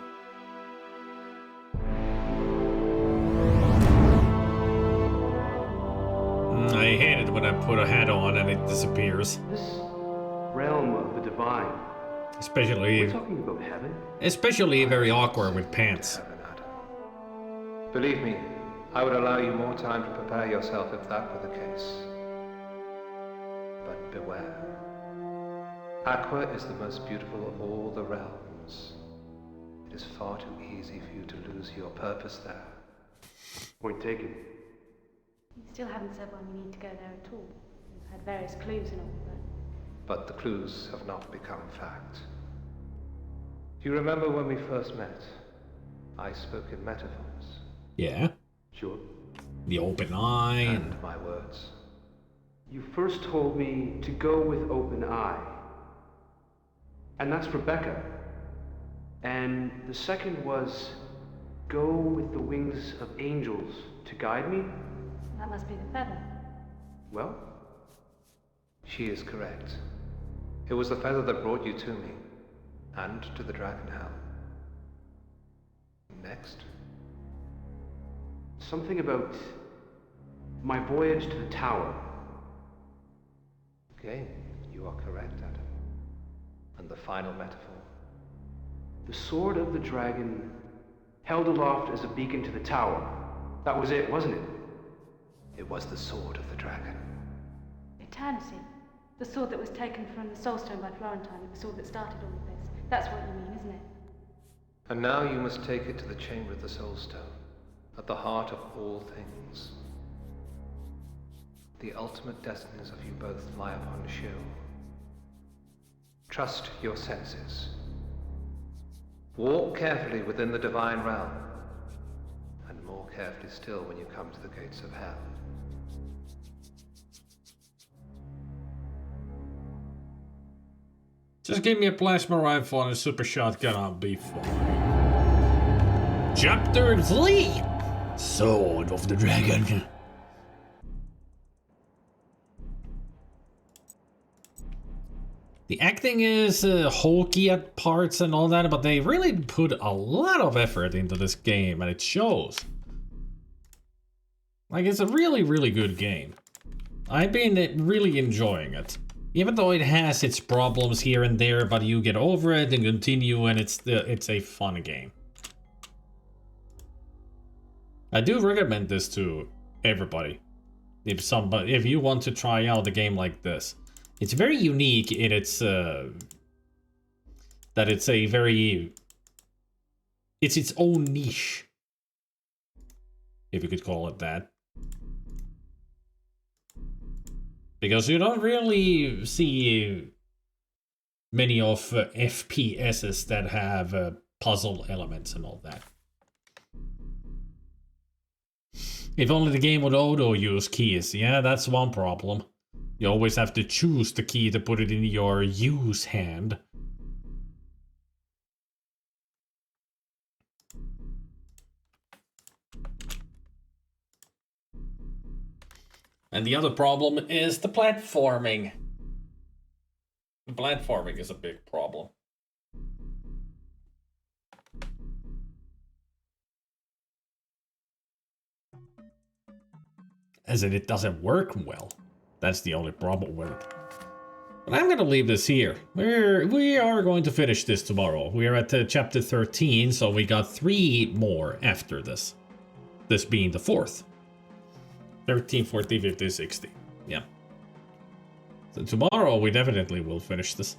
hate it when I put a hat on and it disappears. This realm of the divine. Especially... We're talking about heaven? Especially very awkward with pants. Believe me, I would allow you more time to prepare yourself if that were the case. But beware. Aqua is the most beautiful of all the realms. It is far too easy for you to lose your purpose there. Point taken. You still haven't said when we need to go there at all. We've had various clues and all, But the clues have not become fact. Do you remember when we first met? I spoke in metaphors. Yeah. Sure. The open eye and my words. You first told me to go with open eye. And that's Rebecca. And the second was go with the wings of angels to guide me? that must be the feather. Well? She is correct. It was the feather that brought you to me, and to the Dragon Hell. Next? Something about my voyage to the tower. Okay, you are correct, Adam. And the final metaphor? The sword of the dragon held aloft as a beacon to the tower. That was it, wasn't it? It was the sword of the dragon. Eternity. The sword that was taken from the Soulstone by Florentine, the sword that started all of this. That's what you mean, isn't it? And now you must take it to the chamber of the Soulstone, at the heart of all things. The ultimate destinies of you both lie upon show. Trust your senses. Walk carefully within the divine realm, and more carefully still when you come to the gates of hell. Just give me a plasma rifle and a super shotgun, I'll be fine. Chapter 3! Sword of the Dragon. The acting is hokey at parts and all that, but they really put a lot of effort into this game, and it shows. Like, it's a really, really good game. I've been really enjoying it. Even though it has its problems here and there, but you get over it and continue, and it's a fun game. I do recommend this to everybody. If you want to try out a game like this. It's very unique in its that it's a very it's its own niche, if you could call it that. Because you don't really see many of FPSs that have puzzle elements and all that. If only the game would auto-use keys. Yeah, that's one problem. You always have to choose the key to put it in your use hand. And the other problem is the platforming. The platforming is a big problem. As in, it doesn't work well. That's the only problem with it. But I'm gonna leave this here. We are going to finish this tomorrow. We are at chapter 13, so we got 3 more after this. This being the 4th. 13, 14, 15, 16. Yeah. So tomorrow we definitely will finish this.